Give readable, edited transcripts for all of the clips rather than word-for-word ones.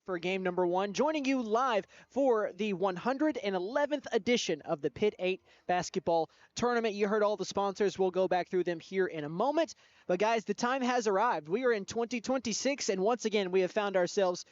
for game number one, joining you live for the 111th edition of the Pitt 8 basketball tournament. You heard all the sponsors. We'll go back through them here in a moment. But guys, the time has arrived. We are in 2026, and once again, we have found ourselves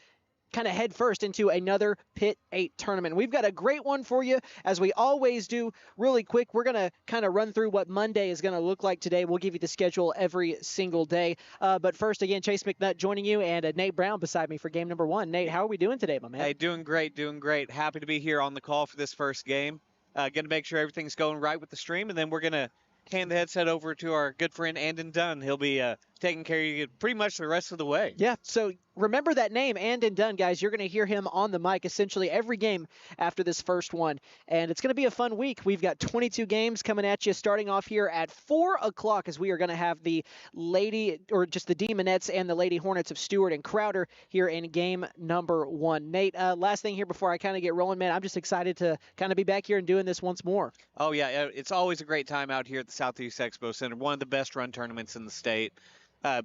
kind of head first into another Pitt 8 tournament. We've got a great one for you, as we always do. Really quick, we're going to kind of run through what Monday is going to look like today. We'll give you the schedule every single day. But first, again, Chase McNutt joining you, and Nate Brown beside me for game number one. Nate, how are we doing today, my man? Hey, doing great, doing great. Happy to be here on the call for this first game. Going to make sure everything's going right with the stream, and then we're going to hand the headset over to our good friend Anden Dunn. He'll be taking care of you pretty much the rest of the way. Yeah, so remember that name, Anden Dunn, guys. You're going to hear him on the mic essentially every game after this first one. And it's going to be a fun week. We've got 22 games coming at you, starting off here at 4 o'clock, as we are going to have the Demonettes and the Lady Hornets of Stuart and Crowder here in game number one. Nate, last thing here before I kind of get rolling, man, I'm just excited to kind of be back here and doing this once more. Oh, yeah, it's always a great time out here at the Southeast Expo Center, one of the best run tournaments in the state.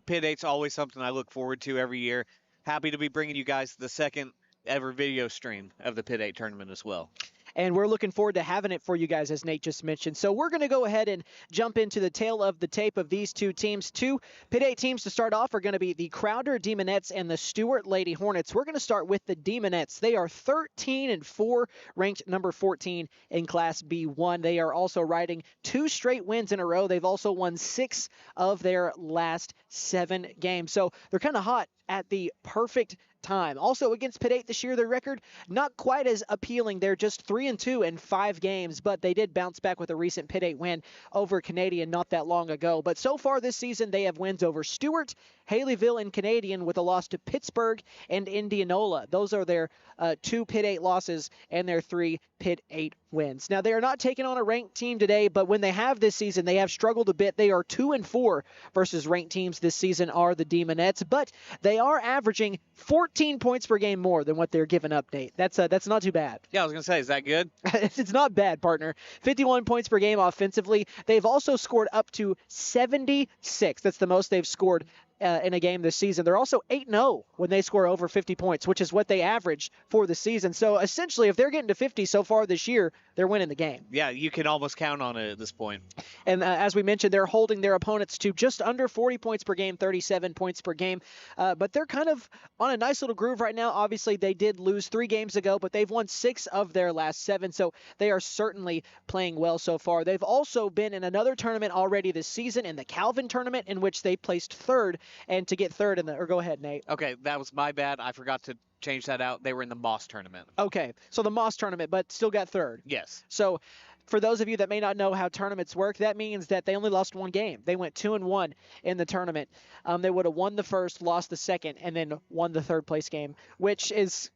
Pitt 8's always something I look forward to every year. Happy to be bringing you guys the second ever video stream of the Pitt 8 tournament as well. And we're looking forward to having it for you guys, as Nate just mentioned. So we're going to go ahead and jump into the tail of the tape of these two teams. Two Pitt 8 teams to start off are going to be the Crowder Demonettes and the Stuart Lady Hornets. We're going to start with the Demonettes. They are 13-4, ranked number 14 in Class B1. They are also riding 2 straight wins in a row. They've also won 6 of their last 7 games. So they're kind of hot at the perfect time. Also against Pitt 8 this year, their record not quite as appealing. They're just 3-2 in 5 games, but they did bounce back with a recent Pitt 8 win over Canadian not that long ago. But so far this season, they have wins over Stuart, Haileyville, and Canadian, with a loss to Pittsburgh and Indianola. Those are their 2 Pitt 8 losses and their 3 Pitt 8 wins. Now, they are not taking on a ranked team today, but when they have this season, they have struggled a bit. They are 2-4 versus ranked teams this season are the Demonettes, but they are averaging 14 points per game more than what they're giving up, Nate. That's not too bad. Yeah, I was going to say, is that good? It's not bad, partner. 51 points per game offensively. They've also scored up to 76. That's the most they've scored in a game this season. They're also 8-0 when they score over 50 points, which is what they average for the season. So essentially, if they're getting to 50 so far this year, they're winning the game. Yeah, you can almost count on it at this point. And as we mentioned, they're holding their opponents to just under 40 points per game, 37 points per game. But they're kind of on a nice little groove right now. Obviously, they did lose 3 games ago, but they've won 6 of their last 7. So they are certainly playing well so far. They've also been in another tournament already this season, in the Calvin tournament, in which they placed 3rd. And to get 3rd in the, or go ahead, Nate. Okay, that was my bad. I forgot to change that out. They were in the Moss tournament. Okay, so the Moss tournament, but still got 3rd. Yes. So for those of you that may not know how tournaments work, that means that they only lost 1 game. They went 2-1 in the tournament. They would have won the first, lost the second, and then won the 3rd place game, which is,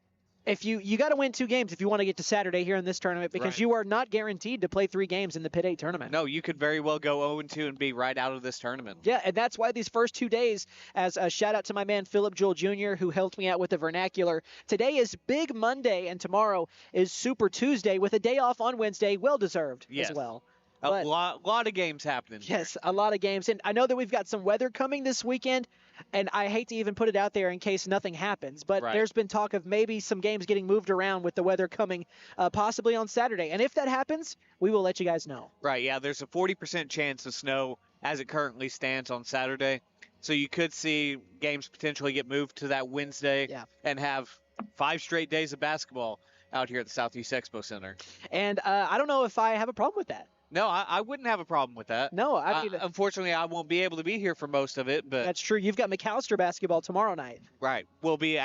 if you got to win 2 games if you want to get to Saturday here in this tournament, because right. You are not guaranteed to play 3 games in the Pitt 8 tournament. No, you could very well go 0-2 and be right out of this tournament. Yeah, and that's why these first 2 days, as a shout out to my man Philip Jewell Jr., who helped me out with the vernacular. Today is Big Monday, and tomorrow is Super Tuesday, with a day off on Wednesday, well-deserved as well. A lot of games happening. Yes, a lot of games. And I know that we've got some weather coming this weekend, and I hate to even put it out there in case nothing happens, but right. There's been talk of maybe some games getting moved around with the weather coming possibly on Saturday. And if that happens, we will let you guys know. Right, yeah, there's a 40% chance of snow as it currently stands on Saturday. So you could see games potentially get moved to that Wednesday and have 5 straight days of basketball out here at the Southeast Expo Center. And I don't know if I have a problem with that. No, I wouldn't have a problem with that. No, I mean, unfortunately, I won't be able to be here for most of it, but that's true. You've got McAllister basketball tomorrow night. Right. We'll be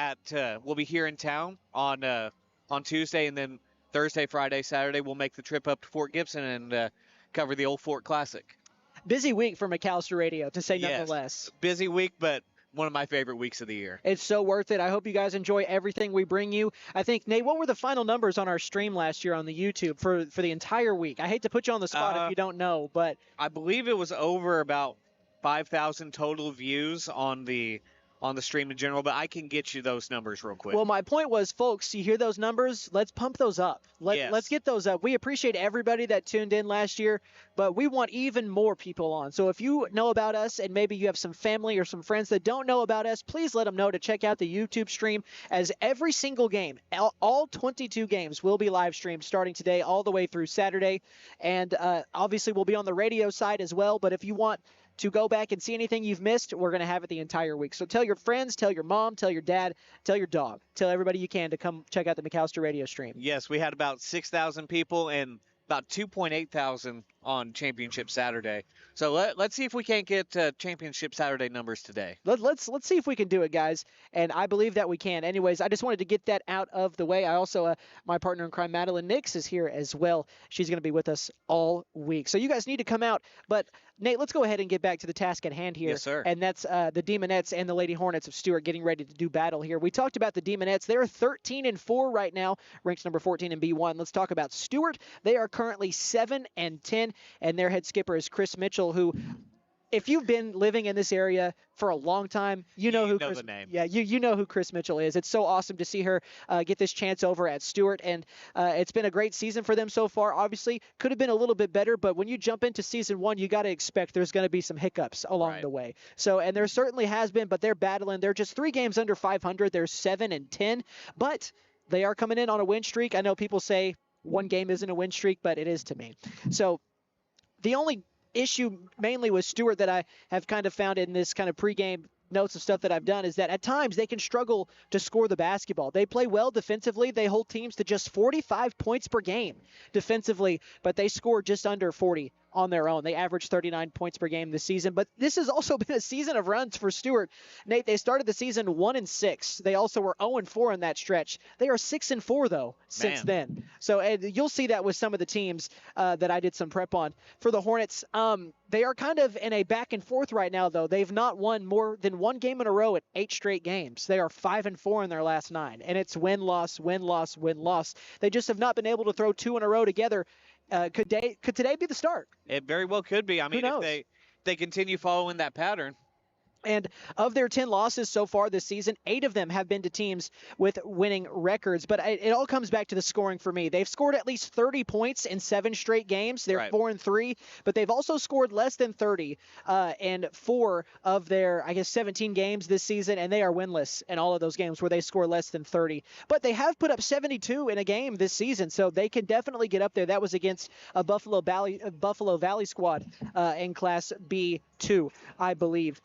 here in town on Tuesday, and then Thursday, Friday, Saturday we'll make the trip up to Fort Gibson and cover the Old Fort Classic. Busy week for McAllister Radio, to say nothing yes. less. Busy week, but one of my favorite weeks of the year. It's so worth it. I hope you guys enjoy everything we bring you. I think, Nate, what were the final numbers on our stream last year on the YouTube for the entire week? I hate to put you on the spot if you don't know, but I believe it was over about 5,000 total views on the on the stream in general, but I can get you those numbers real quick. Well, my point was, folks, you hear those numbers? Let's pump those up. Let's get those up. We appreciate everybody that tuned in last year, but we want even more people on. So if you know about us and maybe you have some family or some friends that don't know about us, please let them know to check out the YouTube stream, as every single game, all 22 games will be live streamed starting today all the way through Saturday. And obviously we'll be on the radio side as well, but if you want to go back and see anything you've missed, we're going to have it the entire week. So tell your friends, tell your mom, tell your dad, tell your dog, tell everybody you can to come check out the McAllister radio stream. Yes, we had about 6,000 people and about 2.8 thousand on Championship Saturday. So let's see if we can't get Championship Saturday numbers today. Let's see if we can do it, guys. And I believe that we can. Anyways, I just wanted to get that out of the way. I also, my partner in crime, Madeline Nix, is here as well. She's going to be with us all week. So you guys need to come out. But, Nate, let's go ahead and get back to the task at hand here. Yes, sir. And that's the Demonettes and the Lady Hornets of Stuart getting ready to do battle here. We talked about the Demonettes. They're 13-4 right now, ranked number 14 in B1. Let's talk about Stuart. They are currently 7-10. And their head skipper is Chris Mitchell, who, if you've been living in this area for a long time, you know the name. Yeah, you know who Chris Mitchell is. It's so awesome to see her get this chance over at Stuart, and it's been a great season for them so far. Obviously, could have been a little bit better, but when you jump into season one, you got to expect there's going to be some hiccups along the way. So, and there certainly has been, but they're battling. They're just 3 games under 500. They're 7-10, but they are coming in on a win streak. I know people say one game isn't a win streak, but it is to me. So the only issue mainly with Stuart that I have kind of found in this kind of pregame notes of stuff that I've done is that at times they can struggle to score the basketball. They play well defensively. They hold teams to just 45 points per game defensively, but they score just under 40 on their own. They average 39 points per game this season, but this has also been a season of runs for Stuart. Nate, they started the season 1-6. They also were 0-4 in that stretch. They are 6-4 though since then. So and you'll see that with some of the teams that I did some prep on. For the Hornets, they are kind of in a back and forth right now though. They've not won more than 1 game in a row at 8 straight games. They are 5-4 in their last 9, and it's win-loss, win-loss, win-loss. They just have not been able to throw 2 in a row together. Could today be the start? It very well could be. I mean, if they continue following that pattern. And of their 10 losses so far this season, 8 of them have been to teams with winning records. But it all comes back to the scoring for me. They've scored at least 30 points in 7 straight games. They're 4-3, but they've also scored less than 30 in 4 of their, 17 games this season, and they are winless in all of those games where they score less than 30. But they have put up 72 in a game this season, so they can definitely get up there. That was against a Buffalo Valley squad in Class B2, I believe.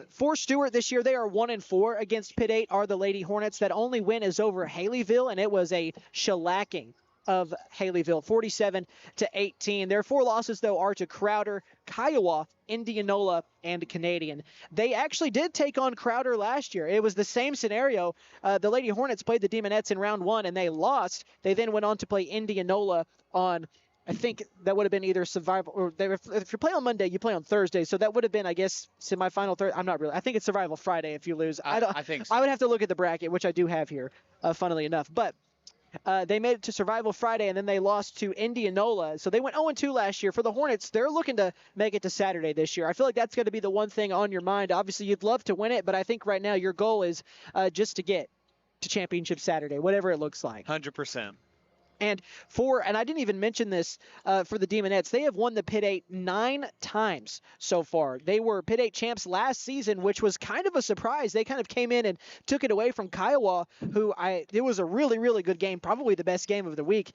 For Stuart this year, they are 1-4 against Pitt 8 are the Lady Hornets. That only win is over Haileyville, and it was a shellacking of Haileyville, 47-18. Their 4 losses, though, are to Crowder, Kiowa, Indianola, and Canadian. They actually did take on Crowder last year. It was the same scenario. The Lady Hornets played the Demonettes in round 1, and they lost. They then went on to play Indianola on, I think that would have been either survival or if you play on Monday, you play on Thursday. So that would have been, I guess, semifinal third. I'm not really. I think it's survival Friday if you lose. I think so. I would have to look at the bracket, which I do have here, funnily enough. But they made it to survival Friday, and then they lost to Indianola. So they went 0-2 last year. For the Hornets, they're looking to make it to Saturday this year. I feel like that's going to be the one thing on your mind. Obviously, you'd love to win it, but I think right now your goal is just to get to Championship Saturday, whatever it looks like. 100%. And I didn't even mention this for the Demonettes, they have won the Pitt 8 9 times so far. They were Pitt 8 champs last season, which was kind of a surprise. They kind of came in and took it away from Kiowa, it was a really, really good game, probably the best game of the week.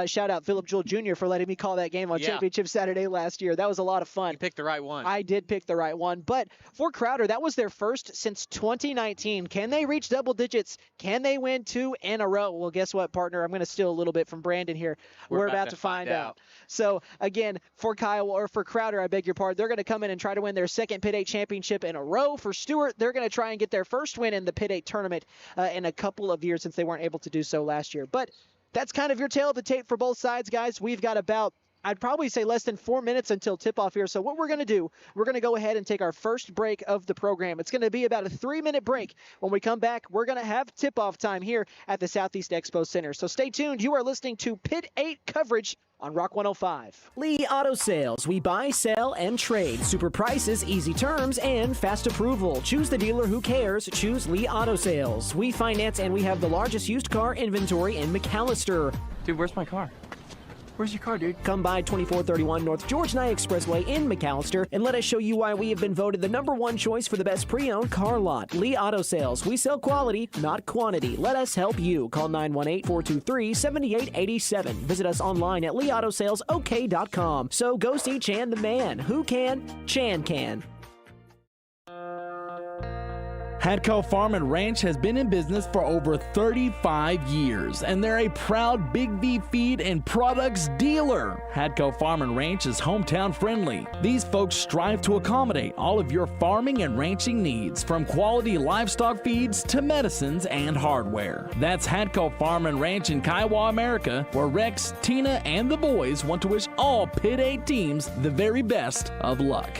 Shout out Philip Jewell Jr. for letting me call that game on Championship Saturday last year. That was a lot of fun. You picked the right one. I did pick the right one. But for Crowder, that was their first since 2019. Can they reach double digits? Can they win 2 in a row? Well, guess what, partner? I'm going to steal a little bit from Brandon here. We're about to find out. So again, for Kiowa or for Crowder, I beg your pardon, they're going to come in and try to win their second Pitt 8 championship in a row. For Stuart, they're going to try and get their first win in the Pitt 8 tournament in a couple of years since they weren't able to do so last year. But that's kind of your tale of the tape for both sides, guys. We've got about I'd probably say less than 4 minutes until tip-off here. So what we're going to do, we're going to go ahead and take our first break of the program. It's going to be about a 3-minute break. When we come back, we're going to have tip-off time here at the Southeast Expo Center. So stay tuned. You are listening to Pit 8 coverage on Rock 105. Lee Auto Sales. We buy, sell, and trade. Super prices, easy terms, and fast approval. Choose the dealer who cares. Choose Lee Auto Sales. We finance and we have the largest used car inventory in McAllister. Dude, where's my car? Where's your car, dude? Come by 2431 North George Nye Expressway in McAllister and let us show you why we have been voted the #1 choice for the best pre-owned car lot. Lee Auto Sales. We sell quality, not quantity. Let us help you. Call 918-423-7887. Visit us online at leeautosalesok.com. So go see Chan the man. Who can? Chan can. Hadco Farm and Ranch has been in business for over 35 years, and they're a proud Big V feed and products dealer. Hadco Farm and Ranch is hometown friendly. These folks strive to accommodate all of your farming and ranching needs, from quality livestock feeds to medicines and hardware. That's Hadco Farm and Ranch in Kiowa, America, where Rex, Tina, and the boys want to wish all Pit 8 teams the very best of luck.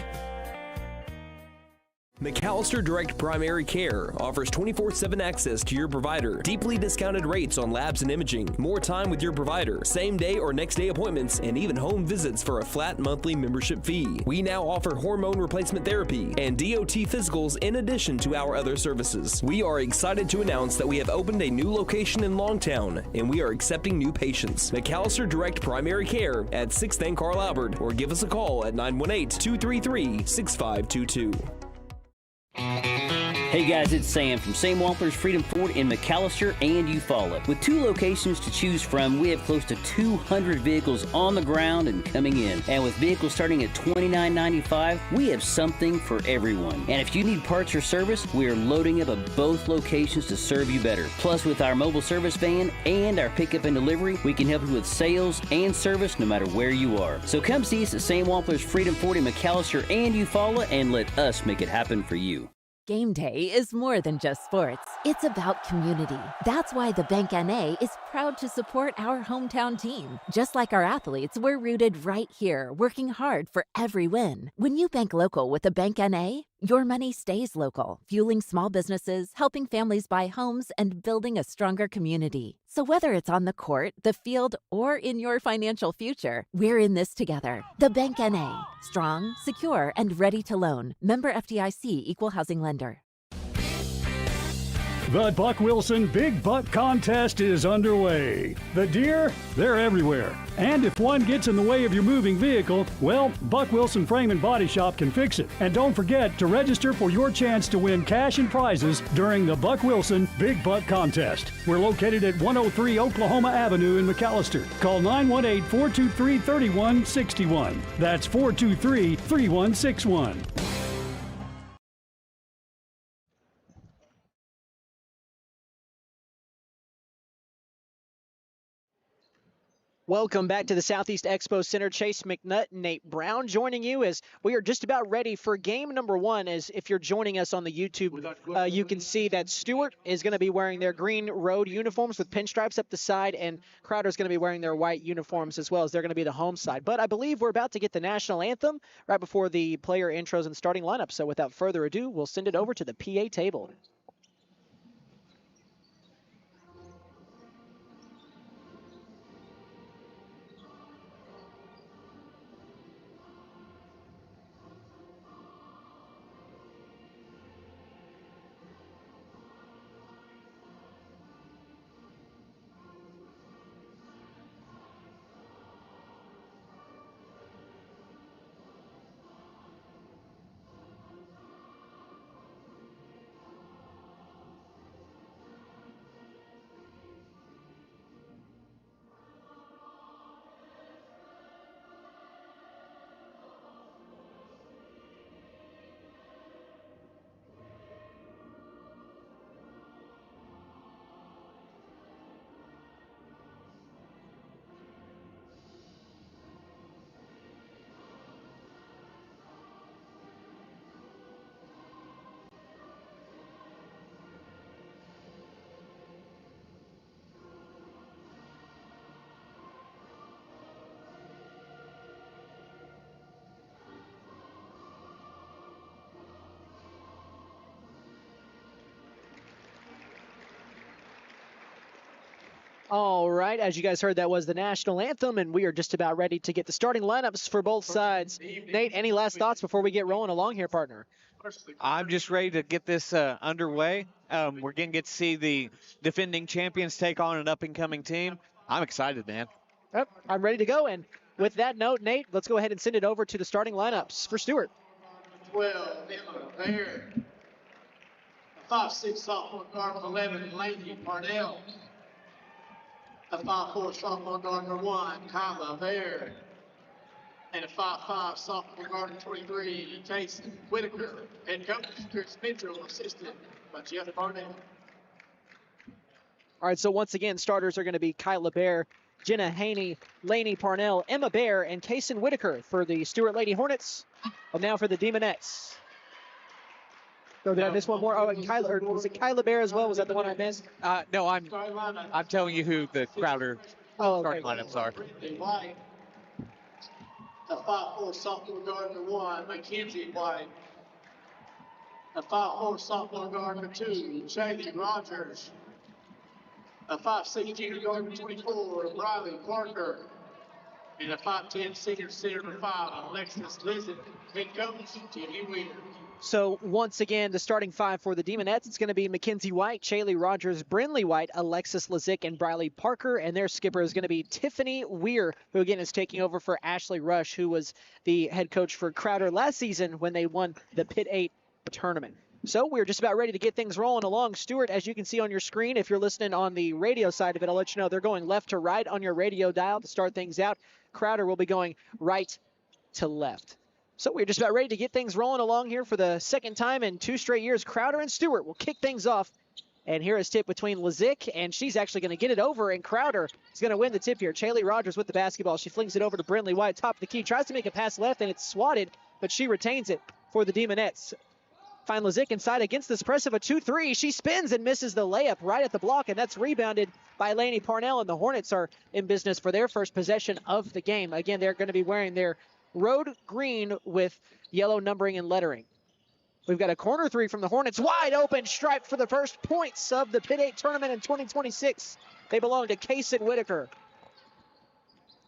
McAllister Direct Primary Care offers 24/7 access to your provider, deeply discounted rates on labs and imaging, more time with your provider, same day or next day appointments, and even home visits for a flat monthly membership fee. We now offer hormone replacement therapy and DOT physicals in addition to our other services. We are excited to announce that we have opened a new location in Longtown, and we are accepting new patients. McAllister Direct Primary Care at 6th and Carl Albert, or give us a call at 918-233-6522. Hey guys, it's Sam from Sam Wampler's Freedom Ford in McAllister and Eufaula. With 2 locations to choose from, we have close to 200 vehicles on the ground and coming in. And with vehicles starting at $29.95, we have something for everyone. And if you need parts or service, we are loading up at both locations to serve you better. Plus, with our mobile service van and our pickup and delivery, we can help you with sales and service no matter where you are. So come see us at Sam Wampler's Freedom Ford in McAllister and Eufaula and let us make it happen for you. Game day is more than just sports. It's about community. That's why the Bank NA is proud to support our hometown team. Just like our athletes, we're rooted right here, working hard for every win. When you bank local with the Bank NA, your money stays local, fueling small businesses, helping families buy homes, and building a stronger community. So whether it's on the court, the field, or in your financial future, we're in this together. The Bank NA. Strong, secure, and ready to loan. Member FDIC, Equal Housing Lender. The Buck Wilson Big Buck Contest is underway. The deer, they're everywhere. And if one gets in the way of your moving vehicle, well, Buck Wilson Frame and Body Shop can fix it. And don't forget to register for your chance to win cash and prizes during the Buck Wilson Big Buck Contest. We're located at 103 Oklahoma Avenue in McAllister. Call 918-423-3161. That's 423-3161. Welcome back to the Southeast Expo Center. Chase McNutt and Nate Brown joining you as we are just about ready for game number 1. As if you're joining us on the YouTube, you can see that Stuart is going to be wearing their green road uniforms with pinstripes up the side, and Crowder's going to be wearing their white uniforms as well, as they're going to be the home side. But I believe we're about to get the national anthem right before the player intros and starting lineup. So without further ado, we'll send it over to the PA table. All right, as you guys heard, that was the national anthem, and we are just about ready to get the starting lineups for both sides. Nate, any last thoughts before we get rolling along here, partner? I'm just ready to get this underway. We're going to get to see the defending champions take on an up-and-coming team. I'm excited, man. Yep, I'm ready to go, and with that note, Nate, let's go ahead and send it over to the starting lineups for Stuart. 12, Emma Bear. 5'6" sophomore guard, 11, Lady Parnell. A 5'4" sophomore guard, number 1, Kiowa Bear. And a 5'5" sophomore guard, 23, Jason Whitaker. Head coach, Chris Mitchell, assistant by Jeff Parnell. All right, so once again, starters are going to be Kyla Bear, Jenna Haney, Lainey Parnell, Emma Bear, and Kason Whitaker for the Stuart Lady Hornets. And now for the Demonettes. So did I miss one more? Oh, and Kyla, or was it Kyla Bear as well? Was that the one I missed? No, I'm telling you who the Crowder starting okay. lineups are. White. A 5'4" sophomore guard, number 1, Mackenzie White. A 5'4" sophomore guard, number 2, Shaylee Rogers. A 5'6" junior guard, number 24, Riley Parker. And a 5'10" senior center, number 5, Alexis Lizzard. Head coach, Timmy Weir. So once again, the starting five for the Demonettes, it's going to be Mackenzie White, Shaylee Rogers, Brinley White, Alexis Lizick, and Briley Parker. And their skipper is going to be Tiffany Weir, who again is taking over for Ashley Rush, who was the head coach for Crowder last season when they won the Pitt 8 tournament. So we're just about ready to get things rolling along. Stuart, as you can see on your screen, if you're listening on the radio side of it, I'll let you know they're going left to right on your radio dial to start things out. Crowder will be going right to left. So we're just about ready to get things rolling along here for the second time in 2 straight years. Crowder and Stuart will kick things off. And here is tip between Lizick, and she's actually going to get it over, and Crowder is going to win the tip here. Shaylee Rogers with the basketball. She flings it over to Brinley White, top of the key. Tries to make a pass left, and it's swatted, but she retains it for the Demonettes. Find Lizick inside against this press of a 2-3. She spins and misses the layup right at the block, and that's rebounded by Lainey Parnell, and the Hornets are in business for their first possession of the game. Again, they're going to be wearing their road green with yellow numbering and lettering. We've got a corner three from the Hornets. Wide open, striped for the first points of the Pitt 8 tournament in 2026. They belong to Kason Whitaker.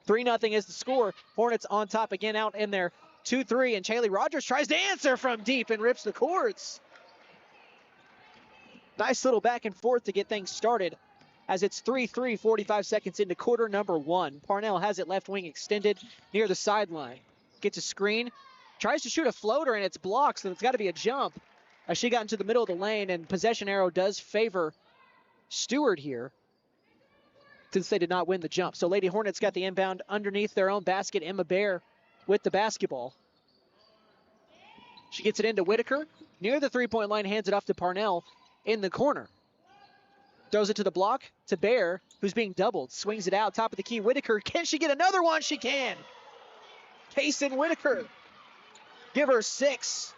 3-0 is the score. Hornets on top again out in their 2-3, and Shaylee Rogers tries to answer from deep and rips the cords. Nice little back and forth to get things started as it's 3-3, 45 seconds into quarter number 1. Parnell has it left wing extended near the sideline. Gets a screen, tries to shoot a floater, and it's blocked, so it's got to be a jump. As she got into the middle of the lane, and possession arrow does favor Stuart here, since they did not win the jump. So Lady Hornets got the inbound underneath their own basket. Emma Bear with the basketball. She gets it into Whitaker. Near the three-point line, hands it off to Parnell in the corner. Throws it to the block to Bear, who's being doubled. Swings it out, top of the key. Whitaker, can she get another one? She can. Kason Whitaker. Give her 6.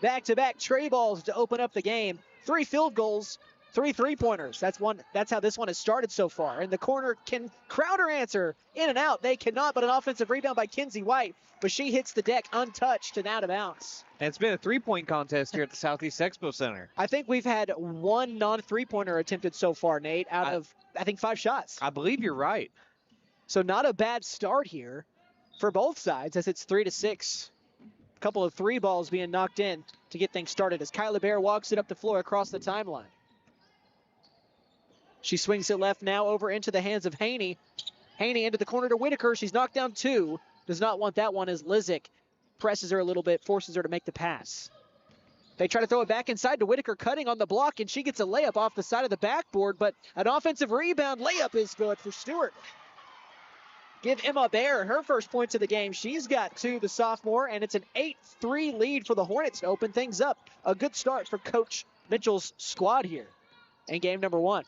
Back-to-back tray balls to open up the game. 3 field goals, 3 3-pointers. That's how this one has started so far. In the corner, can Crowder answer? In and out, they cannot, but an offensive rebound by Kinsey White. But she hits the deck untouched and out of bounds. And it's been a 3-point contest here at the Southeast Expo Center. I think we've had 1 non-3-pointer attempted so far, Nate, out of, I think, 5 shots. I believe you're right. So not a bad start here for both sides as it's 3-6. A couple of 3 balls being knocked in to get things started as Kyla Bear walks it up the floor across the timeline. She swings it left now over into the hands of Haney. Haney into the corner to Whitaker. She's knocked down 2. Does not want that one as Lizick presses her a little bit, forces her to make the pass. They try to throw it back inside to Whitaker, cutting on the block, and she gets a layup off the side of the backboard, but an offensive rebound layup is good for Stuart. Give Emma Bear her first points of the game. She's got 2, the sophomore, and it's an 8-3 lead for the Hornets to open things up. A good start for Coach Mitchell's squad here in game number 1.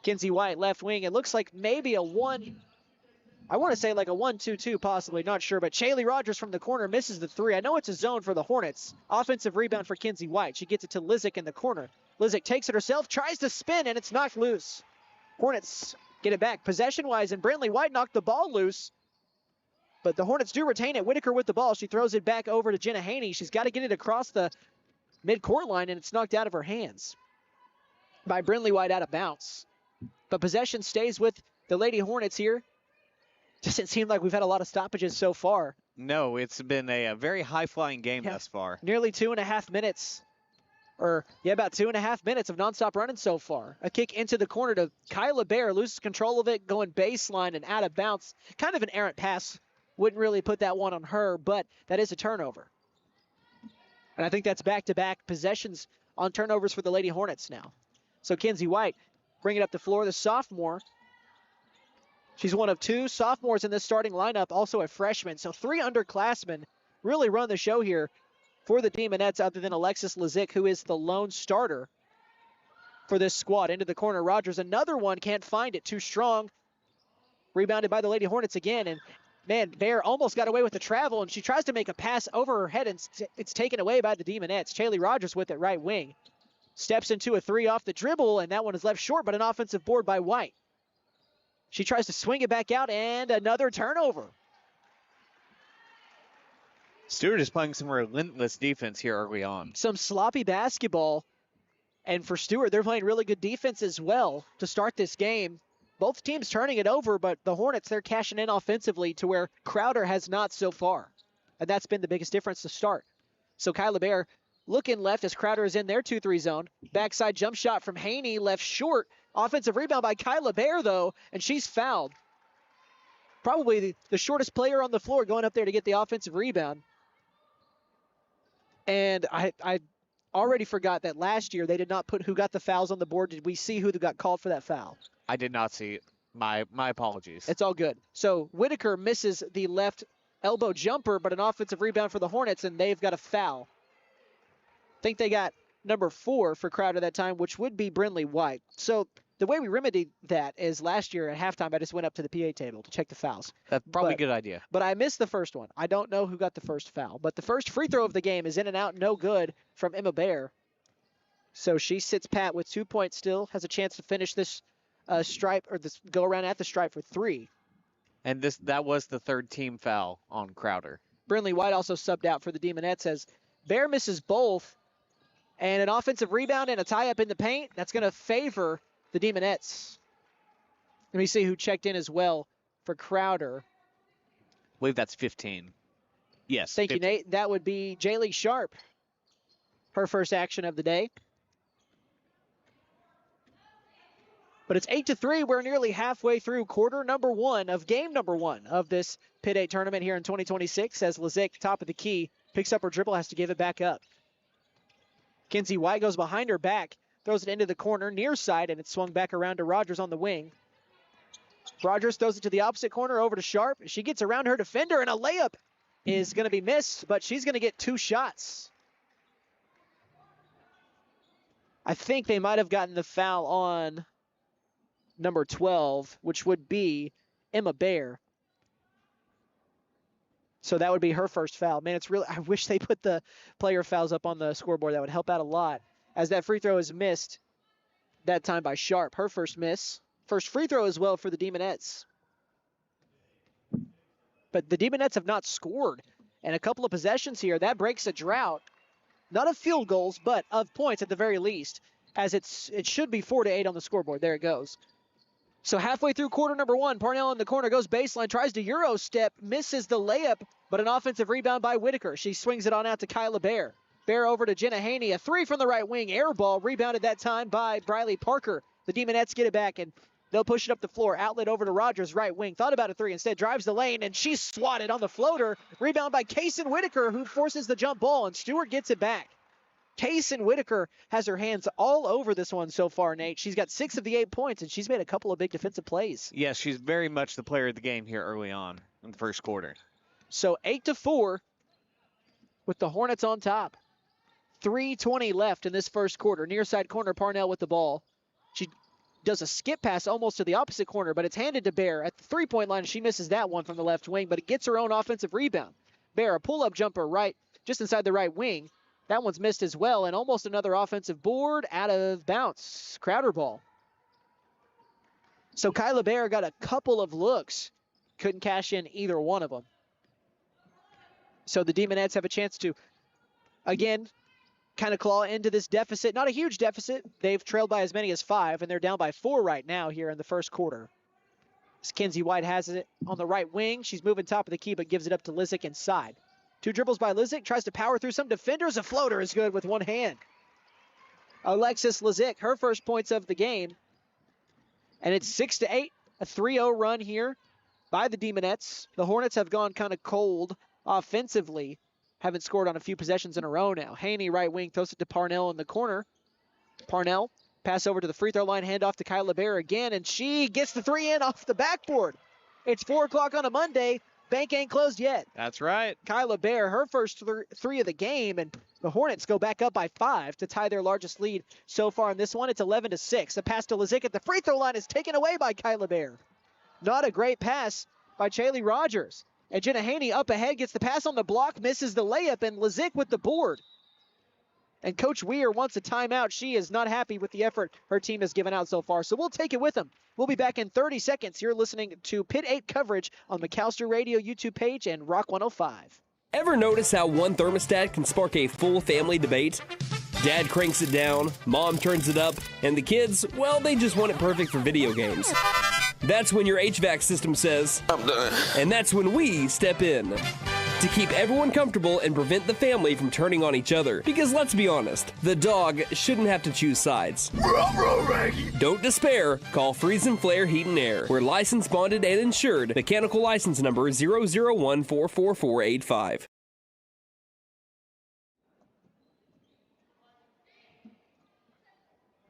Kinsey White, left wing. It looks like maybe a 1, I want to say like a 1-2-2 possibly, not sure, but Shaylee Rogers from the corner misses the 3. I know it's a zone for the Hornets. Offensive rebound for Kinsey White. She gets it to Lizick in the corner. Lizick takes it herself, tries to spin, and it's knocked loose. Hornets get it back possession-wise, and Brinley White knocked the ball loose, but the Hornets do retain it. Whitaker with the ball. She throws it back over to Jenna Haney. She's got to get it across the mid-court line, and it's knocked out of her hands by Brinley White out of bounds. But possession stays with the Lady Hornets here. Doesn't seem like we've had a lot of stoppages so far. No, it's been a very high-flying game thus far. Nearly 2.5 minutes. About 2.5 minutes of nonstop running so far. A kick into the corner to Kyla Bear, loses control of it, going baseline and out of bounds. Kind of an errant pass. Wouldn't really put that one on her, but that is a turnover. And I think that's back-to-back possessions on turnovers for the Lady Hornets now. So Kenzie White bringing up the floor, the sophomore. She's one of 2 sophomores in this starting lineup, also a freshman. So 3 underclassmen really run the show here for the Demonettes, other than Alexis Lazick, who is the lone starter for this squad. Into the corner, Rogers, another one, can't find it, too strong. Rebounded by the Lady Hornets again, and man, Bear almost got away with the travel, and she tries to make a pass over her head, and it's taken away by the Demonettes. Chaley Rogers with it right wing. Steps into a 3 off the dribble, and that one is left short, but an offensive board by White. She tries to swing it back out, and another turnover. Stuart is playing some relentless defense here early on. Some sloppy basketball. And for Stuart, they're playing really good defense as well to start this game. Both teams turning it over, but the Hornets, they're cashing in offensively to where Crowder has not so far. And that's been the biggest difference to start. So Kyla Bear looking left as Crowder is in their 2-3 zone. Backside jump shot from Haney, left short. Offensive rebound by Kyla Bear, though, and she's fouled. Probably the shortest player on the floor going up there to get the offensive rebound. And I already forgot that last year they did not put who got the fouls on the board. Did we see who got called for that foul? I did not see it. My apologies. It's all good. So Whitaker misses the left elbow jumper, but an offensive rebound for the Hornets, and they've got a foul. I think they got number 4 for Crowder that time, which would be Brinley White. So the way we remedied that is last year at halftime, I just went up to the PA table to check the fouls. That's probably a good idea. But I missed the first one. I don't know who got the first foul. But the first free throw of the game is in and out, no good from Emma Bear. So she sits pat with 2 points still, has a chance to finish this stripe, or this go around at the stripe for 3. And that was the 3rd team foul on Crowder. Brinley White also subbed out for the Demonettes as Bear misses both. And an offensive rebound and a tie-up in the paint. That's going to favor the Demonettes. Let me see who checked in as well for Crowder. I believe that's 15. Yes. Thank 15. you, Nate. That would be Jaylee Sharp. Her first action of the day. But it's 8-3. We're nearly halfway through quarter number 1 of game number 1 of this Pitt 8 tournament here in 2026 as Lazick, top of the key, picks up her dribble, has to give it back up. Kenzie White goes behind her back, throws it into the corner, near side, and it's swung back around to Rogers on the wing. Rogers throws it to the opposite corner over to Sharp. She gets around her defender, and a layup is going to be missed, but she's going to get 2 shots. I think they might have gotten the foul on number 12, which would be Emma Bear. So that would be her first foul. Man, it's really, I wish they put the player fouls up on the scoreboard. That would help out a lot. As that free throw is missed, that time by Sharp. Her first miss. First free throw as well for the Demonettes. But the Demonettes have not scored. And a couple of possessions here, that breaks a drought. Not of field goals, but of points at the very least. As it should be 4-8 on the scoreboard. There it goes. So halfway through quarter number 1, Parnell in the corner goes baseline, tries to Euro step, misses the layup, but an offensive rebound by Whitaker. She swings it on out to Kyla Bear. Bear over to Jenna Haney, a 3 from the right wing, air ball, rebounded that time by Briley Parker. The Demonettes get it back, and they'll push it up the floor. Outlet over to Rogers, right wing. Thought about a 3, instead drives the lane, and she's swatted on the floater. Rebound by Kaysen Whitaker, who forces the jump ball, and Stuart gets it back. Kaysen Whitaker has her hands all over this one so far, Nate. She's got 6 of the 8 points, and she's made a couple of big defensive plays. Yes, she's very much the player of the game here early on in the first quarter. So 8-4 with the Hornets on top. 3:20 left in this first quarter. Near side corner, Parnell with the ball. She does a skip pass almost to the opposite corner, but it's handed to Bear at the 3-point line. She misses that one from the left wing, but it gets her own offensive rebound. Bear, a pull-up jumper right, just inside the right wing. That one's missed as well, and almost another offensive board out of bounds. Crowder ball. So Kyla Bear got a couple of looks. Couldn't cash in either one of them. So the Demonettes have a chance to, again, kind of claw into this deficit. Not a huge deficit. They've trailed by as many as 5, and they're down by 4 right now here in the first quarter. As Kinsey White has it on the right wing. She's moving top of the key, but gives it up to Lizick inside. 2 dribbles by Lizick. Tries to power through some defenders. A floater is good with one hand. Alexis Lizick, her first points of the game. And it's 6-8, a 3-0 run here by the Demonettes. The Hornets have gone kind of cold offensively. Haven't scored on a few possessions in a row now. Haney, right wing, throws it to Parnell in the corner. Parnell, pass over to the free throw line, hand off to Kyla Bear again, and she gets the 3 in off the backboard. It's 4 o'clock on a Monday. Bank ain't closed yet. That's right. Kyla Bear, her first 3 of the game, and the Hornets go back up by 5 to tie their largest lead so far in this one. It's 11-6. A pass to Lizick at the free throw line is taken away by Kyla Bear. Not a great pass by Hailey Rogers. And Jenna Haney up ahead, gets the pass on the block, misses the layup, and Lizick with the board. And Coach Weir wants a timeout. She is not happy with the effort her team has given out so far, so we'll take it with them. We'll be back in 30 seconds. You're listening to Pit 8 coverage on McAllister Radio YouTube page and Rock 105. Ever notice how one thermostat can spark a full family debate? Dad cranks it down, mom turns it up, and the kids, well, they just want it perfect for video games. That's when your HVAC system says, I'm done. And that's when we step in to keep everyone comfortable and prevent the family from turning on each other. Because let's be honest, the dog shouldn't have to choose sides. Don't despair. Call Freeze and Flare Heat and Air. We're licensed, bonded, and insured. Mechanical license number 0014445.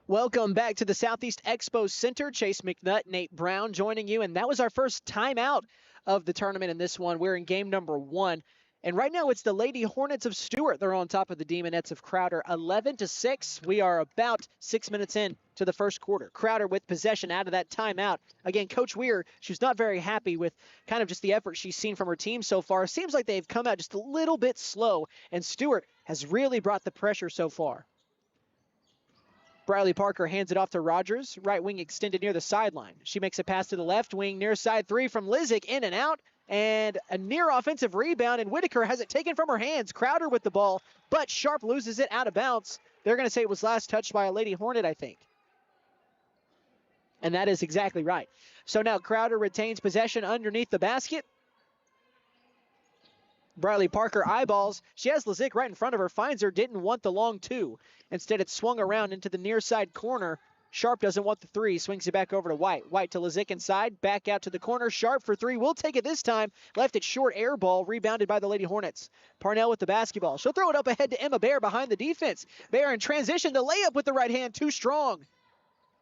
Welcome back to the Southeast Expo Center. Chase McNutt, Nate Brown joining you, and that was our first timeout of the tournament in this one. We're in game number 1, and right now it's the Lady Hornets of Stuart. They're on top of the Demonettes of Crowder, 11-6. We are about 6 minutes in to the first quarter. Crowder with possession out of that timeout. Again, Coach Weir, she's not very happy with kind of just the effort she's seen from her team so far. Seems like they've come out just a little bit slow, and Stuart has really brought the pressure so far. Briley Parker hands it off to Rogers. Right wing extended near the sideline. She makes a pass to the left wing, near side 3 from Lizick, in and out. And a near offensive rebound, and Whitaker has it taken from her hands. Crowder with the ball, but Sharp loses it out of bounds. They're going to say it was last touched by a Lady Hornet, I think. And that is exactly right. So now Crowder retains possession underneath the basket. Briley Parker eyeballs. She has Lizick right in front of her, finds her, didn't want the long 2. Instead, it swung around into the near side corner. Sharp doesn't want the 3, swings it back over to White. White to Lizick inside, back out to the corner. Sharp for 3, will take it this time. Left it short, air ball, rebounded by the Lady Hornets. Parnell with the basketball. She'll throw it up ahead to Emma Bear behind the defense. Bear in transition, the layup with the right hand, too strong.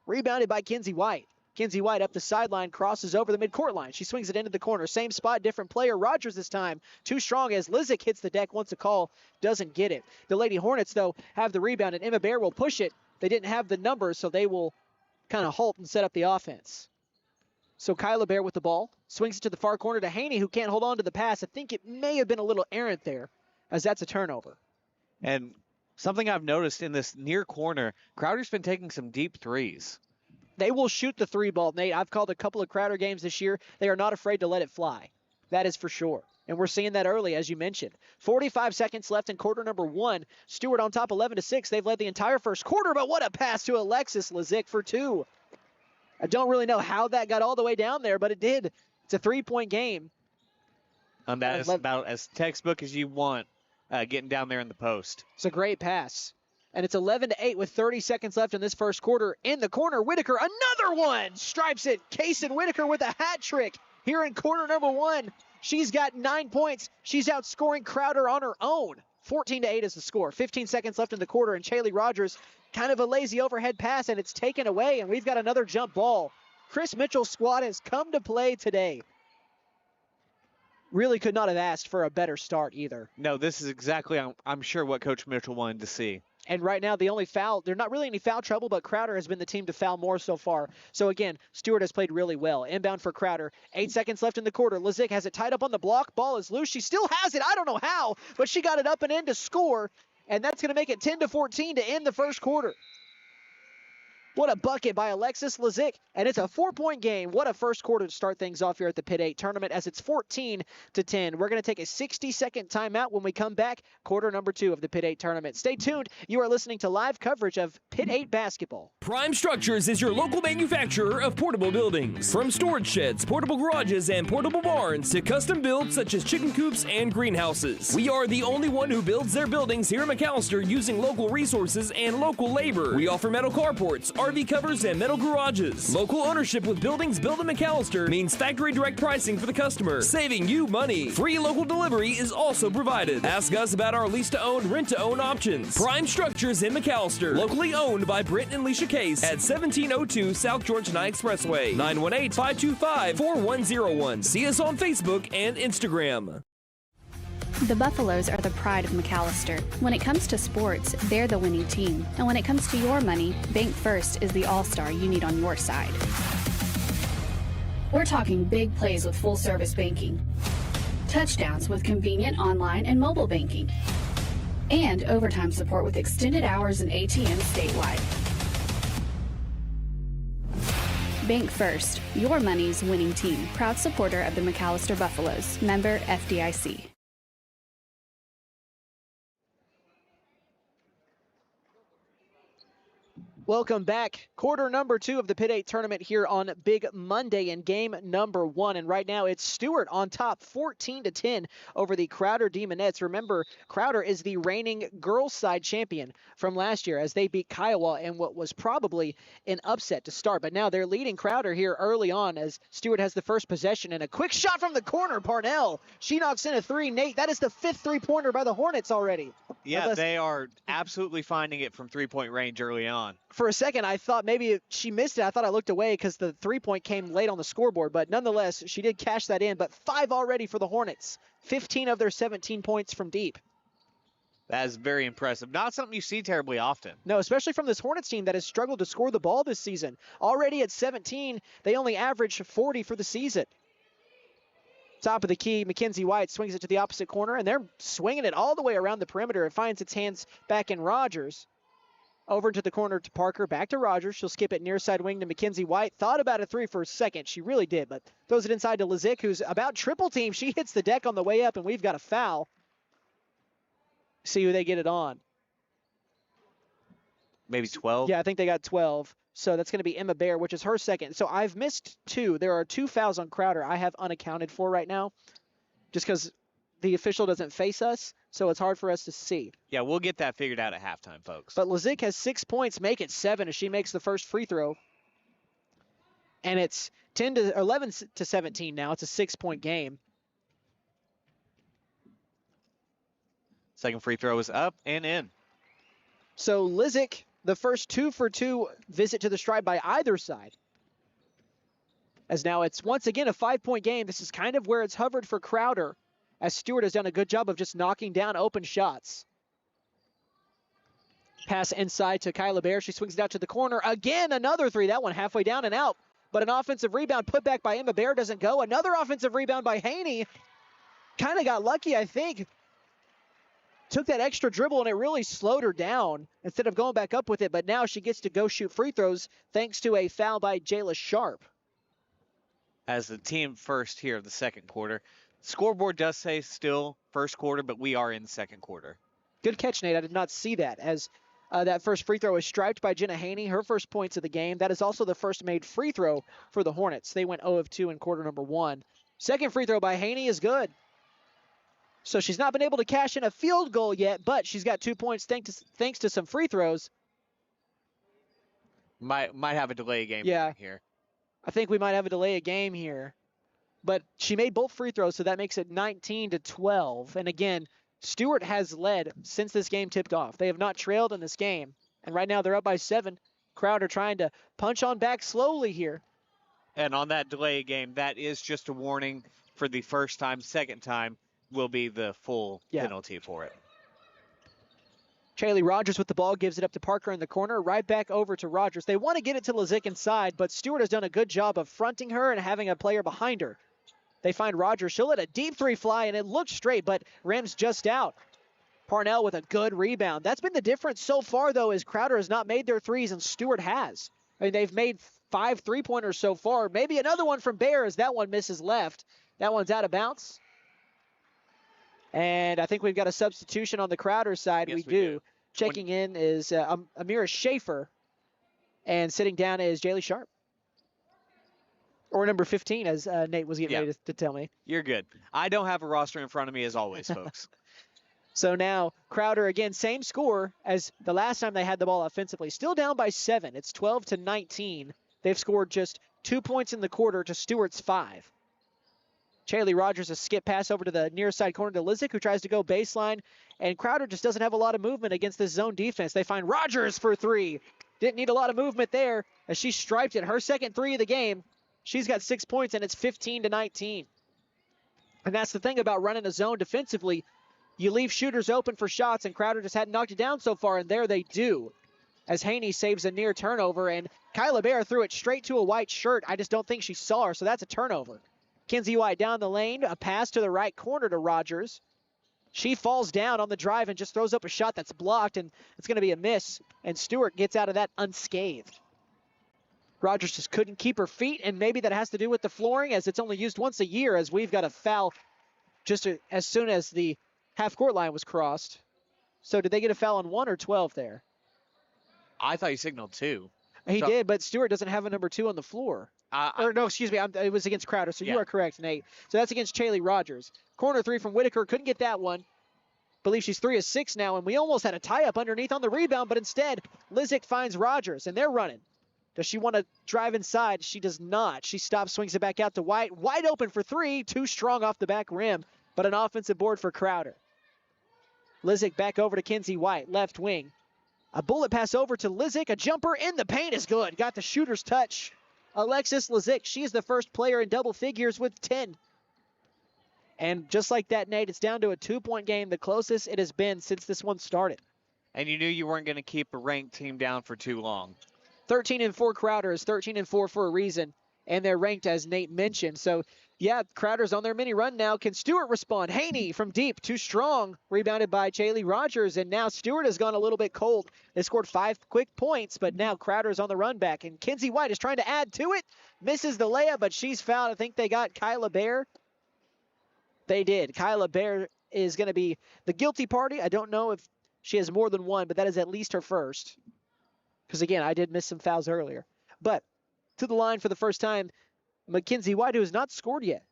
Rebounded by Kinsey White. Kinsey White up the sideline, crosses over the midcourt line. She swings it into the corner. Same spot, different player. Rogers this time. Too strong as Lizick hits the deck, wants a call, doesn't get it. The Lady Hornets, though, have the rebound, and Emma Bear will push it. They didn't have the numbers, so they will kind of halt and set up the offense. So Kyla Bear with the ball. Swings it to the far corner to Haney, who can't hold on to the pass. I think it may have been a little errant there, as that's a turnover. And something I've noticed in this near corner, Crowder's been taking some deep threes. They will shoot the 3 ball, Nate. I've called a couple of Crowder games this year. They are not afraid to let it fly. That is for sure. And we're seeing that early, as you mentioned. 45 seconds left in quarter number 1. Stuart on top 11-6. They've led the entire first quarter, but what a pass to Alexis Lizick for 2. I don't really know how that got all the way down there, but it did. It's a 3-point game. That is about as textbook as you want getting down there in the post. It's a great pass. And it's 11-8 with 30 seconds left in this first quarter. In the corner, Whitaker, another one! Stripes it. Kaysen Whitaker with a hat trick here in quarter number 1. She's got 9 points. She's outscoring Crowder on her own. 14-8 is the score. 15 seconds left in the quarter, and Hailey Rogers, kind of a lazy overhead pass, and it's taken away, and we've got another jump ball. Chris Mitchell's squad has come to play today. Really could not have asked for a better start either. No, this is exactly, I'm sure, what Coach Mitchell wanted to see. And right now, the only foul, there's not really any foul trouble, but Crowder has been the team to foul more so far. So again, Stuart has played really well. Inbound for Crowder. 8 seconds left in the quarter. Lizick has it tied up on the block. Ball is loose. She still has it. I don't know how, but she got it up and in to score. And that's going to make it 10-14 to end the first quarter. What a bucket by Alexis Lazick, and it's a 4-point game. What a first quarter to start things off here at the Pitt 8 tournament as it's 14-10. We're going to take a 60-second timeout. When we come back, quarter number 2 of the Pitt 8 tournament. Stay tuned. You are listening to live coverage of Pitt 8 basketball. Prime Structures is your local manufacturer of portable buildings. From storage sheds, portable garages, and portable barns to custom builds such as chicken coops and greenhouses. We are the only one who builds their buildings here in McAlester using local resources and local labor. We offer metal carports, RV covers, and metal garages. Local ownership with buildings built in McAlester means factory direct pricing for the customer, saving you money. Free local delivery is also provided. Ask us about our lease-to-own, rent-to-own options. Prime Structures in McAlester, locally owned by Britt and Leisha Case at 1702 South Georgia 9 Expressway, 918-525-4101. See us on Facebook and Instagram. The Buffaloes are the pride of McAlester. When it comes to sports, they're the winning team. And when it comes to your money, Bank First is the all-star you need on your side. We're talking big plays with full-service banking, touchdowns with convenient online and mobile banking, and overtime support with extended hours and ATMs statewide. Bank First, your money's winning team. Proud supporter of the McAlester Buffaloes. Member FDIC. Welcome back. Quarter number 2 of the Pitt 8 tournament here on Big Monday in game number 1. And right now it's Stuart on top 14-10 over the Crowder Demonettes. Remember, Crowder is the reigning girls side champion from last year as they beat Kiowa in what was probably an upset to start. But now they're leading Crowder here early on as Stuart has the first possession and a quick shot from the corner. Parnell, she knocks in a 3. Nate, that is the 5th 3-pointer by the Hornets already. Yeah, they are absolutely finding it from 3-point range early on. For a second, I thought maybe she missed it. I thought I looked away because the 3-point came late on the scoreboard. But nonetheless, she did cash that in. But 5 already for the Hornets. 15 of their 17 points from deep. That is very impressive. Not something you see terribly often. No, especially from this Hornets team that has struggled to score the ball this season. Already at 17, they only average 40 for the season. Top of the key, Mackenzie White swings it to the opposite corner, and they're swinging it all the way around the perimeter. It finds its hands back in Rogers. Over to the corner to Parker, back to Rogers. She'll skip it near side wing to Mackenzie White. Thought about a 3 for a second. She really did, but throws it inside to Lazick, who's about triple team. She hits the deck on the way up, and we've got a foul. See who they get it on. Maybe 12? Yeah, I think they got 12. So that's going to be Emma Bear, which is her second. So I've missed 2. There are 2 fouls on Crowder I have unaccounted for right now, just because the official doesn't face us, so it's hard for us to see. Yeah, we'll get that figured out at halftime, folks. But Lazick has 6 points, make it 7 as she makes the first free throw. And it's 11 to 17 now. It's a 6-point game. Second free throw is up and in. So Lazick, the first 2 for 2 visit to the stripe by either side. As now it's once again a 5-point game. This is kind of where it's hovered for Crowder, as Stuart has done a good job of just knocking down open shots. Pass inside to Kyla Bear. She swings it out to the corner. Again, another 3. That one halfway down and out. But an offensive rebound put back by Emma Bear doesn't go. Another offensive rebound by Haney. Kind of got lucky, I think. Took that extra dribble and it really slowed her down instead of going back up with it. But now she gets to go shoot free throws thanks to a foul by Jayla Sharp. As the team first here of the second quarter. Scoreboard does say still first quarter, but we are in second quarter. Good catch, Nate. I did not see that as that first free throw is striped by Jenna Haney, her first points of the game. That is also the first made free throw for the Hornets. They went 0 of 2 in quarter number 1. Second free throw by Haney is good. So she's not been able to cash in a field goal yet, but she's got 2 points thanks to some free throws. Might have a delay game here. I think we might have a delay of game here. But she made both free throws, so that makes it 19-12. And again, Stuart has led since this game tipped off. They have not trailed in this game. And right now they're up by 7. Crowder trying to punch on back slowly here. And on that delay game, that is just a warning for the first time. Second time will be the full penalty for it. Haley Rogers with the ball, gives it up to Parker in the corner, right back over to Rogers. They want to get it to Lazick inside, but Stuart has done a good job of fronting her and having a player behind her. They find Rogers. She'll let a deep 3 fly, and it looks straight, but rims just out. Parnell with a good rebound. That's been the difference so far, though, is Crowder has not made their threes, and Stuart has. I mean, they've made 5 3-pointers so far. Maybe another one from Bear as that one misses left. That one's out of bounds. And I think we've got a substitution on the Crowder side. Yes, we do. Checking in is Amira Schaefer. And sitting down is Jaylee Sharp. Or number 15, as Nate was getting ready to tell me. You're good. I don't have a roster in front of me as always, folks. So now Crowder, again, same score as the last time they had the ball offensively. Still down by 7. It's 12-19. They've scored just 2 points in the quarter to Stuart's 5. Chaley Rogers, a skip pass over to the near side corner to Lizick, who tries to go baseline. And Crowder just doesn't have a lot of movement against this zone defense. They find Rogers for 3. Didn't need a lot of movement there as she striped it. Her second 3 of the game. She's got 6 points, and it's 15-19. And that's the thing about running a zone defensively. You leave shooters open for shots, and Crowder just hadn't knocked it down so far, and there they do. As Haney saves a near turnover, and Kyla Bear threw it straight to a White shirt. I just don't think she saw her, so that's a turnover. Kinsey White down the lane, a pass to the right corner to Rogers. She falls down on the drive and just throws up a shot that's blocked, and it's going to be a miss. And Stuart gets out of that unscathed. Rogers just couldn't keep her feet, and maybe that has to do with the flooring, as it's only used once a year, as we've got a foul just as soon as the half-court line was crossed. So did they get a foul on 1 or 12 there? I thought you signaled 2. He did, but Stuart doesn't have a number 2 on the floor. No, excuse me, it was against Crowder, so you are correct, Nate. So that's against Chaley Rogers. Corner 3 from Whitaker, couldn't get that one. Believe she's 3 of 6 now, and we almost had a tie-up underneath on the rebound, but instead, Lizick finds Rogers, and they're running. Does she want to drive inside? She does not. She stops, swings it back out to White. Wide open for 3, too strong off the back rim, but an offensive board for Crowder. Lizick back over to Kinsey White, left wing. A bullet pass over to Lizick. A jumper in the paint is good. Got the shooter's touch. Alexis Lizick, she is the first player in double figures with 10. And just like that, Nate, it's down to a 2-point game, the closest it has been since this one started. And you knew you weren't going to keep a ranked team down for too long. 13-4 Crowder is 13-4 for a reason, and they're ranked as Nate mentioned. So, yeah, Crowder's on their mini run now. Can Stuart respond? Haney from deep, too strong. Rebounded by Chaley Rogers, and now Stuart has gone a little bit cold. They scored 5 quick points, but now Crowder's on the run back, and Kinsey White is trying to add to it. Misses the layup, but she's fouled. I think they got Kyla Bear. They did. Kyla Bear is going to be the guilty party. I don't know if she has more than one, but that is at least her first. Because, again, I did miss some fouls earlier. But to the line for the first time, Mackenzie White, who has not scored yet.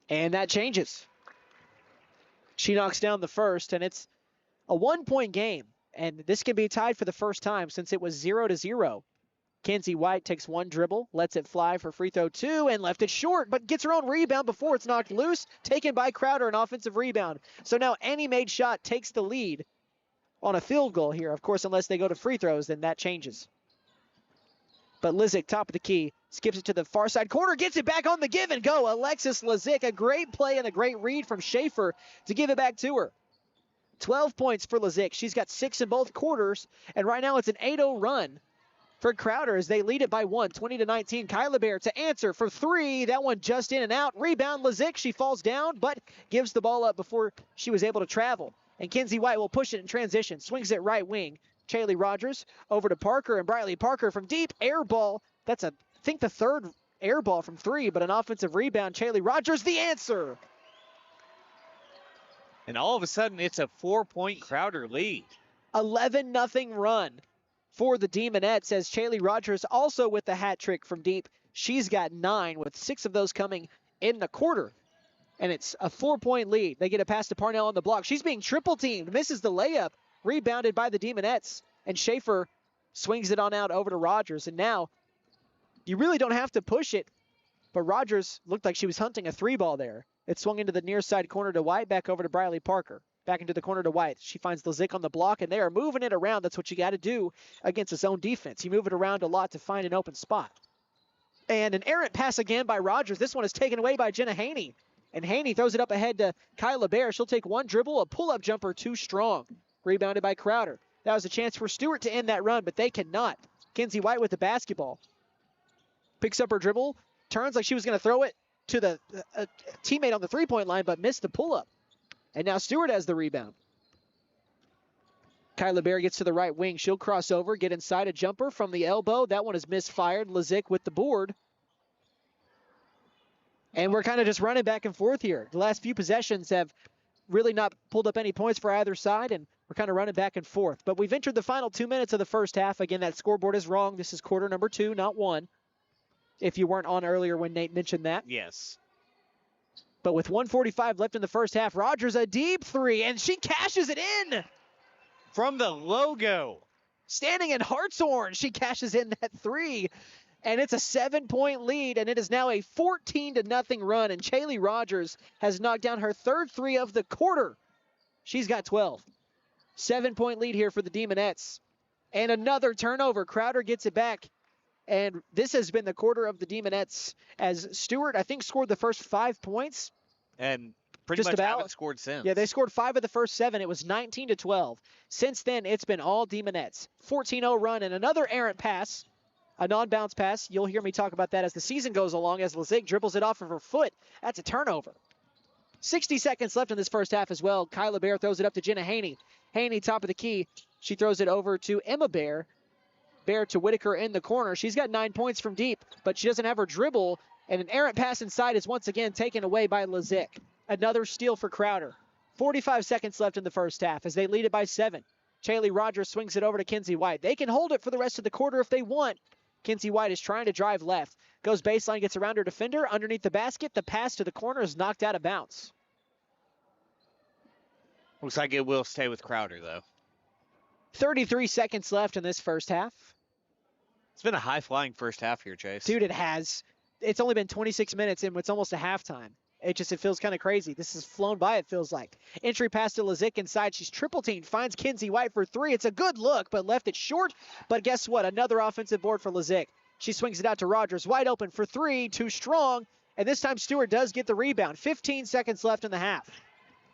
And that changes. She knocks down the first, and it's a 1-point game. And this can be tied for the first time since it was 0-0. Kinsey White takes 1 dribble, lets it fly for free throw 2, and left it short, but gets her own rebound before it's knocked loose. Taken by Crowder, an offensive rebound. So now any made shot takes the lead on a field goal here. Of course, unless they go to free throws, then that changes. But Lizick, top of the key, skips it to the far side corner, gets it back on the give and go. Alexis Lizick, a great play and a great read from Schaefer to give it back to her. 12 points for Lizick. She's got 6 in both quarters, and right now it's an 8-0 run for Crowder as they lead it by 1, 20-19. Kyla Bear to answer for 3. That one just in and out. Rebound Lizick. She falls down, but gives the ball up before she was able to travel. And Kinsey White will push it in transition. Swings it right wing. Chaley Rogers over to Parker, and Briley Parker from deep. Air ball. That's, I think, the 3rd air ball from 3, but an offensive rebound. Chaley Rogers, the answer. And all of a sudden, it's a 4-point Crowder lead. 11-0 run for the Demonettes, as Chaley Rogers also with the hat trick from deep. She's got 9, with 6 of those coming in the quarter. And it's a 4-point lead. They get a pass to Parnell on the block. She's being triple-teamed. Misses the layup. Rebounded by the Demonettes. And Schaefer swings it on out over to Rogers. And now, you really don't have to push it. But Rogers looked like she was hunting a 3-ball there. It swung into the near side corner to White. Back over to Briley Parker. Back into the corner to White. She finds Lizick on the block, and they are moving it around. That's what you got to do against a zone defense. You move it around a lot to find an open spot. And an errant pass again by Rogers. This one is taken away by Jenna Haney. And Haney throws it up ahead to Kyla Bear. She'll take 1 dribble, a pull-up jumper, too strong. Rebounded by Crowder. That was a chance for Stuart to end that run, but they cannot. Kinsey White with the basketball. Picks up her dribble, turns like she was going to throw it to the teammate on the 3-point line, but missed the pull-up. And now Stuart has the rebound. Kyla Bear gets to the right wing. She'll cross over, get inside a jumper from the elbow. That one is misfired. Lazick with the board. And we're kind of just running back and forth here. The last few possessions have really not pulled up any points for either side, and we're kind of running back and forth. But we've entered the final 2 minutes of the first half. Again, that scoreboard is wrong. This is quarter number 2, not 1. If you weren't on earlier when Nate mentioned that. Yes. But with 1:45 left in the first half, Rogers a deep 3, and she cashes it in. From the logo. Standing in Hartshorn, she cashes in that 3. And it's a 7-point lead, and it is now a 14-0 run. And Hailey Rogers has knocked down her third 3 of the quarter. She's got 12. 7-point lead here for the Demonettes. And another turnover. Crowder gets it back. And this has been the quarter of the Demonettes as Stuart, I think, scored the first 5 points. And pretty Just much about. haven't scored since. Yeah, they scored 5 of the first 7. It was 19-12. Since then, it's been all Demonettes. 14-0 run and another errant pass. A non-bounce pass. You'll hear me talk about that as the season goes along as Lazick dribbles it off of her foot. That's a turnover. 60 seconds left in this first half as well. Kyla Bear throws it up to Jenna Haney. Haney, top of the key. She throws it over to Emma Bear. Bear to Whitaker in the corner. She's got 9 points from deep, but she doesn't have her dribble. And an errant pass inside is once again taken away by Lazick. Another steal for Crowder. 45 seconds left in the first half as they lead it by 7. Hailey Rogers swings it over to Kinsey White. They can hold it for the rest of the quarter if they want. Kinsey White is trying to drive left. Goes baseline, gets around her defender. Underneath the basket, the pass to the corner is knocked out of bounds. Looks like it will stay with Crowder, though. 33 seconds left in this first half. It's been a high-flying first half here, Chase. Dude, it has. It's only been 26 minutes, and it's almost a halftime. It feels kind of crazy. This has flown by, it feels like. Entry pass to Lazick inside. She's triple-teamed. Finds Kinsey White for 3. It's a good look, but left it short. But guess what? Another offensive board for Lazick. She swings it out to Rogers. Wide open for 3. Too strong. And this time Stuart does get the rebound. 15 seconds left in the half.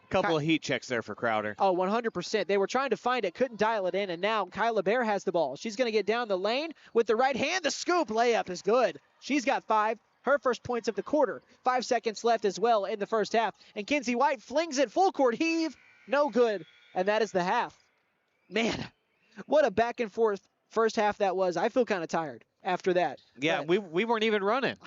Couple of heat checks there for Crowder. Oh, 100%. They were trying to find it, couldn't dial it in, and now Kyla Bear has the ball. She's going to get down the lane with the right hand. The scoop layup is good. She's got 5. Her first points of the quarter. 5 seconds left as well in the first half. And Kinsey White flings it full court heave. No good. And that is the half. Man, what a back and forth first half that was. I feel kind of tired after that. Yeah, we weren't even running.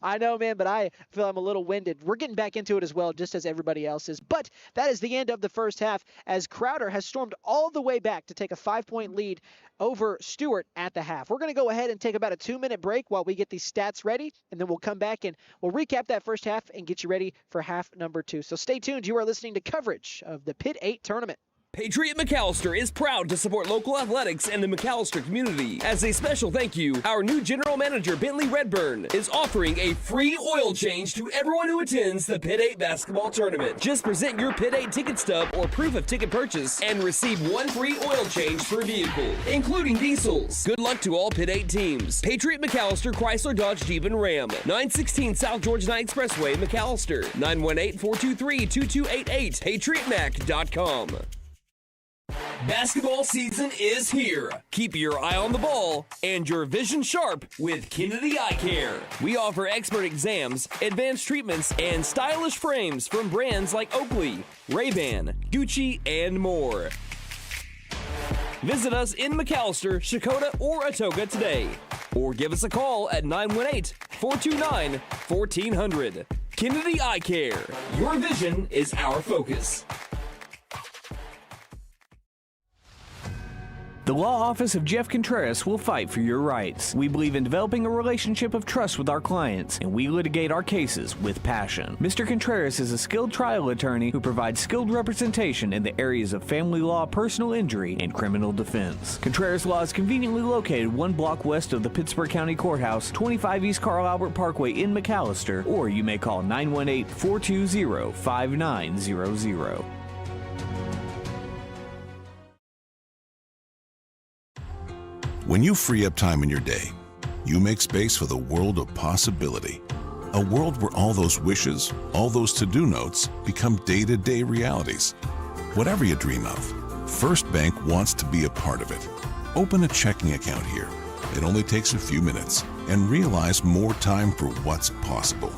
I know, man, but I feel I'm a little winded. We're getting back into it as well, just as everybody else is. But that is the end of the first half as Crowder has stormed all the way back to take a 5-point lead over Stuart at the half. We're going to go ahead and take about a 2-minute break while we get these stats ready, and then we'll come back and we'll recap that first half and get you ready for half number 2. So stay tuned. You are listening to coverage of the Pitt 8 tournament. Patriot McAllister is proud to support local athletics and the McAllister community. As a special thank you, our new general manager, Bentley Redburn, is offering a free oil change to everyone who attends the Pitt 8 basketball tournament. Just present your Pitt 8 ticket stub or proof of ticket purchase and receive 1 free oil change per vehicle, including diesels. Good luck to all Pitt 8 teams. Patriot McAllister, Chrysler, Dodge, Jeep, and Ram. 916 South Georgia 9 Expressway, McAllister. 918-423-2288. PatriotMac.com. Basketball season is here. Keep your eye on the ball and your vision sharp with Kennedy Eye Care. We offer expert exams, advanced treatments, and stylish frames from brands like Oakley, Ray-Ban, Gucci, and more. Visit us in McAllister, Shakota, or Atoka today. Or give us a call at 918-429-1400. Kennedy Eye Care. Your vision is our focus. The law office of Jeff Contreras will fight for your rights. We believe in developing a relationship of trust with our clients, and we litigate our cases with passion. Mr. Contreras is a skilled trial attorney who provides skilled representation in the areas of family law, personal injury, and criminal defense. Contreras Law is conveniently located 1 block west of the Pittsburgh County Courthouse, 25 East Carl Albert Parkway in McAllister, or you may call 918-420-5900. When you free up time in your day, you make space for the world of possibility. A world where all those wishes, all those to-do notes become day-to-day realities. Whatever you dream of, First Bank wants to be a part of it. Open a checking account here. It only takes a few minutes, and realize more time for what's possible.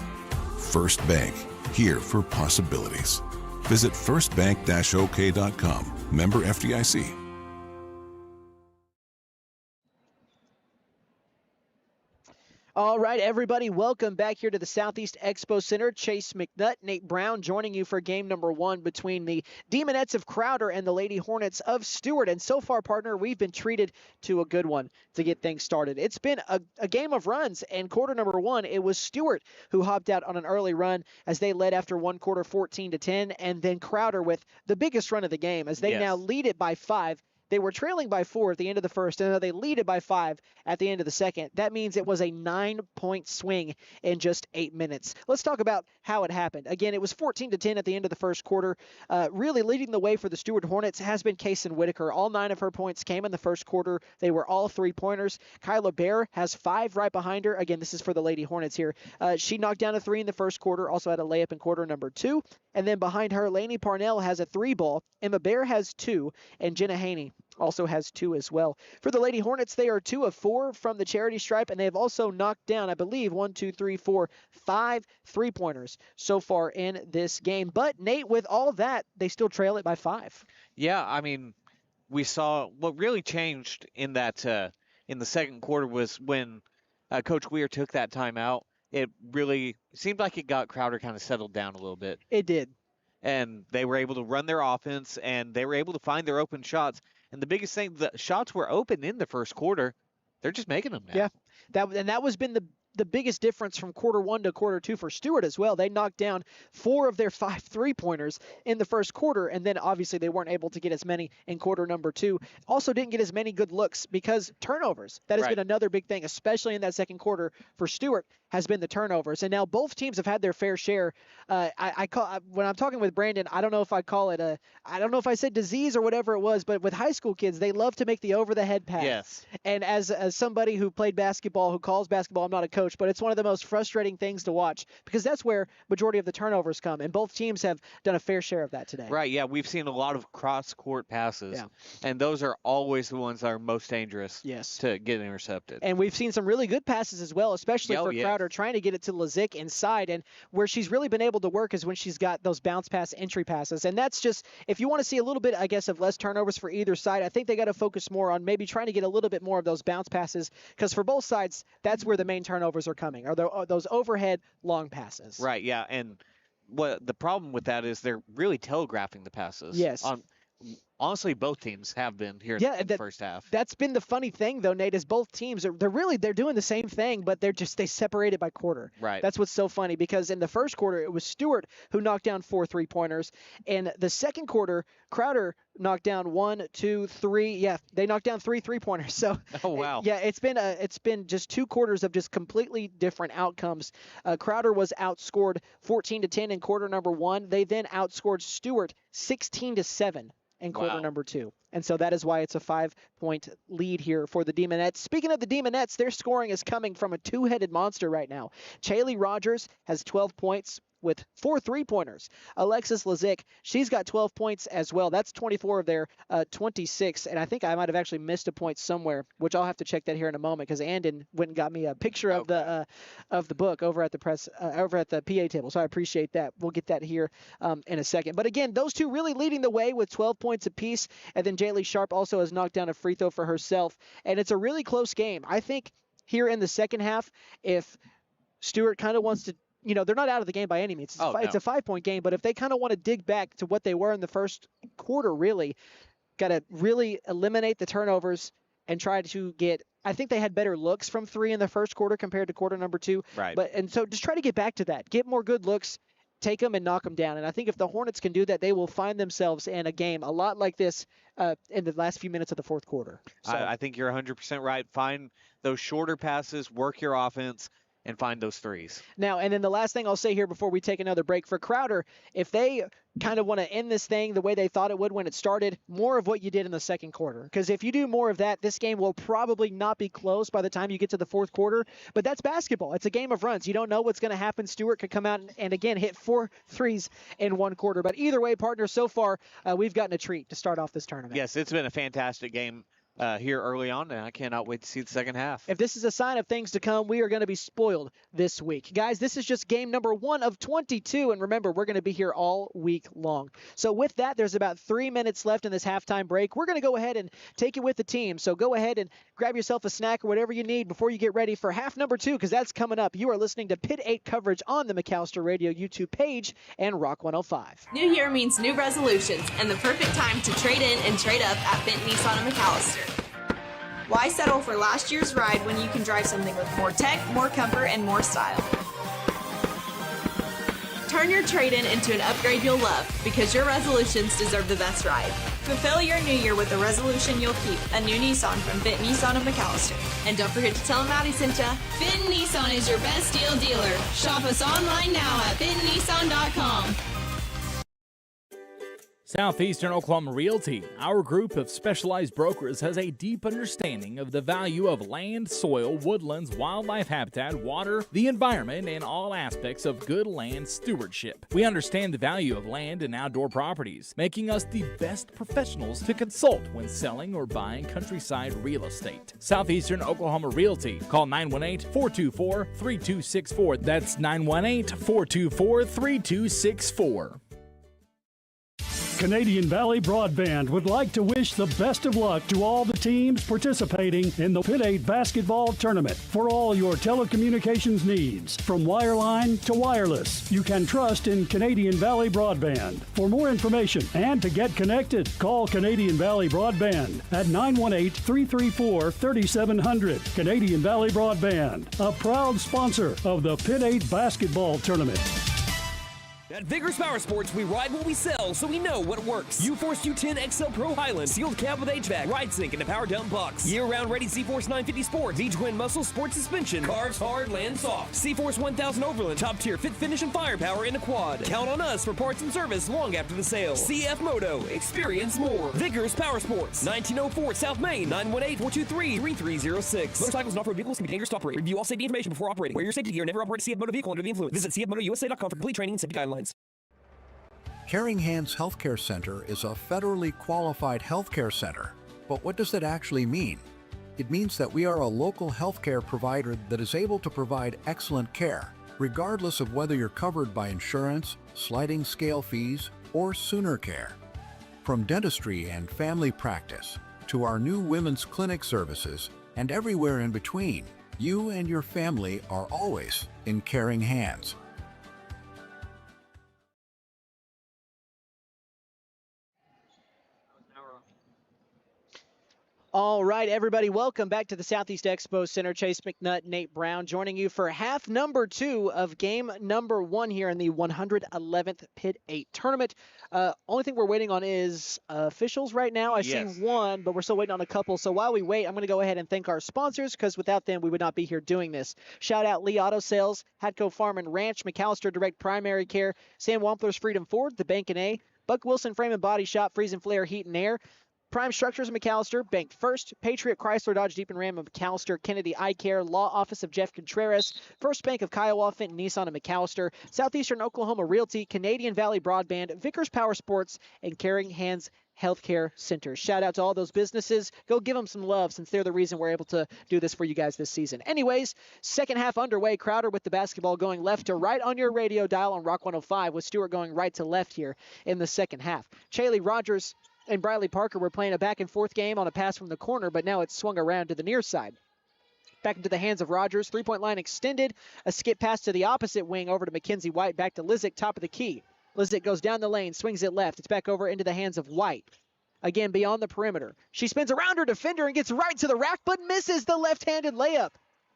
First Bank, here for possibilities. Visit firstbank-ok.com. Member FDIC. All right, everybody, welcome back here to the Southeast Expo Center. Chase McNutt, Nate Brown joining you for game number 1 between the Demonettes of Crowder and the Lady Hornets of Stuart. And so far, partner, we've been treated to a good one to get things started. It's been a game of runs, and quarter number 1, it was Stuart who hopped out on an early run as they led after one quarter 14-10, and then Crowder with the biggest run of the game as they now lead it by 5. They were trailing by 4 at the end of the first, and now they lead it by 5 at the end of the second. That means it was a 9-point swing in just 8 minutes. Let's talk about how it happened. Again, it was 14-10 at the end of the first quarter. Really leading the way for the Stuart Hornets has been Kaysen Whitaker. All 9 of her points came in the first quarter. They were all 3-pointers. Kyla Bear has 5 right behind her. Again, this is for the Lady Hornets here. She knocked down a 3 in the first quarter, also had a layup in quarter number 2. And then behind her, Lainey Parnell has a 3 ball. Emma Bear has 2, and Jenna Haney also has 2 as well. For the Lady Hornets, they are 2 of 4 from the charity stripe, and they have also knocked down, I believe, 5 3-pointers so far in this game. But, Nate, with all that, they still trail it by 5. Yeah, I mean, we saw what really changed in that in the second quarter was when Coach Weir took that timeout. It really seemed like it got Crowder kind of settled down a little bit. It did. And they were able to run their offense, and they were able to find their open shots. And the biggest thing, the shots were open in the first quarter. They're just making them now. Yeah, that was been the biggest difference from quarter 1 to quarter 2 for Stuart as well. They knocked down 4 of their 5 3-pointers in the first quarter, and then obviously they weren't able to get as many in quarter number 2. Also didn't get as many good looks because turnovers. That has been another big thing, especially in that second quarter for Stuart, has been the turnovers. And now both teams have had their fair share. When I'm talking with Brandon, I don't know if I call it I don't know if I said disease or whatever it was, but with high school kids, they love to make the over-the-head pass. Yes. And as somebody who played basketball, who calls basketball, I'm not a coach, but it's one of the most frustrating things to watch because that's where majority of the turnovers come, and both teams have done a fair share of that today. Right, yeah, we've seen a lot of cross-court passes, and those are always the ones that are most dangerous to get intercepted. And we've seen some really good passes as well, especially for Crowder trying to get it to Lazick inside, and where she's really been able to work is when she's got those bounce pass entry passes, and that's just, if you want to see a little bit, I guess, of less turnovers for either side, I think they got to focus more on maybe trying to get a little bit more of those bounce passes, because for both sides, that's where the main turnovers are coming, are those overhead long passes. Right, yeah, and what the problem with that is they're really telegraphing the passes. Yes. Honestly, both teams have been here in the first half. That's been the funny thing, though, Nate, is both teams they're doing the same thing, but they separate it by quarter. Right. That's what's so funny, because in the first quarter it was Stuart who knocked down 4 3-pointers. In the second quarter, Crowder knocked down 1, 2, 3. Yeah, they knocked down 3 3-pointers. So oh wow. It's been just 2 quarters of just completely different outcomes. Crowder was outscored 14-10 in quarter number 1. They then outscored Stuart 16-7. In quarter number 2. And so that is why it's a 5-point lead here for the Demonettes. Speaking of the Demonettes, their scoring is coming from a 2-headed monster right now. Hailey Rogers has 12 points with 4 3-pointers. Alexis Lazick, she's got 12 points as well. That's 24 of their 26. And I think I might have actually missed a point somewhere, which I'll have to check that here in a moment, because Anden went and got me a picture of the book over at the PA table. So I appreciate that. We'll get that here in a second. But again, those two really leading the way with 12 points apiece. And then Jaylee Sharp also has knocked down a free throw for herself. And it's a really close game. I think here in the second half, if Stuart kind of wants to, they're not out of the game by any means. It's a 5-point game, but if they kind of want to dig back to what they were in the first quarter, really, got to really eliminate the turnovers and try to get, I think they had better looks from 3 in the first quarter compared to quarter number 2. Right. And so just try to get back to that. Get more good looks, take them and knock them down. And I think if the Hornets can do that, they will find themselves in a game a lot like this in the last few minutes of the fourth quarter. So, I think you're 100% right. Find those shorter passes, work your offense, and find those threes. Now, and then the last thing I'll say here before we take another break, for Crowder, if they kind of want to end this thing the way they thought it would when it started, more of what you did in the second quarter. Because if you do more of that, this game will probably not be close by the time you get to the fourth quarter. But that's basketball. It's a game of runs. You don't know what's going to happen. Stuart could come out and again, hit 4 threes in one quarter. But either way, partner, so far, we've gotten a treat to start off this tournament. Yes, it's been a fantastic game. here early on, and I cannot wait to see the second half. If this is a sign of things to come, we are going to be spoiled this week. Guys, this is just game number 1 of 22, and remember, we're going to be here all week long. So with that, there's about 3 minutes left in this halftime break. We're going to go ahead and take it with the team. So go ahead and grab yourself a snack or whatever you need before you get ready for half number 2, because that's coming up. You are listening to Pit 8 coverage on the McAllister Radio YouTube page and Rock 105. New year means new resolutions, and the perfect time to trade in and trade up at Pitt Nissan of McAllister. Why settle for last year's ride when you can drive something with more tech, more comfort, and more style? Turn your trade-in into an upgrade you'll love, because your resolutions deserve the best ride. Fulfill your new year with a resolution you'll keep, a new Nissan from Pitt Nissan of McAllister. And don't forget to tell them Maddie sent ya. Pitt Nissan is your best deal dealer. Shop us online now at pittnissan.com. Southeastern Oklahoma Realty, our group of specialized brokers, has a deep understanding of the value of land, soil, woodlands, wildlife habitat, water, the environment, and all aspects of good land stewardship. We understand the value of land and outdoor properties, making us the best professionals to consult when selling or buying countryside real estate. Southeastern Oklahoma Realty. Call 918-424-3264. That's 918-424-3264. Canadian Valley Broadband would like to wish the best of luck to all the teams participating in the Pit 8 basketball tournament. For all your telecommunications needs, from wireline to wireless, you can trust in Canadian Valley Broadband. For more information and to get connected, call Canadian Valley Broadband at 918-334-3700. Canadian Valley Broadband, a proud sponsor of the Pit 8 basketball tournament. At Vigorous Power Sports, we ride what we sell, so we know what works. U-Force U10 XL Pro Highland, sealed cab with HVAC, ride sync, and a power dump box. Year-round ready C-Force 950 Sport, V-Twin Muscle Sport Suspension, carves hard, land soft. C-Force 1000 Overland, top-tier fit finish and firepower in a quad. Count on us for parts and service long after the sale. CF Moto, experience more. Vigorous Power Sports, 1904 South Main, 918-423-3306. Motorcycles and off-road vehicles can be dangerous to operate. Review all safety information before operating. Wear your safety gear and never operate a CF Moto vehicle under the influence. Visit cfmotousa.com for complete training and safety guidelines. Caring Hands Healthcare Center is a federally qualified healthcare center. But what does that actually mean? It means that we are a local healthcare provider that is able to provide excellent care, regardless of whether you're covered by insurance, sliding scale fees, or Sooner Care. From dentistry and family practice to our new women's clinic services and everywhere in between, you and your family are always in caring hands. All right, everybody, welcome back to the Southeast Expo Center. Chase McNutt, Nate Brown joining you for half number 2 of game number 1 here in the 111th Pit 8 tournament. Only thing we're waiting on is officials right now. I see one, but we're still waiting on a couple. So while we wait, I'm going to go ahead and thank our sponsors, because without them, we would not be here doing this. Shout out Lee Auto Sales, Hadco Farm and Ranch, McAllister Direct Primary Care, Sam Wampler's Freedom Ford, The Bank and A, Buck Wilson Frame and Body Shop, Freeze and Flare Heat and Air, Prime Structures of McAllister, Bank First, Patriot Chrysler Dodge Jeep and Ram of McAllister, Kennedy Eye Care, Law Office of Jeff Contreras, First Bank of Kiowa, Fenton Nissan of McAllister, Southeastern Oklahoma Realty, Canadian Valley Broadband, Vickers Power Sports, and Caring Hands Healthcare Center. Shout out to all those businesses. Go give them some love, since they're the reason we're able to do this for you guys this season. Anyways, second half underway. Crowder with the basketball going left to right on your radio dial on Rock 105, with Stuart going right to left here in the second half. Chaley Rogers and Briley Parker were playing a back-and-forth game on a pass from the corner, but now it's swung around to the near side. Back into the hands of Rogers. Three-point line extended. A skip pass to the opposite wing over to Mackenzie White. Back to Lizick, top of the key. Lizick goes down the lane, swings it left. It's back over into the hands of White. Again, beyond the perimeter. She spins around her defender and gets right to the rack, but misses the left-handed layup.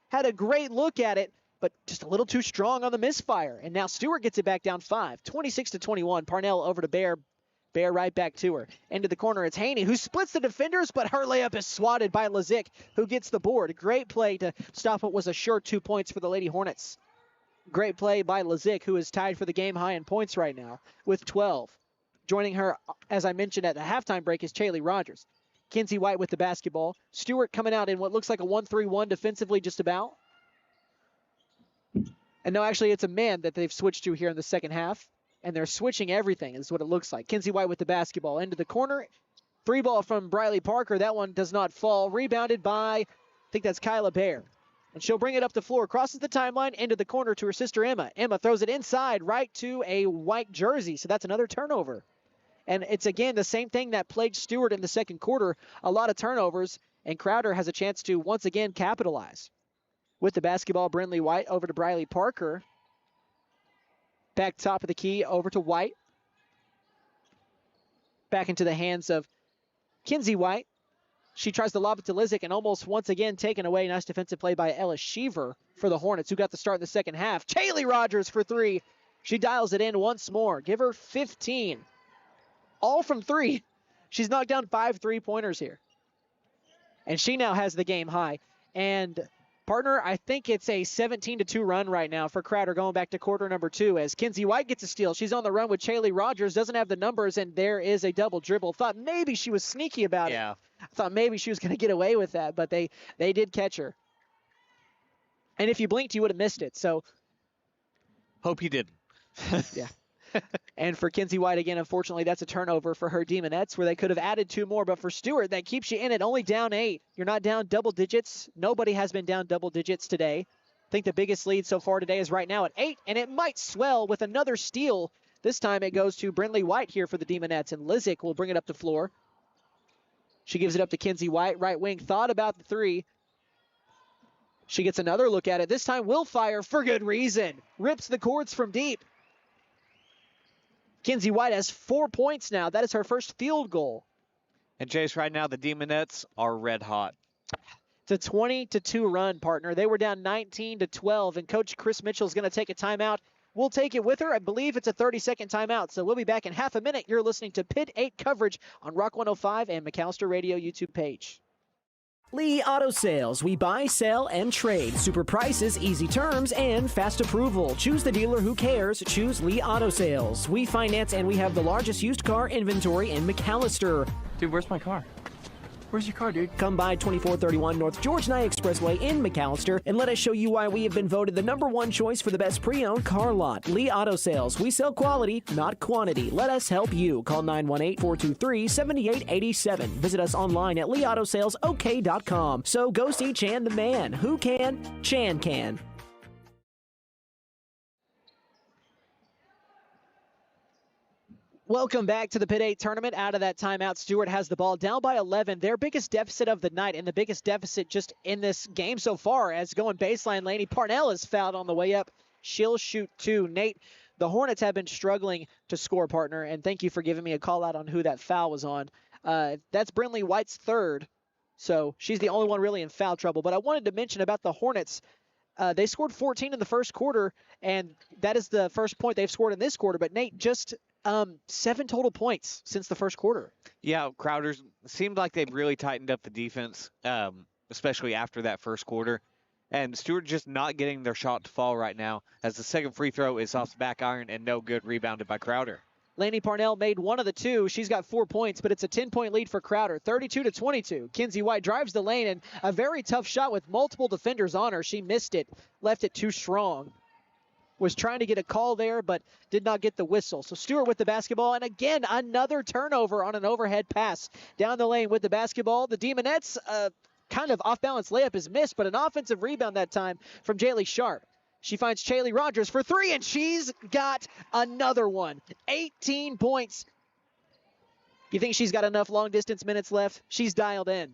Had a great look at it, but just a little too strong on the misfire. And now Stewart gets it back down 5. 26-21. Parnell over to Bear. Bear right back to her. Into the corner, it's Haney, who splits the defenders, but her layup is swatted by Lizick, who gets the board. Great play to stop what was a short 2 points for the Lady Hornets. Great play by Lizick, who is tied for the game high in points right now with 12. Joining her, as I mentioned at the halftime break, is Chaley Rogers. Kinsey White with the basketball. Stewart coming out in what looks like a 1-3-1 defensively just about. And no, actually, it's a man that they've switched to here in the second half. And they're switching everything, is what it looks like. Kinsey White with the basketball into the corner. Three ball from Briley Parker. That one does not fall. Rebounded by, I think that's Kyla Bear. And she'll bring it up the floor, crosses the timeline, into the corner to her sister Emma. Emma throws it inside right to a white jersey, so that's another turnover. And it's, again, the same thing that plagued Stuart in the second quarter. A lot of turnovers, and Crowder has a chance to once again capitalize. With the basketball, Brindley White over to Briley Parker. Back top of the key over to White. Back into the hands of Kinsey White. She tries to lob it to Lizick and almost once again taken away. Nice defensive play by Ella Sheaver for the Hornets, who got the start in the second half. Hailey Rogers for three. She dials it in once more. Give her 15. All from three. She's knocked down 5 3-pointers here. And she now has the game high. And partner, I think it's a 17-2 run right now for Crowder going back to quarter number 2 as Kinsey White gets a steal. She's on the run with Hailey Rogers, doesn't have the numbers, and there is a double dribble. Thought maybe she was sneaky about it. I thought maybe she was going to get away with that, but they did catch her. And if you blinked, you would have missed it. So hope you didn't. Yeah. And for Kinsey White, again, unfortunately, that's a turnover for her Demonettes where they could have added 2 more. But for Stuart, that keeps you in it, only down 8. You're not down double digits. Nobody has been down double digits today. I think the biggest lead so far today is right now at 8, and it might swell with another steal. This time it goes to Brindley White here for the Demonettes, and Lizick will bring it up the floor. She gives it up to Kinsey White. Right wing thought about the 3. She gets another look at it. This time will fire for good reason. Rips the cords from deep. Kinsey White has 4 points now. That is her first field goal. And Jace, right now the Demonettes are red hot. It's a 20-2 run, partner. They were down 19-12, and Coach Chris Mitchell is going to take a timeout. We'll take it with her. I believe it's a 30-second timeout, so we'll be back in half a minute. You're listening to Pitt 8 coverage on Rock 105 and McAllister Radio YouTube page. Lee Auto Sales. We buy, sell, and trade. Super prices, easy terms, and fast approval. Choose the dealer who cares. Choose Lee Auto Sales. We finance and we have the largest used car inventory in McAllister. Dude, where's my car? Where's your car, dude? Come by 2431 North George Nye Expressway in McAllister and let us show you why we have been voted the #1 choice for the best pre-owned car lot. Lee Auto Sales. We sell quality, not quantity. Let us help you. Call 918-423-7887. Visit us online at leautosalesok.com. So go see Chan the man. Who can? Chan can. Welcome back to the Pitt 8 tournament. Out of that timeout, Stuart has the ball down by 11. Their biggest deficit of the night, and the biggest deficit just in this game so far, as going baseline, Laney Parnell is fouled on the way up. She'll shoot 2. Nate, the Hornets have been struggling to score, partner, and thank you for giving me a call out on who that foul was on. That's Brindley White's 3rd, so she's the only one really in foul trouble. But I wanted to mention about the Hornets. They scored 14 in the first quarter, and that is the first point they've scored in this quarter. But Nate, just 7 total points since the first quarter. Yeah, Crowder's seemed like they've really tightened up the defense, especially after that first quarter. And Stuart just not getting their shot to fall right now, as the second free throw is off the back iron and no good, rebounded by Crowder. Laney Parnell made one of the 2. She's got 4 points, but it's a 10-point lead for Crowder, 32-22. Kinsey White drives the lane, and a very tough shot with multiple defenders on her. She missed it, left it too strong. Was trying to get a call there, but did not get the whistle. So Stuart with the basketball, and again, another turnover on an overhead pass. Down the lane with the basketball. The Demonettes, kind of off-balance layup is missed, but an offensive rebound that time from Jaylee Sharp. She finds Hailey Rogers for 3, and she's got another one. 18 points. You think she's got enough long-distance minutes left? She's dialed in.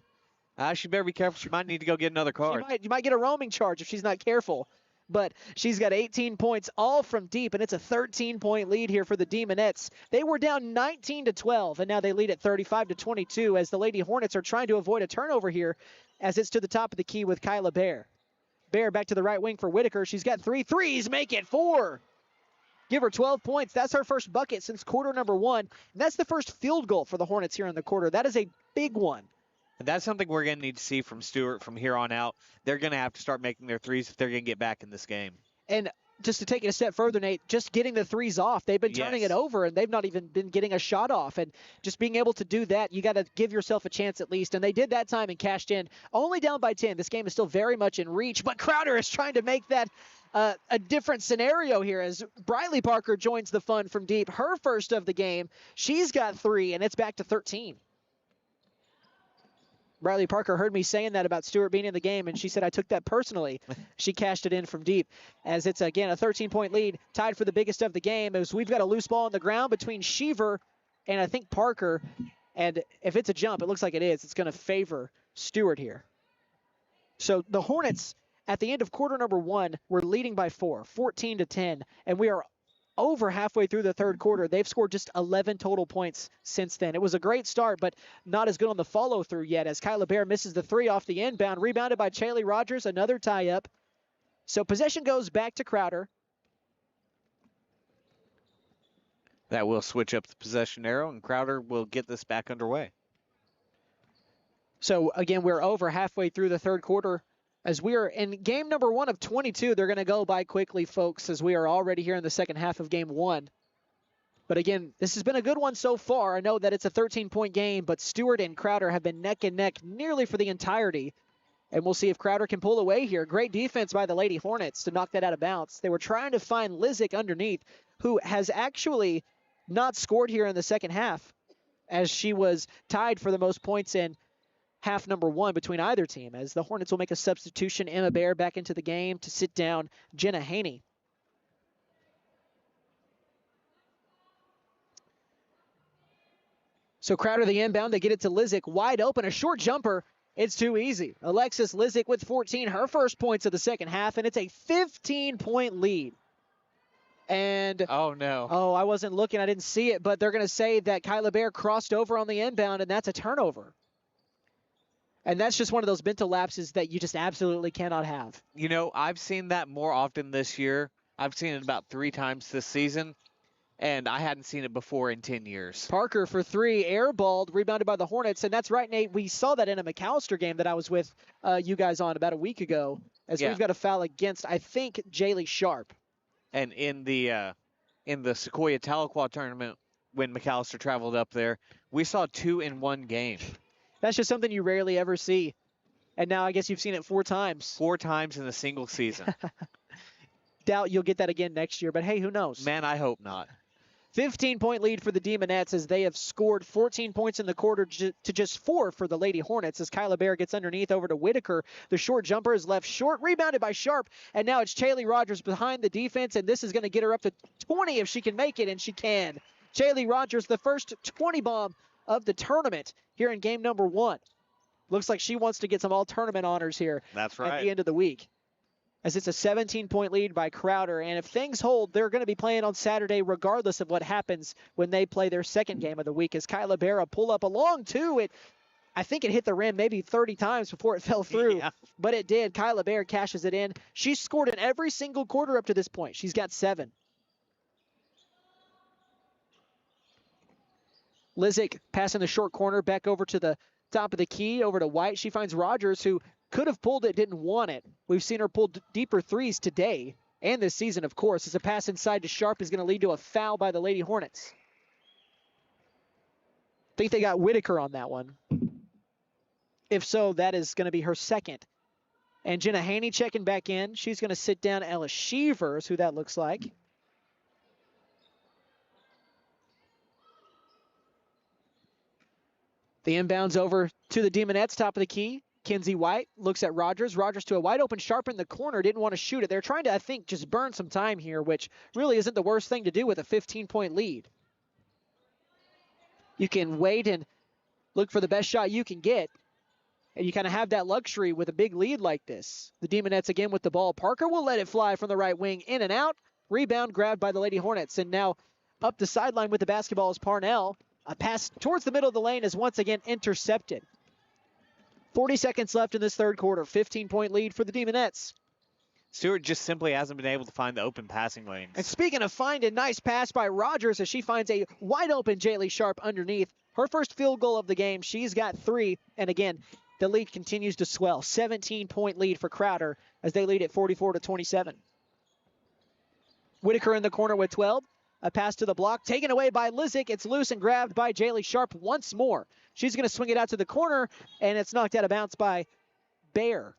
She better be careful. She might need to go get another card. You might get a roaming charge if she's not careful. But she's got 18 points, all from deep, and it's a 13-point lead here for the Demonettes. They were down 19-12, and now they lead at 35-22 as the Lady Hornets are trying to avoid a turnover here as it's to the top of the key with Kyla Bear. Bear back to the right wing for Whitaker. She's got 3 threes, make it 4. Give her 12 points. That's her first bucket since quarter number 1. And that's the first field goal for the Hornets here in the quarter. That is a big one. And that's something we're going to need to see from Stuart from here on out. They're going to have to start making their threes if they're going to get back in this game. And just to take it a step further, Nate, just getting the threes off. They've been turning it over, and they've not even been getting a shot off. And just being able to do that, you got to give yourself a chance at least. And they did that time and cashed in. Only down by 10. This game is still very much in reach. But Crowder is trying to make that a different scenario here as Briley Parker joins the fun from deep. Her first of the game. She's got 3, and it's back to 13. Riley Parker heard me saying that about Stuart being in the game, and she said I took that personally. She cashed it in from deep, as it's, again, a 13-point lead, tied for the biggest of the game, as we've got a loose ball on the ground between Sheaver and I think Parker, and if it's a jump, it looks like it is. It's going to favor Stuart here. So the Hornets, at the end of quarter number 1, were leading by 4, 14-10, and we are over halfway through the third quarter. They've scored just 11 total points since then. It was a great start, but not as good on the follow-through yet, as Kyla Bear misses the 3 off the inbound, rebounded by Hailey Rogers, another tie-up. So possession goes back to Crowder. That will switch up the possession arrow, and Crowder will get this back underway. So, again, we're over halfway through the third quarter. As we are in game number 1 of 22, they're going to go by quickly, folks, as we are already here in the second half of game 1. But again, this has been a good one so far. I know that it's a 13-point game, but Stuart and Crowder have been neck and neck nearly for the entirety. And we'll see if Crowder can pull away here. Great defense by the Lady Hornets to knock that out of bounds. They were trying to find Lizick underneath, who has actually not scored here in the second half, as she was tied for the most points in half number 1 between either team, as the Hornets will make a substitution. Emma Bear back into the game to sit down Jenna Haney. So Crowder the inbound, they get it to Lizick, wide open, a short jumper. It's too easy. Alexis Lizick with 14, her first points of the second half, and it's a 15-point lead. And oh no. Oh, I wasn't looking, I didn't see it, but they're going to say that Kyla Bear crossed over on the inbound, and that's a turnover. And that's just one of those mental lapses that you just absolutely cannot have. You know, I've seen that more often this year. I've seen it about 3 times this season, and I hadn't seen it before in 10 years. Parker for 3, airballed, rebounded by the Hornets, and that's right, Nate. We saw that in a McAllister game that I was with you guys on about a week ago, as we've got a foul against, I think, Jaylee Sharp. And in the Sequoia Tahlequah tournament, when McAllister traveled up there, we saw 2 in one game. That's just something you rarely ever see. And now I guess you've seen it 4 times. 4 times in a single season. Doubt you'll get that again next year, but hey, who knows? Man, I hope not. 15-point lead for the Demonettes, as they have scored 14 points in the quarter to just 4 for the Lady Hornets, as Kyla Bear gets underneath over to Whitaker. The short jumper is left short, rebounded by Sharp, and now it's Hailey Rogers behind the defense, and this is going to get her up to 20 if she can make it, and she can. Hailey Rogers, the first 20 bomb of the tournament here in game number 1. Looks like she wants to get some all-tournament honors here. That's right. At the end of the week, as it's a 17-point lead by Crowder. And if things hold, they're going to be playing on Saturday regardless of what happens when they play their second game of the week. As Kyla Bear pull up along, too. I think it hit the rim maybe 30 times before it fell through, but it did. Kyla Bear cashes it in. She's scored in every single quarter up to this point. She's got 7. Lizick passing the short corner back over to the top of the key, over to White. She finds Rogers, who could have pulled it, didn't want it. We've seen her pull deeper threes today and this season, of course, as a pass inside to Sharp is going to lead to a foul by the Lady Hornets. I think they got Whitaker on that one. If so, that is going to be her second. And Jenna Haney checking back in. She's going to sit down Ella Sheavers, who that looks like. The inbounds over to the Demonettes, top of the key. Kinsey White looks at Rogers. Rogers to a wide open Sharp in the corner. Didn't want to shoot it. They're trying to, I think, just burn some time here, which really isn't the worst thing to do with a 15-point lead. You can wait and look for the best shot you can get. And you kind of have that luxury with a big lead like this. The Demonettes again with the ball. Parker will let it fly from the right wing, in and out. Rebound grabbed by the Lady Hornets. And now up the sideline with the basketball is Parnell. A pass towards the middle of the lane is once again intercepted. 40 seconds left in this third quarter. 15-point lead for the Demonettes. Stuart just simply hasn't been able to find the open passing lanes. And speaking of finding, nice pass by Rogers as she finds a wide open Jaylee Sharp underneath. Her first field goal of the game. She's got 3. And again, the lead continues to swell. 17-point lead for Crowder as they lead at 44-27. Whitaker in the corner with 12. A pass to the block, taken away by Lizick. It's loose and grabbed by Jaylee Sharp once more. She's going to swing it out to the corner, and it's knocked out of bounds by Bear.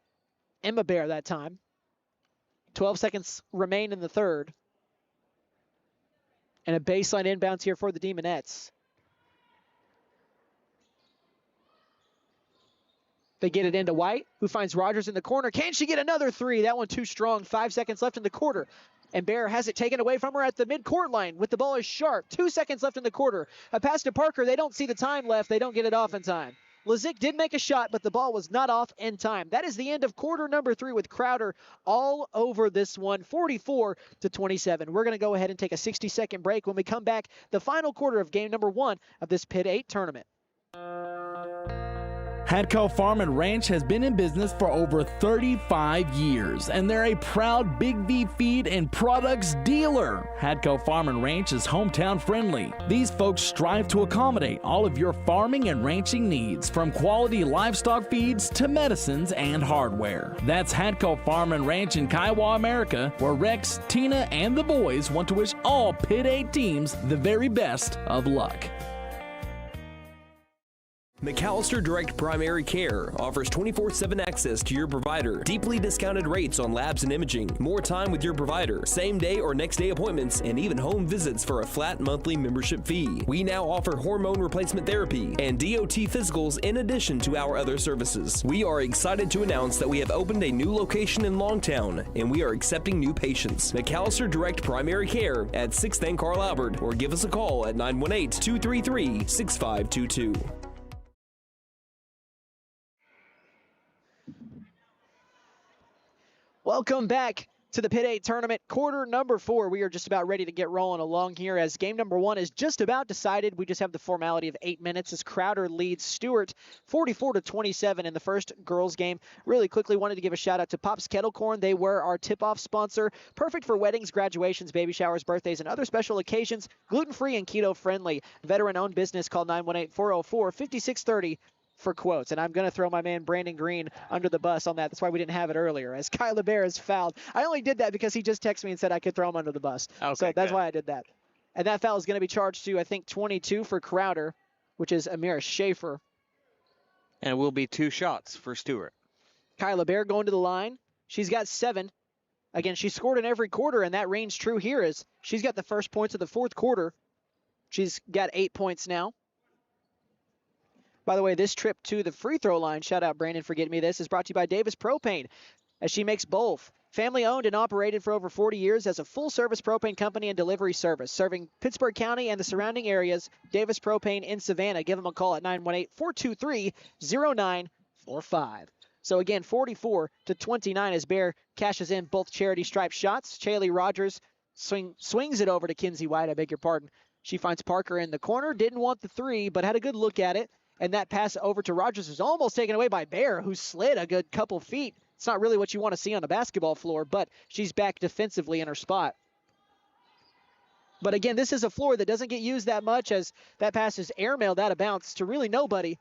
Emma Bear that time. 12 seconds remain in the third. And a baseline inbounds here for the Demonettes. They get it into White, who finds Rogers in the corner. Can she get another three? That one too strong. 5 seconds left in the quarter. And Bear has it taken away from her at the mid-court line with the ball is sharp. 2 seconds left in the quarter. A pass to Parker. They don't see the time left. They don't get it off in time. Lazick did make a shot, but the ball was not off in time. That is the end of quarter number 3 with Crowder all over this one, 44-27. We're going to go ahead and take a 60-second break. When we come back, the final quarter of game number 1 of this Pitt 8 tournament. Hadco Farm and Ranch has been in business for over 35 years, and they're a proud Big V feed and products dealer. Hadco Farm and Ranch is hometown friendly. These folks strive to accommodate all of your farming and ranching needs, from quality livestock feeds to medicines and hardware. That's Hadco Farm and Ranch in Kiowa, America, where Rex, Tina, and the boys want to wish all Pitt 8 teams the very best of luck. McAllister Direct Primary Care offers 24/7 access to your provider, deeply discounted rates on labs and imaging, more time with your provider, same day or next day appointments, and even home visits for a flat monthly membership fee. We now offer hormone replacement therapy and DOT physicals in addition to our other services. We are excited to announce that we have opened a new location in Longtown, and we are accepting new patients. McAllister Direct Primary Care at 6th and Carl Albert, or give us a call at 918-233-6522. Welcome back to the Pitt 8 tournament, quarter number 4. We are just about ready to get rolling along here as game number 1 is just about decided. We just have the formality of 8 minutes as Crowder leads Stuart 44-27 in the first girls game. Really quickly wanted to give a shout out to Pop's Kettle Corn. They were our tip-off sponsor. Perfect for weddings, graduations, baby showers, birthdays, and other special occasions. Gluten-free and keto-friendly. Veteran-owned business. Call 918-404-5630. For quotes, and I'm going to throw my man Brandon Green under the bus on that. That's why we didn't have it earlier, as Kyla Bear is fouled. I only did that because he just texted me and said I could throw him under the bus. Okay, so that's good. why I did that. And that foul is going to be charged to, I think, 22 for Crowder, which is Amira Schaefer. And it will be 2 shots for Stuart. Kyla Bear going to the line. She's got 7. Again, she scored in every quarter, and that reigns true here as she's got the first points of the fourth quarter. She's got 8 points now. By the way, this trip to the free throw line, shout out Brandon for getting me this, is brought to you by Davis Propane, as she makes both. Family owned and operated for over 40 years as a full service propane company and delivery service, serving Pittsburgh County and the surrounding areas. Davis Propane in Savannah. Give them a call at 918-423-0945. So again, 44-29 as Bear cashes in both charity stripe shots. Chaley Rogers swings it over to Kinsey White, I beg your pardon. She finds Parker in the corner, didn't want the 3, but had a good look at it. And that pass over to Rogers was almost taken away by Bear, who slid a good couple feet. It's not really what you want to see on a basketball floor, but she's back defensively in her spot. But again, this is a floor that doesn't get used that much, as that pass is airmailed out of bounds to really nobody. It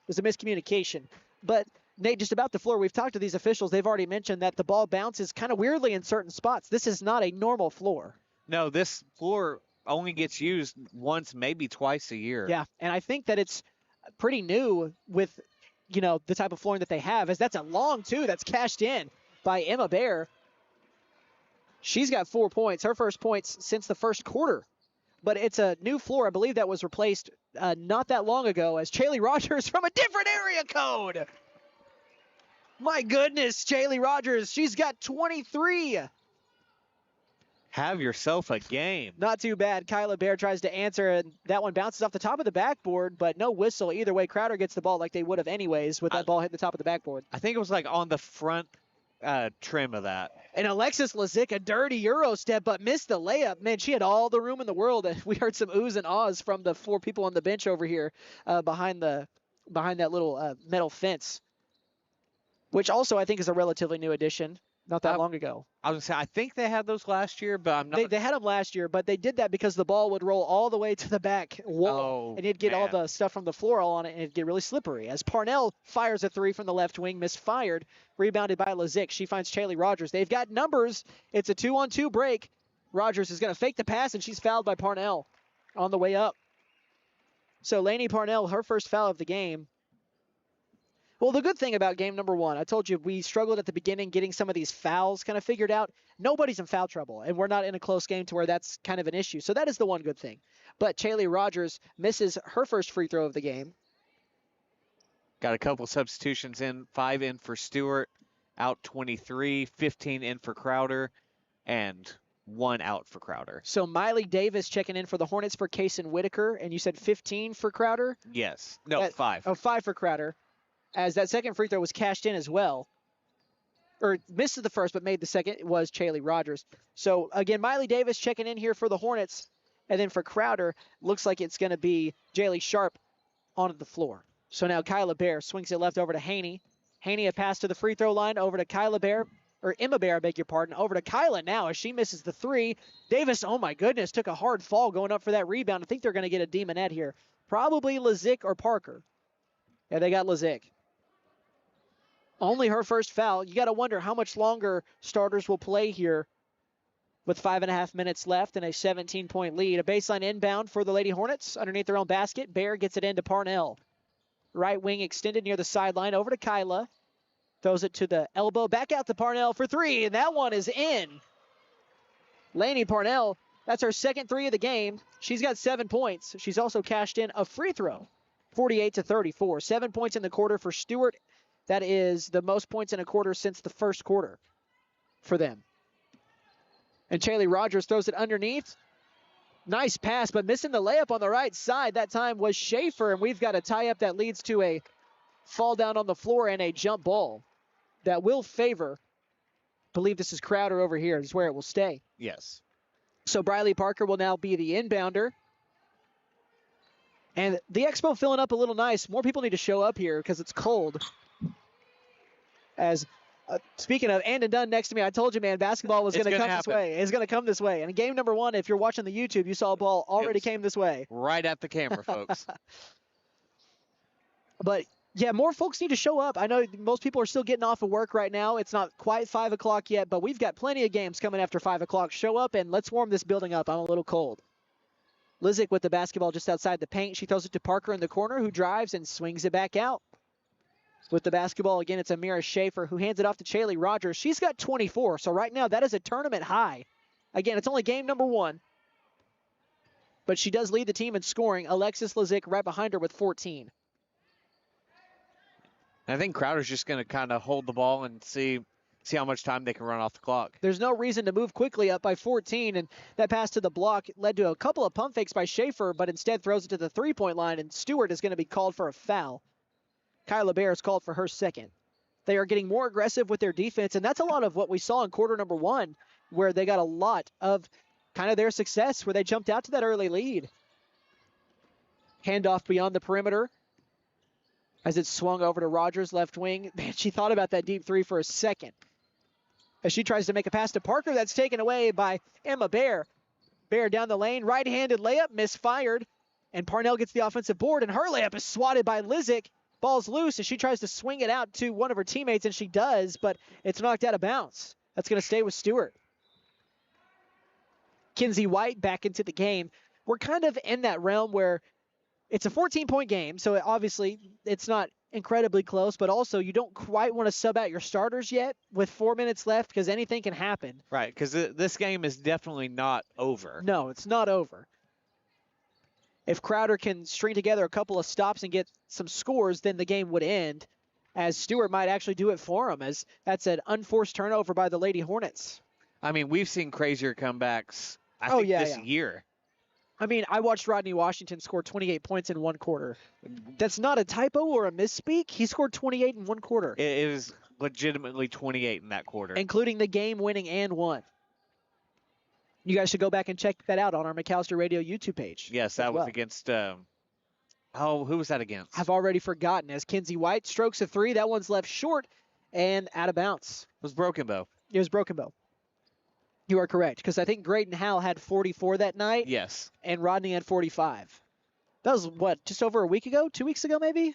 was a miscommunication. But Nate, just about the floor, we've talked to these officials. They've already mentioned that the ball bounces kind of weirdly in certain spots. This is not a normal floor. No, this floor only gets used once, maybe twice a year. Yeah, and I think that it's pretty new with, you know, the type of flooring that they have, as that's a long 2 that's cashed in by Emma Bear. She's got 4 points, her first points since the first quarter. But it's a new floor, I believe that was replaced not that long ago, as Chaley Rogers from a different area code. My goodness, Chaley Rogers, she's got 23. Have yourself a game. Not too bad. Kyla Bear tries to answer, and that one bounces off the top of the backboard, but no whistle. Either way, Crowder gets the ball like they would have anyways with that ball hitting the top of the backboard. I think it was like on the front trim of that. And Alexis Lazick, a dirty Euro step, but missed the layup. Man, she had all the room in the world. We heard some oohs and ahs from the 4 people on the bench over here behind that little metal fence, which also I think is a relatively new addition. Not that long ago. I was going to say, I think they had those last year, but I'm not. They had them last year, but they did that because the ball would roll all the way to the back wall, and you'd get all the stuff from the floor all on it, and it'd get really slippery. As Parnell fires a 3 from the left wing, misfired, rebounded by Lazick. She finds Chaley Rogers. They've got numbers. It's a 2-on-2 break. Rogers is going to fake the pass, and she's fouled by Parnell on the way up. So Lainey Parnell, her first foul of the game. Well, the good thing about game number 1, I told you we struggled at the beginning getting some of these fouls kind of figured out. Nobody's in foul trouble, and we're not in a close game to where that's kind of an issue. So that is the one good thing. But Chaley Rogers misses her first free throw of the game. Got a couple substitutions in. 5 in for Stuart, out 23, 15 in for Crowder, and 1 out for Crowder. So Miley Davis checking in for the Hornets for Kason Whitaker, and you said 15 for Crowder? Yes. No, 5. Oh, 5 for Crowder, as that second free throw was cashed in as well. Or missed the first, but made the second, was Hailey Rogers. So, again, Miley Davis checking in here for the Hornets. And then for Crowder, looks like it's going to be Jaylee Sharp onto the floor. So now Kyla Bear swings it left over to Haney. Haney a pass to the free throw line over to Kyla Bear, or Emma Bear, I beg your pardon, over to Kyla now as she misses the 3. Davis, oh my goodness, took a hard fall going up for that rebound. I think they're going to get a Demonette here. Probably Lazick or Parker. Yeah, they got Lazick. Only her first foul. You got to wonder how much longer starters will play here with 5.5 minutes left and a 17-point lead. A baseline inbound for the Lady Hornets underneath their own basket. Bear gets it into Parnell. Right wing extended near the sideline over to Kyla. Throws it to the elbow. Back out to Parnell for 3, and that one is in. Lainey Parnell, that's her second 3 of the game. She's got 7 points. She's also cashed in a free throw. 48-34. 7 points in the quarter for Stuart. That is the most points in a quarter since the first quarter for them. And Hailey Rogers throws it underneath. Nice pass, but missing the layup on the right side. That time was Schaefer, and we've got a tie-up that leads to a fall down on the floor and a jump ball that will favor, I believe this is Crowder over here, is where it will stay. Yes. So Briley Parker will now be the inbounder. And the Expo filling up a little nice. More people need to show up here because it's cold. As speaking of Anden Dunn next to me, I told you, man, basketball was going to come this way. It's going to come this way. And in game number 1, if you're watching the YouTube, you saw a ball already came this way. Right at the camera, folks. But, yeah, more folks need to show up. I know most people are still getting off of work right now. It's not quite 5 o'clock yet, but we've got plenty of games coming after 5 o'clock. Show up, and let's warm this building up. I'm a little cold. Lizick with the basketball just outside the paint. She throws it to Parker in the corner, who drives and swings it back out. With the basketball, again, it's Amira Schaefer, who hands it off to Hailey Rogers. She's got 24, so right now that is a tournament high. Again, it's only game number 1. But she does lead the team in scoring. Alexis Lazick right behind her with 14. I think Crowder's just going to kind of hold the ball and see how much time they can run off the clock. There's no reason to move quickly up by 14, and that pass to the block led to a couple of pump fakes by Schaefer, but instead throws it to the three-point line, and Stewart is going to be called for a foul. Kyla Bear is called for her second. They are getting more aggressive with their defense, and that's a lot of what we saw in quarter number 1, where they got a lot of kind of their success, where they jumped out to that early lead. Handoff beyond the perimeter as it's swung over to Rogers, left wing. Man, she thought about that deep 3 for a second. As she tries to make a pass to Parker, that's taken away by Emma Bear. Bear down the lane, right-handed layup, misfired, and Parnell gets the offensive board, and her layup is swatted by Lizick. Ball's loose as she tries to swing it out to one of her teammates, and she does, but it's knocked out of bounds. That's going to stay with Stewart. Kinsey White back into the game. We're kind of in that realm where it's a 14-point game, so obviously it's not incredibly close, but also you don't quite want to sub out your starters yet with 4 minutes left because anything can happen. Right, because this game is definitely not over. No, it's not over. If Crowder can string together a couple of stops and get some scores, then the game would end, as Stewart might actually do it for him, as that's an unforced turnover by the Lady Hornets. I mean, we've seen crazier comebacks, I think, this year. I mean, I watched Rodney Washington score 28 points in 1 quarter. That's not a typo or a misspeak. He scored 28 in 1 quarter. It is legitimately 28 in that quarter. Including the game-winning and 1. You guys should go back and check that out on our McAllister Radio YouTube page. Yes, that was against, who was that against? I've already forgotten. As Kinsey White strokes a 3, that one's left short and out of bounds. It was Broken Bow. It was Broken Bow. You are correct, because I think Graydon Howell had 44 that night. Yes. And Rodney had 45. That was, what, just over a week ago? 2 weeks ago, maybe?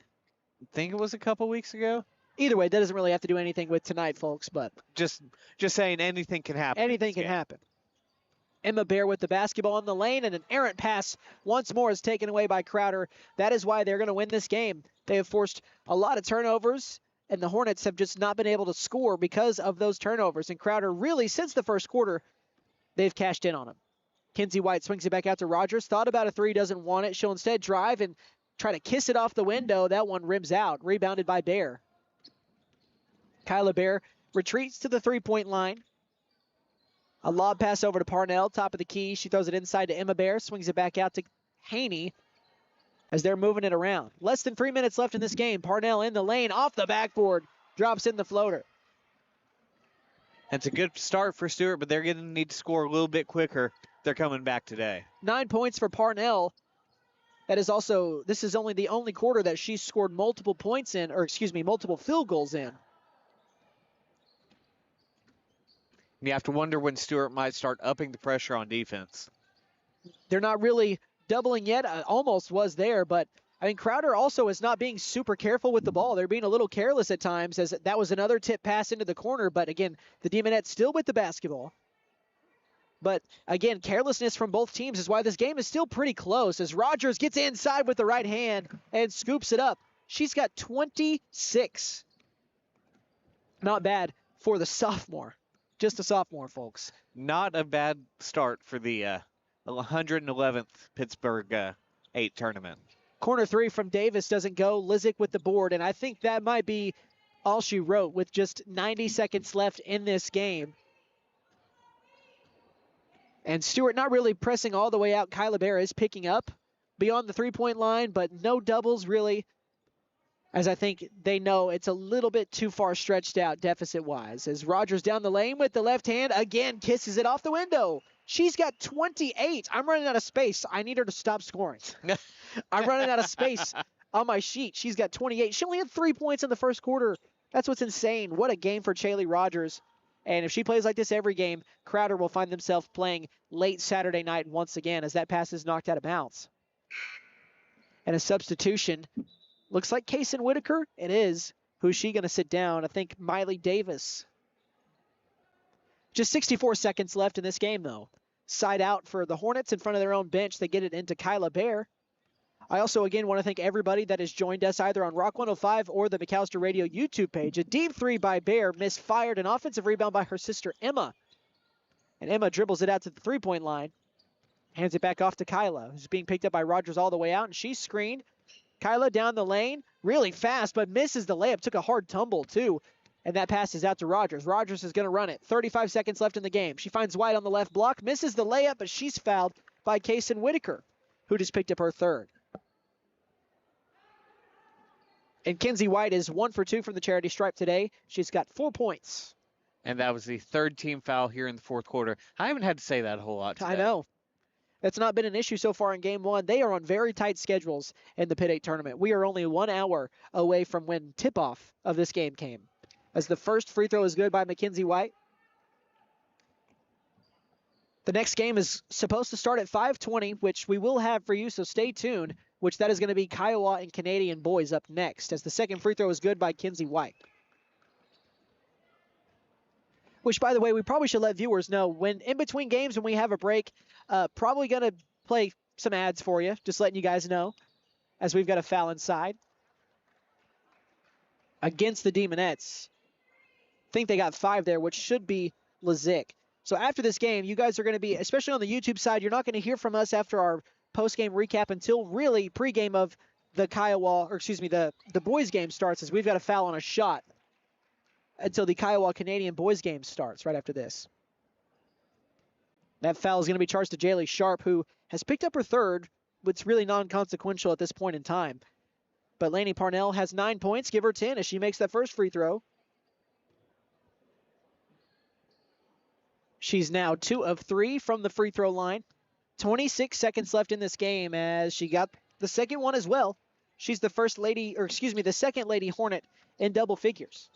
I think it was a couple weeks ago. Either way, that doesn't really have to do anything with tonight, folks, but... Just saying anything can happen. Anything can happen. Emma Bear with the basketball in the lane, and an errant pass once more is taken away by Crowder. That is why they're going to win this game. They have forced a lot of turnovers, and the Hornets have just not been able to score because of those turnovers. And Crowder really, since the first quarter, they've cashed in on him. Kinsey White swings it back out to Rogers. Thought about a 3, doesn't want it. She'll instead drive and try to kiss it off the window. That one rims out. Rebounded by Bear. Kyla Bear retreats to the three-point line. A lob pass over to Parnell, top of the key. She throws it inside to Emma Bear, swings it back out to Haney as they're moving it around. Less than 3 minutes left in this game. Parnell in the lane, off the backboard, drops in the floater. It's a good start for Stuart, but they're going to need to score a little bit quicker. They're coming back today. 9 points for Parnell. This is only the only quarter that she's scored multiple points in, multiple field goals in. You have to wonder when Stuart might start upping the pressure on defense. They're not really doubling yet. Almost was there, but I mean, Crowder also is not being super careful with the ball. They're being a little careless at times, as that was another tip pass into the corner. But again, the Demonettes still with the basketball. But again, carelessness from both teams is why this game is still pretty close, as Rogers gets inside with the right hand and scoops it up. She's got 26. Not bad for the sophomore. Just a sophomore, folks. Not a bad start for the 111th Pittsburgh 8 tournament. Corner three from Davis doesn't go. Lizick with the board, and I think that might be all she wrote with just 90 seconds left in this game. And Stuart not really pressing all the way out. Kyla Bear is picking up beyond the three-point line, but no doubles really, as I think they know it's a little bit too far stretched out deficit-wise. As Rogers down the lane with the left hand, again kisses it off the window. She's got 28. I'm running out of space. I need her to stop scoring. I'm running out of space on my sheet. She's got 28. She only had 3 points in the first quarter. That's what's insane. What a game for Hailey Rogers. And if she plays like this every game, Crowder will find themselves playing late Saturday night once again, as that pass is knocked out of bounds. And a substitution. Looks like Kaysen Whitaker. It is. Who's she going to sit down? I think Miley Davis. Just 64 seconds left in this game, though. Side out for the Hornets in front of their own bench. They get it into Kyla Bear. I also, again, want to thank everybody that has joined us either on Rock 105 or the McAllister Radio YouTube page. A deep three by Bear, misfired. An offensive rebound by her sister, Emma. And Emma dribbles it out to the three-point line. Hands it back off to Kyla, who's being picked up by Rogers all the way out, and she's screened. Kyla down the lane, really fast, but misses the layup. Took a hard tumble, too. And that pass is out to Rogers. Rogers is going to run it. 35 seconds left in the game. She finds White on the left block, misses the layup, but she's fouled by Kaysen Whitaker, who just picked up her third. And Kenzie White is 1 for 2 from the charity stripe today. She's got 4 points. And that was the third team foul here in the fourth quarter. I haven't had to say that a whole lot today. I know. That's not been an issue so far in game one. They are on very tight schedules in the Pitt 8 tournament. We are only 1 hour away from when tip-off of this game came, as the first free throw is good by Mackenzie White. The next game is supposed to start at 5:20, which we will have for you, so stay tuned, which that is going to be Kiowa and Canadian boys up next, as the second free throw is good by Kenzie White. Which, by the way, we probably should let viewers know, when in between games when we have a break, probably going to play some ads for you, just letting you guys know, as we've got a foul inside against the Demonettes. I think they got 5 there, which should be Lizick. So after this game, you guys are going to be, especially on the YouTube side, you're not going to hear from us after our post-game recap until really pregame of the the boys game starts, as we've got a foul on a shot until the Kiowa Canadian boys game starts right after this. That foul is going to be charged to Jaylee Sharp, who has picked up her third, but it's really non-consequential at this point in time. But Laney Parnell has 9 points. Give her 10 as she makes that first free throw. She's now 2 of 3 from the free throw line. 26 seconds left in this game, as she got the second one as well. She's the the second Lady Hornet in double figures.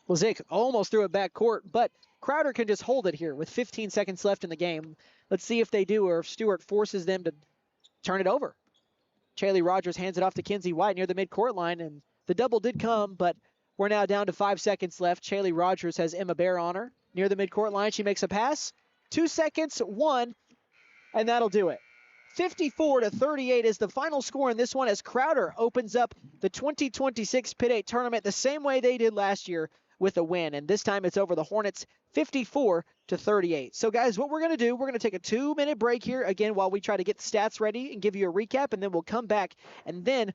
Lizick almost threw it back court, but Crowder can just hold it here with 15 seconds left in the game. Let's see if they do, or if Stuart forces them to turn it over. Hailey Rogers hands it off to Kenzie White near the midcourt line, and the double did come, but we're now down to 5 seconds left. Hailey Rogers has Emma Bear on her. Near the midcourt line, she makes a pass. 2 seconds, 1, and that'll do it. 54-38 is the final score in this one, as Crowder opens up the 2026 Pitt 8 tournament the same way they did last year with a win. And this time it's over the Hornets 54-38. So, guys, what we're going to do, we're going to take a 2-minute break here, again, while we try to get the stats ready and give you a recap, and then we'll come back, and then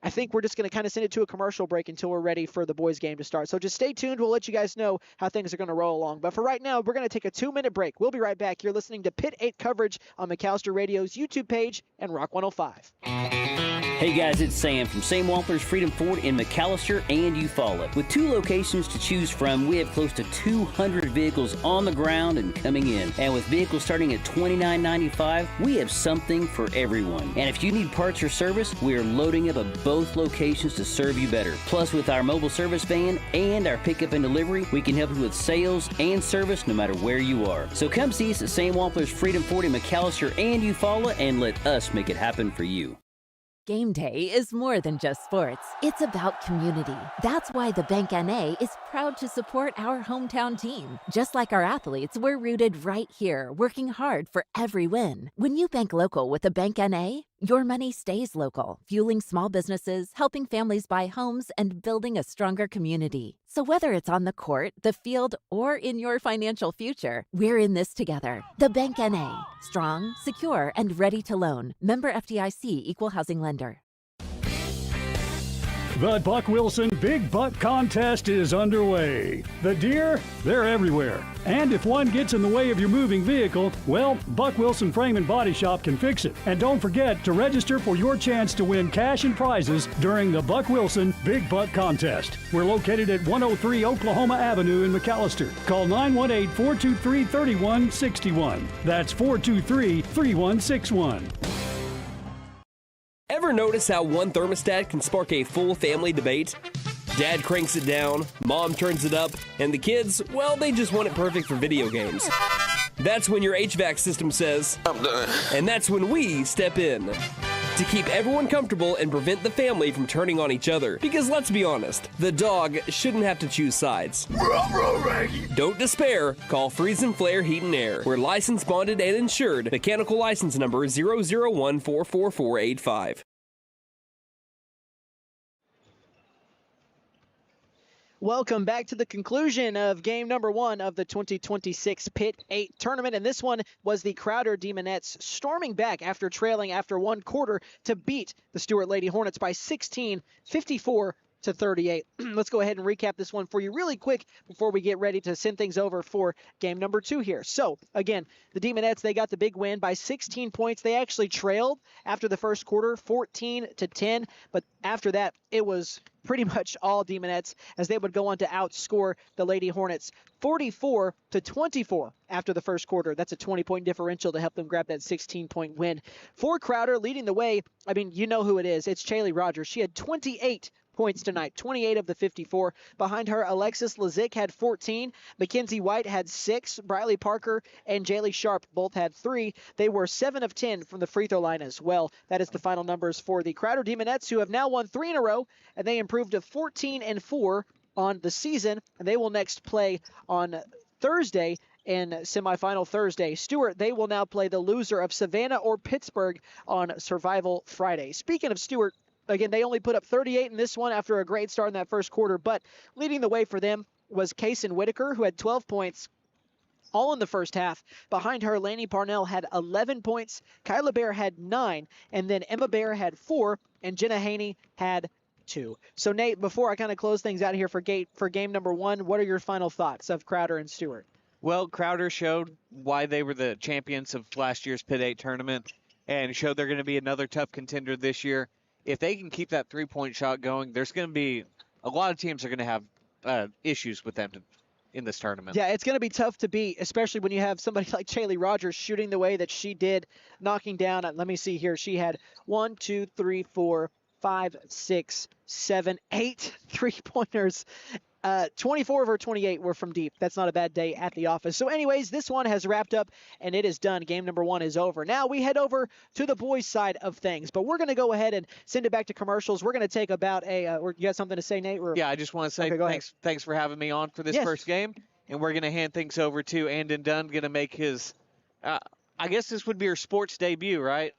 I think we're just going to kind of send it to a commercial break until we're ready for the boys' game to start. So just stay tuned. We'll let you guys know how things are going to roll along. But for right now, we're going to take a 2-minute break. We'll be right back. You're listening to Pit 8 coverage on McAllister Radio's YouTube page and Rock 105. Hey guys, it's Sam from Sam Walters Freedom Ford in McAllister and Eufaula. With 2 locations to choose from, we have close to 200 vehicles on the ground and coming in. And with vehicles starting at $29.95, we have something for everyone. And if you need parts or service, we are loading up at both locations to serve you better. Plus, with our mobile service van and our pickup and delivery, we can help you with sales and service no matter where you are. So come see us at Sam Walters Freedom Ford in McAllister and Eufaula and let us make it happen for you. Game day is more than just sports. It's about community. That's why the Bank NA is proud to support our hometown team. Just like our athletes, we're rooted right here, working hard for every win. When you bank local with the Bank NA, your money stays local, fueling small businesses, helping families buy homes, and building a stronger community. So whether it's on the court, the field, or in your financial future, we're in this together. The Bank NA. Strong, secure, and ready to loan. Member FDIC, Equal Housing Lender. The Buck Wilson Big Buck Contest is underway. The deer, they're everywhere. And if one gets in the way of your moving vehicle, well, Buck Wilson Frame and Body Shop can fix it. And don't forget to register for your chance to win cash and prizes during the Buck Wilson Big Buck Contest. We're located at 103 Oklahoma Avenue in McAllister. Call 918-423-3161. That's 423-3161. Ever notice how one thermostat can spark a full family debate? Dad cranks it down, mom turns it up, and the kids, well, they just want it perfect for video games. That's when your HVAC system says, I'm done. And that's when we step in to keep everyone comfortable and prevent the family from turning on each other. Because let's be honest, the dog shouldn't have to choose sides. Don't despair. Call Freeze and Flare Heat and Air. We're licensed, bonded, and insured. Mechanical license number 0014445. Welcome back to the conclusion of game number 1 of the 2026 Pit 8 tournament. And this one was the Crowder Demonettes storming back after trailing after 1 quarter to beat the Stuart Lady Hornets by 16, 54-38. Let's go ahead and recap this one for you really quick before we get ready to send things over for game number 2 here. So, again, the Demonettes, they got the big win by 16 points. They actually trailed after the first quarter, 14-10. But after that, it was pretty much all Demonettes as they would go on to outscore the Lady Hornets 44-24 after the first quarter. That's a 20-point differential to help them grab that 16-point win. For Crowder, leading the way, I mean, you know who it is. It's Hailey Rogers. She had 28 points tonight, 28 of the 54. Behind her, Alexis Lazick had 14. Mackenzie White had 6. Briley Parker and Jaylee Sharp both had 3. They were 7 of 10 from the free throw line as well. That is the final numbers for the Crowder Demonettes, who have now won 3 in a row, and they improved to 14-4 on the season. And they will next play on Thursday in semifinal Thursday. Stuart, they will now play the loser of Savannah or Pittsburgh on Survival Friday. Speaking of Stuart, again, they only put up 38 in this one after a great start in that first quarter, but leading the way for them was Kaysen Whitaker, who had 12 points all in the first half. Behind her, Laney Parnell had 11 points, Kyla Bear had 9, and then Emma Bear had 4, and Jenna Haney had 2. So, Nate, before I kind of close things out here for game number 1, what are your final thoughts of Crowder and Stuart? Well, Crowder showed why they were the champions of last year's Pit 8 tournament and showed they're going to be another tough contender this year. If they can keep that three-point shot going, there's going to be a lot of teams are going to have issues with them in this tournament. Yeah, it's going to be tough to beat, especially when you have somebody like Hailey Rogers shooting the way that she did, knocking down, let me see here, she had 1, 2, 3, 4, 5, 6, 7, 8 three-pointers. 24 of her 28 were from deep. That's not a bad day at the office. So anyways, this one has wrapped up and it is done. Game number 1 is over. Now we head over to the boys' side of things, but we're going to go ahead and send it back to commercials. We're going to take about you got something to say, Nate? Yeah, I just want to say thanks for having me on for this first game. And we're going to hand things over to Anden Dunn, going to make his, I guess this would be her sports debut, right?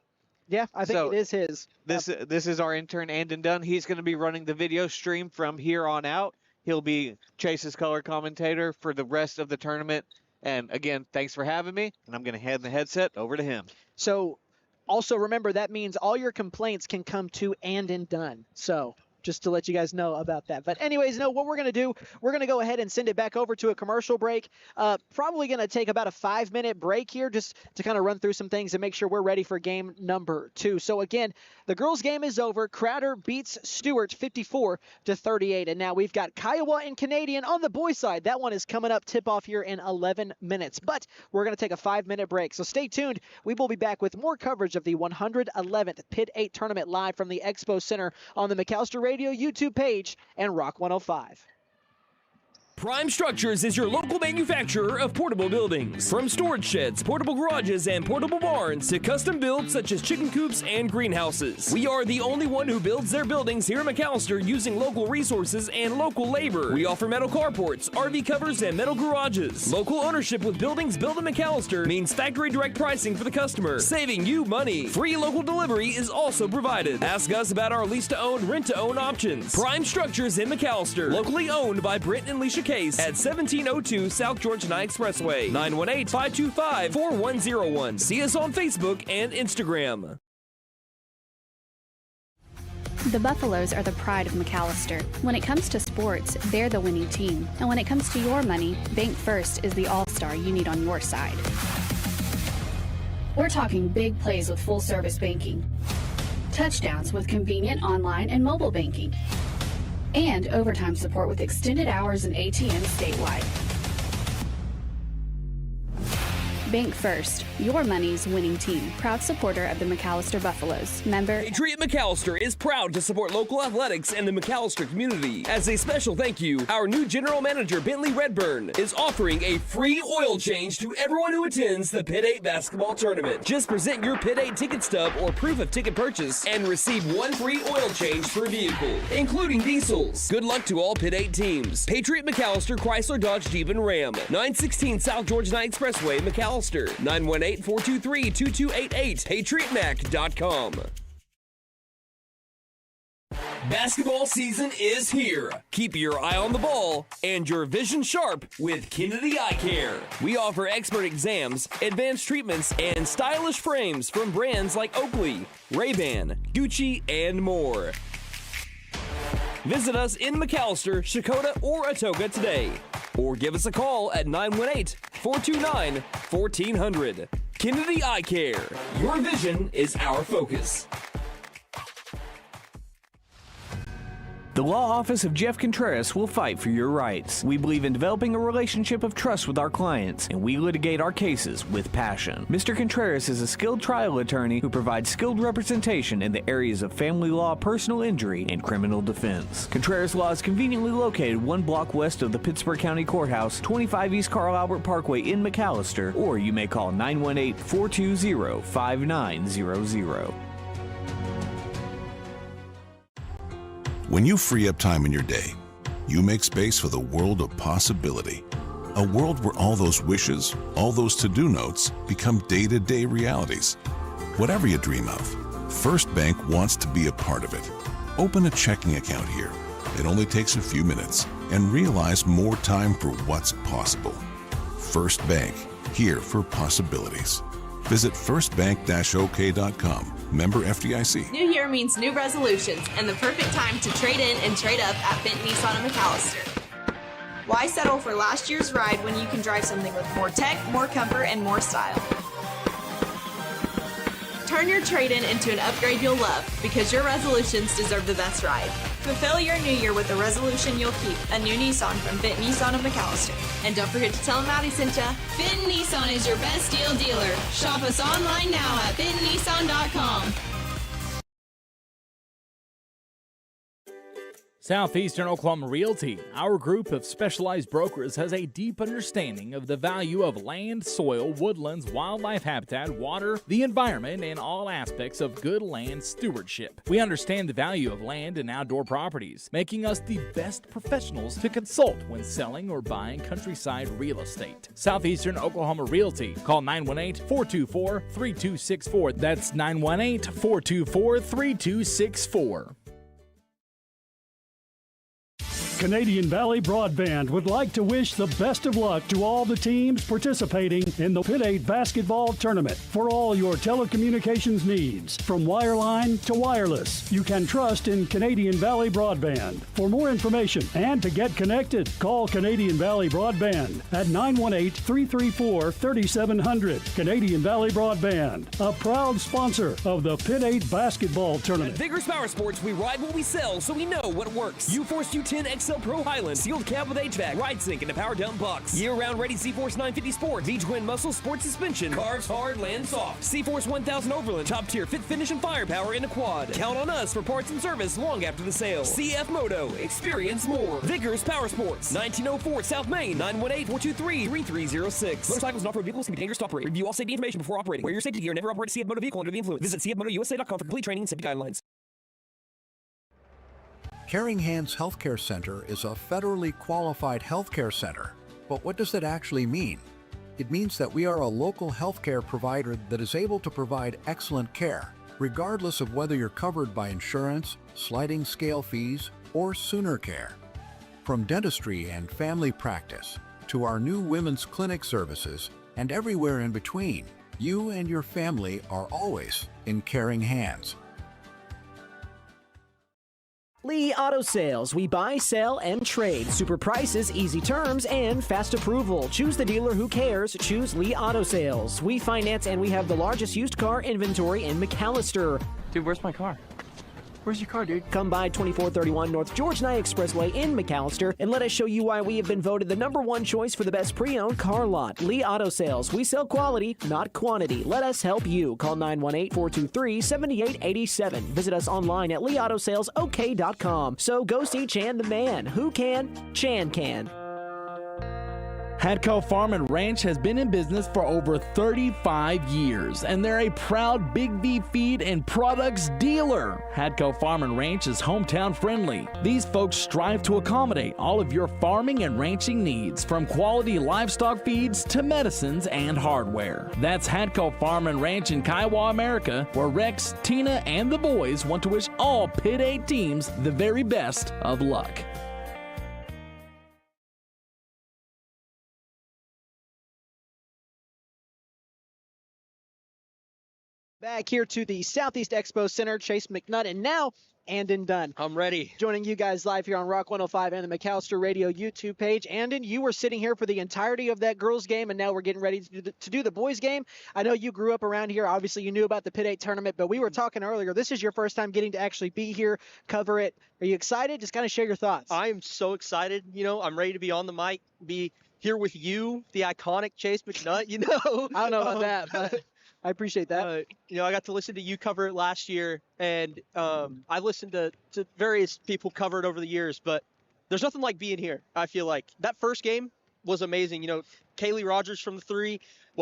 Yeah, I think it is his. This is our intern, Anden Dunn. He's going to be running the video stream from here on out. He'll be Chase's color commentator for the rest of the tournament. And again, thanks for having me, and I'm going to hand the headset over to him. So also remember, that means all your complaints can come to Anden Dunn. So just to let you guys know about that. But anyways, what we're going to do, we're going to go ahead and send it back over to a commercial break. Probably going to take about a 5-minute break here just to kind of run through some things and make sure we're ready for game number 2. So again, the girls' game is over. Crowder beats Stuart 54-38. And now we've got Kiowa and Canadian on the boys' side. That one is coming up, tip-off here in 11 minutes. But we're going to take a 5-minute break. So stay tuned. We will be back with more coverage of the 111th Pitt 8 tournament live from the Expo Center on the McAllister Radio YouTube page and Rock 105. Prime Structures is your local manufacturer of portable buildings. From storage sheds, portable garages, and portable barns to custom builds such as chicken coops and greenhouses. We are the only one who builds their buildings here in McAllister using local resources and local labor. We offer metal carports, RV covers, and metal garages. Local ownership with buildings built in McAllister means factory direct pricing for the customer, saving you money. Free local delivery is also provided. Ask us about our lease-to-own, rent-to-own options. Prime Structures in McAllister, locally owned by Brent and Leisha Case at 1702 South Georgia Expressway, 918-525-4101. See us on Facebook and Instagram. The Buffaloes are the pride of McAllister. When it comes to sports, they're the winning team. And when it comes to your money, Bank First is the all-star you need on your side. We're talking big plays with full-service banking, touchdowns with convenient online and mobile banking, and overtime support with extended hours and ATMs statewide. Bank First, your money's winning team. Proud supporter of the McAllister Buffaloes. Member Patriot McAllister is proud to support local athletics and the McAllister community. As a special thank you, our new general manager, Bentley Redburn, is offering a free oil change to everyone who attends the Pitt 8 basketball tournament. Just present your Pitt 8 ticket stub or proof of ticket purchase and receive 1 free oil change per vehicle, including diesels. Good luck to all Pitt 8 teams. Patriot McAllister, Chrysler, Dodge, Jeep, and Ram. 916 South Georgia Expressway, McAllister. 918-423-2288. PatriotMac.com. Basketball season is here. Keep your eye on the ball and your vision sharp with Kennedy Eye Care. We offer expert exams, advanced treatments, and stylish frames from brands like Oakley, Ray-Ban, Gucci, and more. Visit us in McAllister, Shakota, or Atoka today. Or give us a call at 918-429-1400. Kennedy Eye Care. Your vision is our focus. The law office of Jeff Contreras will fight for your rights. We believe in developing a relationship of trust with our clients, and we litigate our cases with passion. Mr. Contreras is a skilled trial attorney who provides skilled representation in the areas of family law, personal injury, and criminal defense. Contreras Law is conveniently located 1 block west of the Pittsburgh County Courthouse, 25 East Carl Albert Parkway in McAllister, or you may call 918-420-5900. When you free up time in your day, you make space for the world of possibility. A world where all those wishes, all those to-do notes become day-to-day realities. Whatever you dream of, First Bank wants to be a part of it. Open a checking account here. It only takes a few minutes, and realize more time for what's possible. First Bank, here for possibilities. Visit firstbank-ok.com. Member FDIC. New year means new resolutions and the perfect time to trade in and trade up at Bent Nissan of McAllister. Why settle for last year's ride when you can drive something with more tech, more comfort, and more style? Turn your trade-in into an upgrade you'll love, because your resolutions deserve the best ride. Fulfill your new year with a resolution you'll keep, a new Nissan from Bent Nissan of McAllister. And don't forget to tell them Maddie sent ya. Benton Nissan is your best deal dealer. Shop us online now at bentonnissan.com. Southeastern Oklahoma Realty, our group of specialized brokers, has a deep understanding of the value of land, soil, woodlands, wildlife habitat, water, the environment, and all aspects of good land stewardship. We understand the value of land and outdoor properties, making us the best professionals to consult when selling or buying countryside real estate. Southeastern Oklahoma Realty. Call 918-424-3264. That's 918-424-3264. Canadian Valley Broadband would like to wish the best of luck to all the teams participating in the Pitt 8 basketball tournament. For all your telecommunications needs, from wireline to wireless, you can trust in Canadian Valley Broadband. For more information and to get connected, call Canadian Valley Broadband at 918-334-3700. Canadian Valley Broadband, a proud sponsor of the Pitt 8 basketball tournament. At Vigorous Power Sports, we ride what we sell, so we know what works. U-Force U10 XL Pro Highland, sealed cab with HVAC, ride sync, and a power dump box. Year-round ready C-Force 950 Sport, V-Twin Muscle Sport Suspension, carves hard, lands soft. C-Force 1000 Overland, top tier fit finish and firepower in a quad. Count on us for parts and service long after the sale. CF Moto, experience more. Vigorous Power Sports, 1904 South Main, 918-423-3306. Motorcycles and off-road vehicles can be dangerous to operate. Review all safety information before operating. Wear your safety gear. Never operate a CF Moto vehicle under the influence. Visit cfmotousa.com for complete training and safety guidelines. Caring Hands Healthcare Center is a federally qualified healthcare center. But what does that actually mean? It means that we are a local healthcare provider that is able to provide excellent care, regardless of whether you're covered by insurance, sliding scale fees, or Sooner Care. From dentistry and family practice to our new women's clinic services and everywhere in between, you and your family are always in caring hands. Lee Auto Sales. We buy, sell, and trade. Super prices, easy terms, and fast approval. Choose the dealer who cares. Choose Lee Auto Sales. We finance and we have the largest used car inventory in McAllister. Dude, where's my car? Where's your car, dude? Come by 2431 North George Nye Expressway in McAllister and let us show you why we have been voted the #1 choice for the best pre-owned car lot. Lee Auto Sales. We sell quality, not quantity. Let us help you. Call 918-423-7887. Visit us online at leautosalesok.com. So go see Chan the man. Who can? Chan can. Hadco Farm and Ranch has been in business for over 35 years, and they're a proud Big V feed and products dealer. Hadco Farm and Ranch is hometown friendly. These folks strive to accommodate all of your farming and ranching needs, from quality livestock feeds to medicines and hardware. That's Hadco Farm and Ranch in Kiowa, America, where Rex, Tina, and the boys want to wish all Pitt 8 teams the very best of luck. Back here to the Southeast Expo Center, Chase McNutt, and now Anden Dunn. I'm ready. Joining you guys live here on Rock 105 and the McAllister Radio YouTube page. Anden, you were sitting here for the entirety of that girls' game, and now we're getting ready to do the boys' game. I know you grew up around here. Obviously, you knew about the Pitt 8 tournament, but we were talking earlier. This is your first time getting to actually be here, cover it. Are you excited? Just kind of share your thoughts. I am so excited. You know, I'm ready to be on the mic, be here with you, the iconic Chase McNutt, you know. I don't know about that, but I appreciate that. You know, I got to listen to you cover it last year, and I listened to various people cover it over the years, but there's nothing like being here, I feel like. That first game was amazing. You know, Kaylee Rogers from the three,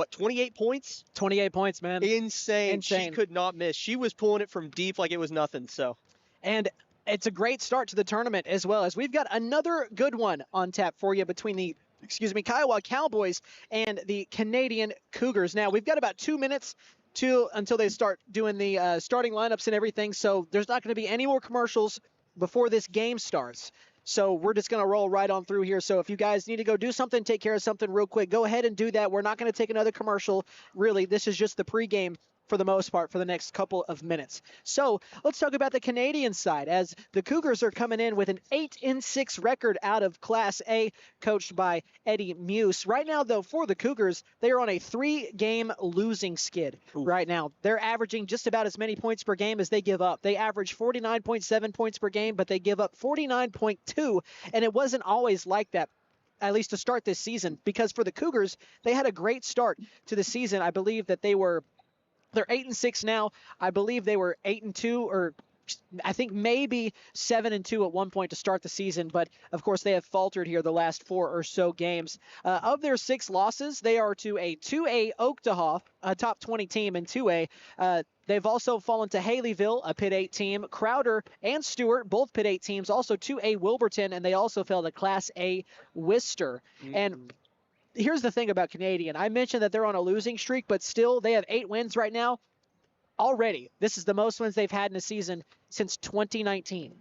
28 points? 28 points, man. Insane. She could not miss. She was pulling it from deep like it was nothing, so. And it's a great start to the tournament as well, as we've got another good one on tap for you between the Kiowa Cowboys and the Canadian Cougars. Now, we've got about 2 minutes until they start doing the starting lineups and everything, so there's not going to be any more commercials before this game starts. So we're just going to roll right on through here. So if you guys need to go do something, take care of something real quick, go ahead and do that. We're not going to take another commercial. Really, this is just the pregame for the most part for the next couple of minutes. So let's talk about the Canadian side, as the Cougars are coming in with an 8-6 record out of Class A, coached by Eddie Muse. Right now, though, for the Cougars, they are on a 3-game losing skid. Right now, they're averaging just about as many points per game as they give up. They average 49.7 points per game, but they give up 49.2, and it wasn't always like that, at least to start this season, because for the Cougars, they had a great start to the season. I believe that they're 8-6 now. I believe they were 8-2, or I think maybe 7-2 at one point to start the season. But of course, they have faltered here the last 4 or so games. Of their 6 losses, they are to a 2A Oaktahoe, a top 20 team in 2A. They've also fallen to Haileyville, a Pitt 8 team, Crowder and Stuart, both Pitt 8 teams, also 2A Wilburton, and they also fell to Class A Worcester. And here's the thing about Canadian. I mentioned that they're on a losing streak, but still they have 8 wins right now already. This is the most wins they've had in a season since 2019.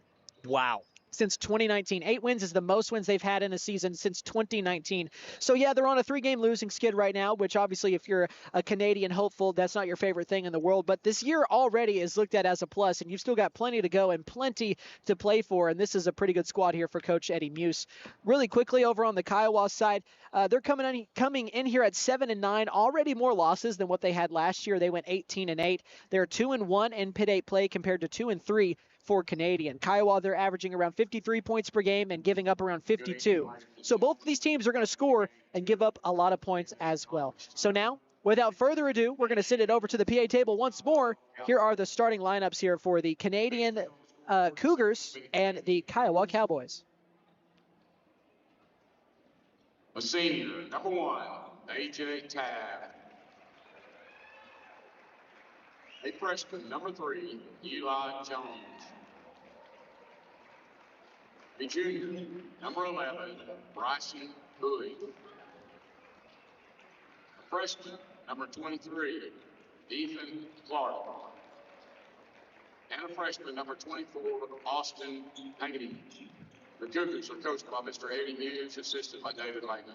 Wow. since 2019. 8 wins is the most wins they've had in a season since 2019. So, yeah, they're on a 3-game losing skid right now, which obviously if you're a Canadian hopeful, that's not your favorite thing in the world. But this year already is looked at as a plus, and you've still got plenty to go and plenty to play for. And this is a pretty good squad here for Coach Eddie Muse. Really quickly over on the Kiowa side, they're coming in here at 7-9, already more losses than what they had last year. They went 18-8. They're 2-1 in Pitt 8 play compared to 2-3 for Canadian. Kiowa, they're averaging around 53 points per game and giving up around 52. So both of these teams are going to score and give up a lot of points as well. So now, without further ado, we're going to send it over to the PA table once more. Here are the starting lineups here for the Canadian Cougars and the Kiowa Cowboys. A senior, number 1, AJ Tabb. A freshman, number 3, Eli Jones. A junior, number 11, Bryson Bowie. A freshman, number 23, Ethan Clark. And a freshman, number 24, Austin Haileyville. The Cougars are coached by Mr. Eddie Muse, assisted by David Langdon.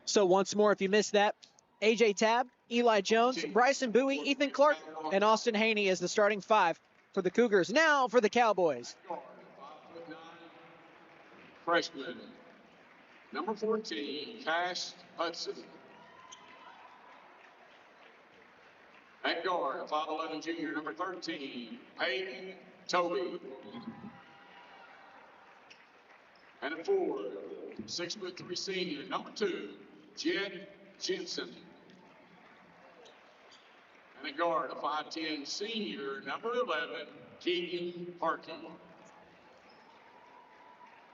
So once more, if you missed that, AJ Tabb, Eli Jones, Bryson Bowie, Ethan Clark, and Austin Haney is the starting 5 for the Cougars. Now for the Cowboys. Freshman, number 14, Cash Hudson. At guard, 5'11" junior, number 13, Peyton Toby. And at forward, 6'3" senior, number 2, Jed Jensen. And at guard, a 5'10" senior, number 11, Keegan Harkey.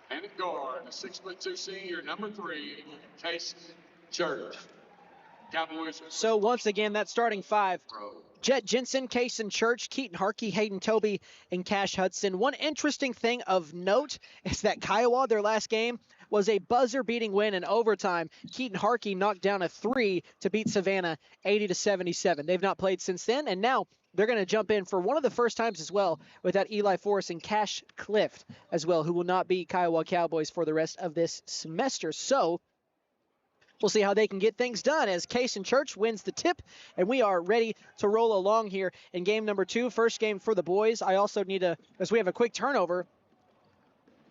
And at guard, a 6'2" senior, number 3, Case Church. Cowboys. So once again, that starting 5. Jet Jensen, Kaysen Church, Keaton Harkey, Hayden Toby, and Cash Hudson. One interesting thing of note is that Kiowa, their last game, was a buzzer-beating win in overtime. Keaton Harkey knocked down a 3 to beat Savannah 80-77. They've not played since then, and now they're going to jump in for one of the first times as well without Eli Forrest and Cash Clift as well, who will not be Kiowa Cowboys for the rest of this semester. So we'll see how they can get things done as Kaysen Church wins the tip, and we are ready to roll along here in game number 2. First game for the boys. I also need to, as we have a quick turnover,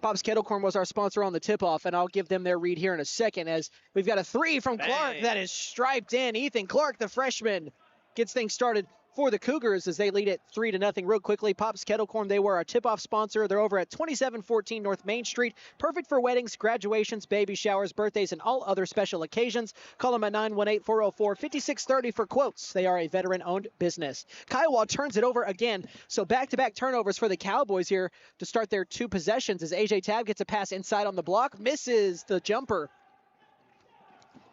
Bob's Kettle Corn was our sponsor on the tip-off, and I'll give them their read here in a second as we've got a 3 from Clark that is striped in. Ethan Clark, the freshman, gets things started for the Cougars as they lead it 3-0. Real quickly, Pop's Kettle Corn, they were our tip-off sponsor. They're over at 2714 North Main Street. Perfect for weddings, graduations, baby showers, birthdays, and all other special occasions. Call them at 918-404-5630 for quotes. They are a veteran-owned business. Kiowa turns it over again. So back-to-back turnovers for the Cowboys here to start their 2 possessions as AJ Tabb gets a pass inside on the block, misses the jumper.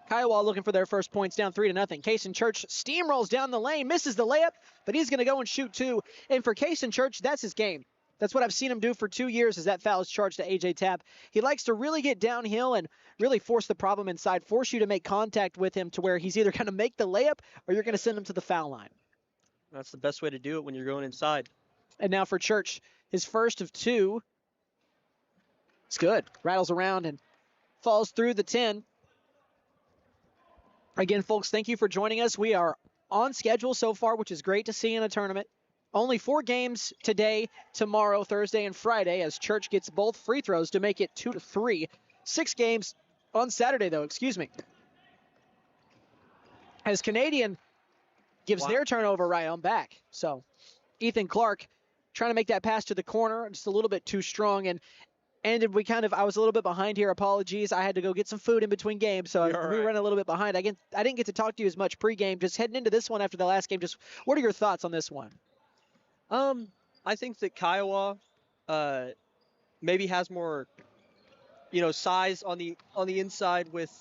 Kiowa looking for their first points, down 3-0. Kaysen Church steamrolls down the lane, misses the layup, but he's going to go and shoot 2. And for Kaysen Church, that's his game. That's what I've seen him do for 2 years as that foul is charged to AJ Tabb. He likes to really get downhill and really force the problem inside, force you to make contact with him to where he's either going to make the layup or you're going to send him to the foul line. That's the best way to do it when you're going inside. And now for Church, his first of 2. It's good. Rattles around and falls through the 10. Again, folks, thank you for joining us. We are on schedule so far, which is great to see in a tournament. Only 4 games today, tomorrow, Thursday, and Friday as Church gets both free throws to make it 2-3. 6 games on Saturday, though, excuse me. As Canadian gives their turnover right on back. So Ethan Clark trying to make that pass to the corner, just a little bit too strong. And I was a little bit behind here. Apologies. I had to go get some food in between games, so we were running a little bit behind. I didn't get to talk to you as much pregame. Just heading into this one after the last game, just what are your thoughts on this one? I think that Kiowa maybe has more, size on the inside with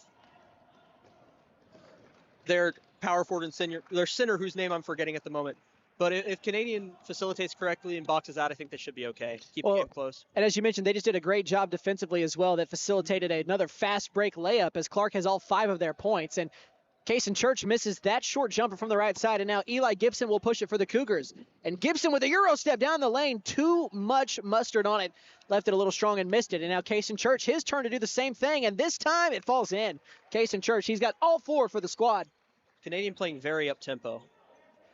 their power forward and their center, whose name I'm forgetting at the moment. But if Canadian facilitates correctly and boxes out, I think they should be okay. Keep the game close. And as you mentioned, they just did a great job defensively as well that facilitated another fast break layup as Clark has all 5 of their points. And Kason Church misses that short jumper from the right side, and now Eli Gibson will push it for the Cougars. And Gibson with a Euro step down the lane, too much mustard on it. Left it a little strong and missed it. And now Kason Church, his turn to do the same thing, and this time it falls in. Kason Church, he's got all 4 for the squad. Canadian playing very up-tempo.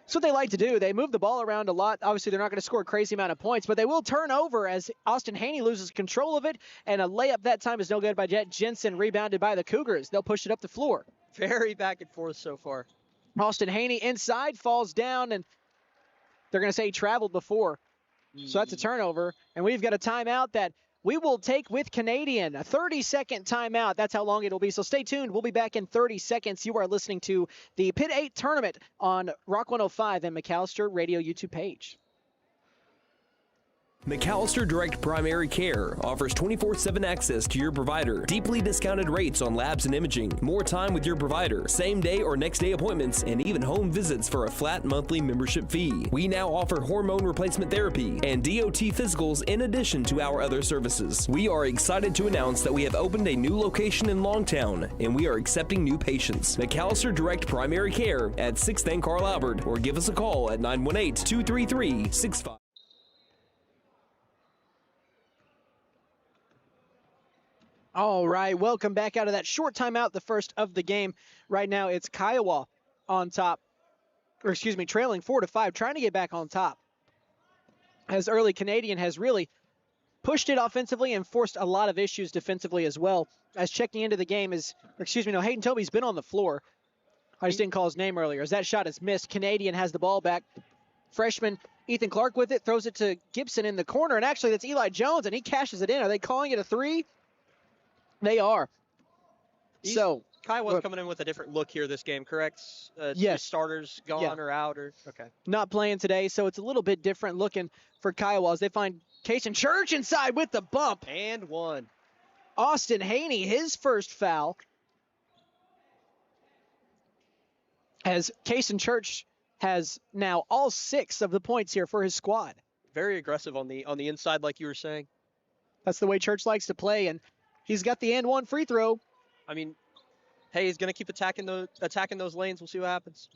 That's what they like to do. They move the ball around a lot. Obviously, they're not going to score a crazy amount of points, but they will turn over as Austin Haney loses control of it, and a layup that time is no good by Jet Jensen, rebounded by the Cougars. They'll push it up the floor. Very back and forth so far. Austin Haney inside, falls down, and they're going to say he traveled before. So that's a turnover, and we've got a timeout that we will take with Canadian. A 30-second timeout. That's how long it'll be. So stay tuned. We'll be back in 30 seconds. You are listening to the Pitt 8 tournament on Rock 105 and McAllister Radio YouTube page. McAllister Direct Primary Care offers 24/7 access to your provider, deeply discounted rates on labs and imaging, more time with your provider, same day or next day appointments, and even home visits for a flat monthly membership fee. We now offer hormone replacement therapy and DOT physicals in addition to our other services. We are excited to announce that we have opened a new location in Longtown, and we are accepting new patients. McAllister Direct Primary Care at 6th and Carl Albert, or give us a call at 918-233-65. All right, welcome back out of that short timeout, the first of the game. Right now, it's Kiowa on top, or excuse me, trailing 4-5, trying to get back on top. As early Canadian has really pushed it offensively and forced a lot of issues defensively as well. As checking into the game is, or excuse me, no, Hayden Toby's been on the floor. I just didn't call his name earlier. As that shot is missed, Canadian has the ball back. Freshman Ethan Clark with it, throws it to Gibson in the corner, and actually that's Eli Jones, and he cashes it in. Are they calling it a 3? They are. So Kiowa's coming in with a different look here this game, correct? Yes. Starters gone or out, or okay. Not playing today, so it's a little bit different looking for Kiowa as they find Kason Church inside with the bump. And one. Austin Haney, his first foul. As Kason Church has now all 6 of the points here for his squad. Very aggressive on the inside, like you were saying. That's the way Church likes to play, and he's got the and one free throw. I mean, hey, he's going to keep attacking those lanes. We'll see what happens.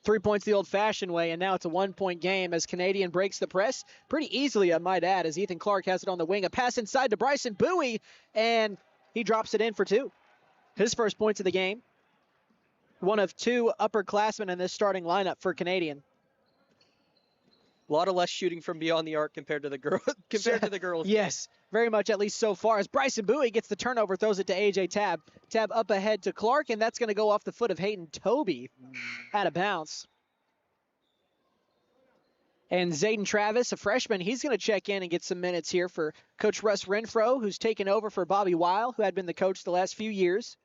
3 points the old-fashioned way, and now it's a 1-point game as Canadian breaks the press pretty easily, I might add, as Ethan Clark has it on the wing. A pass inside to Bryson Bowie, and he drops it in for 2. His first points of the game. One of 2 upperclassmen in this starting lineup for Canadian. A lot of less shooting from beyond the arc compared to the girls. Yes, very much, at least so far. As Bryson Bowie gets the turnover, throws it to A.J. Tabb. Tabb up ahead to Clark, and that's going to go off the foot of Hayden Toby out of bounds. And Zayden Travis, a freshman, he's going to check in and get some minutes here for Coach Russ Renfro, who's taken over for Bobby Weil, who had been the coach the last few years.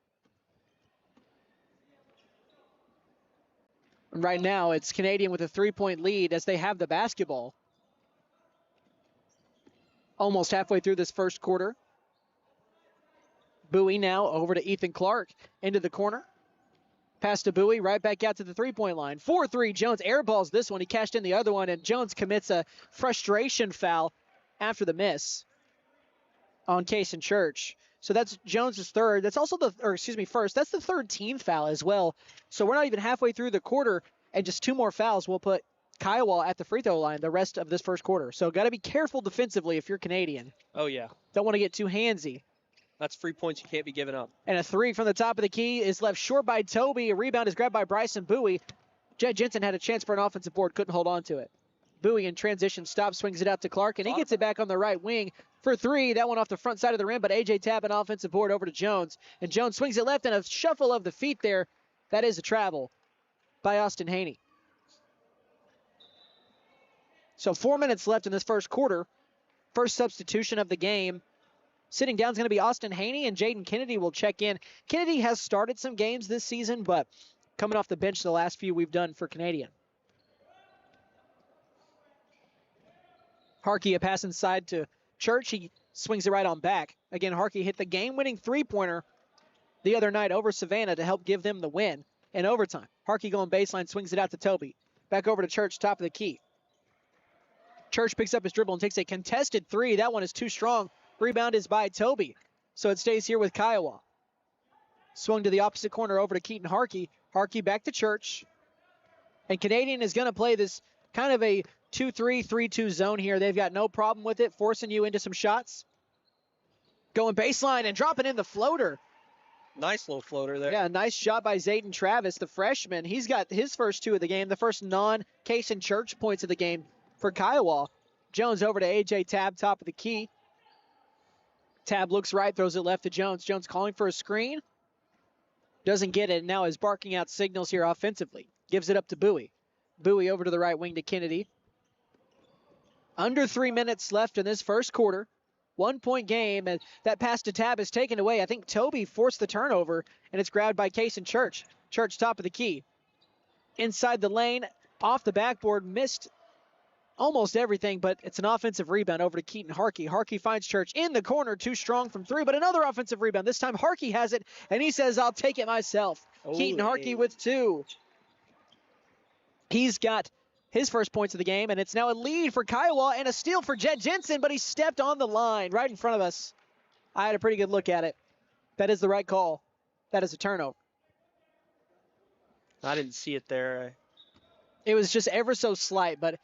Right now, it's Canadian with a 3-point lead as they have the basketball. Almost halfway through this first quarter. Bowie now over to Ethan Clark into the corner. Pass to Bowie, right back out to the 3-point line. 4-3, Jones airballs this one. He cashed in the other one, and Jones commits a frustration foul after the miss on Kason Church. So that's Jones's third. That's also first. That's the third team foul as well. So we're not even halfway through the quarter, and just 2 more fouls will put Kiowa at the free throw line the rest of this first quarter. So got to be careful defensively if you're Canadian. Oh, yeah. Don't want to get too handsy. That's 3 points you can't be giving up. And a 3 from the top of the key is left short by Toby. A rebound is grabbed by Bryson Bowie. Jed Jensen had a chance for an offensive board, couldn't hold on to it. Bowie in transition stop, swings it out to Clark, and he gets it back on the right wing for 3. That one off the front side of the rim, but A.J. Tabb an offensive board over to Jones. And Jones swings it left, and a shuffle of the feet there. That is a travel by Austin Haney. So 4 minutes left in this first quarter. First substitution of the game. Sitting down is going to be Austin Haney, and Jaden Kennedy will check in. Kennedy has started some games this season, but coming off the bench the last few we've done for Canadian. Harkey, a pass inside to Church. He swings it right on back. Again, Harkey hit the game-winning 3-pointer the other night over Savannah to help give them the win in overtime. Harkey going baseline, swings it out to Toby. Back over to Church, top of the key. Church picks up his dribble and takes a contested 3. That one is too strong. Rebound is by Toby. So it stays here with Kiowa. Swung to the opposite corner over to Keaton Harkey. Harkey back to Church. And Canadian is going to play this kind of a 2-3, 3-2 zone here. They've got no problem with it, forcing you into some shots. Going baseline and dropping in the floater. Nice little floater there. Yeah, nice shot by Zayden Travis, the freshman. He's got his first 2 of the game, the first non-Case and Church points of the game for Kiowa. Jones over to A.J. Tab, top of the key. Tab looks right, throws it left to Jones. Jones calling for a screen. Doesn't get it, and now is barking out signals here offensively. Gives it up to Bowie. Bowie over to the right wing to Kennedy. Under 3 minutes left in this first quarter. 1-point game, and that pass to Tab is taken away. I think Toby forced the turnover, and it's grabbed by Case and Church. Church top of the key. Inside the lane, off the backboard, missed almost everything, but it's an offensive rebound over to Keaton Harkey. Harkey finds Church in the corner, too strong from 3, but another offensive rebound. This time Harkey has it, and he says, I'll take it myself. Keaton Harkey with 2. He's got his first points of the game, and it's now a lead for Kiowa and a steal for Jett Jensen, but he stepped on the line right in front of us. I had a pretty good look at it. That is the right call. That is a turnover. I didn't see it there. It was just ever so slight, but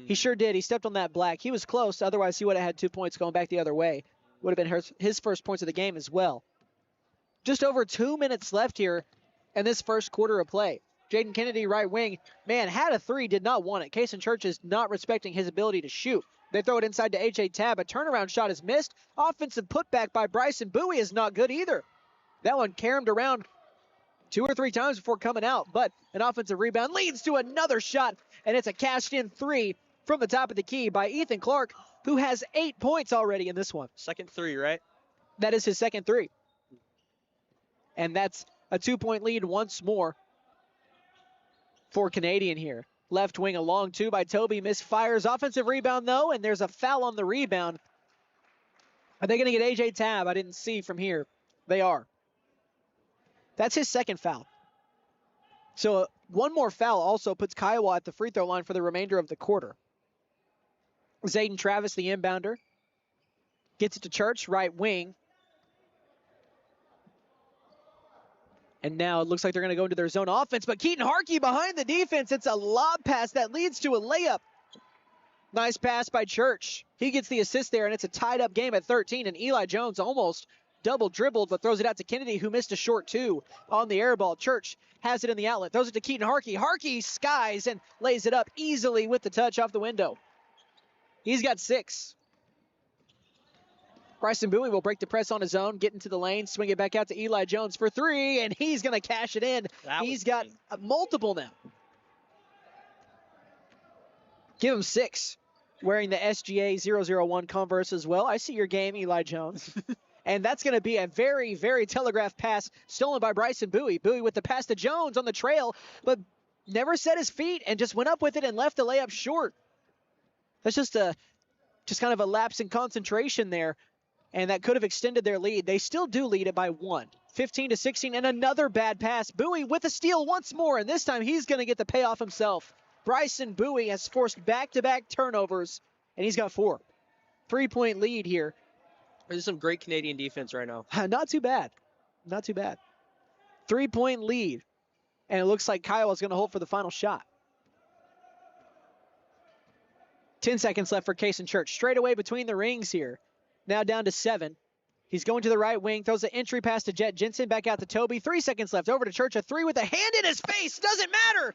he sure did. He stepped on that black. He was close. Otherwise, he would have had 2 points going back the other way. Would have been his first points of the game as well. Just over 2 minutes left here in this first quarter of play. Jaden Kennedy, right wing, man, had a 3, did not want it. Case and Church is not respecting his ability to shoot. They throw it inside to A.J. Tab. A turnaround shot is missed. Offensive putback by Bryson Bowie is not good either. That one caromed around 2 or 3 times before coming out, but an offensive rebound leads to another shot, and it's a cashed-in 3 from the top of the key by Ethan Clark, who has 8 points already in this one. Second 3, right? That is his second 3. And that's a 2-point lead once more for Canadian here. Left wing a long 2 by Toby. Misfires. Offensive rebound, though, and there's a foul on the rebound. Are they going to get A.J. Tab? I didn't see from here. They are. That's his second foul. So one more foul also puts Kiowa at the free throw line for the remainder of the quarter. Zayden Travis, the inbounder, gets it to Church, right wing. And now it looks like they're going to go into their zone offense, but Keaton Harkey behind the defense. It's a lob pass that leads to a layup. Nice pass by Church. He gets the assist there, and it's a tied-up game at 13, and Eli Jones almost double-dribbled, but throws it out to Kennedy, who missed a short 2 on the air ball. Church has it in the outlet, throws it to Keaton Harkey. Harkey skies and lays it up easily with the touch off the window. He's got 6. Bryson Bowie will break the press on his own, get into the lane, swing it back out to Eli Jones for 3, and he's going to cash it in. He's got multiple now. Give him 6. Wearing the SGA 001 Converse as well. I see your game, Eli Jones. And that's going to be a very, very telegraphed pass stolen by Bryson Bowie. Bowie with the pass to Jones on the trail, but never set his feet and just went up with it and left the layup short. That's just kind of a lapse in concentration there. And that could have extended their lead. They still do lead it by 1. 15-16, and another bad pass. Bowie with a steal once more, and this time he's going to get the payoff himself. Bryson Bowie has forced back-to-back turnovers, and he's got 4. 3-point lead here. This is some great Canadian defense right now. Not too bad. Not too bad. 3-point lead, and it looks like Kiowa's going to hold for the final shot. 10 seconds left for Case and Church. Straight away between the rings here. Now down to 7. He's going to the right wing, throws the entry pass to Jett Jensen, back out to Toby. 3 seconds left, over to Church, a 3 with a hand in his face. Doesn't matter.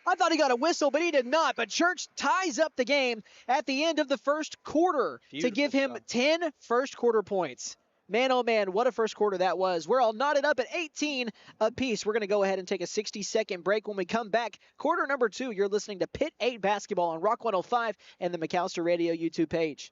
I thought he got a whistle, but he did not. But Church ties up the game at the end of the first quarter to give him 10 first quarter points. Man, oh man, what a first quarter that was. We're all knotted up at 18 apiece. We're going to go ahead and take a 60-second break. When we come back, quarter number 2, you're listening to Pitt 8 basketball on Rock 105 and the McAllister Radio YouTube page.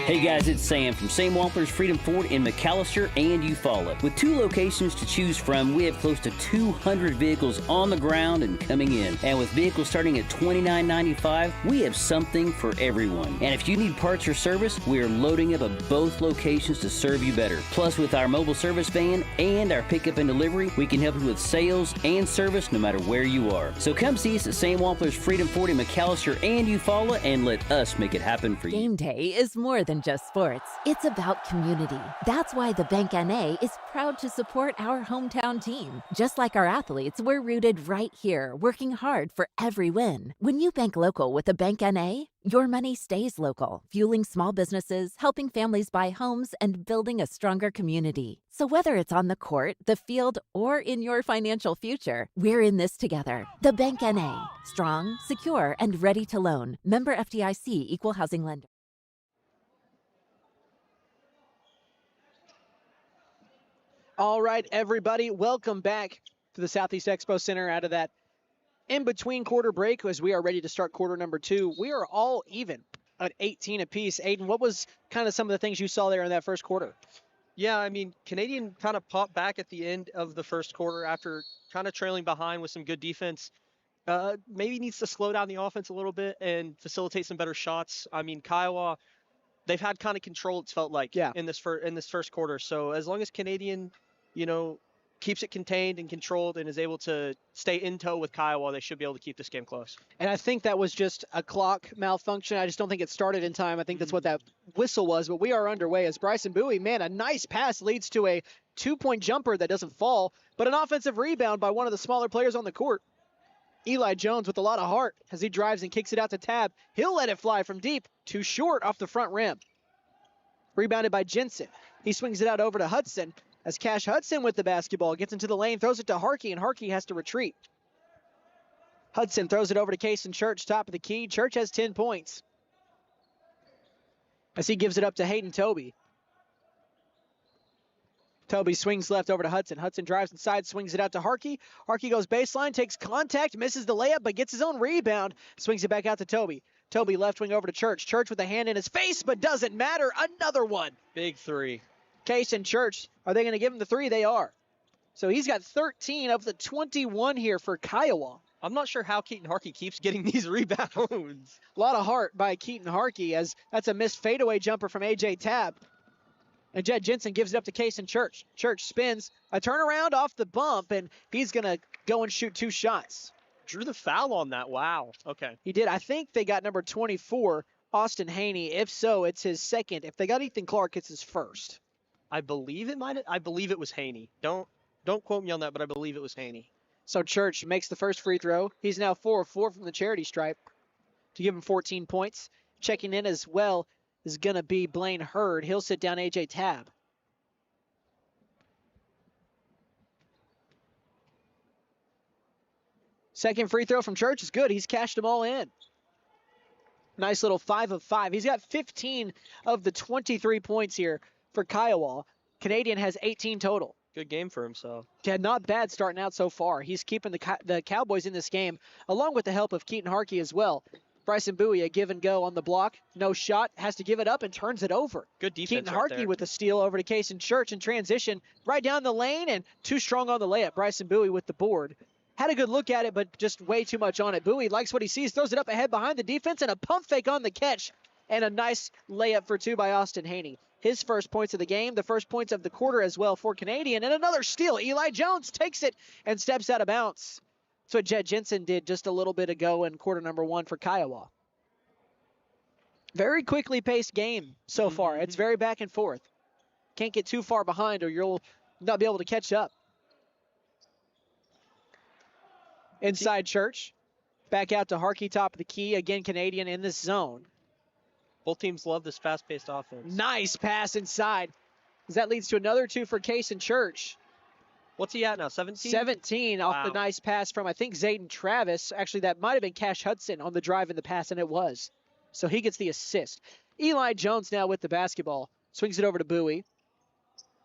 Hey guys, it's Sam from Sam Wampler's Freedom Ford in McAllister and Eufaula. With 2 locations to choose from, we have close to 200 vehicles on the ground and coming in. And with vehicles starting at $29.95, we have something for everyone. And if you need parts or service, we are loading up at both locations to serve you better. Plus, with our mobile service van and our pickup and delivery, we can help you with sales and service no matter where you are. So come see us at Sam Wampler's Freedom Ford in McAllister and Eufaula and let us make it happen for you. Game day is more than than just sports. It's about community. That's why the Bank NA is proud to support our hometown team. Just like our athletes, we're rooted right here, working hard for every win. When you bank local with a Bank NA, your money stays local, fueling small businesses, helping families buy homes, and building a stronger community. So whether it's on the court, the field, or in your financial future, we're in this together. The Bank NA. Strong, secure, and ready to loan. Member FDIC, Equal Housing Lender. All right, everybody, welcome back to the Southeast Expo Center out of that in-between quarter break as we are ready to start quarter number 2. We are all even at 18 apiece. Aiden, what was kind of some of the things you saw there in that first quarter? Yeah, I mean, Canadian kind of popped back at the end of the first quarter after kind of trailing behind with some good defense. Maybe needs to slow down the offense a little bit and facilitate some better shots. I mean, Kiowa, they've had kind of control, it's felt like, in this first quarter. So as long as Canadian, keeps it contained and controlled and is able to stay in tow with Kiowa, they should be able to keep this game close. And I think that was just a clock malfunction. I just don't think it started in time. I think that's what that whistle was. But we are underway as Bryson Bowie, man, a nice pass leads to a 2-point jumper that doesn't fall, but an offensive rebound by one of the smaller players on the court. Eli Jones with a lot of heart as he drives and kicks it out to Tab. He'll let it fly from deep, too short off the front rim. Rebounded by Jensen. He swings it out over to Hudson as Cash Hudson with the basketball gets into the lane, throws it to Harkey, and Harkey has to retreat. Hudson throws it over to Kason Church, top of the key. Church has 10 points as he gives it up to Hayden Toby. Toby swings left over to Hudson. Hudson drives inside, swings it out to Harkey. Harkey goes baseline, takes contact, misses the layup, but gets his own rebound. Swings it back out to Toby. Toby left wing over to Church. Church with a hand in his face, but doesn't matter. Another one. Big three. Case and Church, are they going to give him the 3? They are. So he's got 13 of the 21 here for Kiowa. I'm not sure how Keaton Harkey keeps getting these rebounds. A lot of heart by Keaton Harkey as that's a missed fadeaway jumper from A.J. Tabb. And Jed Jensen gives it up to Case and Church. Church spins, a turnaround off the bump, and he's going to go and shoot 2 shots. Drew the foul on that. Wow. Okay. He did. I think they got number 24, Austin Haney. If so, it's his second. If they got Ethan Clark, it's his first. I believe it was Haney. Don't quote me on that, but I believe it was Haney. So Church makes the first free throw. He's now 4 of 4 from the charity stripe to give him 14 points. Checking in as well is going to be Blaine Hurd. He'll sit down A.J. Tabb. Second free throw from Church is good. He's cashed them all in. Nice little 5 of 5. He's got 15 of the 23 points here for Kiowa. Canadian has 18 total. Good game for himself. Yeah, not bad starting out so far. He's keeping the Cowboys in this game, along with the help of Keaton Harkey as well. Bryson Bowie, a give and go on the block. No shot, has to give it up and turns it over. Good defense. Keaton Harkey with the steal over to Case and Church in transition. Right down the lane and too strong on the layup. Bryson Bowie with the board. Had a good look at it, but just way too much on it. Bowie likes what he sees, throws it up ahead behind the defense, and a pump fake on the catch. And a nice layup for 2 by Austin Haney. His first points of the game, the first points of the quarter as well for Canadian. And another steal. Eli Jones takes it and steps out of bounds. That's what Jed Jensen did just a little bit ago in quarter number 1 for Kiowa. Very quickly paced game so far. It's very back and forth. Can't get too far behind or you'll not be able to catch up. Inside Church. Back out to Harkey, top of the key. Again, Canadian in this zone. Both teams love this fast-paced offense. Nice pass inside. As that leads to another 2 for Case and Church. What's he at now, 17? 17 off the nice pass from, I think, Zayden Travis. Actually, that might have been Cash Hudson on the drive in the pass, and it was. So he gets the assist. Eli Jones now with the basketball. Swings it over to Bowie.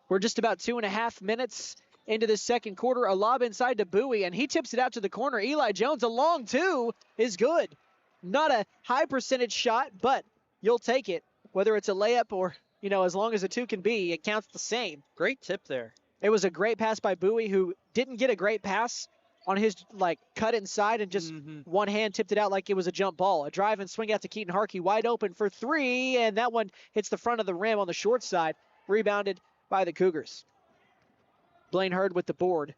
We're just about 2.5 minutes into this second quarter. A lob inside to Bowie, and he tips it out to the corner. Eli Jones, a long 2 is good. Not a high percentage shot, but you'll take it. Whether it's a layup or, as long as a 2 can be, it counts the same. Great tip there. It was a great pass by Bowie, who didn't get a great pass on his, cut inside and just one hand tipped it out like it was a jump ball. A drive and swing out to Keaton Harkey, wide open for 3, and that one hits the front of the rim on the short side, rebounded by the Cougars. Blaine Hurd with the board.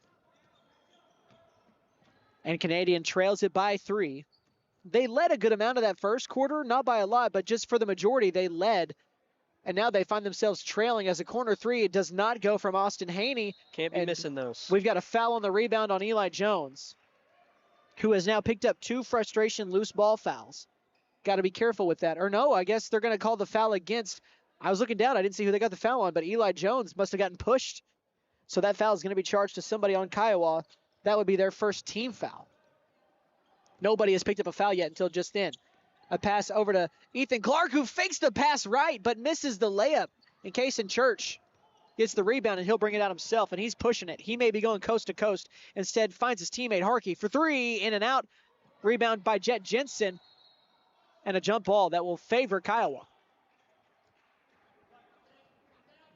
And Canadian trails it by 3. They led a good amount of that first quarter, not by a lot, but just for the majority, they led And now they find themselves trailing as a corner three. It does not go from Austin Haney. Can't be missing those. We've got a foul on the rebound on Eli Jones, who has now picked up 2 frustration loose ball fouls. Got to be careful with that. Or no, I guess they're going to call the foul against. I was looking down. I didn't see who they got the foul on, but Eli Jones must have gotten pushed. So that foul is going to be charged to somebody on Kiowa. That would be their first team foul. Nobody has picked up a foul yet until just then. A pass over to Ethan Clark, who fakes the pass right, but misses the layup. And Kason Church gets the rebound, and he'll bring it out himself, and he's pushing it. He may be going coast to coast. Instead, finds his teammate Harkey for 3, in and out. Rebound by Jet Jensen, and a jump ball that will favor Kiowa.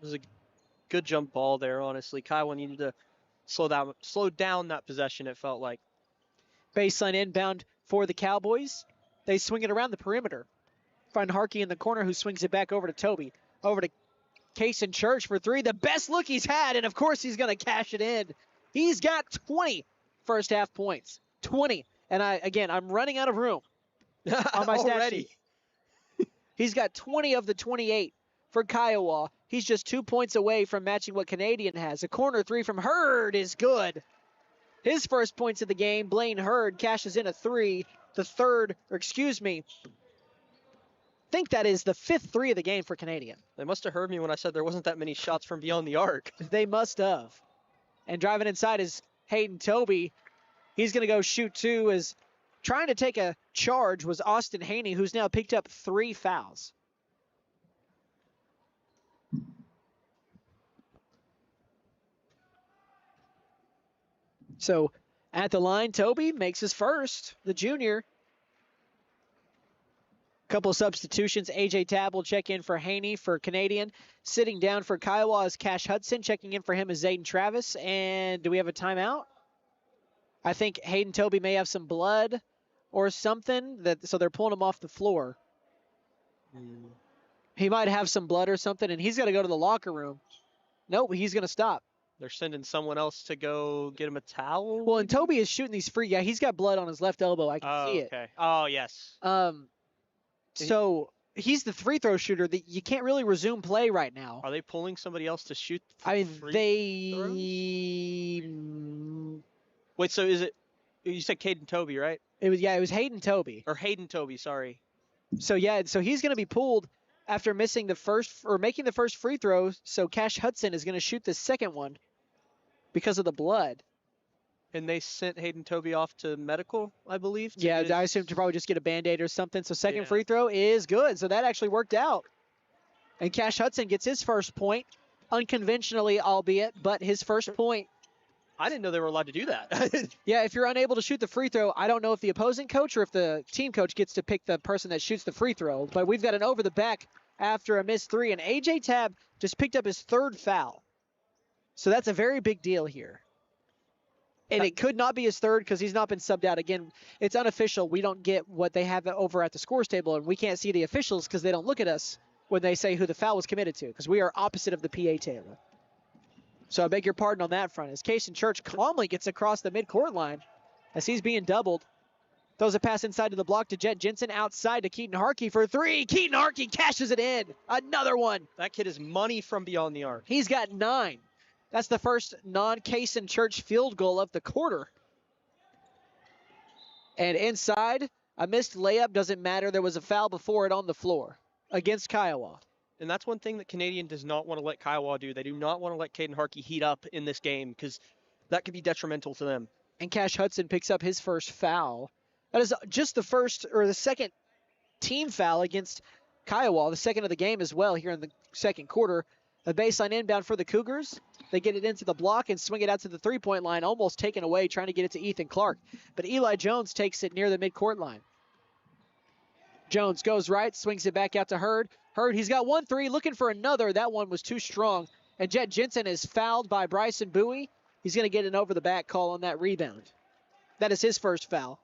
It was a good jump ball there, honestly. Kiowa needed to slow down that possession, it felt like. Baseline inbound for the Cowboys. They swing it around the perimeter. Find Harkey in the corner, who swings it back over to Toby. Over to Kason Church for 3. The best look he's had, and of course he's going to cash it in. He's got 20 first half points. 20. And I'm running out of room on my stat sheet. He's got 20 of the 28 for Kiowa. He's just 2 points away from matching what Canadian has. A corner 3 from Hurd is good. His first points of the game, Blaine Hurd cashes in a 3. I think that is the 5th 3 of the game for Canadian. They must have heard me when I said there wasn't that many shots from beyond the arc. They must have. And driving inside is Hayden Toby. He's going to go shoot 2. As trying to take a charge was Austin Haney, who's now picked up 3 fouls. So at the line, Toby makes his first, the junior. Couple of substitutions. AJ Tabb will check in for Haney for Canadian. Sitting down for Kiowa is Cash Hudson. Checking in for him is Zayden Travis. And do we have a timeout? I think Hayden Toby may have some blood or something, so they're pulling him off the floor. He might have some blood or something, and he's got to go to the locker room. Nope, he's going to stop. They're sending someone else to go get him a towel? Well, and Toby is shooting these free. Yeah, he's got blood on his left elbow. I can see it. Okay. Oh, yes. So he's the free throw shooter. That you can't really resume play right now. Are they pulling somebody else to shoot? Wait, so is it? You said Caden Toby, right? It was Hayden Toby. Or Hayden Toby, sorry. So he's going to be pulled after missing the first or making the first free throw. So Cash Hudson is going to shoot the second one because of the blood. And they sent Hayden Toby off to medical, I believe. Yeah, I assume to probably just get a Band-Aid or something. So second free throw is good. So that actually worked out. And Cash Hudson gets his first point, unconventionally albeit, but his first point. I didn't know they were allowed to do that. Yeah, if you're unable to shoot the free throw, I don't know if the opposing coach or if the team coach gets to pick the person that shoots the free throw. But we've got an over the back after a missed 3. And AJ Tabb just picked up his 3rd foul. So that's a very big deal here. And it could not be his 3rd because he's not been subbed out. Again, it's unofficial. We don't get what they have over at the scores table, and we can't see the officials because they don't look at us when they say who the foul was committed to, because we are opposite of the PA table. So I beg your pardon on that front. As Kason Church calmly gets across the midcourt line as he's being doubled. Throws a pass inside to the block to Jet Jensen, outside to Keaton Harkey for 3. Keaton Harkey cashes it in. Another one. That kid is money from beyond the arc. He's got 9. That's the first non-Kason Church field goal of the quarter. And inside, a missed layup doesn't matter. There was a foul before it on the floor against Kiowa. And that's one thing that Canadian does not want to let Kiowa do. They do not want to let Caden Harkey heat up in this game because that could be detrimental to them. And Cash Hudson picks up his first foul. That is just the first or the second team foul against Kiowa, the second of the game as well here in the second quarter. A baseline inbound for the Cougars. They get it into the block and swing it out to the three-point line, almost taken away, trying to get it to Ethan Clark. But Eli Jones takes it near the midcourt line. Jones goes right, swings it back out to Hurd. Hurd, he's got 1-3, looking for another. That one was too strong. And Jet Jensen is fouled by Bryson Bowie. He's going to get an over-the-back call on that rebound. That is his first foul.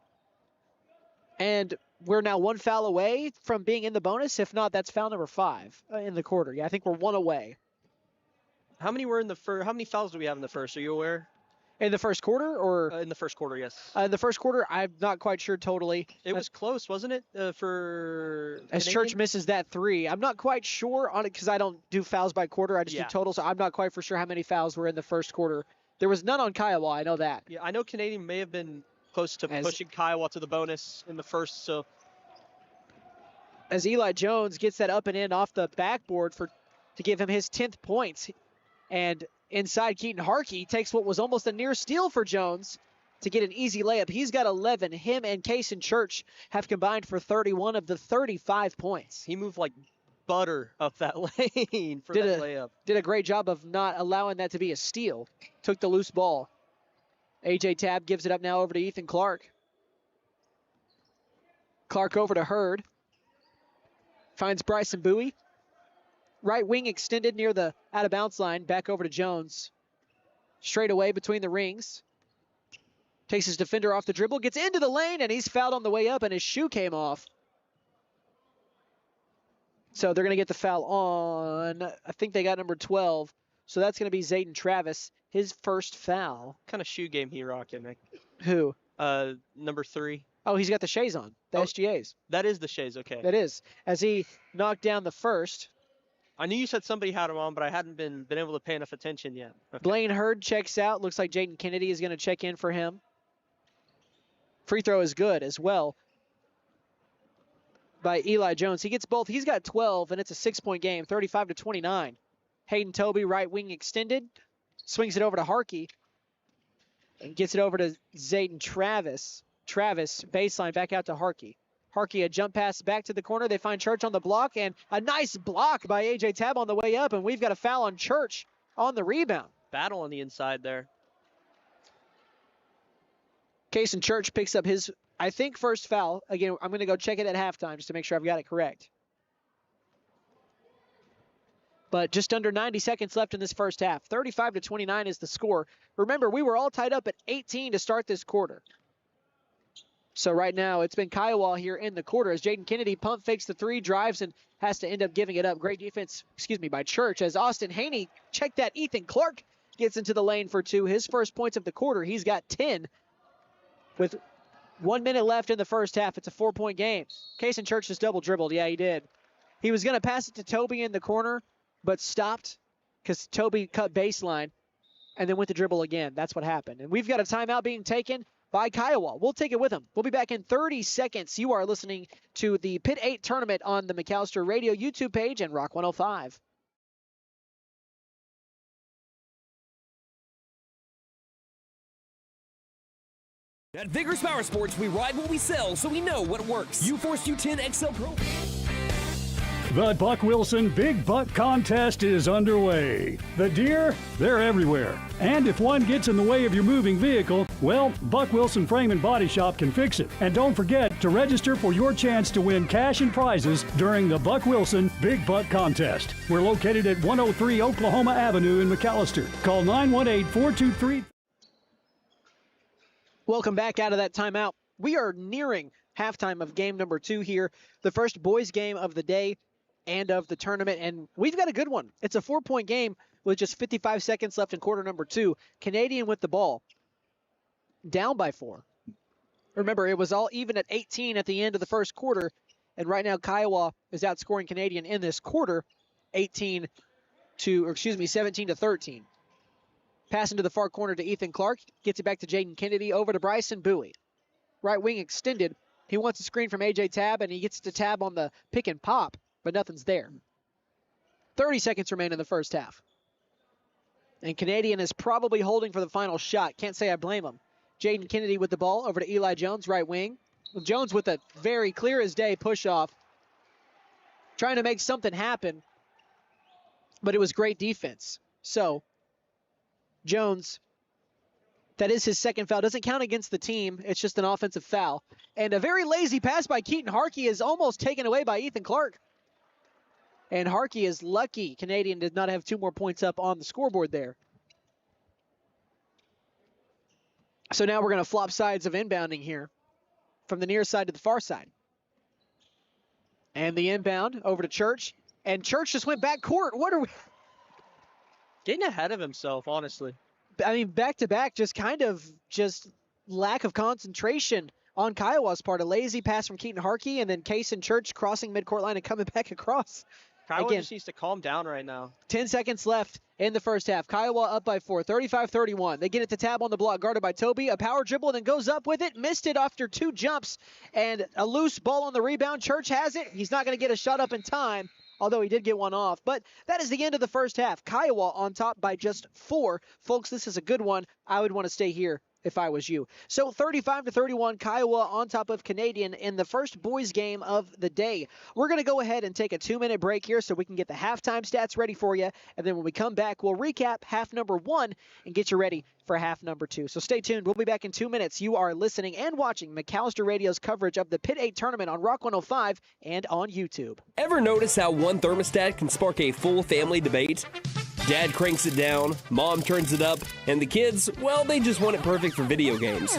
And we're now 1 foul away from being in the bonus. If not, that's foul number 5 in the quarter. Yeah, I think we're 1 away. How many were in the first? How many fouls do we have in the first? Are you aware? In the first quarter, or? In the first quarter, yes. In the first quarter, I'm not quite sure totally. It was close, wasn't it, for As Canadian? Church misses that 3. I'm not quite sure on it because I don't do fouls by quarter. I just do total, so I'm not quite for sure how many fouls were in the first quarter. There was none on Kiowa, I know that. Yeah, I know Canadian may have been close to pushing Kiowa to the bonus in the first, so. As Eli Jones gets that up and in off the backboard to give him his 10th points. And inside, Keaton Harkey takes what was almost a near steal for Jones to get an easy layup. He's got 11. Him and Kaysen Church have combined for 31 of the 35 points. He moved like butter up that lane for that layup. Did a great job of not allowing that to be a steal. Took the loose ball. A.J. Tabb gives it up now over to Ethan Clark. Clark over to Hurd. Finds Bryson Bowie. Right wing extended near the out-of-bounds line. Back over to Jones. Straight away between the rings. Takes his defender off the dribble. Gets into the lane, and he's fouled on the way up, and his shoe came off. So they're going to get the foul on, I think they got number 12. So that's going to be Zayden Travis, his first foul. What kind of shoe game he rocking, Nick? Who? Number 3. Oh, he's got the Shays on, the SGAs. That is the Shays, okay. That is. As he knocked down the first. I knew you said somebody had him on, but I hadn't been able to pay enough attention yet. Okay. Blaine Hurd checks out. Looks like Jaden Kennedy is going to check in for him. Free throw is good as well by Eli Jones. He gets both. He's got 12, and it's a 6-point game, 35-29. Hayden Toby, right wing extended. Swings it over to Harkey. And gets it over to Zayden Travis. Travis, baseline, back out to Harkey. Harkey, a jump pass back to the corner. They find Church on the block, and a nice block by A.J. Tabb on the way up, and we've got a foul on Church on the rebound. Battle on the inside there. Kaysen Church picks up his, I think, first foul. Again, I'm going to go check it at halftime just to make sure I've got it correct. But just under 90 seconds left in this first half. 35-29 is the score. Remember, we were all tied up at 18 to start this quarter. So right now, it's been Kiowa here in the quarter as Jaden Kennedy pump fakes the 3, drives, and has to end up giving it up. Great defense, by Church as Austin Haney, check that, Ethan Clark gets into the lane for 2. His first points of the quarter. He's got 10 with 1 minute left in the first half. It's a 4-point game. Kaysen Church just double dribbled. Yeah, he did. He was going to pass it to Toby in the corner, but stopped because Toby cut baseline and then went to dribble again. That's what happened. And we've got a timeout being taken by Kiowa. We'll take it with them. We'll be back in 30 seconds. You are listening to the Pitt 8 tournament on the McAllister Radio YouTube page and Rock 105. At Vigorous Power Sports, we ride what we sell, so we know what works. U-Force U10 XL Pro. The Buck Wilson Big Buck Contest is underway. The deer, they're everywhere. And if one gets in the way of your moving vehicle, well, Buck Wilson Frame and Body Shop can fix it. And don't forget to register for your chance to win cash and prizes during the Buck Wilson Big Buck Contest. We're located at 103 Oklahoma Avenue in McAllister. Call 918-423. Welcome back out of that timeout. We are nearing halftime of game number 2 here, the first boys game of the day and of the tournament, and we've got a good one. It's a 4-point game with just 55 seconds left in quarter number 2. Canadian with the ball, down by 4. Remember, it was all even at 18 at the end of the first quarter, and right now Kiowa is outscoring Canadian in this quarter, 17 to 13. Passing to the far corner to Ethan Clark, gets it back to Jaden Kennedy, over to Bryson Bowie. Right wing extended. He wants a screen from A.J. Tabb, and he gets to Tabb on the pick and pop, but nothing's there. 30 seconds remain in the first half. And Canadian is probably holding for the final shot. Can't say I blame him. Jaden Kennedy with the ball, over to Eli Jones, right wing. Jones with a very clear as day push-off. Trying to make something happen, but it was great defense. So, Jones, that is his second foul. Doesn't count against the team. It's just an offensive foul. And a very lazy pass by Keaton Harkey is almost taken away by Ethan Clark. And Harkey is lucky Canadian did not have 2 more points up on the scoreboard there. So now we're going to flop sides of inbounding here from the near side to the far side. And the inbound over to Church. And Church just went back court. What are we... Getting ahead of himself, honestly. I mean, back-to-back, just lack of concentration on Kiowa's part. A lazy pass from Keaton Harkey, and then Kaysen Church crossing midcourt line and coming back across. Kiowa Again, just needs to calm down right now. 10 seconds left in the first half. Kiowa up by 4, 35-31. They get it to Tab on the block, guarded by Toby. A power dribble, and then goes up with it. Missed it after 2 jumps, and a loose ball on the rebound. Church has it. He's not going to get a shot up in time, although he did get one off. But that is the end of the first half. Kiowa on top by just 4. Folks, this is a good one. I would want to stay here if I was you. So 35-31, Kiowa on top of Canadian in the first boys game of the day. We're going to go ahead and take a 2-minute break here so we can get the halftime stats ready for you. And then when we come back, we'll recap half number 1 and get you ready for half number 2. So stay tuned. We'll be back in 2 minutes. You are listening and watching McAllister Radio's coverage of the Pitt 8 tournament on Rock 105 and on YouTube. Ever notice how one thermostat can spark a full family debate? Dad cranks it down, Mom turns it up, and the kids, well, they just want it perfect for video games.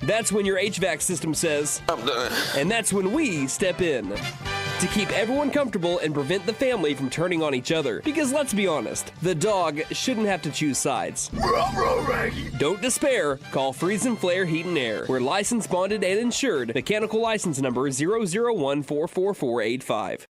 That's when your HVAC system says, I'm done. And that's when we step in to keep everyone comfortable and prevent the family from turning on each other. Because let's be honest, the dog shouldn't have to choose sides. Don't despair. Call Freeze and Flare Heat and Air. We're licensed, bonded, and insured. Mechanical license number 0014445.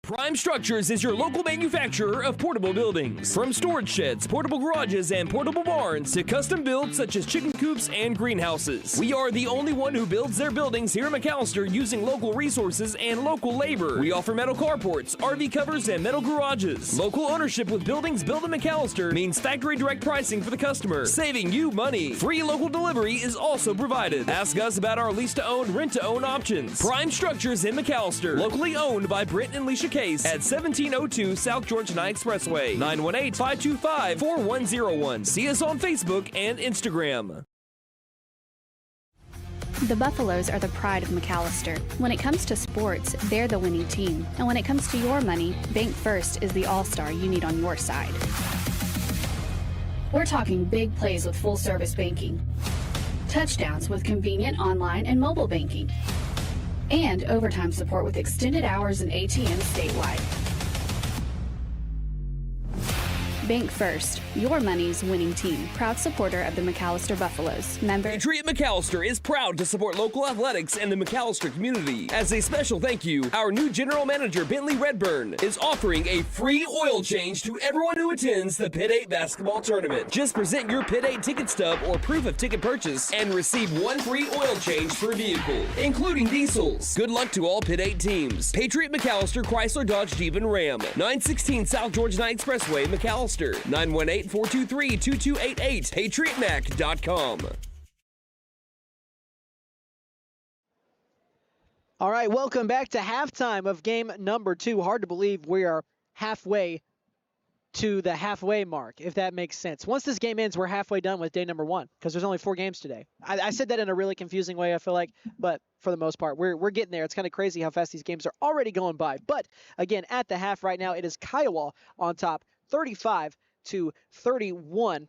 Prime Structures is your local manufacturer of portable buildings. From storage sheds, portable garages, and portable barns to custom builds such as chicken coops and greenhouses. We are the only one who builds their buildings here in McAllister using local resources and local labor. We offer metal carports, RV covers, and metal garages. Local ownership with buildings built in McAllister means factory direct pricing for the customer, saving you money. Free local delivery is also provided. Ask us about our lease-to-own, rent-to-own options. Prime Structures in McAllister, locally owned by Brent and Leisha Case at 1702 South Georgia Expressway, 918-525-4101. See us on Facebook and Instagram. The Buffaloes are the pride of McAllister. When it comes to sports, they're the winning team. And when it comes to your money, Bank First is the all-star you need on your side. We're talking big plays with full-service banking, touchdowns with convenient online and mobile banking, and overtime support with extended hours and ATM statewide. Bank First, your money's winning team. Proud supporter of the McAllister Buffaloes. Member Patriot McAllister is proud to support local athletics and the McAllister community. As a special thank you, our new general manager, Bentley Redburn, is offering a free oil change to everyone who attends the Pitt 8 basketball tournament. Just present your Pitt 8 ticket stub or proof of ticket purchase and receive 1 free oil change per vehicle, including diesels. Good luck to all Pitt 8 teams. Patriot McAllister, Chrysler, Dodge, Jeep, and Ram. 916 South Georgia Expressway, McAllister. 918-423-2288. PatriotMac.com. All right, welcome back to halftime of game number 2. Hard to believe we are halfway to the halfway mark, if that makes sense. Once this game ends, we're halfway done with day number 1 because there's only 4 games today. I said that in a really confusing way, I feel like, but for the most part, we're getting there. It's kind of crazy how fast these games are already going by. But again, at the half right now, it is Kiowa on top, 35-31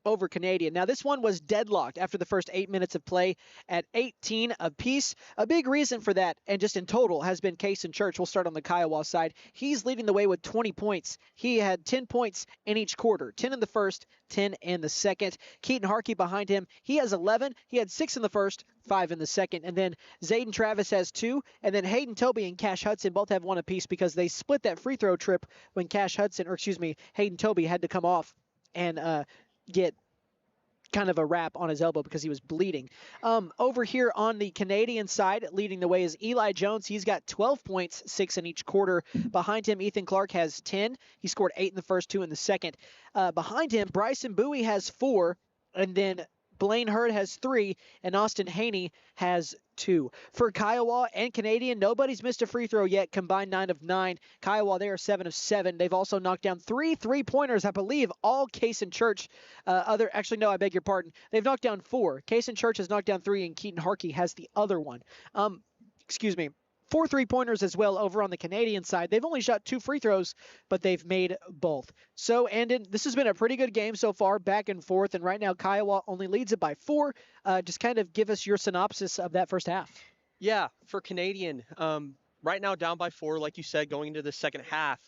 over Canadian. Now, this one was deadlocked after the first 8 minutes of play at 18 apiece. A big reason for that, and just in total, has been Kaysen Church. We'll start on the Kiowa side. He's leading the way with 20 points. He had 10 points in each quarter, 10 in the first, 10 in the second. Keaton Harkey behind him. He has 11. He had 6 in the first, 5 in the second. And then Zayden Travis has 2. And then Hayden Toby and Cash Hudson both have 1 apiece because they split that free throw trip when Hayden Toby had to come off and get kind of a wrap on his elbow because he was bleeding. Over here on the Canadian side, leading the way is Eli Jones. He's got 12 points, 6 in each quarter. Behind him, Ethan Clark has 10. He scored 8 in the first, 2 in the second. Behind him, Bryson Bowie has 4, and then Blaine Hurd has 3, and Austin Haney has 2. For Kiowa and Canadian, nobody's missed a free throw yet, combined 9 of 9. Kiowa, they are 7 of 7. They've also knocked down 3 3-pointers, I believe, all Kaysen Church. I beg your pardon. They've knocked down 4. Kaysen Church has knocked down 3, and Keaton Harkey has the other one. 4 3-pointers as well over on the Canadian side. They've only shot 2 free throws, but they've made both. So, Anden, this has been a pretty good game so far, back and forth, and right now Kiowa only leads it by 4. Just kind of give us your synopsis of that first half. Yeah, for Canadian, right now down by 4, like you said, going into the second half.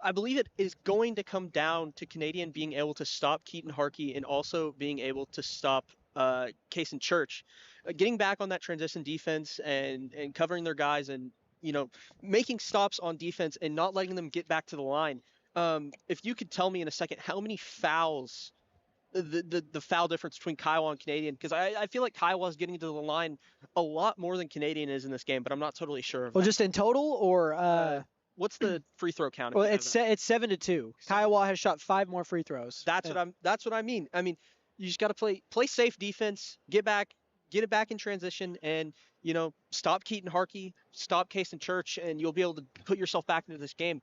I believe it is going to come down to Canadian being able to stop Keaton Harkey and also being able to stop Kason Church. Getting back on that transition defense and covering their guys and, making stops on defense and not letting them get back to the line. If you could tell me in a second how many fouls, the foul difference between Kiowa and Canadian, because I feel like Kiowa is getting to the line a lot more than Canadian is in this game, but I'm not totally sure of that. Just in total, or what's the free throw count? Well, it's 7-2. Kiowa has shot 5 more free throws. That's what I mean. I mean, you just got to play safe defense, get it back in transition, and stop Keaton Harkey, stop Kason Church, and you'll be able to put yourself back into this game.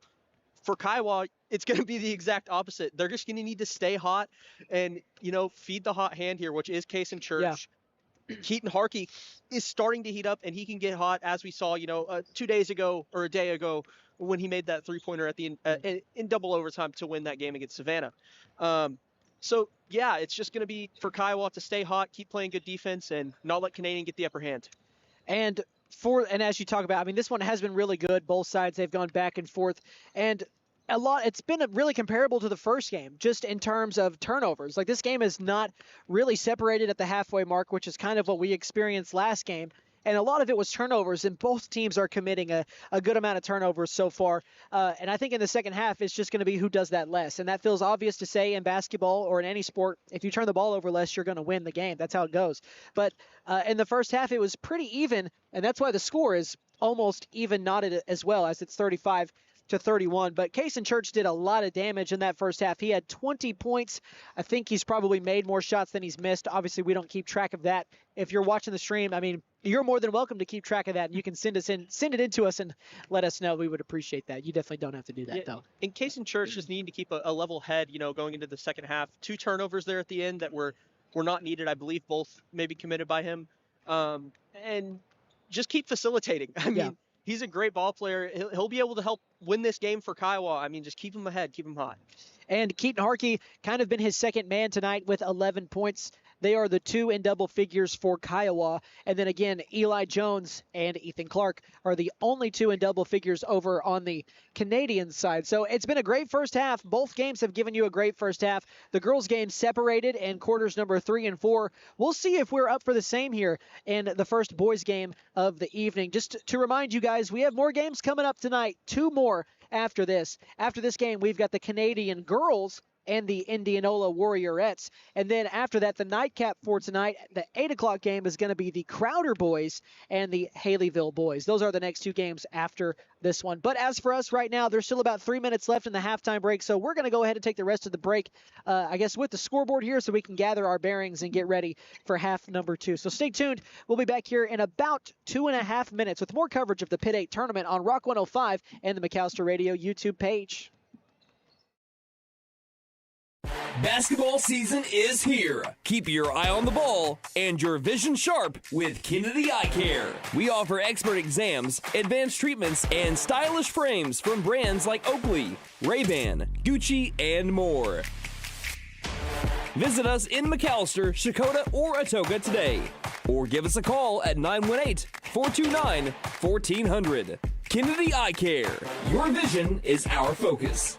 For Kiowa, it's going to be the exact opposite. They're just going to need to stay hot and, feed the hot hand here, which is Kason Church. Yeah. Keaton Harkey is starting to heat up, and he can get hot, as we saw, 2 days ago or a day ago when he made that three-pointer at the in double overtime to win that game against Savannah. So, yeah, it's just going to be for Kiowa to stay hot, keep playing good defense, and not let Canadian get the upper hand. And as you talk about, this one has been really good. Both sides, they've gone back and forth. And it's been really comparable to the first game, just in terms of turnovers. Like, this game is not really separated at the halfway mark, which is kind of what we experienced last game. And a lot of it was turnovers, and both teams are committing a good amount of turnovers so far. And I think in the second half, it's just going to be who does that less. And that feels obvious to say in basketball or in any sport. If you turn the ball over less, you're going to win the game. That's how it goes. But in the first half, it was pretty even, and that's why the score is almost even knotted as well, as it's 35-31. But Kason Church did a lot of damage in that first half. He had 20 points. I think he's probably made more shots than he's missed. Obviously, we don't keep track of that. If you're watching the stream, you're more than welcome to keep track of that. And you can send it in to us and let us know. We would appreciate that. You definitely don't have to do that, though. And Kason Church just needing to keep a level head, going into the second half. 2 turnovers there at the end that were not needed. I believe both maybe committed by him. And just keep facilitating. He's a great ball player. He'll be able to help win this game for Kiowa. Just keep him ahead, keep him hot. And Keaton Harkey kind of been his second man tonight with 11 points. They are the 2 in double figures for Kiowa. And then again, Eli Jones and Ethan Clark are the only 2 in double figures over on the Canadian side. So it's been a great first half. Both games have given you a great first half. The girls' game separated in quarters number 3 and 4. We'll see if we're up for the same here in the first boys' game of the evening. Just to remind you guys, we have more games coming up tonight. 2 more after this. After this game, we've got the Canadian girls and the Indianola Warriorettes. And then after that, the nightcap for tonight, the 8 o'clock game is going to be the Crowder boys and the Haileyville boys. Those are the next 2 games after this one. But as for us right now, there's still about 3 minutes left in the halftime break. So we're going to go ahead and take the rest of the break, with the scoreboard here so we can gather our bearings and get ready for half number 2. So stay tuned. We'll be back here in about 2.5 minutes with more coverage of the Pitt 8 tournament on Rock 105 and the McAllister Radio YouTube page. Basketball season is here. Keep your eye on the ball and your vision sharp with Kennedy Eye Care. We offer expert exams, advanced treatments, and stylish frames from brands like Oakley, Ray-Ban, Gucci, and more. Visit us in McAllister, Shakota, or Atoka today. Or give us a call at 918-429-1400. Kennedy Eye Care. Your vision is our focus.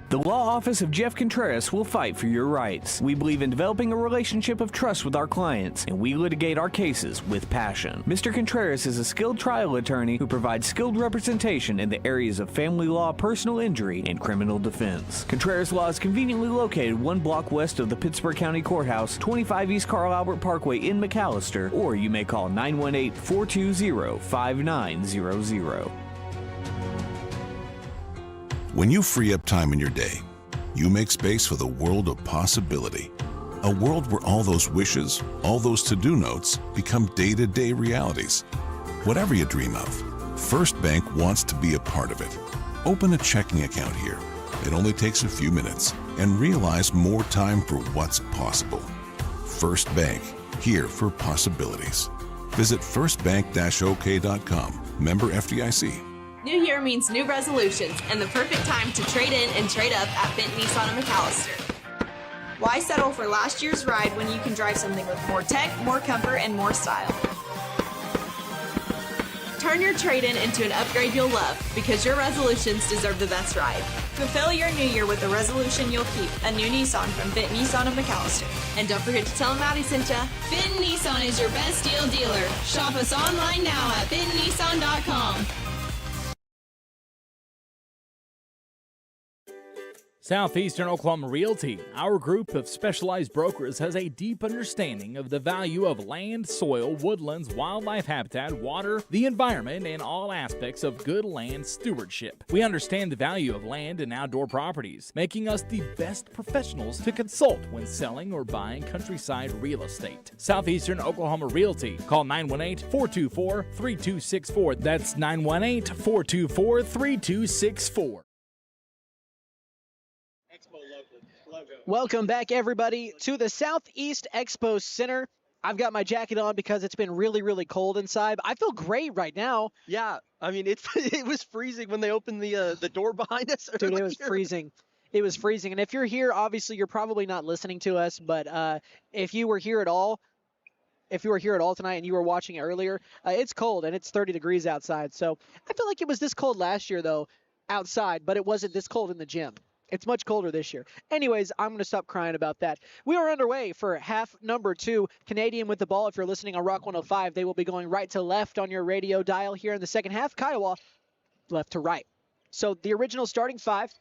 The law office of Jeff Contreras will fight for your rights. We believe in developing a relationship of trust with our clients, and we litigate our cases with passion. Mr. Contreras is a skilled trial attorney who provides skilled representation in the areas of family law, personal injury, and criminal defense. Contreras Law is conveniently located 1 block west of the Pittsburgh County Courthouse, 25 East Carl Albert Parkway in McAllister, or you may call 918-420-5900. When you free up time in your day, you make space for the world of possibility. A world where all those wishes, all those to-do notes become day-to-day realities. Whatever you dream of, First Bank wants to be a part of it. Open a checking account here. It only takes a few minutes, and realize more time for what's possible. First Bank, here for possibilities. Visit firstbank-ok.com. Member FDIC. New year means new resolutions and the perfect time to trade in and trade up at Bent Nissan of McAllister. Why settle for last year's ride when you can drive something with more tech, more comfort, and more style? Turn your trade-in into an upgrade you'll love, because your resolutions deserve the best ride. Fulfill your new year with a resolution you'll keep, a new Nissan from Pitt Nissan of McAllister. And don't forget to tell them Maddie sent ya. Finn Nissan is your best deal dealer. Shop us online now at finnnissan.com. Southeastern Oklahoma Realty, our group of specialized brokers, has a deep understanding of the value of land, soil, woodlands, wildlife habitat, water, the environment, and all aspects of good land stewardship. We understand the value of land and outdoor properties, making us the best professionals to consult when selling or buying countryside real estate. Southeastern Oklahoma Realty. Call 918-424-3264. That's 918-424-3264. Welcome back, everybody, to the Southeast Expo Center. I've got my jacket on because it's been really, really cold inside. I feel great right now. Yeah, I mean, it was freezing when they opened the door behind us. Dude, it was freezing. It was freezing. And if you're here, obviously, you're probably not listening to us. But if you were here at all, tonight and you were watching it earlier, it's cold and it's 30 degrees outside. So I feel like it was this cold last year, though, outside, but it wasn't this cold in the gym. It's much colder this year. Anyways, I'm going to stop crying about that. We are underway for half number 2. Canadian with the ball. If you're listening on Rock 105, they will be going right to left on your radio dial here in the second half. Kiowa, left to right. So the original starting 5,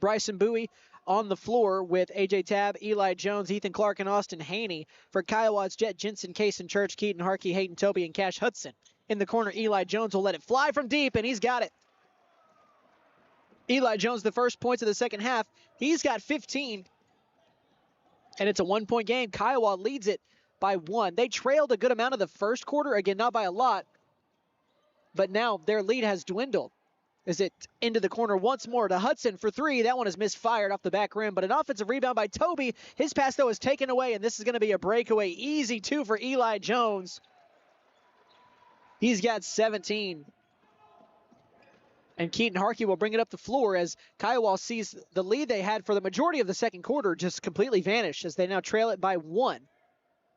Bryson Bowie on the floor with A.J. Tabb, Eli Jones, Ethan Clark, and Austin Haney. For Kiowa, it's Jet Jensen, Kason Church, Keaton Harkey, Hayden Toby, and Cash Hudson. In the corner, Eli Jones will let it fly from deep, and he's got it. Eli Jones, the first points of the second half. He's got 15. And it's a one-point game. Kiowa leads it by 1. They trailed a good amount of the first quarter. Again, not by a lot. But now their lead has dwindled. Is it into the corner once more to Hudson for 3. That one is misfired off the back rim. But an offensive rebound by Toby. His pass, though, is taken away. And this is going to be a breakaway. Easy 2 for Eli Jones. He's got 17. And Keaton Harkey will bring it up the floor as Kiowa sees the lead they had for the majority of the second quarter just completely vanish as they now trail it by 1.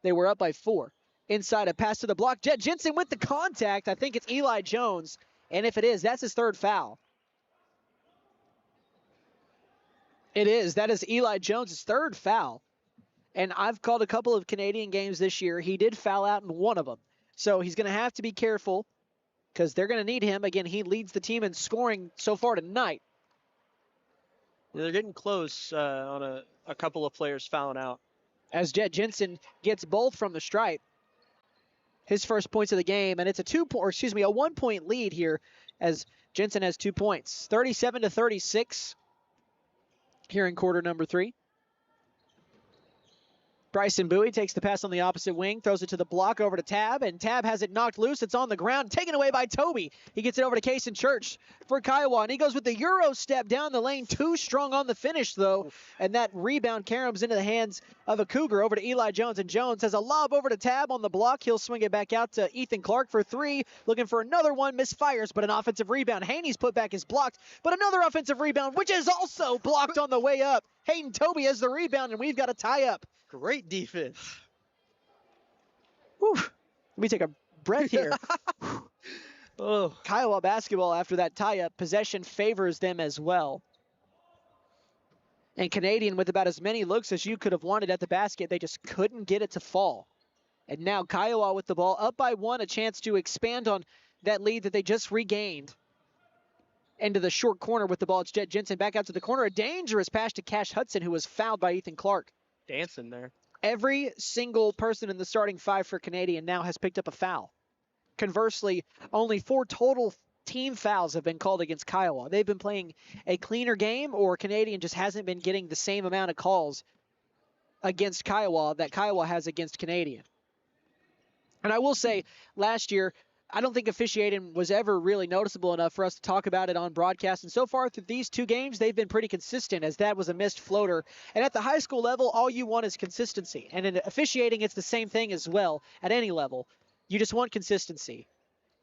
They were up by 4. Inside, a pass to the block. Jet Jensen with the contact. I think it's Eli Jones. And if it is, that's his 3rd foul. It is. That is Eli Jones' 3rd foul. And I've called a couple of Canadian games this year. He did foul out in one of them. So he's going to have to be careful, because they're going to need him. Again, he leads the team in scoring so far tonight. Yeah, they're getting close on a couple of players fouling out. As Jet Jensen gets both from the stripe. His first points of the game, and it's a 1-point lead here as Jensen has 2 points. 37-36 here in quarter number 3. Bryson Bowie takes the pass on the opposite wing, throws it to the block over to Tabb, and Tabb has it knocked loose. It's on the ground, taken away by Toby. He gets it over to Kason Church for Kiowa, and he goes with the Euro step down the lane. Too strong on the finish, though, and that rebound caroms into the hands of a Cougar over to Eli Jones, and Jones has a lob over to Tabb on the block. He'll swing it back out to Ethan Clark for 3, looking for another one, misfires, but an offensive rebound. Haney's put back is blocked, but another offensive rebound, which is also blocked on the way up. Hayden Toby has the rebound, and we've got a tie-up. Great defense. Whew. Let me take a breath here. Oh, Kiowa basketball after that tie-up. Possession favors them as well. And Canadian with about as many looks as you could have wanted at the basket. They just couldn't get it to fall. And now Kiowa with the ball up by 1, a chance to expand on that lead that they just regained. Into the short corner with the ball. It's Jet Jensen back out to the corner. A dangerous pass to Cash Hudson, who was fouled by Ethan Clark. Dancing there. Every single person in the starting 5 for Canadian now has picked up a foul. Conversely, only 4 total team fouls have been called against Kiowa. They've been playing a cleaner game, or Canadian just hasn't been getting the same amount of calls against Kiowa that Kiowa has against Canadian. And I will say, last year, I don't think officiating was ever really noticeable enough for us to talk about it on broadcast. And so far through these 2 games, they've been pretty consistent, as that was a missed floater. And at the high school level, all you want is consistency. And in officiating, it's the same thing as well at any level. You just want consistency.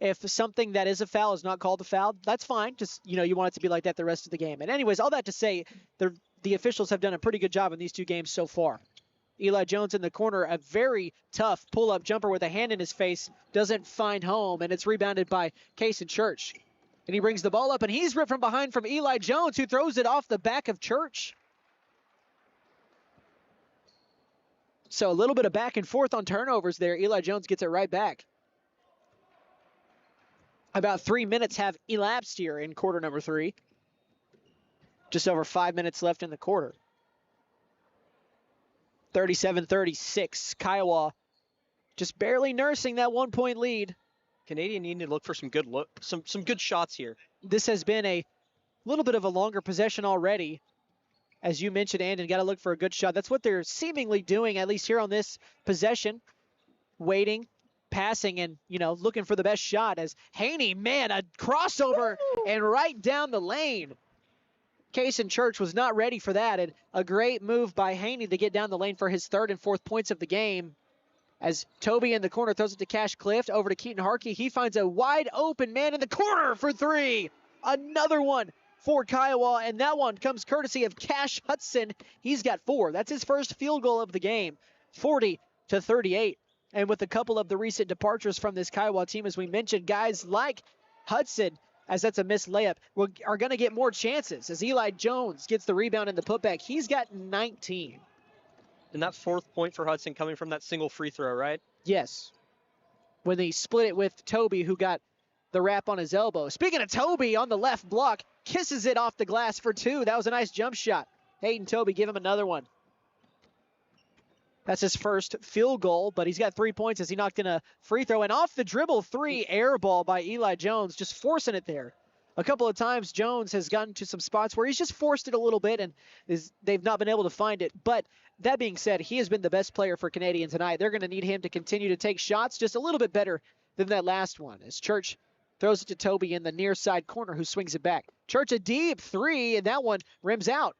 If something that is a foul is not called a foul, that's fine. Just, you want it to be like that the rest of the game. And anyways, all that to say, the the officials have done a pretty good job in these two games so far. Eli Jones in the corner, a very tough pull-up jumper with a hand in his face, doesn't find home, and it's rebounded by Kason Church. And he brings the ball up, and he's ripped from behind from Eli Jones, who throws it off the back of Church. So a little bit of back and forth on turnovers there. Eli Jones gets it right back. About 3 minutes have elapsed here in quarter number 3. Just over 5 minutes left in the quarter. 37-36. Kiowa just barely nursing that 1-point lead. Canadian need to look for some good shots here. This has been a little bit of a longer possession already. As you mentioned, Anden, got to look for a good shot. That's what they're seemingly doing, at least here on this possession. Waiting, passing, and, looking for the best shot as Haney, man, a crossover and right down the lane. Kason Church was not ready for that, and a great move by Haney to get down the lane for his 3rd and 4th points of the game. As Toby in the corner throws it to Cash Clift, over to Keaton Harkey. He finds a wide open man in the corner for 3. Another one for Kiowa, and that one comes courtesy of Cash Hudson. He's got 4. That's his first field goal of the game, 40-38. And with a couple of the recent departures from this Kiowa team, as we mentioned, guys like Hudson, as that's a missed layup, are going to get more chances. As Eli Jones gets the rebound in the putback, he's got 19. And that 4th point for Hudson coming from that single free throw, right? Yes. When they split it with Toby, who got the wrap on his elbow. Speaking of Toby, on the left block, kisses it off the glass for 2. That was a nice jump shot. Hayden Toby, give him another one. That's his first field goal, but he's got 3 points as he knocked in a free throw. And off the dribble, 3, air ball by Eli Jones, just forcing it there. A couple of times, Jones has gotten to some spots where he's just forced it a little bit, and they've not been able to find it. But that being said, he has been the best player for Canadian tonight. They're going to need him to continue to take shots just a little bit better than that last one. As Church throws it to Toby in the near side corner, who swings it back. Church a deep 3, and that one rims out.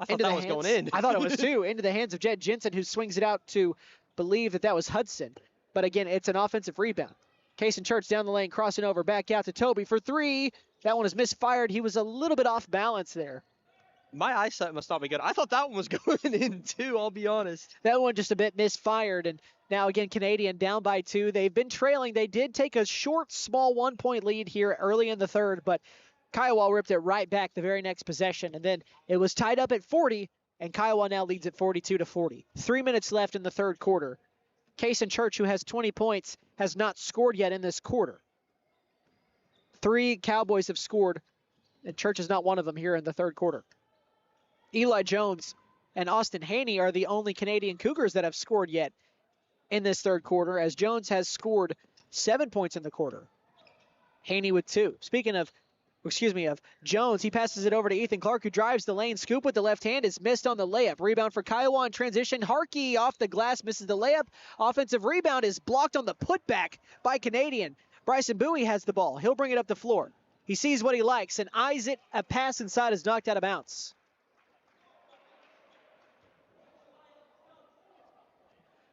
I thought that was going in. I thought it was too. Into the hands of Jed Jensen, who swings it out to believe that was Hudson. But again, it's an offensive rebound. Kason Church down the lane, crossing over, back out to Toby for 3. That one is misfired. He was a little bit off balance there. My eyesight must not be good. I thought that one was going in too, I'll be honest. That one just a bit misfired. And now again, Canadian down by 2. They've been trailing. They did take a short, small 1-point lead here early in the 3rd, but Kiowa ripped it right back the very next possession, and then it was tied up at 40, and Kiowa now leads at 42-40. 3 minutes left in the 3rd quarter. Kason Church, who has 20 points, has not scored yet in this quarter. 3 Cowboys have scored, and Church is not one of them here in the 3rd quarter. Eli Jones and Austin Haney are the only Canadian Cougars that have scored yet in this 3rd quarter, as Jones has scored 7 points in the quarter. Haney with 2. Speaking of Jones, he passes it over to Ethan Clark, who drives the lane. Scoop with the left hand is missed on the layup. Rebound for Kiowa in transition. Harkey off the glass, misses the layup. Offensive rebound is blocked on the putback by Canadian. Bryson Bowie has the ball. He'll bring it up the floor. He sees what he likes and eyes it. A pass inside is knocked out of bounds.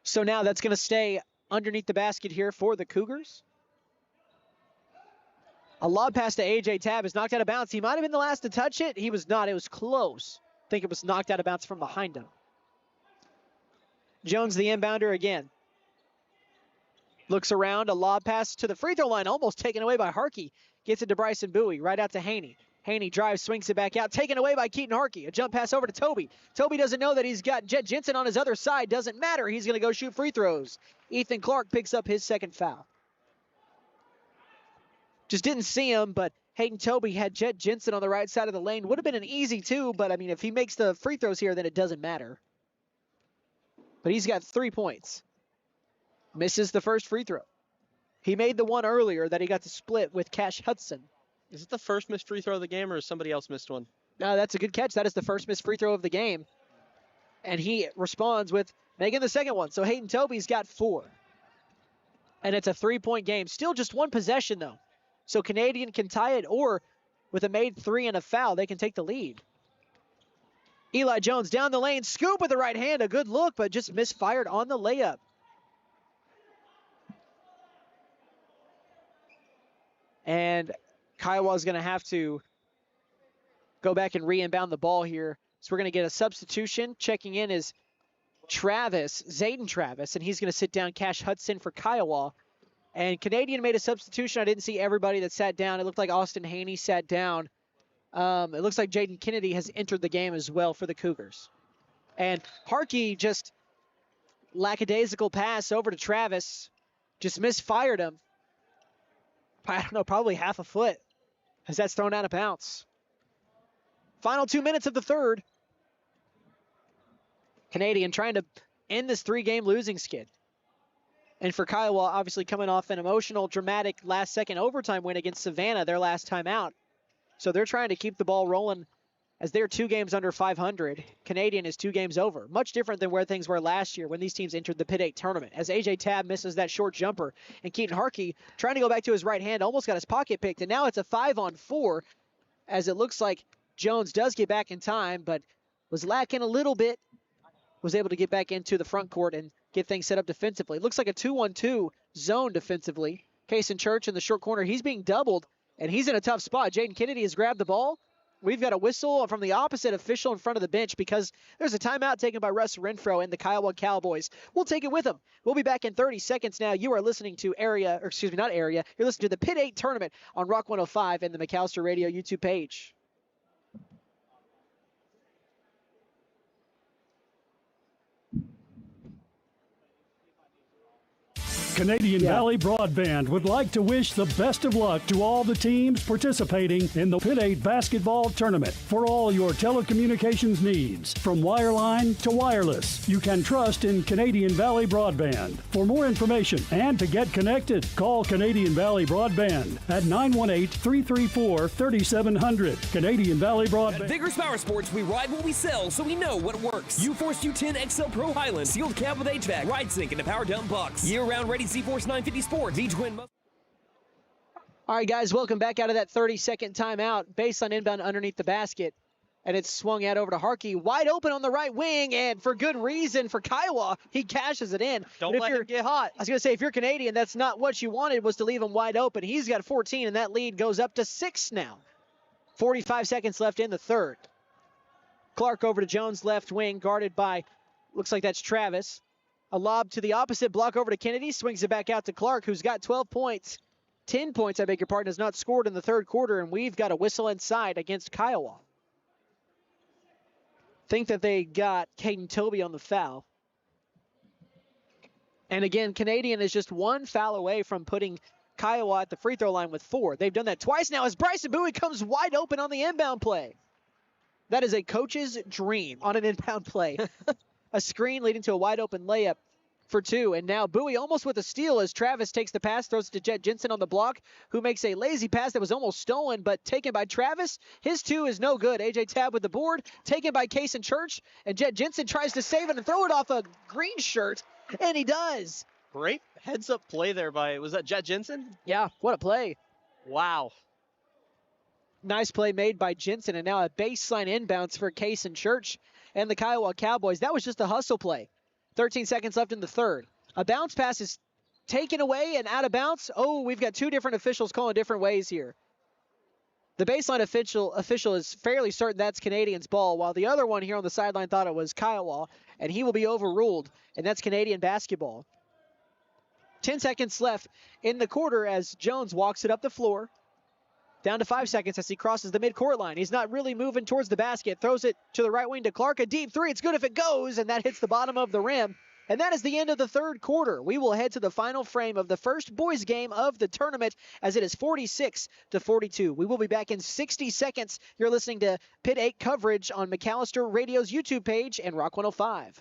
So now that's going to stay underneath the basket here for the Cougars. A lob pass to A.J. Tabb is knocked out of bounds. He might have been the last to touch it. He was not. It was close. I think it was knocked out of bounds from behind him. Jones, the inbounder again. Looks around. A lob pass to the free throw line, almost taken away by Harkey. Gets it to Bryson Bowie, right out to Haney. Haney drives, swings it back out. Taken away by Keaton Harkey. A jump pass over to Toby. Toby doesn't know that he's got Jed Jensen on his other side. Doesn't matter. He's going to go shoot free throws. Ethan Clark picks up his 2nd foul. Just didn't see him, but Hayden Toby had Jed Jensen on the right side of the lane. Would have been an easy 2, but, I mean, if he makes the free throws here, then it doesn't matter. But he's got 3 points. Misses the first free throw. He made the one earlier that he got to split with Cash Hudson. Is it the first missed free throw of the game, or has somebody else missed one? No, that's a good catch. That is the first missed free throw of the game. And he responds with making the 2nd one. So Hayden Toby's got 4. And it's a 3-point game. Still just 1 possession, though. So Canadian can tie it, or with a made 3 and a foul, they can take the lead. Eli Jones down the lane, scoop with the right hand, a good look, but just misfired on the layup. And Kiowa's going to have to go back and re-inbound the ball here. So we're going to get a substitution. Checking in is Zayden Travis, and he's going to sit down Cash Hudson for Kiowa. And Canadian made a substitution. I didn't see everybody that sat down. It looked like Austin Haney sat down. It looks like Jaden Kennedy has entered the game as well for the Cougars. And Harkey just lackadaisical pass over to Travis. Just misfired him. I don't know, probably half a foot as that's thrown out of bounds. Final 2 minutes of the third. Canadian trying to end this 3-game losing skid. And for Kiowa, obviously coming off an emotional, dramatic last-second overtime win against Savannah their last time out. So they're trying to keep the ball rolling as they're 2 games under 500. Canadian is 2 games over. Much different than where things were last year when these teams entered the Pitt 8 tournament. As A.J. Tabb misses that short jumper, and Keaton Harkey trying to go back to his right hand, almost got his pocket picked, and now it's a 5-on-4 as it looks like Jones does get back in time, but was lacking a little bit. Was able to get back into the front court and get things set up defensively. Looks like a 2-1-2 zone defensively. Kason Church in the short corner. He's being doubled, and he's in a tough spot. Jaden Kennedy has grabbed the ball. We've got a whistle from the opposite official in front of the bench because there's a timeout taken by Russ Renfro and the Kiowa Cowboys. We'll take it with them. We'll be back in 30 seconds now. You are listening to You're listening to the Pitt 8 tournament on Rock 105 and the McAllister Radio YouTube page. Canadian Valley Broadband would like to wish the best of luck to all the teams participating in the Pitt 8 basketball tournament. For all your telecommunications needs, from wireline to wireless, you can trust in Canadian Valley Broadband. For more information and to get connected, call Canadian Valley Broadband at 918-334-3700. Canadian Valley Broadband. At Vigorous Power Sports, we ride what we sell, so we know what works. U-Force U10 XL Pro Highland, sealed cab with HVAC, ride sync, and a power dump box. Year-round ready Z-Force 950 Sport, V-Twin. All right, guys, welcome back out of that 30-second timeout. Baseline inbound underneath the basket, and it's swung out over to Harkey. Wide open on the right wing, and for good reason for Kiowa, he cashes it in. Don't let him get hot. I was going to say, if you're Canadian, that's not what you wanted, was to leave him wide open. He's got 14, and that lead goes up to 6 now. 45 seconds left in the third. Clark over to Jones, left wing, guarded by, looks like that's Travis. A lob to the opposite block over to Kennedy. Swings it back out to Clark, who's got 12 points. 10 points, I beg your pardon, has not scored in the third quarter, and we've got a whistle inside against Kiowa. Think that they got Caden Toby on the foul. And again, Canadian is just 1 foul away from putting Kiowa at the free throw line with 4. They've done that twice now as Bryson Bowie comes wide open on the inbound play. That is a coach's dream on an inbound play. A screen leading to a wide open layup for 2. And now Bowie almost with a steal as Travis takes the pass, throws it to Jet Jensen on the block, who makes a lazy pass that was almost stolen, but taken by Travis. His 2 is no good. A.J. Tabb with the board, taken by Kason Church, and Jet Jensen tries to save it and throw it off a green shirt, and he does. Great heads-up play there was that Jet Jensen? Yeah, what a play. Wow. Nice play made by Jensen, and now a baseline inbounds for Kason Church and the Kiowa Cowboys. That was just a hustle play. 13 seconds left in the third. A bounce pass is taken away and out of bounds. Oh, we've got 2 different officials calling different ways here. The baseline official is fairly certain that's Canadian's ball, while the other one here on the sideline thought it was Kiowa, and he will be overruled, and that's Canadian basketball. 10 seconds left in the quarter as Jones walks it up the floor. Down to 5 seconds as he crosses the midcourt line. He's not really moving towards the basket. Throws it to the right wing to Clark. A deep 3. It's good if it goes, and that hits the bottom of the rim. And that is the end of the third quarter. We will head to the final frame of the first boys game of the tournament as it is 46-42. We will be back in 60 seconds. You're listening to Pitt 8 coverage on McAllister Radio's YouTube page and Rock 105.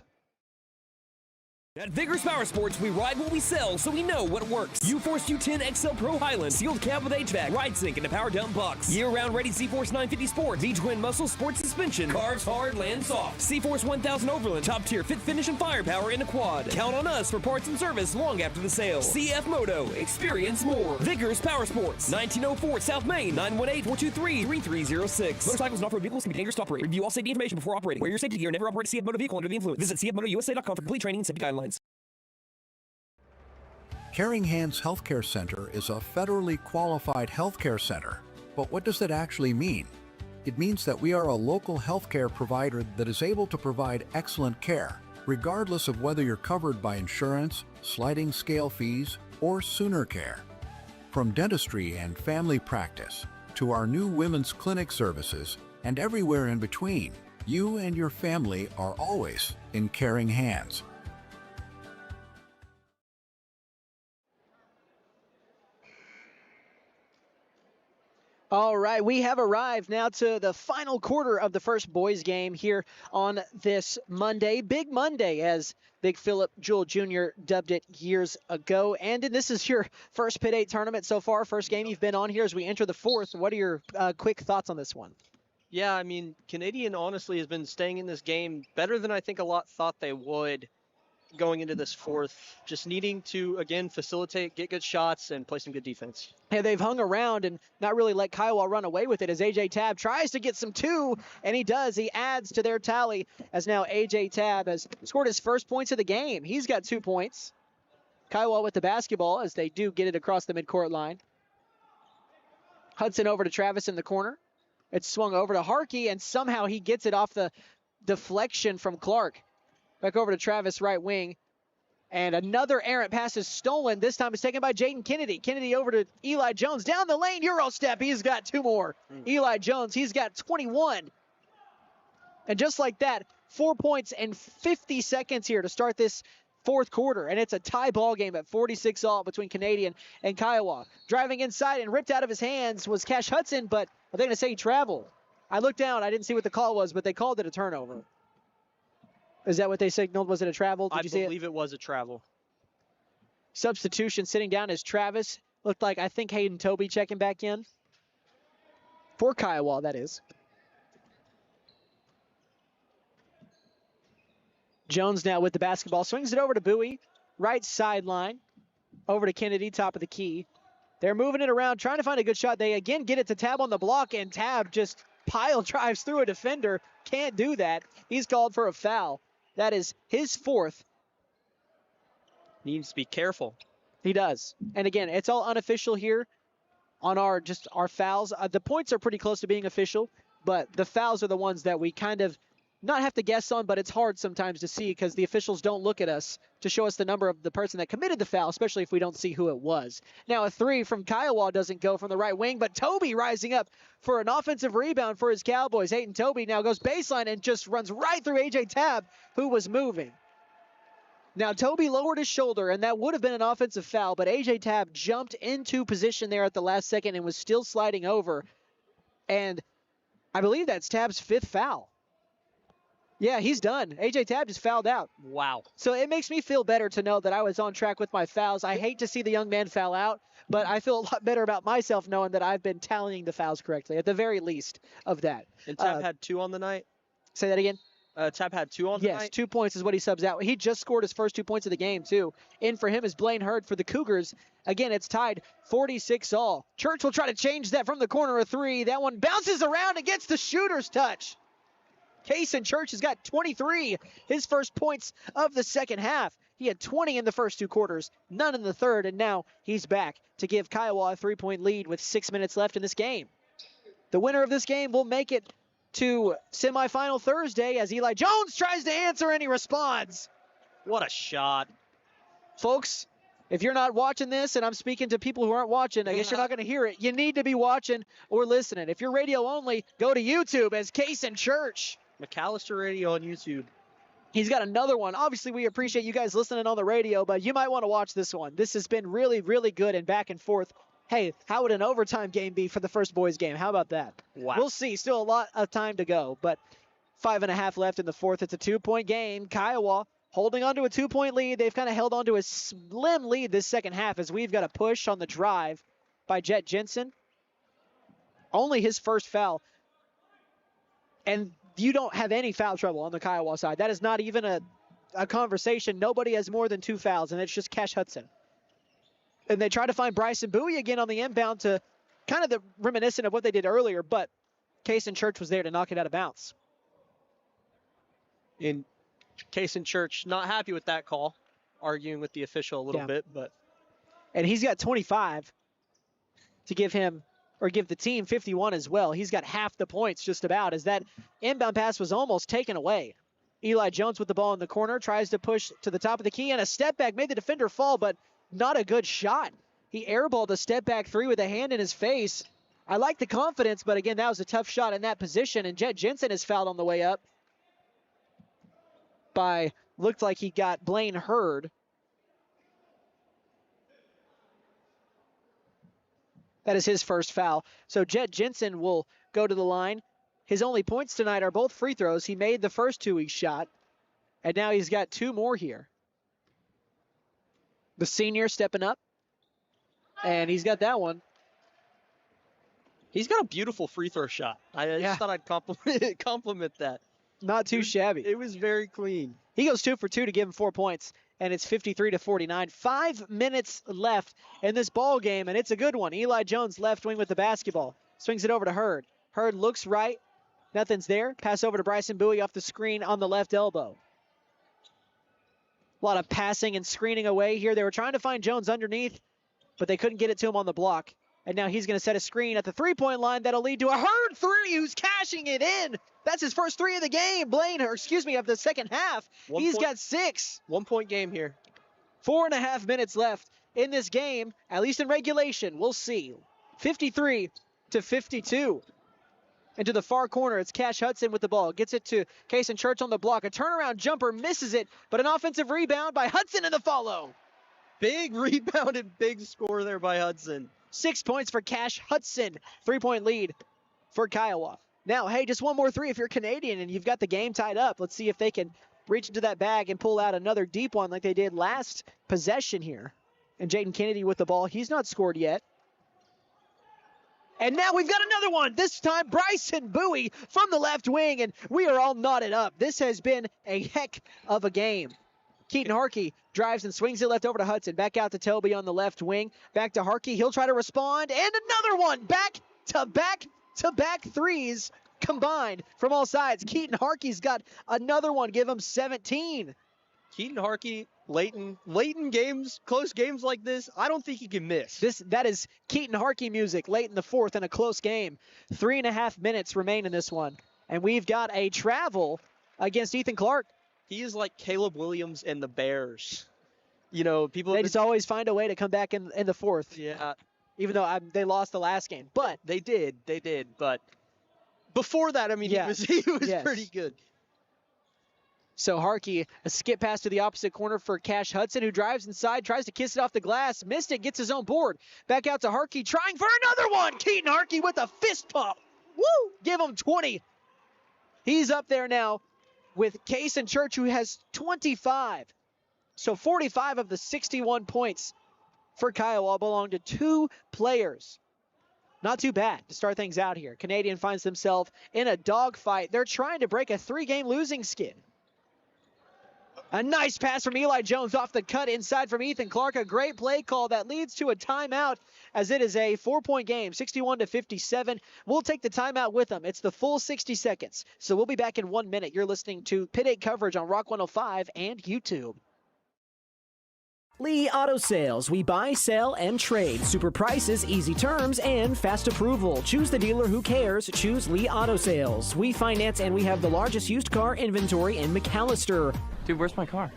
At Vigorous Power Sports, we ride what we sell, so we know what works. U-Force U10 XL Pro Highland, sealed cab with HVAC, ride sync, and a power dump box. Year-round ready Z-Force 950 Sport, V-Twin Muscle Sports Suspension, carves hard, lands soft. C-Force 1000 Overland, top-tier fit finish and firepower in a quad. Count on us for parts and service long after the sale. CF Moto, experience more. Vigorous Power Sports, 1904 South Main, 918-423-3306. Motorcycles and off-road vehicles can be dangerous to operate. Review all safety information before operating. Wear your safety gear and never operate a CF Moto vehicle under the influence. Visit cfmotousa.com for complete training and safety guidelines. Caring Hands Healthcare Center is a federally qualified healthcare center. But what does that actually mean? It means that we are a local healthcare provider that is able to provide excellent care, regardless of whether you're covered by insurance, sliding scale fees, or Sooner Care. From dentistry and family practice to our new women's clinic services and everywhere in between, you and your family are always in caring hands. All right, we have arrived now to the final quarter of the first boys game here on this Monday. Big Monday, as Big Philip Jewell Jr. dubbed it years ago. Anden, this is your first Pitt 8 tournament so far, first game you've been on here as we enter the fourth. What are your quick thoughts on this one? Yeah, I mean, Canadian honestly has been staying in this game better than I think a lot thought they would going into this fourth, just needing to, again, facilitate, get good shots, and play some good defense. Yeah, they've hung around and not really let Kiowa run away with it as A.J. Tabb tries to get some two, and he does. He adds to their tally as now A.J. Tabb has scored his first points of the game. He's got 2 points. Kiowa with the basketball as they do get it across the midcourt line. Hudson over to Travis in the corner. It's swung over to Harkey, and somehow he gets it off the deflection from Clark. Back over to Travis, right wing. And another errant pass is stolen. This time it's taken by Jaden Kennedy. Kennedy over to Eli Jones. Down the lane, Euro step. He's got 2 more. Eli Jones, he's got 21. And just like that, 4 points and 50 seconds here to start this fourth quarter. And it's a tie ball game at 46 all between Canadian and Kiowa. Driving inside and ripped out of his hands was Cash Hudson, but are they going to say he traveled? I looked down. I didn't see what the call was, but they called it a turnover. Is that what they signaled? Was it a travel? Did you see it? I believe it was a travel. Substitution sitting down as Travis. Looked like, I think, Hayden Toby checking back in. For Kiowa, that is. Jones now with the basketball. Swings it over to Bowie. Right sideline. Over to Kennedy, top of the key. They're moving it around, trying to find a good shot. They again get it to Tabb on the block, and Tabb just pile drives through a defender. Can't do that. He's called for a foul. That is his fourth. Needs to be careful. He does. And again, it's all unofficial here on our fouls. The points are pretty close to being official, but the fouls are the ones that we kind of not have to guess on, but it's hard sometimes to see because the officials don't look at us to show us the number of the person that committed the foul, especially if we don't see who it was. Now a 3 from Kiowa doesn't go from the right wing, but Toby rising up for an offensive rebound for his Cowboys. Hayden Toby now goes baseline and just runs right through A.J. Tabb, who was moving. Now Toby lowered his shoulder, and that would have been an offensive foul, but A.J. Tabb jumped into position there at the last second and was still sliding over. And I believe that's Tabb's 5th foul. Yeah, he's done. A.J. Tabb just fouled out. Wow. So it makes me feel better to know that I was on track with my fouls. I hate to see the young man foul out, but I feel a lot better about myself knowing that I've been tallying the fouls correctly, at the very least of that. And Tabb had 2 on the night? Say that again? Tabb had 2 on the night? Yes, 2 points is what he subs out. He just scored his first 2 points of the game, too. In for him is Blaine Hurd for the Cougars. Again, it's tied 46 all. Church will try to change that from the corner of 3. That one bounces around and gets the shooter's touch. Kaysen Church has got 23, his first points of the second half. He had 20 in the first 2 quarters, none in the third, and now he's back to give Kiowa a 3-point lead with 6 minutes left in this game. The winner of this game will make it to semifinal Thursday as Eli Jones tries to answer and he responds. What a shot. Folks, if you're not watching this, and I'm speaking to people who aren't watching, I guess you're not going to hear it. You need to be watching or listening. If you're radio only, go to YouTube as Kaysen Church. McAllister Radio on YouTube. He's got another one. Obviously, we appreciate you guys listening on the radio, but you might want to watch this one. This has been really, really good and back and forth. Hey, how would an overtime game be for the first boys game? How about that? Wow. We'll see. Still a lot of time to go, but 5.5 left in the fourth. It's a 2-point game. Kiowa holding on to a 2-point lead. They've kind of held on to a slim lead this second half as we've got a push on the drive by Jet Jensen. Only his first foul. And you don't have any foul trouble on the Kiowa side. That is not even a conversation. Nobody has more than 2 fouls, and it's just Cash Hudson. And they try to find Bryson Bowie again on the inbound to kind of the reminiscent of what they did earlier, but Kaysen Church was there to knock it out of bounds. In Kaysen Church, not happy with that call, arguing with the official a little bit, but. And he's got 25 to give him or give the team 51 as well. He's got half the points just about, as that inbound pass was almost taken away. Eli Jones with the ball in the corner, tries to push to the top of the key, and a step back made the defender fall, but not a good shot. He airballed a step back three with a hand in his face. I like the confidence, but again, that was a tough shot in that position, and Jet Jensen is fouled on the way up by, looked like he got Blaine Hurd. That is his first foul. So Jet Jensen will go to the line. His only points tonight are both free throws. He made the first two he shot, and now he's got two more here. The senior stepping up, and he's got that one. He's got a beautiful free throw shot. I just thought I'd compliment that. Not too shabby. It was very clean. He goes 2 for 2 to give him 4 points, and it's 53-49. 5 minutes left in this ball game, and it's a good one. Eli Jones left wing with the basketball. Swings it over to Hurd. Hurd looks right. Nothing's there. Pass over to Bryson Bowie off the screen on the left elbow. A lot of passing and screening away here. They were trying to find Jones underneath, but they couldn't get it to him on the block. And now he's going to set a screen at the three-point line that'll lead to a Hurd three, who's cashing it in. That's his first three of the game. Of the second half. He's got 6. 1 point game here. 4.5 minutes left in this game, at least in regulation. We'll see. 53-52. Into the far corner, it's Cash Hudson with the ball. Gets it to Kason Church on the block. A turnaround jumper, misses it, but an offensive rebound by Hudson in the follow. Big rebound and big score there by Hudson. 6 points for Cash Hudson. 3-point lead for Kiowa. Now, hey, just one more three if you're Canadian and you've got the game tied up. Let's see if they can reach into that bag and pull out another deep one like they did last possession here. And Jaden Kennedy with the ball. He's not scored yet. And now we've got another one. This time, Bryson Bowie from the left wing, and we are all knotted up. This has been a heck of a game. Keaton Harkey drives and swings it left over to Hudson. Back out to Toby on the left wing. Back to Harkey. He'll try to respond. And another one. Back-to-back threes combined from all sides. Keaton Harkey's got another one. Give him 17. Keaton Harkey, late in games, close games like this, I don't think he can miss. That is Keaton Harkey music late in the fourth in a close game. 3.5 minutes remain in this one. And we've got a travel against Ethan Clark. He is like Caleb Williams and the Bears. You know, they just always find a way to come back in the fourth. Yeah. Even though they lost the last game. But they did. But before that, I mean, he was pretty good. So Harkey, a skip pass to the opposite corner for Cash Hudson, who drives inside, tries to kiss it off the glass, missed it, gets his own board. Back out to Harkey, trying for another one. Keaton Harkey with a fist pump. Woo! Give him 20. He's up there now with Kason Church, who has 25. So 45 of the 61 points for Kiowa belong to 2 players. Not too bad to start things out here. Canadian finds himself in a dogfight. They're trying to break a 3-game losing skid. A nice pass from Eli Jones off the cut inside from Ethan Clark. A great play call that leads to a timeout, as it is a 4-point game, 61-57. We'll take the timeout with them. It's the full 60 seconds. So we'll be back in 1 minute. You're listening to Pit 8 coverage on Rock 105 and YouTube. Lee Auto Sales. We buy, sell, and trade. Super prices, easy terms, and fast approval. Choose the dealer who cares. Choose Lee Auto Sales. We finance and we have the largest used car inventory in McAllister. Dude, where's my car?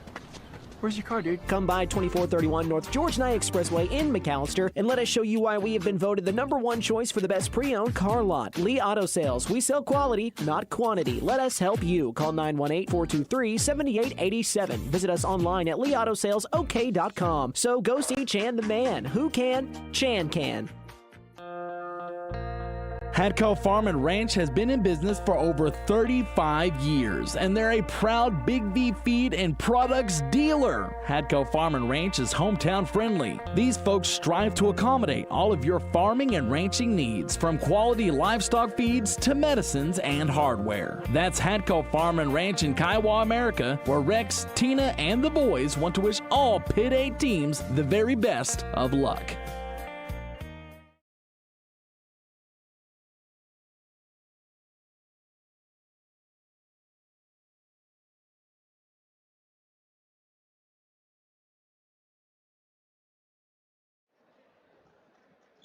Where's your car, dude? Come by 2431 North George Nye Expressway in McAllister and let us show you why we have been voted the #1 choice for the best pre-owned car lot. Lee Auto Sales. We sell quality, not quantity. Let us help you. Call 918-423-7887. Visit us online at leautosalesok.com. So go see Chan the man. Who can? Chan can. Hadco Farm and Ranch has been in business for over 35 years, and they're a proud Big V feed and products dealer. Hadco Farm and Ranch is hometown friendly. These folks strive to accommodate all of your farming and ranching needs, from quality livestock feeds to medicines and hardware. That's Hadco Farm and Ranch in Kiowa, America, where Rex, Tina, and the boys want to wish all Pit 8 teams the very best of luck.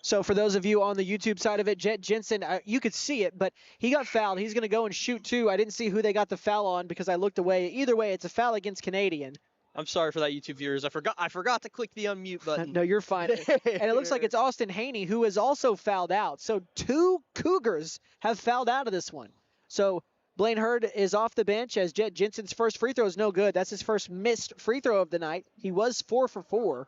So for those of you on the YouTube side of it, Jet Jensen, you could see it, but he got fouled. He's going to go and shoot two. I didn't see who they got the foul on because I looked away. Either way, it's a foul against Canadian. I'm sorry for that, YouTube viewers. I forgot to click the unmute button. No, you're fine. And it looks like it's Austin Haney who is also fouled out. So 2 Cougars have fouled out of this one. So Blaine Hurd is off the bench as Jet Jensen's first free throw is no good. That's his first missed free throw of the night. He was 4 for 4.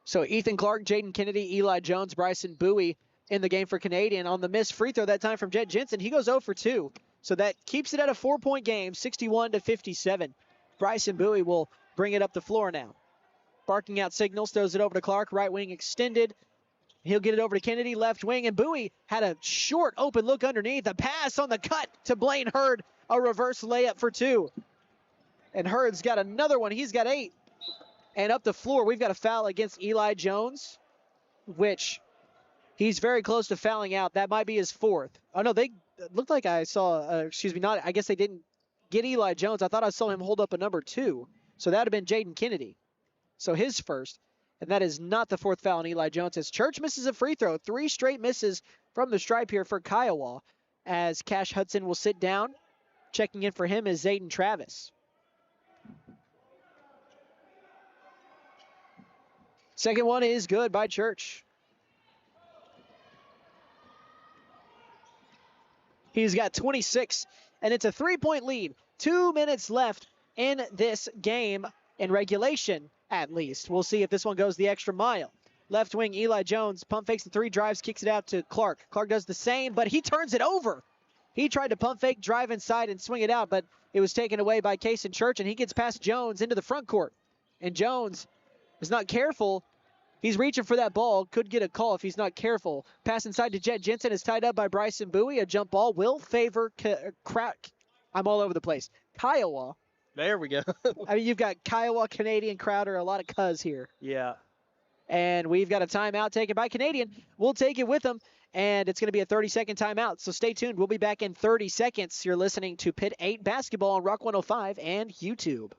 So Ethan Clark, Jaden Kennedy, Eli Jones, Bryson Bowie in the game for Canadian. On the missed free throw that time from Jet Jensen, he goes 0 for 2. So that keeps it at a 4-point game, 61-57. Bryson Bowie will bring it up the floor now. Barking out signals, throws it over to Clark, right wing extended. He'll get it over to Kennedy, left wing, and Bowie had a short open look underneath. A pass on the cut to Blaine Hurd, a reverse layup for 2. And Hurd's got another one. He's got 8. And up the floor, we've got a foul against Eli Jones, which he's very close to fouling out. That might be his 4th. Oh, no, they looked like I saw, I guess they didn't get Eli Jones. I thought I saw him hold up a number 2. So that would have been Jaden Kennedy. So his first. And that is not the 4th foul on Eli Jones as Church misses a free throw. 3 straight misses from the stripe here for Kiowa as Cash Hudson will sit down. Checking in for him is Zayden Travis. Second one is good by Church. He's got 26, and it's a 3-point lead. 2 minutes left in this game, in regulation at least. We'll see if this one goes the extra mile. Left wing, Eli Jones, pump fakes the 3, drives, kicks it out to Clark. Clark does the same, but he turns it over. He tried to pump fake, drive inside, and swing it out, but it was taken away by Kason Church, and he gets past Jones into the front court. And Jones is not careful. He's reaching for that ball. Could get a call if he's not careful. Pass inside to Jet Jensen is tied up by Bryson Bowie. A jump ball will favor I'm all over the place. Kiowa. There we go. I mean, you've got Kiowa, Canadian, Crowder, a lot of cuz here. Yeah. And we've got a timeout taken by Canadian. We'll take it with them, and it's going to be a 30-second timeout. So stay tuned. We'll be back in 30 seconds. You're listening to Pitt 8 Basketball on Rock 105 and YouTube.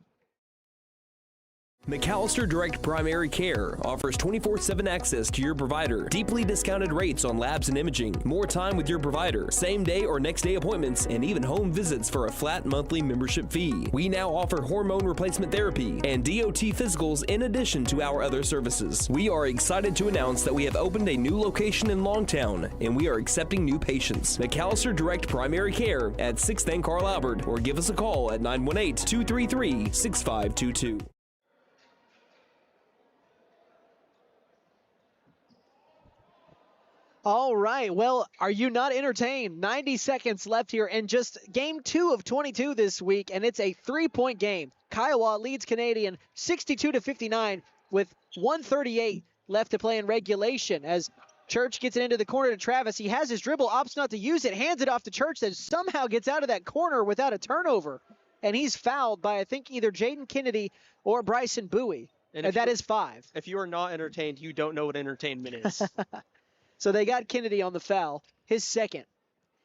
McAllister Direct Primary Care offers 24/7 access to your provider, deeply discounted rates on labs and imaging, more time with your provider, same day or next day appointments, and even home visits for a flat monthly membership fee. We now offer hormone replacement therapy and DOT physicals in addition to our other services. We are excited to announce that we have opened a new location in Longtown, and we are accepting new patients. McAllister Direct Primary Care at 6th and Carl Albert, or give us a call at 918-233-6522. All right. Well, are you not entertained? 90 seconds left here in just game 2 of 22 this week, and it's a 3-point game. Kiowa leads Canadian 62-59 with 1:38 left to play in regulation as Church gets it into the corner to Travis. He has his dribble, opts not to use it, hands it off to Church that somehow gets out of that corner without a turnover. And he's fouled by, I think, either Jaden Kennedy or Bryson Bowie. And that is 5. If you are not entertained, you don't know what entertainment is. So they got Kennedy on the foul, his second.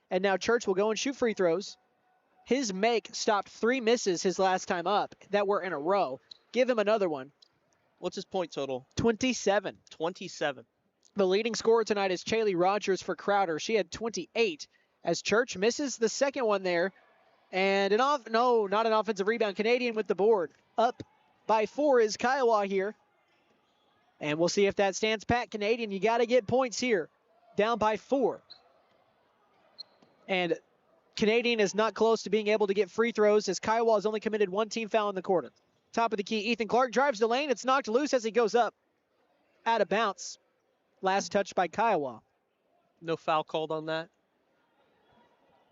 And now Church will go and shoot free throws. His make stopped 3 misses his last time up that were in a row. Give him another one. What's his point total? 27. 27. The leading scorer tonight is Hailey Rogers for Crowder. She had 28 as Church misses the second one there. And not an offensive rebound. Canadian with the board. Up by 4 is Kiowa here. And we'll see if that stands pat. Canadian, you got to get points here. Down by 4. And Canadian is not close to being able to get free throws as Kiowa has only committed 1 team foul in the quarter. Top of the key, Ethan Clark drives the lane. It's knocked loose as he goes up. Out of bounds. Last touch by Kiowa. No foul called on that?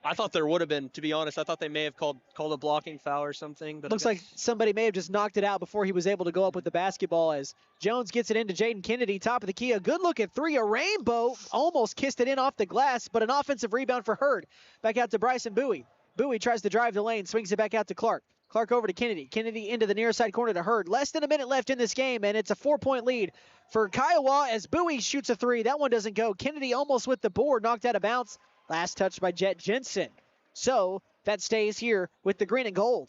I thought there would have been, to be honest. I thought they may have called a blocking foul or something. But looks like somebody may have just knocked it out before he was able to go up with the basketball as Jones gets it into Jaden Kennedy, top of the key. A good look at 3, a rainbow. Almost kissed it in off the glass, but an offensive rebound for Hurd. Back out to Bryson Bowie. Bowie tries to drive the lane, swings it back out to Clark. Clark over to Kennedy. Kennedy into the near side corner to Hurd. Less than a minute left in this game, and it's a 4-point lead for Kiowa as Bowie shoots a 3. That one doesn't go. Kennedy almost with the board, knocked out of bounds. Last touch by Jet Jensen. So that stays here with the green and gold.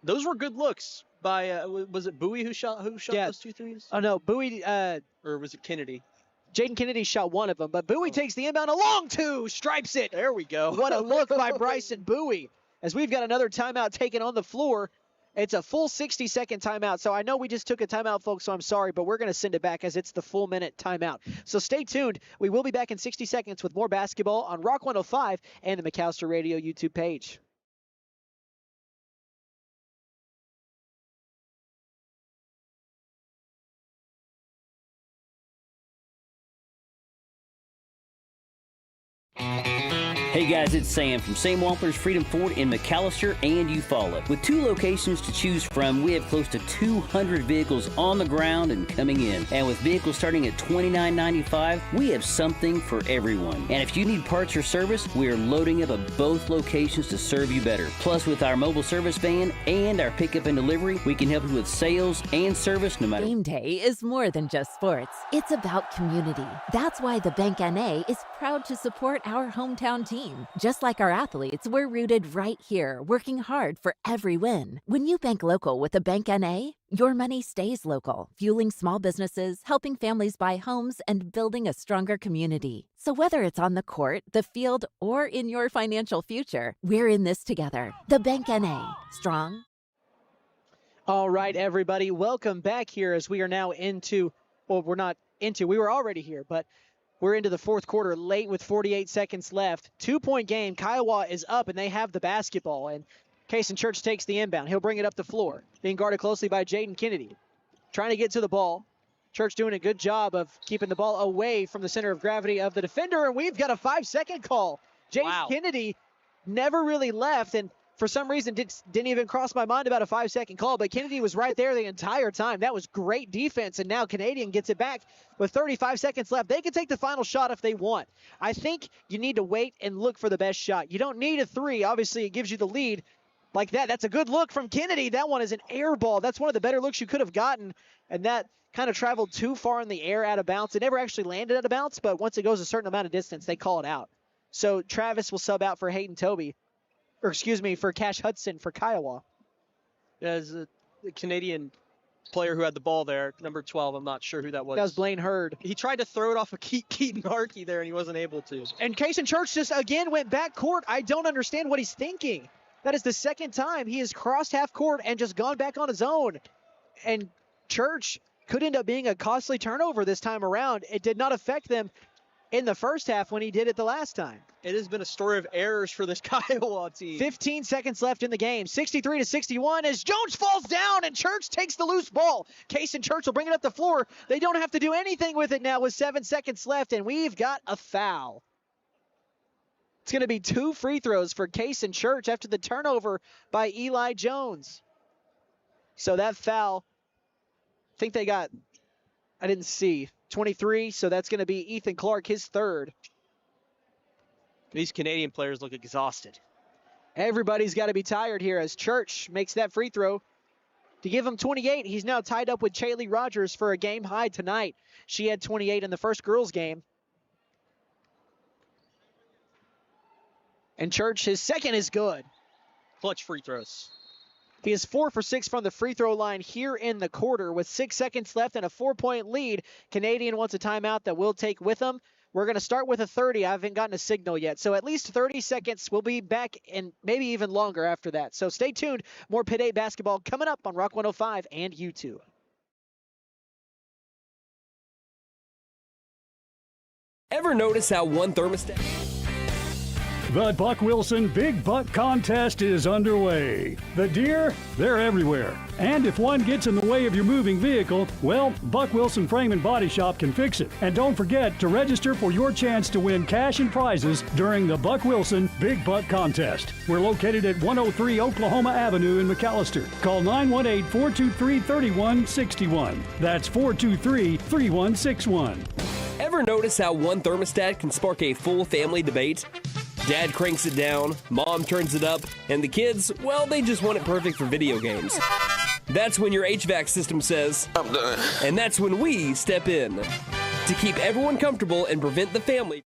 Those were good looks. by was it Bowie who shot those 2 threes? Oh no, Bowie. Or was it Kennedy? Jaden Kennedy shot one of them, but Bowie takes the inbound, a long two, stripes it. There we go. What a look by Bryson Bowie. As we've got another timeout taken on the floor. It's a full 60-second timeout, so I know we just took a timeout, folks, so I'm sorry, but we're going to send it back as it's the full minute timeout. So stay tuned. We will be back in 60 seconds with more basketball on Rock 105 and the McAllister Radio YouTube page. Hey guys, it's Sam from Sam Wampler's Freedom Ford in McAllister and Eufaula. With 2 locations to choose from, we have close to 200 vehicles on the ground and coming in. And with vehicles starting at $29.95, we have something for everyone. And if you need parts or service, we are loading up at both locations to serve you better. Plus, with our mobile service van and our pickup and delivery, we can help you with sales and service no matter. Game day is more than just sports. It's about community. That's why the Bank NA is proud to support our hometown team. Just like our athletes, we're rooted right here, working hard for every win. When you bank local with a Bank NA, your money stays local, fueling small businesses, helping families buy homes, and building a stronger community. So whether it's on the court, the field, or in your financial future, we're in this together. The Bank NA. Strong. All right, everybody, welcome back here as we are now into, well, we were already here, but we're into the fourth quarter late with 48 seconds left. 2-point game. Kiowa is up, and they have the basketball. And Cason Church takes the inbound. He'll bring it up the floor, being guarded closely by Jaden Kennedy. Trying to get to the ball. Church doing a good job of keeping the ball away from the center of gravity of the defender, and we've got a 5-second call. Jaden Kennedy never really left, and for some reason didn't even cross my mind about a 5-second call, but Kennedy was right there the entire time. That was great defense, and now Canadian gets it back with 35 seconds left. They can take the final shot if they want. I think you need to wait and look for the best shot. You don't need a 3. Obviously, it gives you the lead like that. That's a good look from Kennedy. That one is an air ball. That's one of the better looks you could have gotten, and that kind of traveled too far in the air out of bounds. It never actually landed out of bounds, but once it goes a certain amount of distance, they call it out. So Travis will sub out for Hayden Toby. For Cash Hudson for Kiowa. As a Canadian player who had the ball there, number 12, I'm not sure who that was. That was Blaine Hurd. He tried to throw it off of Keaton Harkey there, and he wasn't able to. And Cason Church just, again, went back court. I don't understand what he's thinking. That is the second time he has crossed half court and just gone back on his own. And Church could end up being a costly turnover this time around. It did not affect them in the first half when he did it the last time. It has been a story of errors for this Kiowa team. 15 seconds left in the game. 63-61 as Jones falls down and Church takes the loose ball. Cason Church will bring it up the floor. They don't have to do anything with it now with 7 seconds left, and we've got a foul. It's going to be 2 free throws for Cason Church after the turnover by Eli Jones. So that foul, I think they got, I didn't see, 23, so that's going to be Ethan Clark, his third. These Canadian players look exhausted. Everybody's got to be tired here as Church makes that free throw to give him 28. He's now tied up with Hailey Rogers for a game high tonight. She had 28 in the first girls game. And Church, his second is good. Clutch free throws. He is 4 for 6 from the free throw line here in the quarter with 6 seconds left and a 4-point lead. Canadian wants a timeout that we'll take with them. We're going to start with a 30. I haven't gotten a signal yet. So at least 30 seconds. We'll be back and maybe even longer after that. So stay tuned. More Pitt 8 basketball coming up on Rock 105 and YouTube. Ever notice how one thermostat... The Buck Wilson Big Buck Contest is underway. The deer, they're everywhere. And if one gets in the way of your moving vehicle, well, Buck Wilson Frame and Body Shop can fix it. And don't forget to register for your chance to win cash and prizes during the Buck Wilson Big Buck Contest. We're located at 103 Oklahoma Avenue in McAllister. Call 918-423-3161. That's 423-3161. Ever notice how one thermostat can spark a full family debate? Dad cranks it down, Mom turns it up, and the kids, well, they just want it perfect for video games. That's when your HVAC system says, I'm done. And that's when we step in to keep everyone comfortable and prevent the family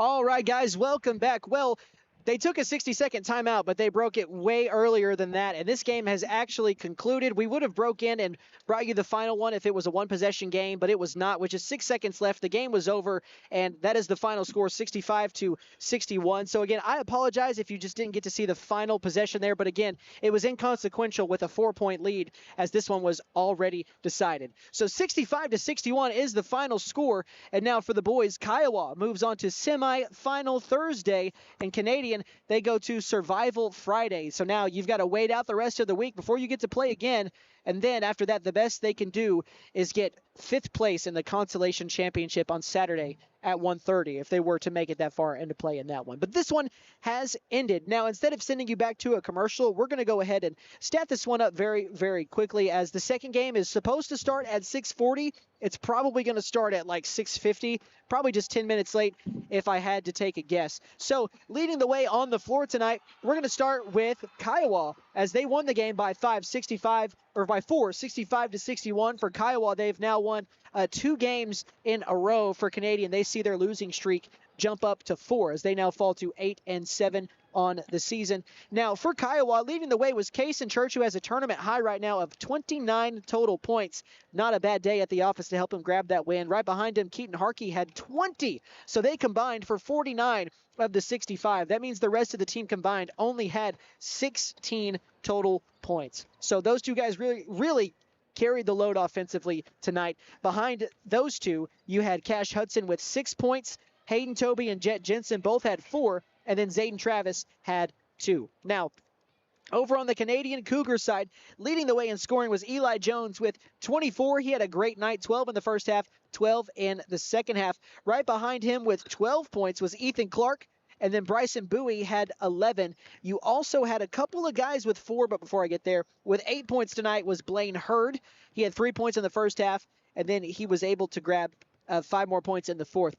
All right, guys, welcome back. Well, they took a 60-second timeout, but they broke it way earlier than that, and this game has actually concluded. We would have broke in and brought you the final one if it was a one-possession game, but it was not, with just 6 seconds left. The game was over, and that is the final score, 65-61. So, again, I apologize if you just didn't get to see the final possession there, but, again, it was inconsequential with a 4-point lead as this one was already decided. So 65-61 is the final score, and now for the boys, Kiowa moves on to semi-final Thursday, and Canadian, they go to Survival Friday. So now you've got to wait out the rest of the week before you get to play again. And then after that, the best they can do is get 5th place in the Consolation Championship on Saturday at 1:30 if they were to make it that far into play in that one. But this one has ended. Now, instead of sending you back to a commercial, we're going to go ahead and stat this one up very, very quickly, as the second game is supposed to start at 6:40. It's probably going to start at like 6:50, probably just 10 minutes late if I had to take a guess. So leading the way on the floor tonight, we're going to start with Kiowa, as they won the game by 65-61 for Kiowa. They've now won 2 games in a row for Canadian. They see their losing streak jump up to 4 as they now fall to 8-7 on the season. Now for Kiowa, leading the way was Case and Church, who has a tournament high right now of 29 total points. Not a bad day at the office to help him grab that win. Right behind him, Keaton Harkey had 20, so they combined for 49 of the 65. That means the rest of the team combined only had 16 total points. So those two guys really carried the load offensively tonight. Behind those two, you had Cash Hudson with 6 points. Hayden Toby and Jet Jensen both had 4, and then Zayden Travis had 2. Now, over on the Canadian Cougars side, leading the way in scoring was Eli Jones with 24. He had a great night, 12 in the first half, 12 in the second half. Right behind him with 12 points was Ethan Clark, and then Bryson Bowie had 11. You also had a couple of guys with 4, but before I get there, with 8 points tonight was Blaine Hurd. He had 3 points in the first half, and then he was able to grab 5 more points in the fourth.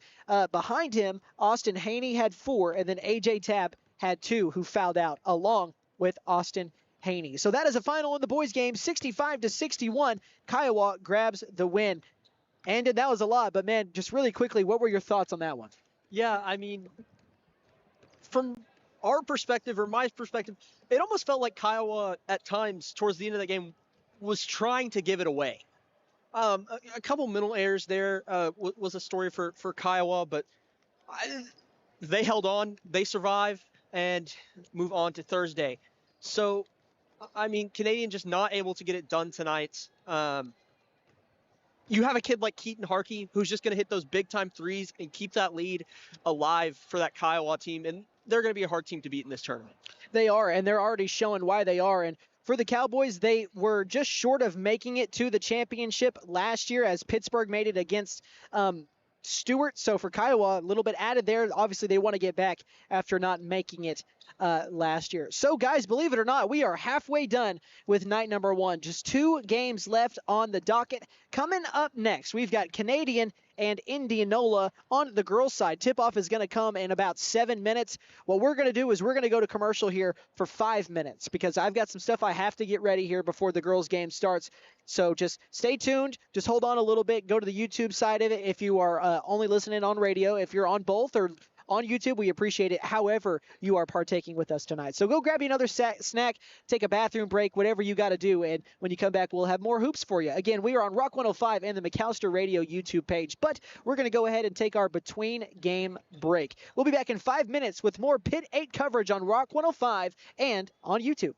Behind him, Austin Haney had 4, and then A.J. Tabb had 2, who fouled out, along with Austin Haney. So that is a final in the boys' game, 65-61. Kiowa grabs the win. And that was a lot, but, man, just really quickly, what were your thoughts on that one? Yeah, I mean, from our perspective, or my perspective, it almost felt like Kiowa at times towards the end of the game was trying to give it away. A couple mental errors there was a story for Kiowa, but they held on, they survive, and move on to Thursday. So, I mean, Canadian just not able to get it done tonight. You have a kid like Keaton Harkey who's just going to hit those big-time threes and keep that lead alive for that Kiowa team, and they're going to be a hard team to beat in this tournament. They are, and they're already showing why they are. And for the Cowboys, they were just short of making it to the championship last year, as Pittsburgh made it against Stuart. So for Kiowa, a little bit added there. Obviously, they want to get back after not making it last year. So, guys, believe it or not, we are halfway done with night number 1. Just 2 games left on the docket. Coming up next, we've got Canadian and Indianola on the girls' side. Tip-off is going to come in about 7 minutes. What we're going to do is we're going to go to commercial here for 5 minutes, because I've got some stuff I have to get ready here before the girls' game starts. So just stay tuned. Just hold on a little bit. Go to the YouTube side of it if you are only listening on radio. If you're on both or on YouTube, we appreciate it however you are partaking with us tonight. So go grab you another snack, take a bathroom break, whatever you got to do, and when you come back, we'll have more hoops for you. Again, we are on Rock 105 and the McAllister Radio YouTube page, but we're going to go ahead and take our between-game break. We'll be back in 5 minutes with more Pit 8 coverage on Rock 105 and on YouTube.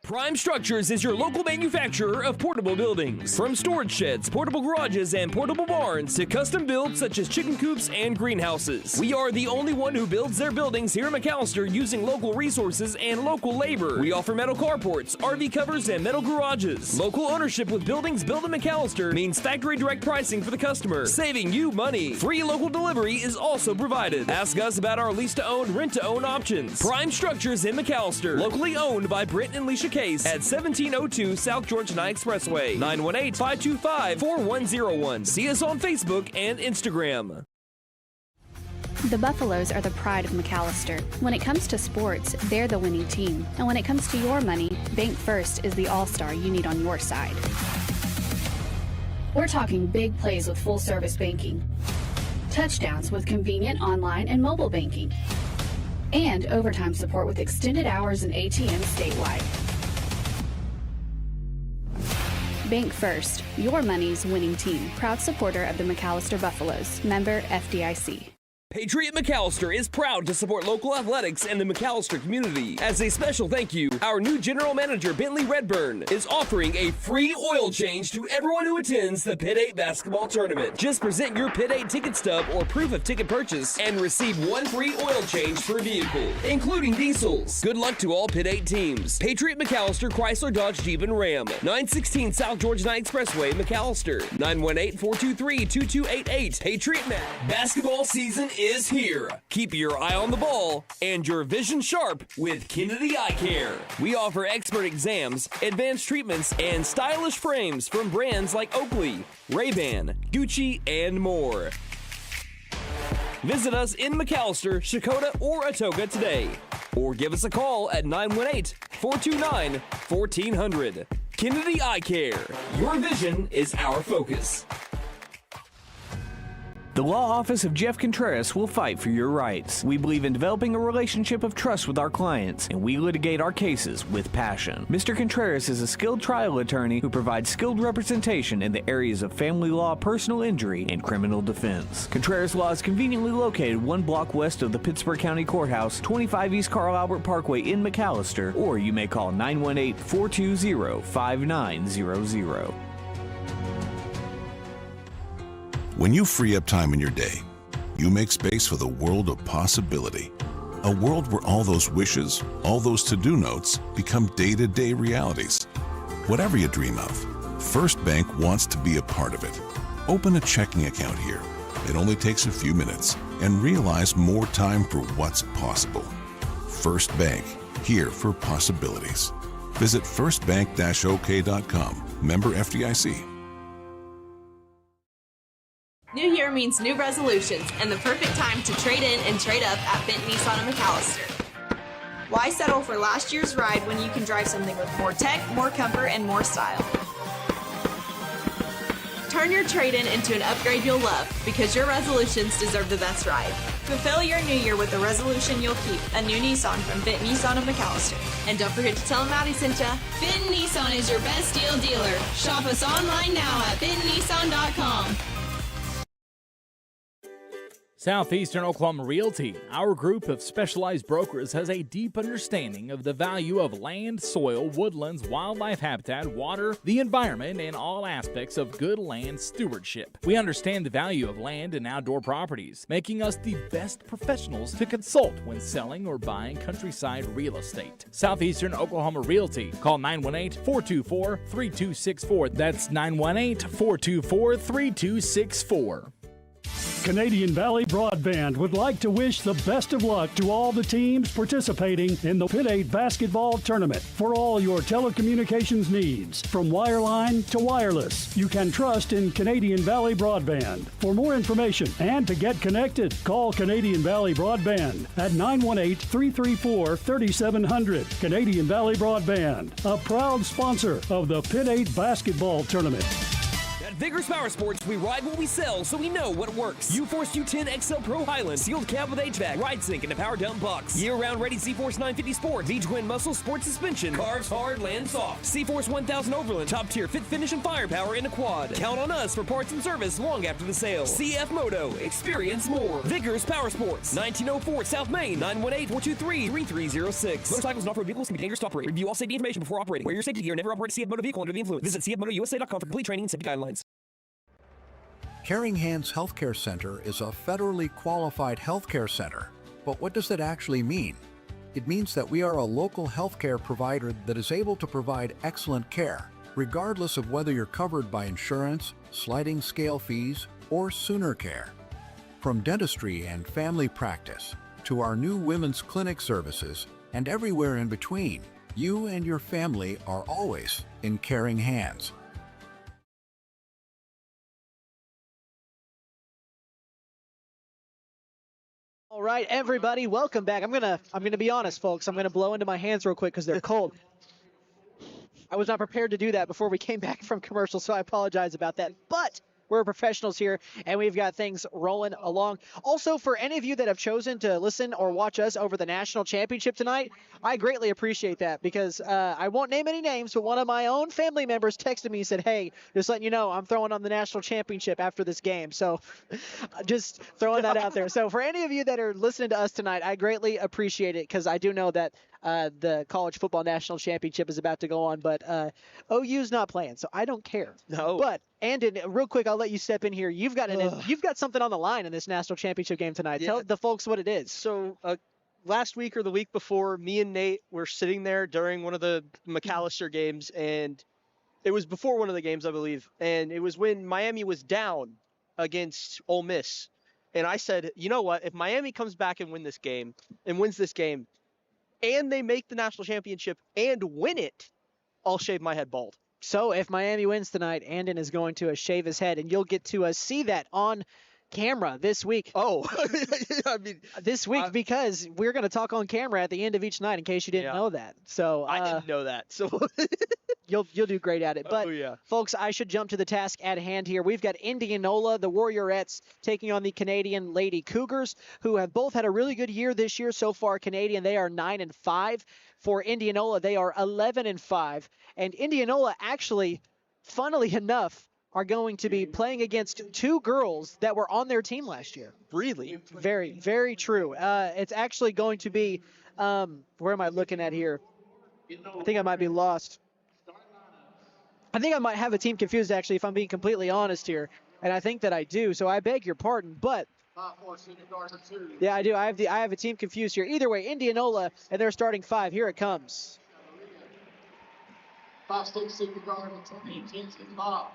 Prime Structures is your local manufacturer of portable buildings. From storage sheds, portable garages, and portable barns to custom builds such as chicken coops and greenhouses. We are the only one who builds their buildings here in McAllister using local resources and local labor. We offer metal carports, RV covers, and metal garages. Local ownership with buildings built in McAllister means factory direct pricing for the customer, saving you money. Free local delivery is also provided. Ask us about our lease-to-own, rent-to-own options. Prime Structures in McAllister, locally owned by Britt and Leisha Case at 1702 South Georgia Expressway, 918-525-4101. See us on Facebook and Instagram. The Buffaloes are the pride of McAllister. When it comes to sports, they're the winning team. And when it comes to your money, Bank First is the all-star you need on your side. We're talking big plays with full-service banking. touchdowns with convenient online and mobile banking, and overtime support with extended hours and ATMs statewide. Bank First, your money's winning team. Proud supporter of the McAllister Buffaloes. Member FDIC. Patriot McAllister is proud to support local athletics and the McAllister community. As a special thank you, our new general manager, Bentley Redburn, is offering a free oil change to everyone who attends the Pitt 8 basketball tournament. Just present your Pitt 8 ticket stub or proof of ticket purchase and receive one free oil change per vehicle, including diesels. Good luck to all Pitt 8 teams. Patriot McAllister, Chrysler, Dodge, Jeep, and Ram. 916 South Georgia 9 Expressway, McAllister. 918-423-2288. Patriot Mac. Basketball season is here. Keep your eye on the ball and your vision sharp with Kennedy Eye Care. We offer expert exams, advanced treatments, and stylish frames from brands like Oakley, Ray-Ban, Gucci, and more. Visit us in McAllister, Shakota, or Atoka today. Or give us a call at 918-429-1400. Kennedy Eye Care. Your vision is our focus. The law office of Jeff Contreras will fight for your rights. We believe in developing a relationship of trust with our clients, and we litigate our cases with passion. Mr. Contreras is a skilled trial attorney who provides skilled representation in the areas of family law, personal injury, and criminal defense. Contreras Law is conveniently located 1 block west of the Pittsburgh County Courthouse, 25 East Carl Albert Parkway in McAllister, or you may call 918-420-5900. When you free up time in your day, you make space for the world of possibility. A world where all those wishes, all those to-do notes become day-to-day realities. Whatever you dream of, First Bank wants to be a part of it. Open a checking account here. It only takes a few minutes, and realize more time for what's possible. First Bank, here for possibilities. Visit firstbank-ok.com. Member FDIC. New year means new resolutions and the perfect time to trade in and trade up at Benton Nissan of McAllister. Why settle for last year's ride when you can drive something with more tech, more comfort, and more style? Turn your trade-in into an upgrade you'll love because your resolutions deserve the best ride. Fulfill your new year with a resolution you'll keep, a new Nissan from Benton Nissan of McAllister. And don't forget to tell them Maddie sent ya. Benton Nissan is your best deal dealer. Shop us online now at bentonnissan.com. Southeastern Oklahoma Realty, our group of specialized brokers, has a deep understanding of the value of land, soil, woodlands, wildlife habitat, water, the environment, and all aspects of good land stewardship. We understand the value of land and outdoor properties, making us the best professionals to consult when selling or buying countryside real estate. Southeastern Oklahoma Realty. Call 918-424-3264. That's 918-424-3264. Canadian Valley Broadband would like to wish the best of luck to all the teams participating in the Pitt 8 basketball tournament. For all your telecommunications needs, from wireline to wireless, you can trust in Canadian Valley Broadband. For more information and to get connected, call Canadian Valley Broadband at 918-334-3700. Canadian Valley Broadband, a proud sponsor of the Pitt 8 basketball tournament. At Vigorous Power Sports, we ride what we sell, so we know what works. U-Force U10 XL Pro Highland, sealed cab with HVAC, ride sync, and a power dump box. Year-round ready C-Force 950 Sport, V-Twin Muscle Sport Suspension, carves hard, lands soft. C-Force 1000 Overland, top-tier fit, finish, and firepower in a quad. Count on us for parts and service long after the sale. CF Moto, experience more. Vigorous Power Sports, 1904 South Main, 918-423-3306. Motorcycles and off-road vehicles can be dangerous to operate. Review all safety information before operating. Wear your safety gear. Never operate a CF Moto vehicle under the influence. Visit cfmotousa.com for complete training and safety guidelines. Caring Hands Healthcare Center is a federally qualified healthcare center. But what does that actually mean? It means that we are a local healthcare provider that is able to provide excellent care, regardless of whether you're covered by insurance, sliding scale fees, or Sooner Care. From dentistry and family practice to our new women's clinic services and everywhere in between, you and your family are always in caring hands. All right, everybody, welcome back. I'm gonna be honest, folks. I'm gonna blow into my hands real quick because they're cold. I was not prepared to do that before we came back from commercial, so I apologize about that. But We're professionals here, and we've got things rolling along. Also, for any of you that have chosen to listen or watch us over the national championship tonight, I greatly appreciate that because I won't name any names, but one of my own family members texted me and said, hey, just letting you know, I'm throwing on the national championship after this game. So just throwing that out there. So for any of you that are listening to us tonight, I greatly appreciate it because I do know that the college football national championship is about to go on, but OU's not playing, so I don't care. No. But Anden, real quick, I'll let you step in here. You've got something on the line in this national championship game tonight. Yeah. Tell the folks what it is. So last week or the week before, me and Nate were sitting there during one of the McAllister games, and it was before one of the games, I believe, and it was when Miami was down against Ole Miss. And I said, you know what? If Miami comes back and wins this game, and they make the national championship and win it, I'll shave my head bald. So if Miami wins tonight, Anden is going to shave his head, and you'll get to see that on camera this week. Oh, I mean, this week because we're going to talk on camera at the end of each night in case you didn't know that. So I didn't know that. So you'll do great at it. But folks, I should jump to the task at hand here. We've got Indianola, the Warriorettes, taking on the Canadian Lady Cougars, who have both had a really good year this year so far. Canadian, they are 9-5. For Indianola, they are 11-5. And Indianola actually, funnily enough, are going to be playing against two girls that were on their team last year. Really? Very, very true. It's actually going to be, where am I looking at here? I think I might be lost. I think I might have a team confused, actually, if I'm being completely honest here. And I think that I do, so I beg your pardon. But yeah, I do. I have a team confused here. Either way, Indianola, and they're starting 5. Here it comes. 5'6" senior guard, 20, Kinsey Bob.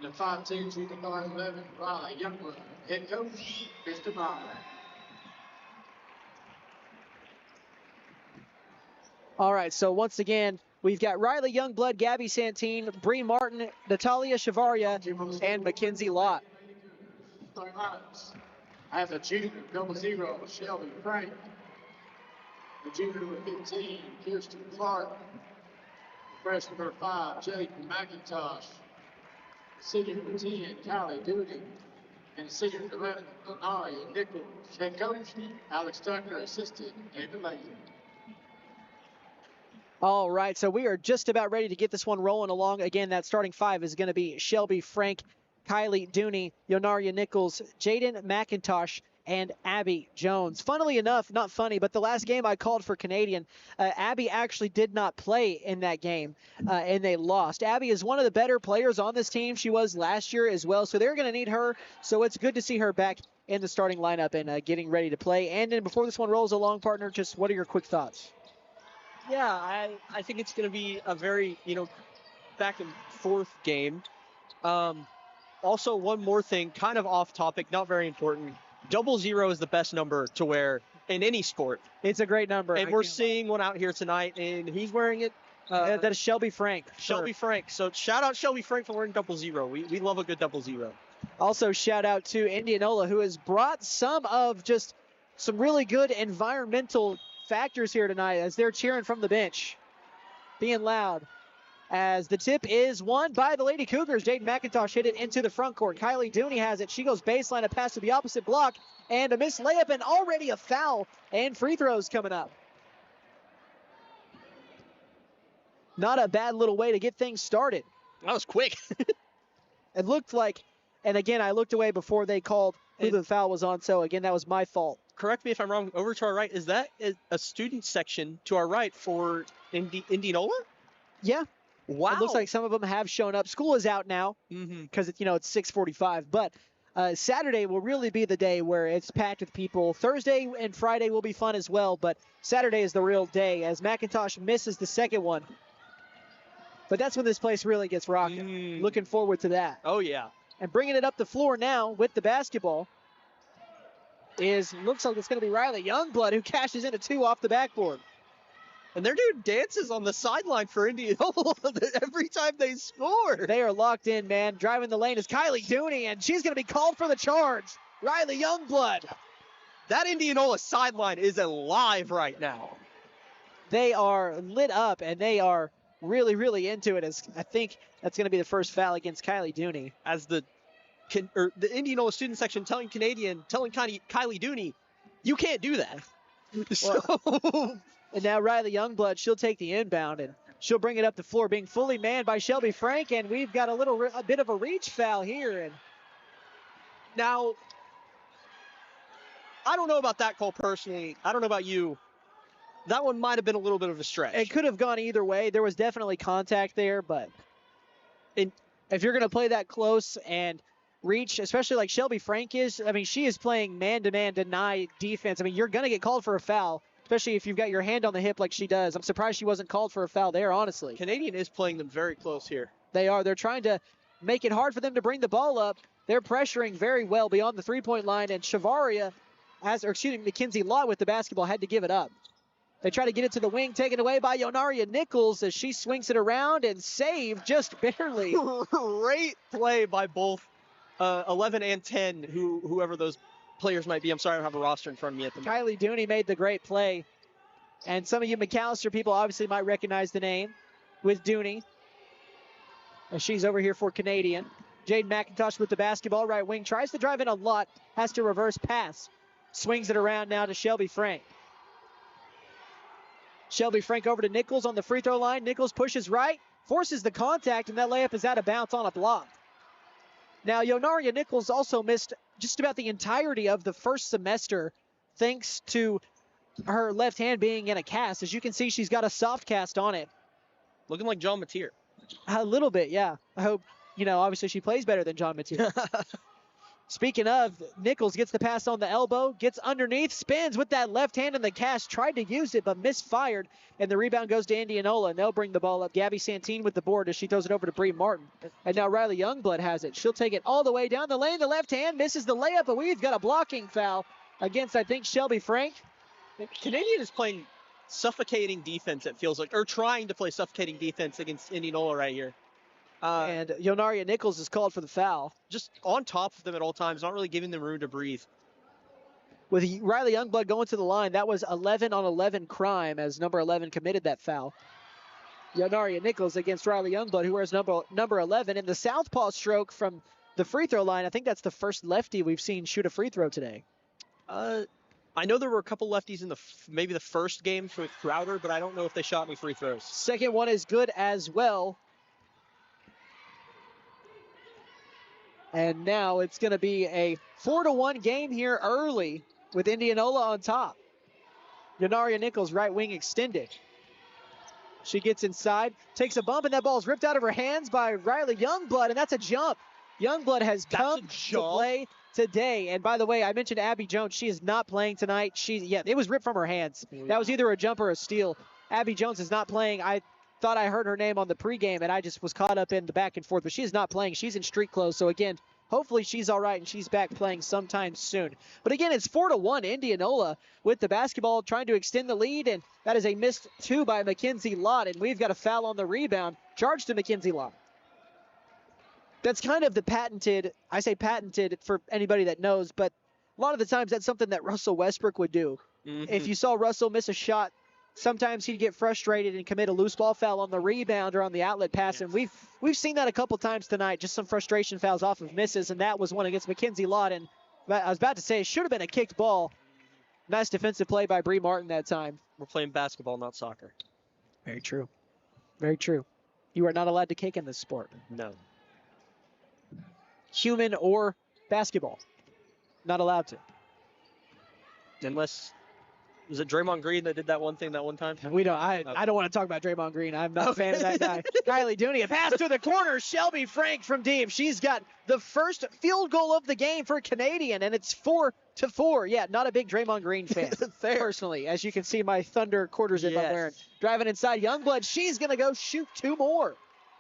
And the 5'2" junior guard, 11, Riley Youngblood. Head coach, Mr. Byer. All right, so once again, we've got Riley Youngblood, Gabby Santine, Bree Martin, Natalia Shavaria, and Mackenzie Lott. I have a junior, 00, Shelby Frank. The junior with 15, Kirsten Clark. Freshman number 5, Jake McIntosh. Senior number 10, Kylie Doody. And senior number 11, Ari Nichols. Head coach, Alex Tucker, assistant, David Lane. All right, so we are just about ready to get this one rolling along. Again, that starting 5 is going to be Shelby Frank, Kylie Dooney, Yonaria Nichols, Jaden McIntosh, and Abby Jones. Funnily enough, not funny, but the last game I called for Canadian, Abby actually did not play in that game, and they lost. Abby is one of the better players on this team. She was last year as well, so they're going to need her. So it's good to see her back in the starting lineup and getting ready to play. And then before this one rolls along, partner, just what are your quick thoughts? Yeah, I think it's going to be a very, back and forth game. Also, one more thing, kind of off topic, not very important. 00 is the best number to wear in any sport. It's a great number. And we're seeing one out here tonight, and who's wearing it? That is Shelby Frank. Shelby Frank. So shout out Shelby Frank for wearing 00. We love a good 00. Also, shout out to Indianola, who has brought some really good environmental factors here tonight as they're cheering from the bench, being loud. As the tip is won by the Lady Cougars. Jaden McIntosh hit it into the front court. Kylie Dooney has it. She goes baseline, a pass to the opposite block, and a missed layup, and already a foul, and free throws coming up. Not a bad little way to get things started. That was quick. It looked like, and again, I looked away before they called who the foul was on, so again, that was my fault. Correct me if I'm wrong, over to our right, is that a student section to our right for Indianola? Yeah. Wow. It looks like some of them have shown up. School is out now because it's 6:45. But Saturday will really be the day where it's packed with people. Thursday and Friday will be fun as well, but Saturday is the real day as McIntosh misses the second one. But that's when this place really gets rocking. Looking forward to that. Oh, yeah. And bringing it up the floor now with the basketball looks like it's going to be Riley Youngblood, who cashes in a 2 off the backboard. And they're doing dances on the sideline for Indianola every time they score. They are locked in, man. Driving the lane is Kylie Dooney, and she's going to be called for the charge. Riley Youngblood. That Indianola sideline is alive right now. They are lit up, and they are really, really into it. As I think that's going to be the first foul against Kylie Dooney. As the the Indianola student section telling Kylie Dooney, you can't do that. So, and now Riley Youngblood, she'll take the inbound and she'll bring it up the floor, being fully manned by Shelby Frank, and we've got a bit of a reach foul here. And now, I don't know about that call personally. I don't know about you. That one might have been a little bit of a stretch. It could have gone either way. There was definitely contact there, but if you're going to play that close and reach, especially like Shelby Frank is, I mean, she is playing man-to-man deny defense. I mean, you're going to get called for a foul, especially if you've got your hand on the hip like she does. I'm surprised she wasn't called for a foul there, honestly. Canadian is playing them very close here. They are. They're trying to make it hard for them to bring the ball up. They're pressuring very well beyond the three-point line, and Mackenzie Lott with the basketball had to give it up. They try to get it to the wing, taken away by Yonaria Nichols as she swings it around and saved just barely. Great play by both 11 and 10, whoever those players might be. I'm sorry I don't have a roster in front of me at the moment. Kylie Dooney made the great play. And some of you McAllister people obviously might recognize the name with Dooney. And she's over here for Canadian. Jade McIntosh with the basketball, right wing, tries to drive in a lot, has to reverse pass. Swings it around now to Shelby Frank. Shelby Frank over to Nichols on the free throw line. Nichols pushes right, forces the contact, and that layup is out of bounds on a block. Now, Yonaria Nichols also missed just about the entirety of the first semester thanks to her left hand being in a cast. As you can see, she's got a soft cast on it. Looking like John Mateer. A little bit, yeah. I hope, obviously she plays better than John Mateer. Speaking of, Nichols gets the pass on the elbow, gets underneath, spins with that left hand in the cast, tried to use it but misfired, and the rebound goes to Indianola, and they'll bring the ball up. Gabby Santine with the board as she throws it over to Bree Martin. And now Riley Youngblood has it. She'll take it all the way down the lane. The left hand misses the layup, but we've got a blocking foul against, I think, Shelby Frank. Canadian is playing suffocating defense, it feels like, or trying to play suffocating defense against Indianola right here. And Yonaria Nichols is called for the foul. Just on top of them at all times, not really giving them room to breathe. With Riley Youngblood going to the line, that was 11 on 11 crime as number 11 committed that foul. Yonaria Nichols against Riley Youngblood, who wears number 11. In the southpaw stroke from the free throw line, I think that's the first lefty we've seen shoot a free throw today. I know there were a couple lefties in maybe the first game with Crowder, but I don't know if they shot any free throws. Second one is good as well. And now it's going to be a 4-1 game here early with Indianola on top. Yonaria Nichols, right wing extended. She gets inside, takes a bump, and that ball's ripped out of her hands by Riley Youngblood, and that's a jump. Youngblood has come to play today. And by the way, I mentioned Abby Jones. She is not playing tonight. It was ripped from her hands. That was either a jump or a steal. Abby Jones is not playing. I thought I heard her name on the pregame, and I just was caught up in the back and forth, but she is not playing. She's in street clothes, so again, hopefully she's all right and she's back playing sometime soon. But again, it's 4-1 Indianola with the basketball trying to extend the lead, and that is a missed two by Mackenzie Lott, and we've got a foul on the rebound, charged to Mackenzie Lott. That's kind of the patented, I say patented for anybody that knows, but a lot of the times that's something that Russell Westbrook would do. Mm-hmm. If you saw Russell miss a shot, sometimes he'd get frustrated and commit a loose ball foul on the rebound or on the outlet pass, and we've seen that a couple times tonight, just some frustration fouls off of misses, and that was one against Mackenzie Lott. And I was about to say it should have been a kicked ball. Nice defensive play by Bree Martin that time. We're playing basketball, not soccer. Very true. Very true. You are not allowed to kick in this sport. No. Human or basketball. Not allowed to. Unless... Was it Draymond Green that did that one thing that one time? We don't. I don't want to talk about Draymond Green. I'm not a fan of that guy. Kylie Dooney, a pass to the corner. Shelby Frank from deep. She's got the first field goal of the game for Canadian, and it's 4-4. Yeah, not a big Draymond Green fan personally. As you can see, my Thunder quarters if I'm wearing. Driving inside, Youngblood. She's gonna go shoot two more.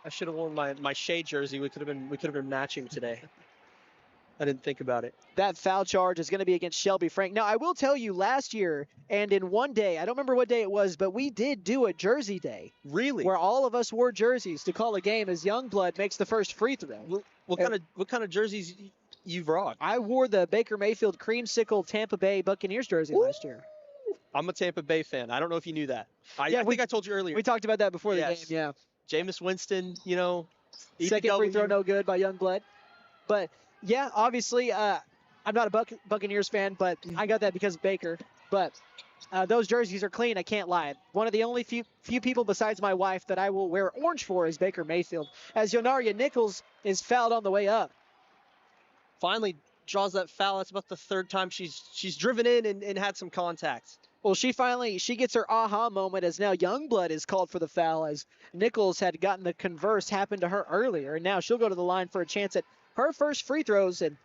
I should have worn my shade jersey. We could have been matching today. I didn't think about it. That foul charge is going to be against Shelby Frank. Now, I will tell you, last year, and in one day, I don't remember what day it was, but we did do a jersey day. Really? Where all of us wore jerseys to call a game as Youngblood makes the first free throw. What kind of jerseys you've rocked? I wore the Baker Mayfield Creamsicle Tampa Bay Buccaneers jersey last year. I'm a Tampa Bay fan. I don't know if you knew that. I think I told you earlier. We talked about that before the game, yeah. Jameis Winston, Second free throw no good by Youngblood. But Yeah, obviously, I'm not a Buccaneers fan, but I got that because of Baker. But those jerseys are clean, I can't lie. One of the only few people besides my wife that I will wear orange for is Baker Mayfield, as Yonaria Nichols is fouled on the way up. Finally draws that foul. That's about the third time she's driven in and had some contact. Well, she gets her aha moment as now Youngblood is called for the foul, as Nichols had gotten the converse happen to her earlier, and now she'll go to the line for a chance at her first free throws. And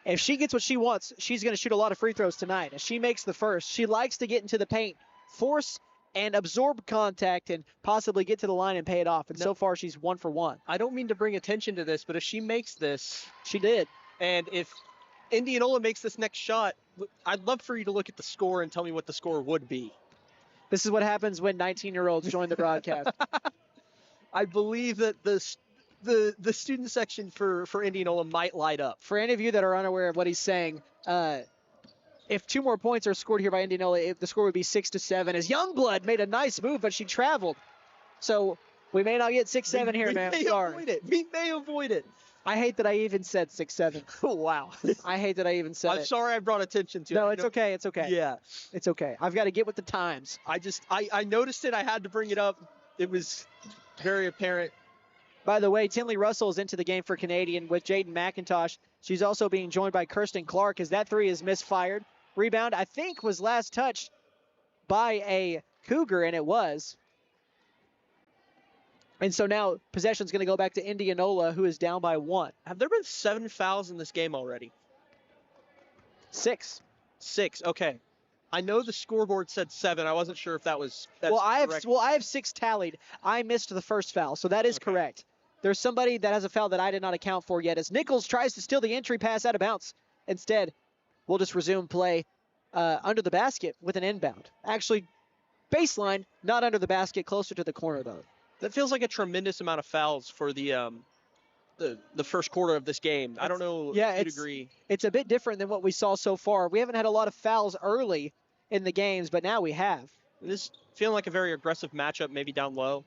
if she gets what she wants, she's going to shoot a lot of free throws tonight. As she makes the first, she likes to get into the paint, force and absorb contact, and possibly get to the line and pay it off. And so far, she's 1 for 1. I don't mean to bring attention to this, but if she makes this, she did. And if Indianola makes this next shot, I'd love for you to look at the score and tell me what the score would be. This is what happens when 19-year-olds join the broadcast. I believe that the student section for Indianola might light up. For any of you that are unaware of what he's saying, if 2 more points are scored here by Indianola, the score would be 6-7. As Youngblood made a nice move, but she traveled. So we may not get 6-7 here, man. Sorry. We may avoid it. I hate that I even said 6-7. Wow. I hate that I even said it. I'm sorry I brought attention to it. No, it's okay. It's okay. Yeah. It's okay. I've got to get with the times. I noticed it. I had to bring it up. It was very apparent. By the way, Tinley Russell is into the game for Canadian with Jaden McIntosh. She's also being joined by Kirsten Clark as that 3 is misfired. Rebound, I think, was last touched by a Cougar, and it was. And so now possession's going to go back to Indianola, who is down by 1. Have there been 7 fouls in this game already? 6. 6, okay. I know the scoreboard said 7. I wasn't sure if that's correct. I have 6 tallied. I missed the first foul, so that is correct. There's somebody that has a foul that I did not account for yet, as Nichols tries to steal the entry pass out of bounds. Instead, we'll just resume play under the basket with an inbound. Actually, baseline, not under the basket, closer to the corner, though. That feels like a tremendous amount of fouls for the first quarter of this game. I don't know if you'd agree. It's a bit different than what we saw so far. We haven't had a lot of fouls early in the games, but now we have. This feeling like a very aggressive matchup, maybe down low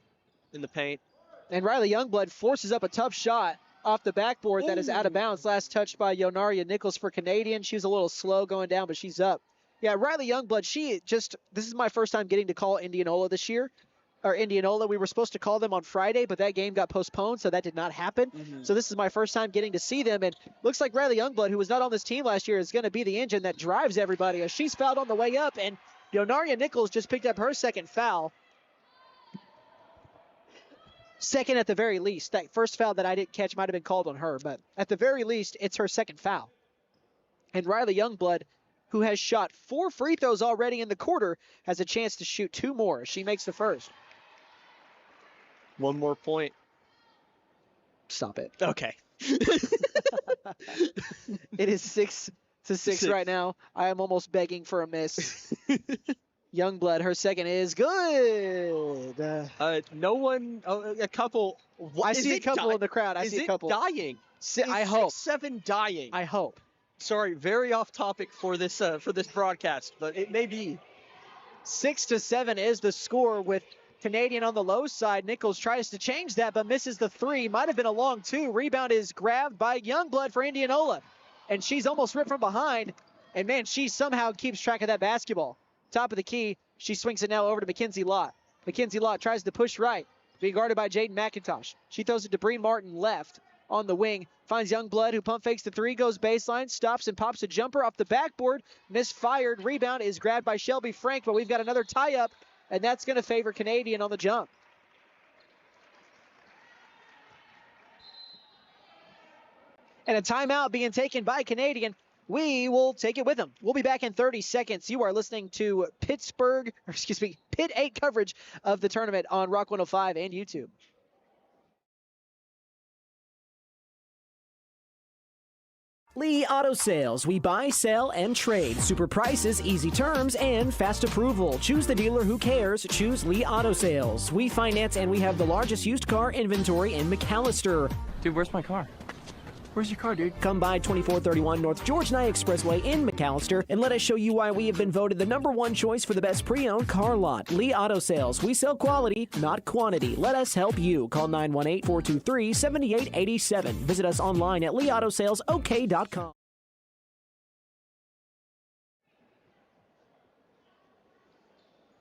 in the paint. And Riley Youngblood forces up a tough shot off the backboard that is out of bounds. Last touched by Yonaria Nichols for Canadian. She was a little slow going down, but she's up. Yeah, Riley Youngblood, this is my first time getting to call Indianola this year. Or Indianola, we were supposed to call them on Friday, but that game got postponed, so that did not happen. So this is my first time getting to see them, and looks like Riley Youngblood, who was not on this team last year, is going to be the engine that drives everybody, as she's fouled on the way up, and Yonaria Nichols just picked up her second foul. Second at the very least. That first foul that I didn't catch might have been called on her, but at the very least, it's her second foul. And Riley Youngblood, who has shot 4 free throws already in the quarter, has a chance to shoot 2 more. She makes the first. 1 more point. Stop it. Okay. It is 6-6 right now. I am almost begging for a miss. Youngblood, her second is good. No one, a couple. I see a couple in the crowd. I see a couple. Dying? I hope. 7 dying. I hope. Sorry, very off topic for this broadcast, but it may be. 6-7 is the score with Canadian on the low side. Nichols tries to change that, but misses the 3. Might have been a long 2. Rebound is grabbed by Youngblood for Indianola. And she's almost ripped from behind. And, man, she somehow keeps track of that basketball. Top of the key. She swings it now over to Mackenzie Lott. Mackenzie Lott tries to push right. Being guarded by Jaden McIntosh. She throws it to Bree Martin left on the wing. Finds Youngblood, who pump fakes the 3, goes baseline, stops and pops a jumper off the backboard. Misfired. Rebound is grabbed by Shelby Frank, but we've got another tie-up. And that's going to favor Canadian on the jump. And a timeout being taken by Canadian. We will take it with them. We'll be back in 30 seconds. You are listening to Pitt 8 coverage of the tournament on Rock 105 and YouTube. Lee Auto Sales. We buy, sell, and trade. Super prices, easy terms, and fast approval. Choose the dealer who cares. Choose Lee Auto Sales. We finance and we have the largest used car inventory in McAllister. Dude, where's my car? Where's your car, dude? Come by 2431 North George Nye Expressway in McAllister and let us show you why we have been voted the #1 choice for the best pre-owned car lot. Lee Auto Sales. We sell quality, not quantity. Let us help you. Call 918-423-7887. Visit us online at leautosalesok.com.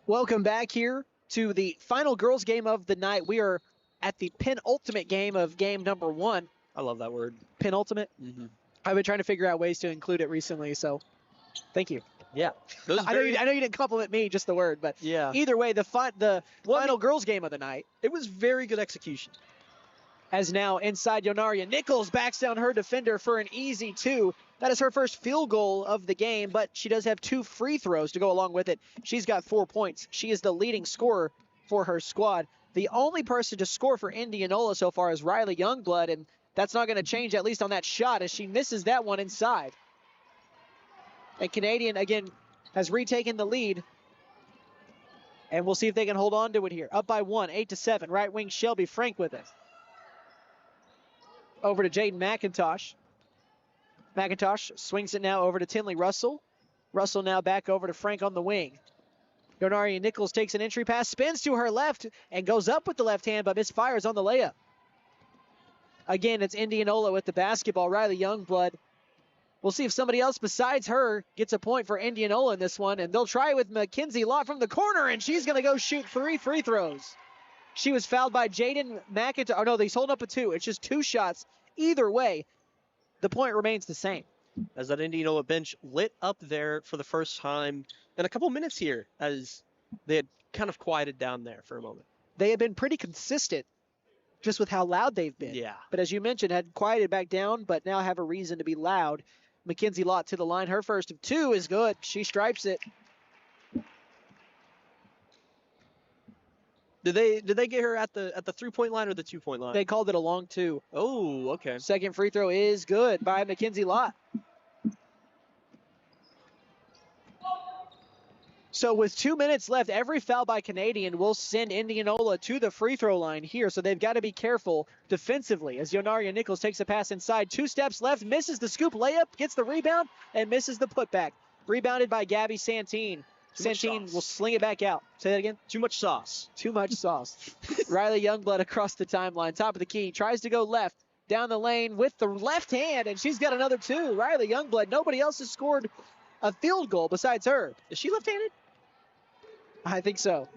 Welcome back here to the final girls game of the night. We are at the penultimate game of game number 1. I love that word. Penultimate? Mm-hmm. I've been trying to figure out ways to include it recently, so thank you. Yeah. I know you didn't compliment me, just the word, but yeah. Either way, the final girls game of the night. It was very good execution. As now inside Yonaria Nichols backs down her defender for an easy 2. That is her first field goal of the game, but she does have 2 free throws to go along with it. She's got 4 points. She is the leading scorer for her squad. The only person to score for Indianola so far is Riley Youngblood, and that's not going to change, at least on that shot, as she misses that one inside. And Canadian, again, has retaken the lead. And we'll see if they can hold on to it here. Up by 1, 8-7. Right wing Shelby Frank with it. Over to Jaden McIntosh. McIntosh swings it now over to Tinley Russell. Russell now back over to Frank on the wing. Yonaria Nichols takes an entry pass, spins to her left, and goes up with the left hand, but misfires on the layup. Again, it's Indianola with the basketball. Riley Youngblood. We'll see if somebody else besides her gets a point for Indianola in this one, and they'll try it with Mackenzie Lott from the corner, and she's going to go shoot 3 free throws. She was fouled by Jaden McIntosh. Oh, no, he's holding up a 2. It's just 2 shots. Either way, the point remains the same. As that Indianola bench lit up there for the first time in a couple minutes here, as they had kind of quieted down there for a moment. They have been pretty consistent just with how loud they've been. Yeah. But as you mentioned, had quieted back down, but now have a reason to be loud. Mackenzie Lott to the line. Her first of 2 is good. She stripes it. Did they get her at the 3-point line or the 2-point line? They called it a long 2. Oh, okay. Second free throw is good by Mackenzie Lott. So with 2 minutes left, every foul by Canadian will send Indianola to the free throw line here. So they've got to be careful defensively as Yonaria Nichols takes a pass inside. 2 steps left, misses the scoop layup, gets the rebound, and misses the putback. Rebounded by Gabby Santine. Santine will sling it back out. Say that again? Too much sauce. Too much sauce. Riley Youngblood across the timeline. Top of the key. Tries to go left. Down the lane with the left hand, and she's got another 2. Riley Youngblood. Nobody else has scored a field goal besides her. Is she left-handed? I think so.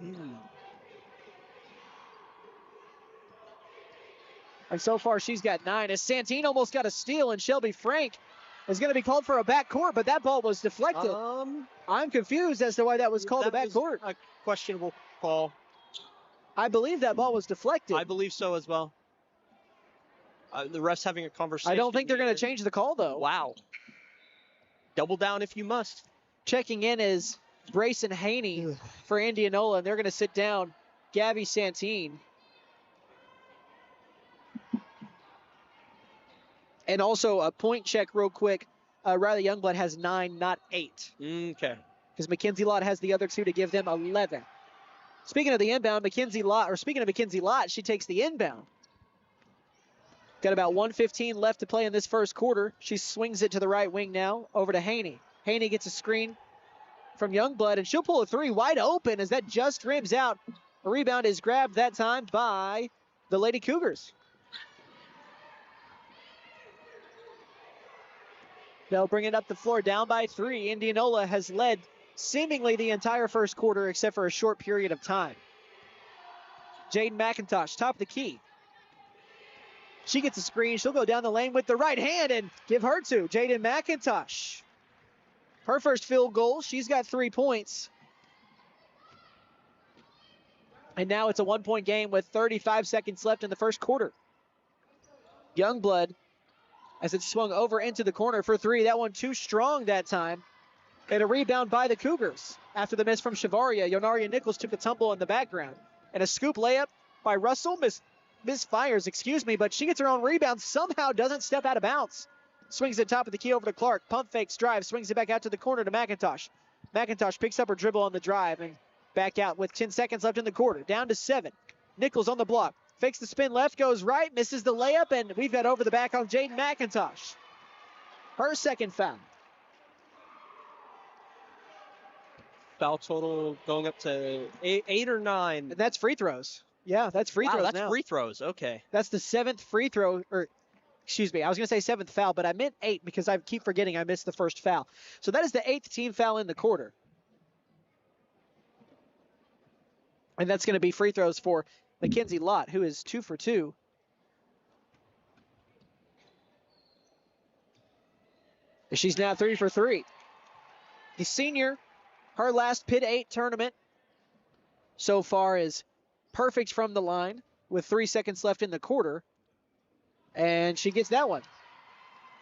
And so far, she's got 9. As Santine almost got a steal, and Shelby Frank is going to be called for a backcourt, but that ball was deflected. I'm confused as to why that was called a backcourt. A questionable call. I believe that ball was deflected. I believe so as well. The refs having a conversation. I don't think they're going to change the call, though. Wow. Double down if you must. Checking in is Brayson Haney for Indianola, and they're going to sit down Gabby Santine. And also a point check real quick. Riley Youngblood has 9, not 8. Okay. Because Mackenzie Lott has the other 2 to give them 11. Speaking of the inbound, Mackenzie Lott, she takes the inbound. Got about 1:15 left to play in this first quarter. She swings it to the right wing now, over to Haney. Haney gets a screen from Youngblood, and she'll pull a 3 wide open as that just rims out. A rebound is grabbed that time by the Lady Cougars. They'll bring it up the floor, down by 3. Indianola has led seemingly the entire first quarter except for a short period of time. Jaden McIntosh, top of the key. She gets a screen. She'll go down the lane with the right hand and give her to Jaden McIntosh. Her first field goal. She's got 3 points. And now it's a 1-point game with 35 seconds left in the first quarter. Youngblood, as it swung over into the corner for 3. That one too strong that time. And a rebound by the Cougars. After the miss from Shavaria, Yonaria Nichols took a tumble in the background. And a scoop layup by Russell. Misfires, but she gets her own rebound. Somehow doesn't step out of bounds. Swings it top of the key over to Clark. Pump fakes, drive, swings it back out to the corner to McIntosh. McIntosh picks up her dribble on the drive and back out with 10 seconds left in the quarter. Down to 7. Nichols on the block. Fakes the spin left, goes right, misses the layup, and we've got over the back on Jaden McIntosh. Her second foul. Foul total going up to 8 or 9. And that's free throws. Yeah, that's free throws that's now. free throws. Okay. That's the 7th free throw, or excuse me, I was going to say 7th foul, but I meant 8 because I keep forgetting I missed the first foul. So that is the 8th team foul in the quarter. And that's going to be free throws for Mackenzie Lott, who is 2 for 2. She's now 3 for 3. The senior, her last Pitt 8 tournament so far is perfect from the line with 3 seconds left in the quarter. And she gets that one.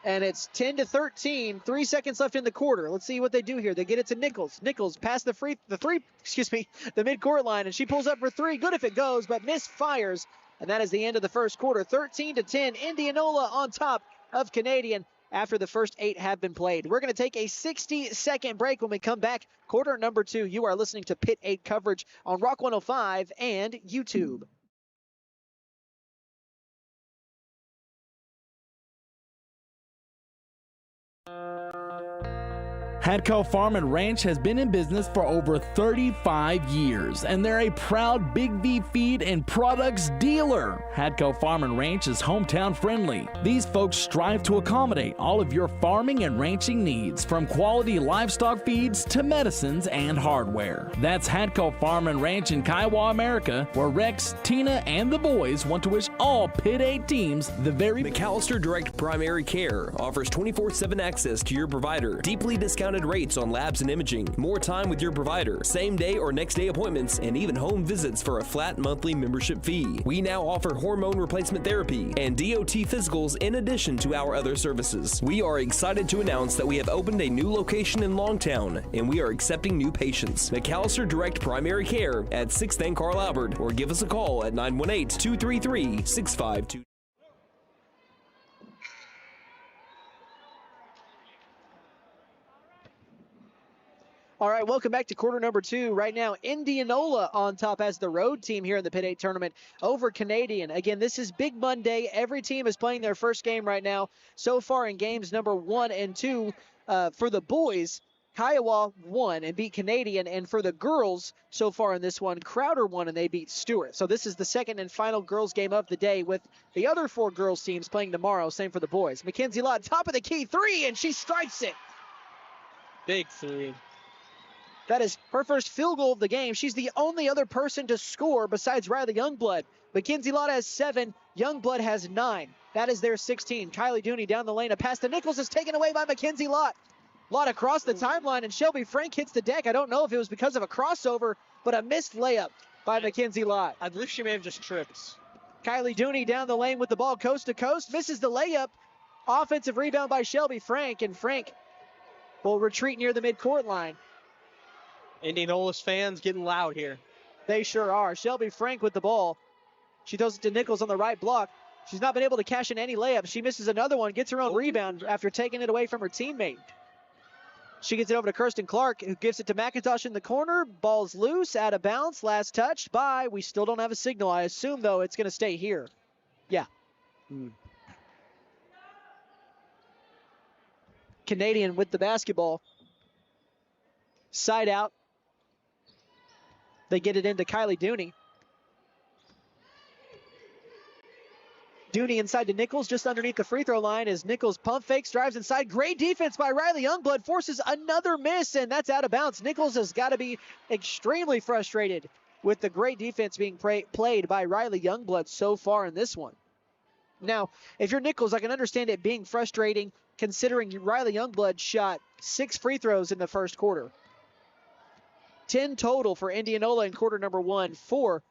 And it's 10-13, 3 seconds left in the quarter. Let's see what they do here. They get it to Nichols. Nichols past the midcourt line, and she pulls up for 3. Good if it goes, but misfires. And that is the end of the first quarter. 13-10, Indianola on top of Canadian after the first 8 have been played. We're going to take a 60-second break. When we come back, quarter number 2, you are listening to Pitt 8 coverage on Rock 105 and YouTube. Hadco Farm and Ranch has been in business for over 35 years, and they're a proud Big V feed and products dealer. Hadco Farm and Ranch is hometown friendly. These folks strive to accommodate all of your farming and ranching needs, from quality livestock feeds to medicines and hardware. That's Hadco Farm and Ranch in Kiowa, America, where Rex, Tina, and the boys want to wish all Pitt 8 teams the very McAllister Direct Primary Care offers 24/7 access to your provider, deeply discounted rates on labs and imaging, more time with your provider, same day or next day appointments, and even home visits for a flat monthly membership fee. We now offer hormone replacement therapy and DOT physicals in addition to our other services. We are excited to announce that we have opened a new location in Longtown, and we are accepting new patients. McAllister Direct Primary Care at 6th and Carl Albert, or give us a call at 918-233-6522. All right, welcome back to quarter number 2. Right now, Indianola on top as the road team here in the Pitt 8 tournament over Canadian. Again, this is Big Monday. Every team is playing their first game right now. So far in games number 1 and 2 for the boys, Kiowa won and beat Canadian. And for the girls, so far in this one, Crowder won and they beat Stuart. So this is the second and final girls game of the day, with the other 4 girls teams playing tomorrow. Same for the boys. Mackenzie Lott, top of the key, 3, and she strikes it. Big 3. That is her first field goal of the game. She's the only other person to score besides Riley Youngblood. Mackenzie Lott has 7. Youngblood has 9. That is their 16. Kylie Dooney down the lane. A pass to Nichols is taken away by Mackenzie Lott. Lott across the timeline, and Shelby Frank hits the deck. I don't know if it was because of a crossover, but a missed layup by Mackenzie Lott. I believe she may have just tripped. Kylie Dooney down the lane with the ball coast to coast. Misses the layup. Offensive rebound by Shelby Frank, and Frank will retreat near the midcourt line. Indianola's fans getting loud here. They sure are. Shelby Frank with the ball. She throws it to Nichols on the right block. She's not been able to cash in any layups. She misses another one, gets her own rebound after taking it away from her teammate. She gets it over to Kirsten Clark, who gives it to McIntosh in the corner. Ball's loose, out of bounds. Last touch by. We still don't have a signal. I assume, though, it's going to stay here. Yeah. Canadian with the basketball. Side out. They get it into Kylie Dooney. Dooney inside to Nichols, just underneath the free throw line as Nichols pump fakes, drives inside. Great defense by Riley Youngblood, forces another miss, and that's out of bounds. Nichols has got to be extremely frustrated with the great defense being played by Riley Youngblood so far in this one. Now, if you're Nichols, I can understand it being frustrating considering Riley Youngblood shot 6 free throws in the first quarter. 10 total for Indianola in quarter number 1, 4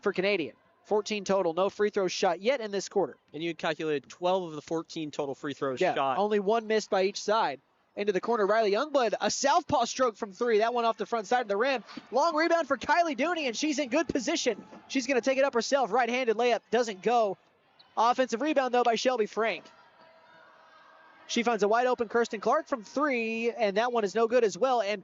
for Canadian. 14 total, no free throws shot yet in this quarter. And you calculated 12 of the 14 total free throws shot. Only 1 missed by each side. Into the corner, Riley Youngblood, a southpaw stroke from 3. That one off the front side of the rim. Long rebound for Kylie Dooney, and she's in good position. She's going to take it up herself. Right-handed layup doesn't go. Offensive rebound, though, by Shelby Frank. She finds a wide-open Kirsten Clark from 3, and that one is no good as well. And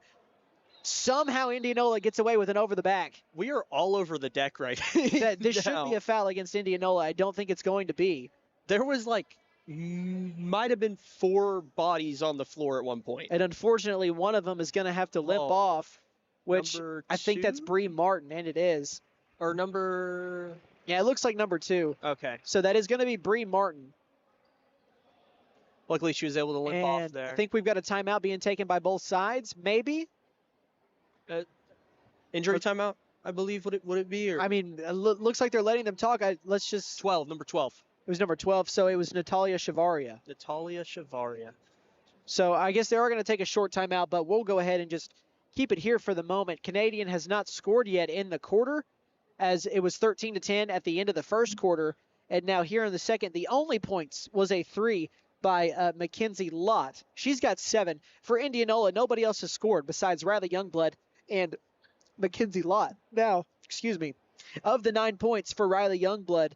Somehow Indianola gets away with an over the back. We are all over the deck right This should be a foul against Indianola. I don't think it's going to be. There was might have been 4 bodies on the floor at one point. And unfortunately, one of them is going to have to limp off, which I think that's Bree Martin, and it is. Or number... Yeah, it looks like number 2. Okay. So that is going to be Bree Martin. Luckily, she was able to limp off there. I think we've got a timeout being taken by both sides, maybe. Injury timeout, I believe, would it be? Or? I mean, it looks like they're letting them talk. Let's just... Number 12. It was number 12, so it was Natalia Shavaria. So I guess they are going to take a short timeout, but we'll go ahead and just keep it here for the moment. Canadian has not scored yet in the quarter, as it was 13-10 at the end of the first quarter. And now here in the second, the only points was a 3 by Mackenzie Lott. She's got 7. For Indianola, nobody else has scored besides Riley Youngblood and Mackenzie Lott. Now, of the 9 points for Riley Youngblood,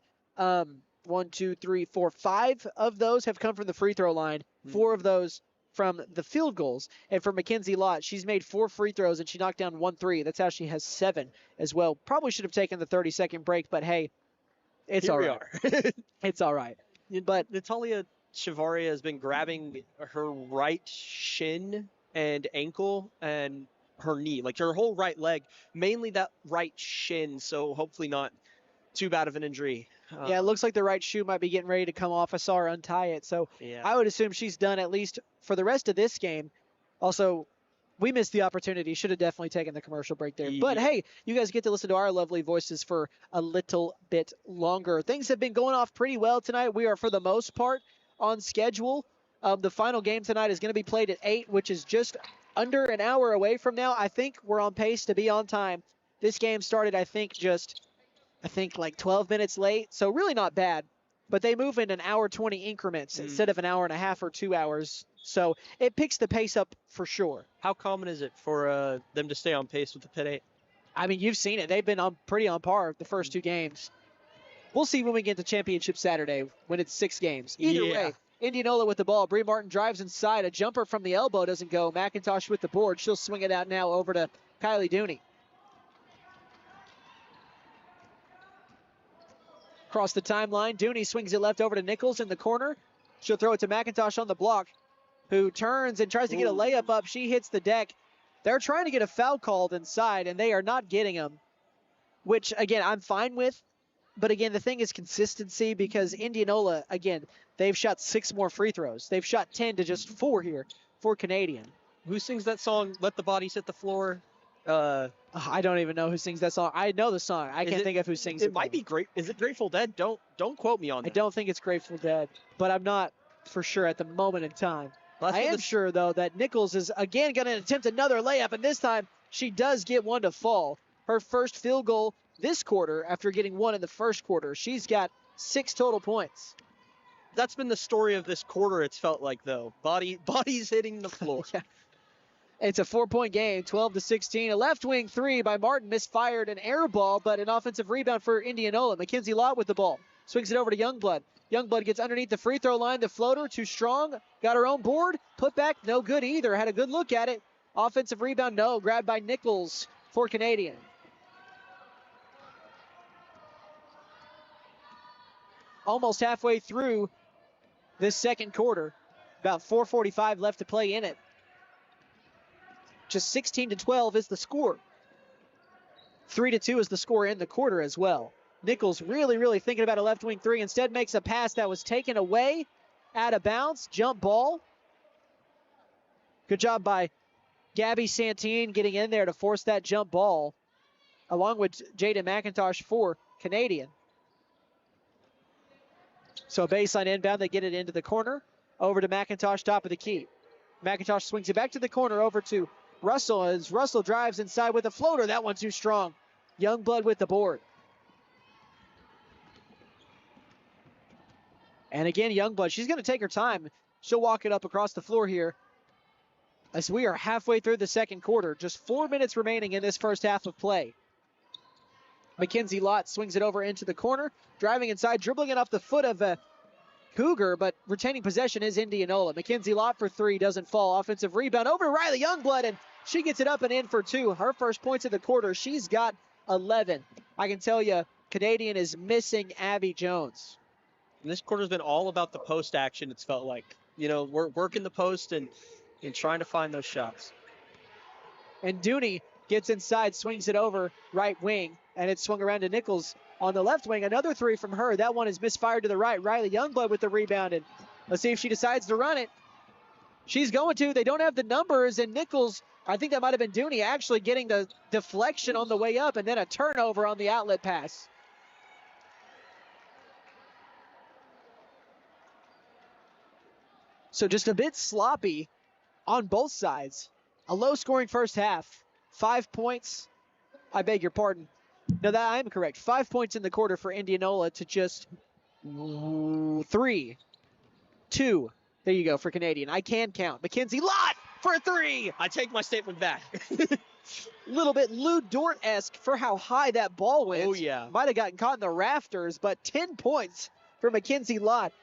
1, 2, 3, 4, 5 of those have come from the free throw line. 4 of those from the field goals. And for Mackenzie Lott, she's made 4 free throws and she knocked down 1 3. That's how she has 7 as well. Probably should have taken the 30-second break, but hey, it's all right. It's all right. But Natalia Shavaria has been grabbing her right shin and ankle and her knee, like her whole right leg, mainly that right shin. So hopefully not too bad of an injury. Yeah, it looks like the right shoe might be getting ready to come off. I saw her untie it. So I would assume she's done at least for the rest of this game. Also, we missed the opportunity. Should have definitely taken the commercial break there. But hey, you guys get to listen to our lovely voices for a little bit longer. Things have been going off pretty well tonight. We are, for the most part, on schedule. The final game tonight is going to be played at 8, which is just under an hour away from now. I think we're on pace to be on time. This game started, I think like 12 minutes late, so really not bad. But they move in an hour 20 increments instead of an hour and a half or 2 hours. So it picks the pace up for sure. How common is it for them to stay on pace with the Pitt 8? I mean, you've seen it. They've been pretty on par the first 2 games. We'll see when we get to championship Saturday when it's 6 games. Either way, Indianola with the ball. Bree Martin drives inside. A jumper from the elbow doesn't go. McIntosh with the board. She'll swing it out now over to Kylie Dooney. Across the timeline, Dooney swings it left over to Nichols in the corner. She'll throw it to McIntosh on the block, who turns and tries to get a layup up. She hits the deck. They're trying to get a foul called inside, and they are not getting them, which, again, I'm fine with. But, again, the thing is consistency, because Indianola, again, they've shot 6 more free throws. They've shot 10 to just 4 here for Canadian. Who sings that song, Let the Bodies Hit the Floor? I don't even know who sings that song. I know the song. I can't think of who sings it. It might be great. Is it Grateful Dead? Don't quote me on that. I don't think it's Grateful Dead, but I'm not for sure at the moment in time. I am sure, though, that Nichols is again going to attempt another layup, and this time she does get one to fall. Her first field goal this quarter after getting 1 in the first quarter. She's got 6 total points. That's been the story of this quarter, it's felt like, though. Bodies hitting the floor. Yeah. It's a 4-point game, 12-16. A left wing 3 by Martin, misfired, an air ball, but an offensive rebound for Indianola. Mackenzie Lott with the ball. Swings it over to Youngblood. Youngblood gets underneath the free throw line. The floater, too strong. Got her own board. Put back, no good either. Had a good look at it. Offensive rebound, no. Grabbed by Nichols for Canadian. Almost halfway through this second quarter. About 4:45 left to play in it. Just 16-12 is the score. 3-2 is the score in the quarter as well. Nichols really thinking about a left wing 3. Instead makes a pass that was taken away. Out of bounds. Jump ball. Good job by Gabby Santine getting in there to force that jump ball. Along with Jaden McIntosh for Canadian. So a baseline inbound. They get it into the corner. Over to McIntosh, top of the key. McIntosh swings it back to the corner over to Russell as Russell drives inside with a floater. That one too strong. Youngblood with the board. And again, Youngblood, she's going to take her time. She'll walk it up across the floor here as we are halfway through the second quarter. Just 4 minutes remaining in this first half of play. Mackenzie Lott swings it over into the corner, driving inside, dribbling it off the foot of a Cougar, but retaining possession is Indianola. Mackenzie Lott for 3, doesn't fall. Offensive rebound over to Riley Youngblood, and She gets it up and in for 2. Her first points of the quarter. She's got 11. I can tell you, Canadian is missing Abby Jones. And this quarter's been all about the post action, it's felt like. You know, we're working the post and trying to find those shots. And Dooney gets inside, swings it over right wing, and it's swung around to Nichols on the left wing. Another 3 from her. That one is misfired to the right. Riley Youngblood with the rebound, and let's see if she decides to run it. She's going to. They don't have the numbers, and Nichols, I think that might have been Dooney, actually getting the deflection on the way up, and then a turnover on the outlet pass. So just a bit sloppy on both sides. A low-scoring first half. 5 points. I beg your pardon. No, that I am correct. 5 points in the quarter for Indianola to just 3. 2. There you go for Canadian. I can count. Mackenzie Lott for a 3. I take my statement back. Little bit Lou Dort-esque for how high that ball went. Oh, yeah. Might have gotten caught in the rafters, but 10 points for Mackenzie Lott.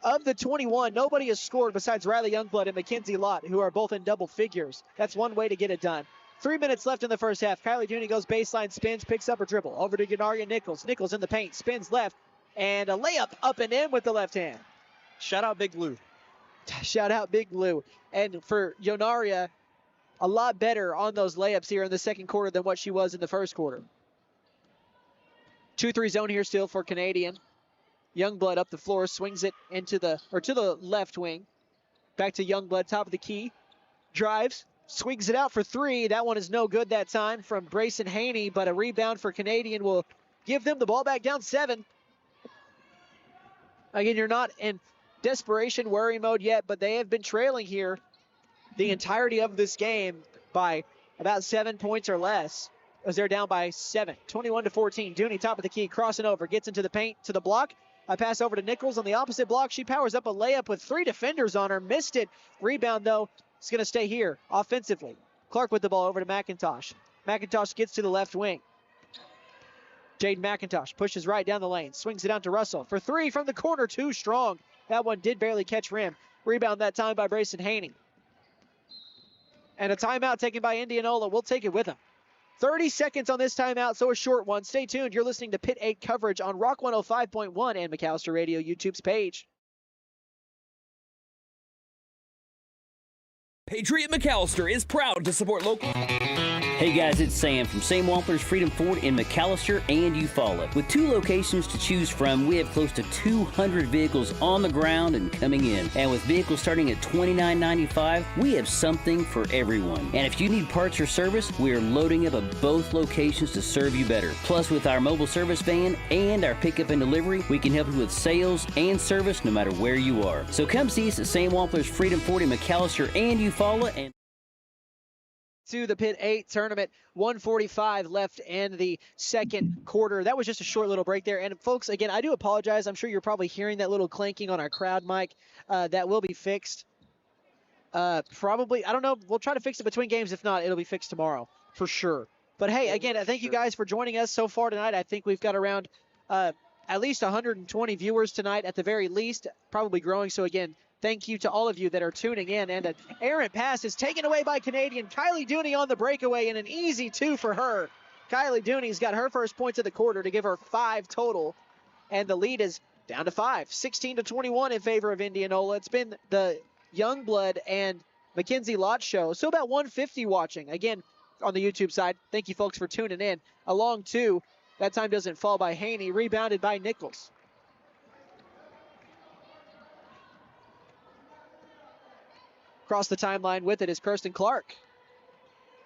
Of the 21, nobody has scored besides Riley Youngblood and Mackenzie Lott, who are both in double figures. That's one way to get it done. 3 minutes left in the first half. Kylie Dooney goes baseline, spins, picks up a dribble. Over to Yonaria Nichols. Nichols in the paint, spins left, and a layup up and in with the left hand. Shout out Big Lou. Shout out Big Lou. And for Yonaria, a lot better on those layups here in the second quarter than what she was in the first quarter. 2-3 zone here still for Canadian. Youngblood up the floor, swings it into to the left wing. Back to Youngblood, top of the key. Drives, swings it out for 3. That one is no good that time from Brayson Haney, but a rebound for Canadian will give them the ball back down 7. Again, you're not in desperation worry mode yet, but they have been trailing here the entirety of this game by about 7 points or less, as they're down by 7. 21-14. Dooney, top of the key, crossing over, gets into the paint, to the block. I pass over to Nichols on the opposite block. She powers up a layup with 3 defenders on her. Missed it. Rebound, though, is going to stay here offensively. Clark with the ball over to McIntosh. McIntosh gets to the left wing. Jade McIntosh pushes right down the lane. Swings it out to Russell. For 3 from the corner, too strong. That one did barely catch rim. Rebound that time by Brayson Haney. And a timeout taken by Indianola. We'll take it with them. 30 seconds on this timeout, so a short one. Stay tuned. You're listening to Pitt 8 coverage on Rock 105.1 and McAllister Radio YouTube's page. Patriot McAllister is proud to support local. Hey guys, it's Sam from Sam Wampler's Freedom Ford in McAllister and Eufaula. With 2 locations to choose from, we have close to 200 vehicles on the ground and coming in. And with vehicles starting at $29.95, we have something for everyone. And if you need parts or service, we are loading up at both locations to serve you better. Plus, with our mobile service van and our pickup and delivery, we can help you with sales and service no matter where you are. So come see us at Sam Wampler's Freedom Ford in McAllister and Eufaula. And to the Pitt 8 tournament. 1:45 left in the second quarter. That was just a short little break there. And folks, again, I do apologize. I'm sure you're probably hearing that little clanking on our crowd mic. That will be fixed. Probably, I don't know. We'll try to fix it between games. If not, it'll be fixed tomorrow for sure. But hey, again, thank you guys for joining us so far tonight. I think we've got around at least 120 viewers tonight at the very least, probably growing. So again, thank you to all of you that are tuning in. And an errant pass is taken away by Canadian. Kylie Dooney on the breakaway, and an easy 2 for her. Kylie Dooney's got her first points of the quarter to give her 5 total. And the lead is down to 5. 16-21 in favor of Indianola. It's been the Youngblood and Mackenzie Lott show. So about 150 watching. Again, on the YouTube side, thank you folks for tuning in. Along 2, that time doesn't fall by Haney. Rebounded by Nichols. Across the timeline with it is Kirsten Clark.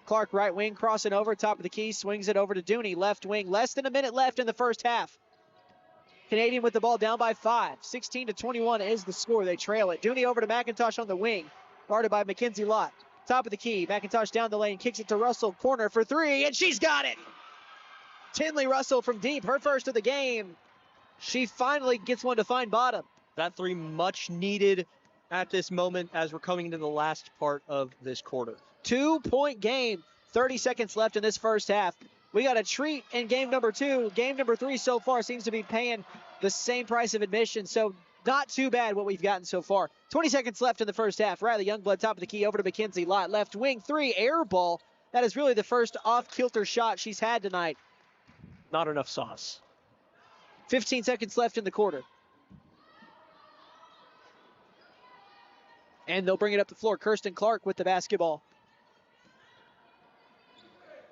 Clark right wing crossing over, top of the key, swings it over to Dooney, left wing. Less than a minute left in the first half. Canadian with the ball down by 5. 16-21 is the score. They trail it. Dooney over to McIntosh on the wing, guarded by Mackenzie Lott. Top of the key, McIntosh down the lane, kicks it to Russell, corner for 3, and she's got it! Tinley Russell from deep, her first of the game. She finally gets one to find bottom. That 3 much needed at this moment as we're coming into the last part of this quarter. 2-point game. 30 seconds left in this first half. We got a treat in game number 2. Game number 3 so far seems to be paying the same price of admission. So Not too bad what we've gotten so far. 20 seconds left in the first half. Riley Youngblood top of the key over to McKenzie Lott. Left wing 3, air ball. That is really the first off-kilter shot she's had tonight. Not enough sauce. 15 seconds left in the quarter. And they'll bring it up the floor. Kirsten Clark with the basketball.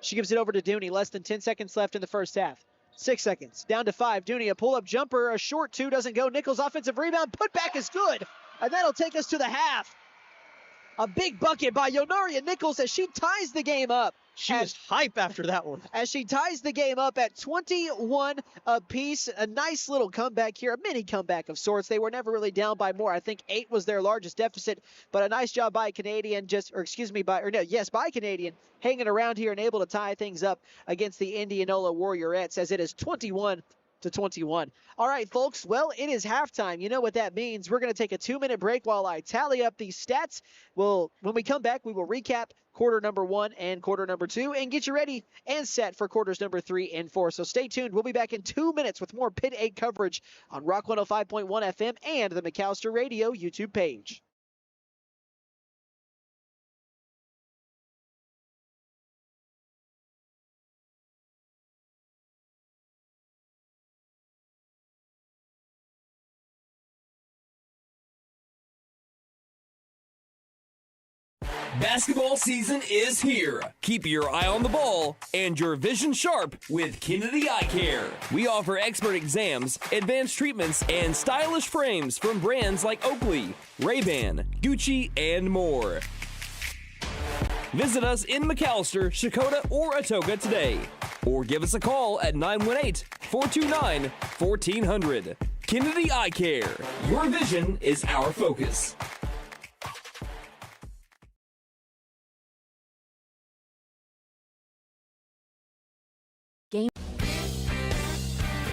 She gives it over to Dooney. Less than 10 seconds left in the first half. 6 seconds. Down to 5. Dooney, a pull-up jumper. A short 2 doesn't go. Nichols offensive rebound. Put back is good. And that'll take us to the half. A big bucket by Yonaria Nichols as she ties the game up. She was hype after that one. As she ties the game up at 21 apiece. A nice little comeback here, a mini comeback of sorts. They were never really down by more. I think 8 was their largest deficit, but a nice job by Canadian, by Canadian, hanging around here and able to tie things up against the Indianola Warriorettes as it is 21-21. All right, folks, well, it is halftime. You know what that means. We're going to take a 2-minute break while I tally up these stats. When we come back, we will recap quarter number 1 and quarter number 2 and get you ready and set for quarters number 3 and 4. So stay tuned. We'll be back in 2 minutes with more Pitt 8 coverage on Rock 105.1 FM and the McAllister Radio YouTube page. Basketball season is here. Keep your eye on the ball and your vision sharp with Kennedy Eye Care. We offer expert exams, advanced treatments, and stylish frames from brands like Oakley, Ray-Ban, Gucci, and more. Visit us in McAllister, Shakota, or Atoka today. Or give us a call at 918-429-1400. Kennedy Eye Care. Your vision is our focus.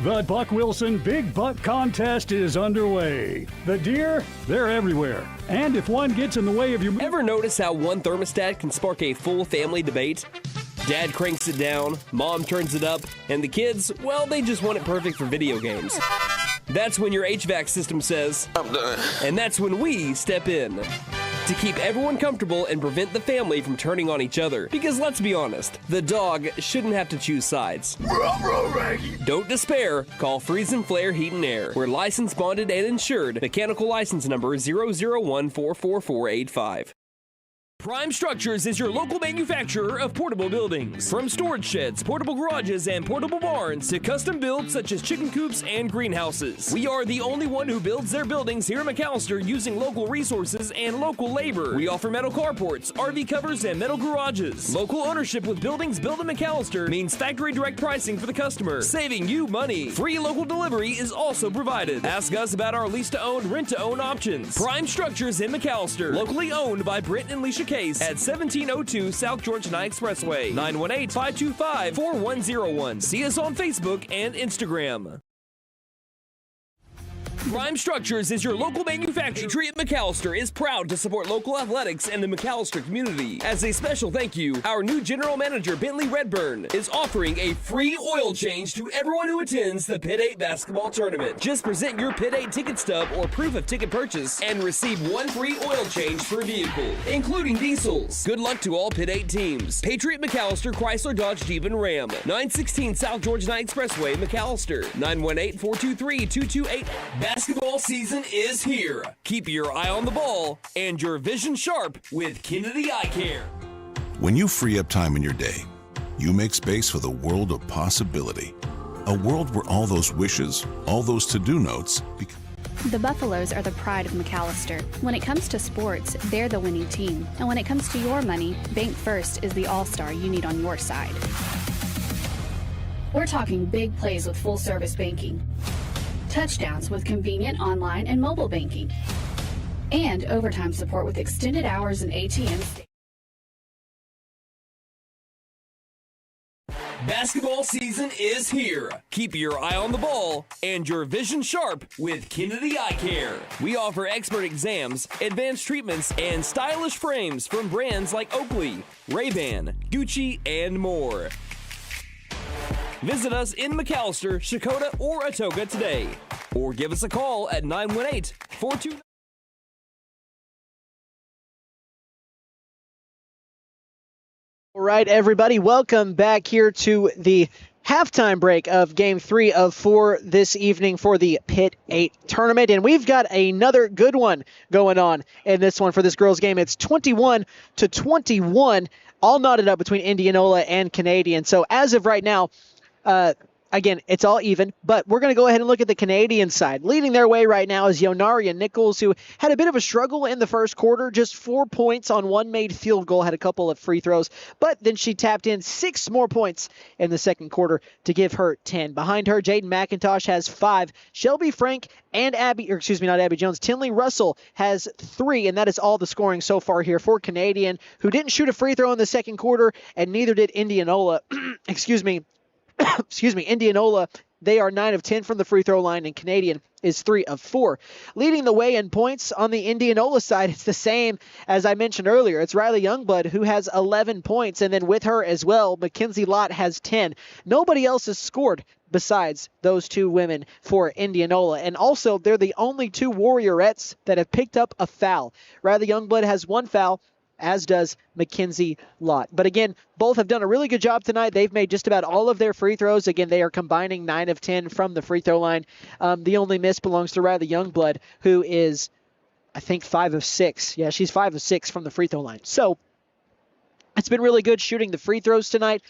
The Buck Wilson Big Buck Contest is underway. The deer, they're everywhere. And if one gets in the way of your... Ever notice how one thermostat can spark a full family debate? Dad cranks it down, mom turns it up, and the kids, well, they just want it perfect for video games. That's when your HVAC system says, I'm done. And that's when we step in. To keep everyone comfortable and prevent the family from turning on each other. Because let's be honest, the dog shouldn't have to choose sides. Don't despair. Call Freeze and Flare Heat and Air. We're licensed, bonded, and insured. Mechanical license number 0014445. Prime Structures is your local manufacturer of portable buildings. From storage sheds, portable garages, and portable barns to custom builds such as chicken coops and greenhouses. We are the only one who builds their buildings here in McAllister using local resources and local labor. We offer metal carports, RV covers, and metal garages. Local ownership with buildings built in McAllister means factory direct pricing for the customer, saving you money. Free local delivery is also provided. Ask us about our lease-to-own, rent-to-own options. Prime Structures in McAllister, locally owned by Britt and Leisha Case at 1702 South Georgia Expressway, 918-525-4101. See us on Facebook and Instagram. Prime Structures is your local manufacturer. Patriot McAllister is proud to support local athletics and the McAllister community. As a special thank you, our new general manager, Bentley Redburn, is offering a free oil change to everyone who attends the Pitt 8 basketball tournament. Just present your Pitt 8 ticket stub or proof of ticket purchase and receive one free oil change per vehicle, including diesels. Good luck to all Pitt 8 teams. Patriot McAllister, Chrysler, Dodge, Jeep, and Ram. 916 South Georgia Expressway, McAllister. 918-423-228. Basketball season is here. Keep your eye on the ball and your vision sharp with Kennedy Eye Care. When you free up time in your day, you make space for the world of possibility. A world where all those wishes, all those to-do notes The Buffaloes are the pride of McAllister. When it comes to sports, they're the winning team. And when it comes to your money, Bank First is the all-star you need on your side. We're talking big plays with full-service banking, touchdowns with convenient online and mobile banking, and overtime support with extended hours and ATMs. Basketball season is here. Keep your eye on the ball and your vision sharp with Kennedy Eye Care. We offer expert exams, advanced treatments, and stylish frames from brands like Oakley, Ray-Ban, Gucci, and more. Visit us in McAllister, Shakota, or Atoka today. Or give us a call at 918-42... All right, everybody, welcome back here to the halftime break of Game 3 of 4 this evening for the Pitt 8 tournament. And we've got another good one going on in this one for this girls' game. It's 21-21, all knotted up between Indianola and Canadian. So as of right now, again, it's all even, but we're going to go ahead and look at the Canadian side. Leading their way right now is Yonaria Nichols, who had a bit of a struggle in the first quarter, just 4 points on one made field goal, had a couple of free throws, but then she tapped in 6 more points in the second quarter to give her 10. Behind her, Jaden McIntosh has 5. Shelby Frank and Tinley Russell has 3, and that is all the scoring so far here for Canadian, who didn't shoot a free throw in the second quarter, and neither did Indianola. Indianola, they are 9 of 10 from the free throw line, and Canadian is 3 of 4. Leading the way in points on the Indianola side, it's the same as I mentioned earlier. It's Riley Youngblood, who has 11 points, and then with her as well, Mackenzie Lott has 10. Nobody else has scored besides those two women for Indianola. And also, they're the only 2 Warriorettes that have picked up a foul. Riley Youngblood has 1 foul, as does Mackenzie Lott. But again, both have done a really good job tonight. They've made just about all of their free throws. Again, they are combining 9 of 10 from the free throw line. The only miss belongs to Riley Youngblood, who is, I think, 5 of 6. Yeah, she's 5 of 6 from the free throw line. So it's been really good shooting the free throws tonight.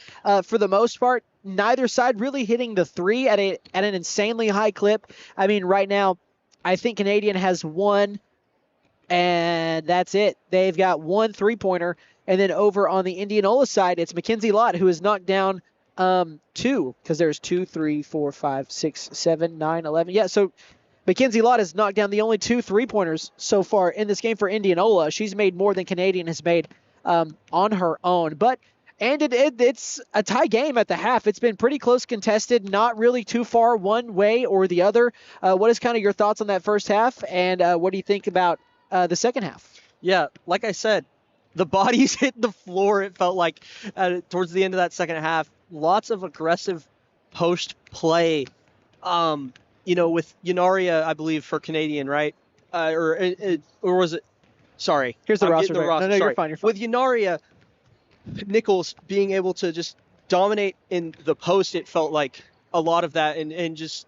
For the most part, neither side really hitting the 3 at an insanely high clip. I mean, right now, I think Canadian has 1, and that's it. They've got 1 3-pointer. And then over on the Indianola side, it's Mackenzie Lott, who has knocked down 2, because there's 2, 3, 4, 5, 6, 7, 9, 11. Yeah, so Mackenzie Lott has knocked down the only 2 3-pointers so far in this game for Indianola. She's made more than Canadian has made on her own. It's a tie game at the half. It's been pretty close contested, not really too far one way or the other. What is kind of your thoughts on that first half, and what do you think about the second half? Yeah, like I said, the bodies hit the floor, it felt like, towards the end of that second half. Lots of aggressive post play, with Yonaria, I believe, for Canadian, right? Or was it? Sorry. Here's the roster. No, you're fine. With Yonaria Nichols being able to just dominate in the post, it felt like a lot of that, and just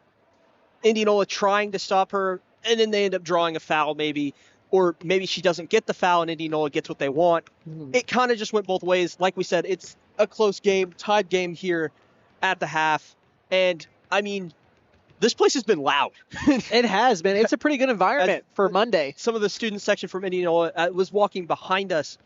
Indianola trying to stop her, and then they end up drawing a foul maybe. Or maybe she doesn't get the foul and Indianola gets what they want. It kind of just went both ways. Like we said, it's a close game, tied game here at the half. And, I mean, this place has been loud. It has been. It's a pretty good environment for Monday. Some of the student section from Indianola was walking behind us.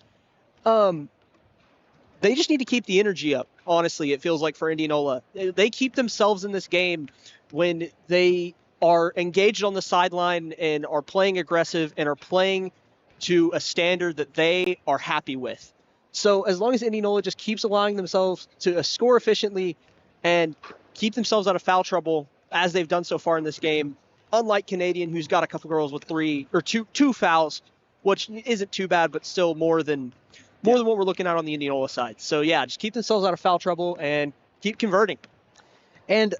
They just need to keep the energy up, honestly, it feels like, for Indianola. They keep themselves in this game when they are engaged on the sideline and are playing aggressive and are playing to a standard that they are happy with. So as long as Indianola just keeps allowing themselves to score efficiently and keep themselves out of foul trouble, as they've done so far in this game, unlike Canadian, who's got a couple girls with two fouls, which isn't too bad, but still more than what we're looking at on the Indianola side. So yeah, just keep themselves out of foul trouble and keep converting. And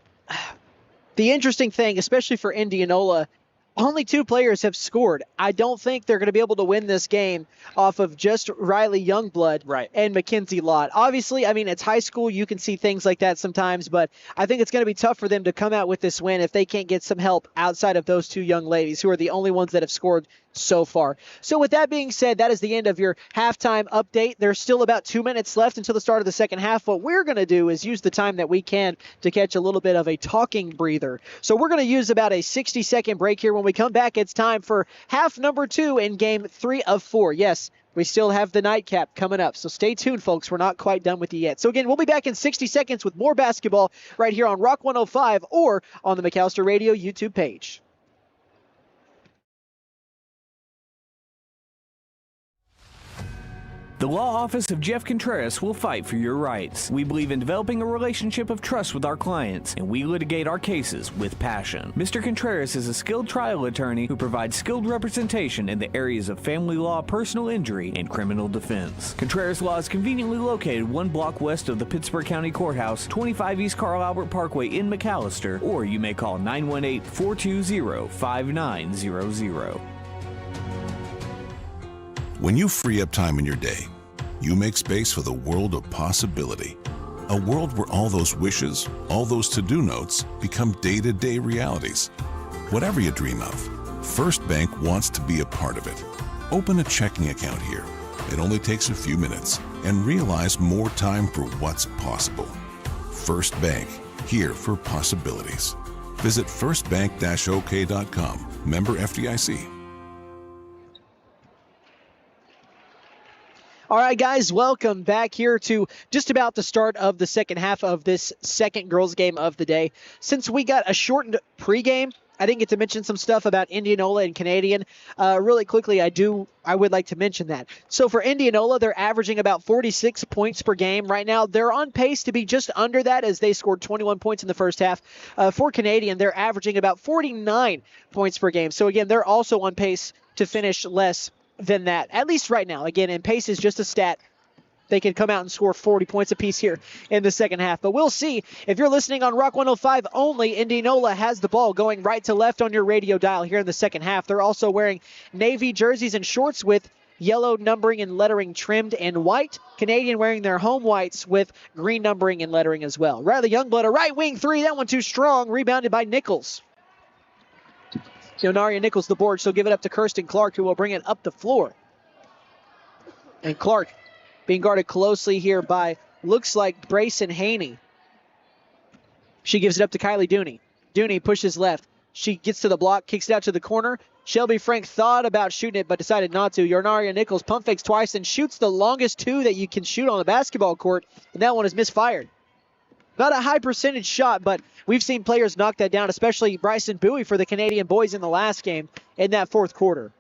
the interesting thing, especially for Indianola, only 2 players have scored. I don't think they're going to be able to win this game off of just Riley Youngblood and Mackenzie Lott. Obviously, I mean, it's high school. You can see things like that sometimes, but I think it's going to be tough for them to come out with this win if they can't get some help outside of those 2 young ladies, who are the only ones that have scored so far. So with that being said, that is the end of your halftime update. There's still about 2 minutes left until the start of the second half. What we're going to do is use the time that we can to catch a little bit of a talking breather. So we're going to use about a 60-second break here. When we come back, it's time for half number 2 in game 3 of 4. Yes, we still have the nightcap coming up, so stay tuned, folks. We're not quite done with you yet. So again, we'll be back in 60 seconds with more basketball right here on Rock 105 or on the McAllister Radio YouTube page. The law office of Jeff Contreras will fight for your rights. We believe in developing a relationship of trust with our clients, and we litigate our cases with passion. Mr. Contreras is a skilled trial attorney who provides skilled representation in the areas of family law, personal injury, and criminal defense. Contreras Law is conveniently located 1 block west of the Pittsburgh County Courthouse, 25 East Carl Albert Parkway in McAllister, or you may call 918-420-5900. When you free up time in your day, you make space for the world of possibility. A world where all those wishes, all those to-do notes become day-to-day realities. Whatever you dream of, First Bank wants to be a part of it. Open a checking account here. It only takes a few minutes, and realize more time for what's possible. First Bank, here for possibilities. Visit firstbank-ok.com. Member FDIC. All right, guys, welcome back here to just about the start of the second half of this second girls game of the day. Since we got a shortened pregame, I didn't get to mention some stuff about Indianola and Canadian. Really quickly, I would like to mention that. So for Indianola, they're averaging about 46 points per game right now. They're on pace to be just under that as they scored 21 points in the first half. For Canadian, they're averaging about 49 points per game. So again, they're also on pace to finish less than that, at least right now. Again, and pace is just a stat. They can come out and score 40 points apiece here in the second half. But we'll see. If you're listening on Rock 105 only, Indianola has the ball going right to left on your radio dial here in the second half. They're also wearing navy jerseys and shorts with yellow numbering and lettering trimmed in white. Canadian wearing their home whites with green numbering and lettering as well. Riley Youngblood, a right wing three. That one too strong. Rebounded by Nichols. Yonaria Nichols the board. She'll give it up to Kirsten Clark, who will bring it up the floor. And Clark being guarded closely here by, looks like, Brayson Haney. She gives it up to Kylie Dooney. Dooney pushes left. She gets to the block, kicks it out to the corner. Shelby Frank thought about shooting it, but decided not to. Yonaria Nichols pump fakes twice and shoots the longest two that you can shoot on the basketball court, and that one is misfired. Not a high percentage shot, but we've seen players knock that down, especially Bryson Bowie for the Canadian boys in the last game in that fourth quarter.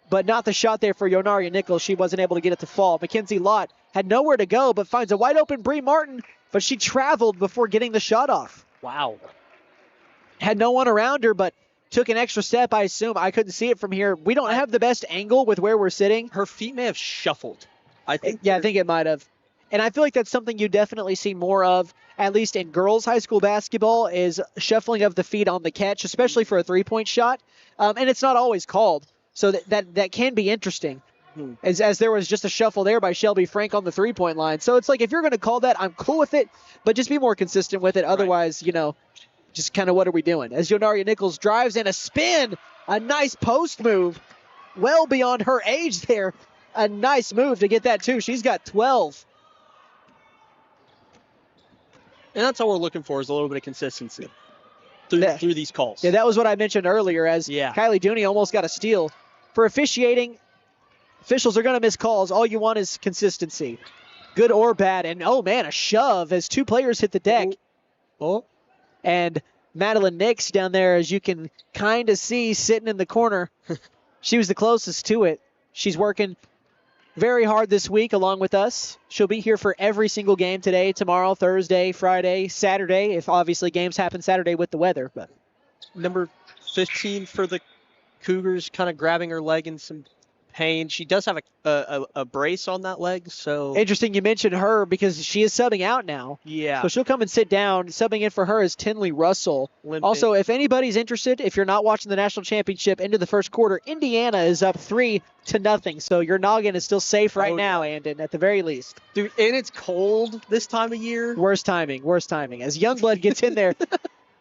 But not the shot there for Yonaria Nichols. She wasn't able to get it to fall. Mackenzie Lott had nowhere to go, but finds a wide open Bree Martin, but she traveled before getting the shot off. Wow. Had no one around her, but took an extra step, I assume. I couldn't see it from here. We don't have the best angle with where we're sitting. Her feet may have shuffled. I think it might have. And I feel like that's something you definitely see more of, at least in girls high school basketball, is shuffling of the feet on the catch, especially for a three-point shot. And it's not always called. So that can be interesting, as there was just a shuffle there by Shelby Frank on the three-point line. So it's like, if you're going to call that, I'm cool with it, but just be more consistent with it. Otherwise, just kind of what are we doing? As Yonaria Nichols drives in a spin, a nice post move, well beyond her age there. A nice move to get that too. She's got 12. And that's all we're looking for, is a little bit of consistency through these calls. Yeah, that was what I mentioned earlier, as Kylie Dooney almost got a steal. For officiating, officials are going to miss calls. All you want is consistency, good or bad. And, oh, man, a shove as two players hit the deck. And Madeline Nix down there, as you can kind of see, sitting in the corner. She was the closest to it. She's working very hard this week along with us. She'll be here for every single game today, tomorrow, Thursday, Friday, Saturday, if obviously games happen Saturday with the weather. But number 15 for the Cougars, kind of grabbing her leg in some pain. She does have a brace on that leg, so interesting you mentioned her, because she is subbing out now. Yeah. So she'll come and sit down. Subbing in for her is Tinley Russell. Limping. Also, if anybody's interested, if you're not watching the national championship into the first quarter, Indiana is up 3-0. So your noggin is still safe right now, Anden, at the very least. Dude, and it's cold this time of year. Worst timing. As Youngblood gets in there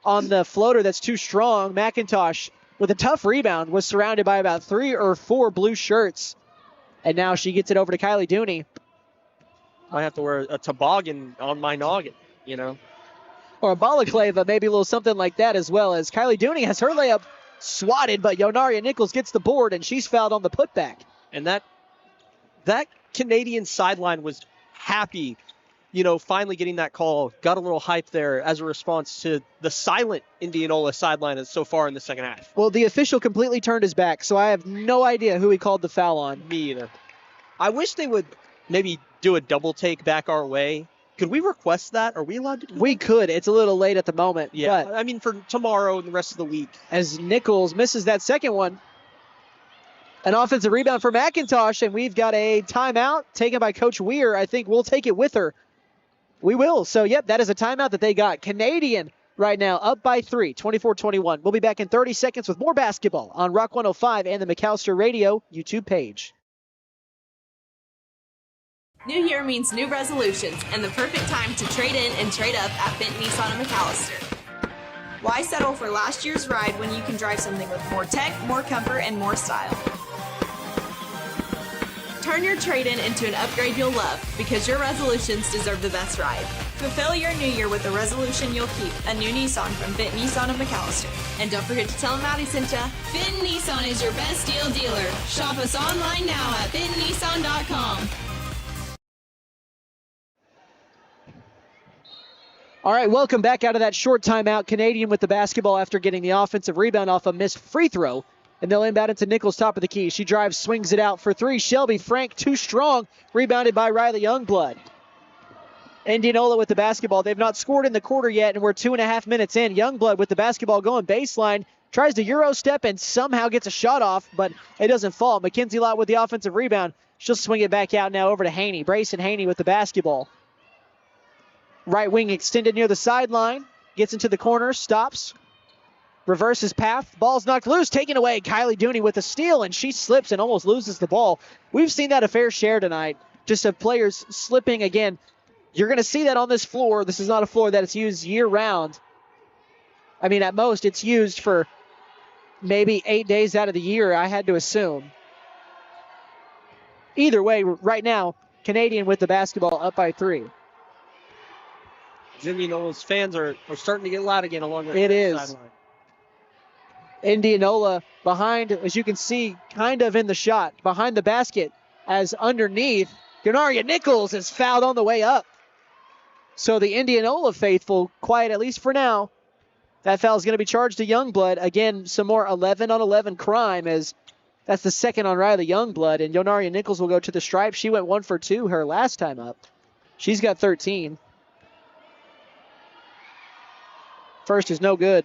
on the floater that's too strong, McIntosh, with a tough rebound, was surrounded by about 3 or 4 blue shirts. And now she gets it over to Kylie Dooney. I have to wear a toboggan on my noggin, Or a balaclava, maybe a little something like that as well, as Kylie Dooney has her layup swatted, but Yonaria Nichols gets the board, and she's fouled on the putback. And that Canadian sideline was happy, finally getting that call. Got a little hype there as a response to the silent Indianola sideline so far in the second half. Well, the official completely turned his back, so I have no idea who he called the foul on. Me either. I wish they would maybe do a double take back our way. Could we request that? Are we allowed to do We could. It's a little late at the moment. Yeah, But I mean, for tomorrow and the rest of the week. as Nichols misses that second one, an offensive rebound for McIntosh, and we've got a timeout taken by Coach Weir. I think we'll take it with her. We will. So, yep, that is a timeout that they got. Canadian right now up by 3, 24-21. We'll be back in 30 seconds with more basketball on Rock 105 and the McAllister Radio YouTube page. New year means new resolutions and the perfect time to trade in and trade up at Bent Nissan of McAllister. Why settle for last year's ride when you can drive something with more tech, more comfort, and more style? Turn your trade-in into an upgrade you'll love because your resolutions deserve the best ride. Fulfill your new year with a resolution you'll keep, a new Nissan from Bent Nissan of McAllister. And don't forget to tell them Maddie sent ya. Finn Nissan is your best deal dealer. Shop us online now at BentonNissan.com. All right, welcome back out of that short timeout. Canadian with the basketball after getting the offensive rebound off a missed free throw. And they'll inbound into Nichols, top of the key. She drives, swings it out for 3. Shelby Frank, too strong. Rebounded by Riley Youngblood. Indianola with the basketball. They've not scored in the quarter yet, and we're 2.5 minutes in. Youngblood with the basketball going baseline. Tries to Euro step and somehow gets a shot off, but it doesn't fall. Mackenzie Lott with the offensive rebound. She'll swing it back out now over to Haney. Brayson Haney with the basketball. Right wing extended near the sideline. Gets into the corner, stops. Reverses path. Ball's knocked loose, taken away. Kylie Dooney with a steal, and she slips and almost loses the ball. We've seen that a fair share tonight. Just of players slipping again. You're going to see that on this floor. This is not a floor that is used year-round. I mean, at most, it's used for maybe 8 days out of the year, I had to assume. Either way, right now, Canadian with the basketball up by 3. Indianola's fans are starting to get loud again along the sideline. Indianola behind, as you can see, kind of in the shot, behind the basket, as underneath, Ganaria Nichols is fouled on the way up. So the Indianola faithful, quiet at least for now. That foul is going to be charged to Youngblood. Again, some more 11-on-11 crime, as that's the second on Riley Youngblood, and Yonaria Nichols will go to the stripe. She went 1 for 2 her last time up. She's got 13. First is no good.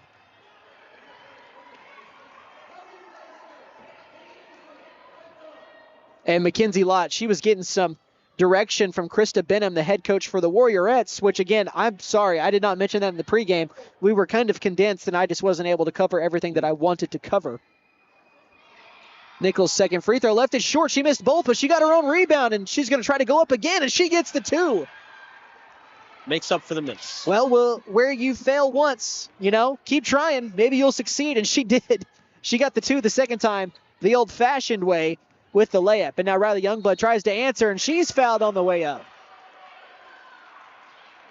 And Mackenzie Lott, she was getting some direction from Krista Benham, the head coach for the Warriorettes, which, again, I'm sorry, I did not mention that in the pregame. We were kind of condensed, and I just wasn't able to cover everything that I wanted to cover. Nichols' second free throw left it short. She missed both, but she got her own rebound, and she's going to try to go up again, and she gets the 2. Makes up for the miss. Well, where you fail once, keep trying. Maybe you'll succeed, and she did. She got the 2 the second time, the old-fashioned way, with the layup. And now Riley Youngblood tries to answer, and she's fouled on the way up.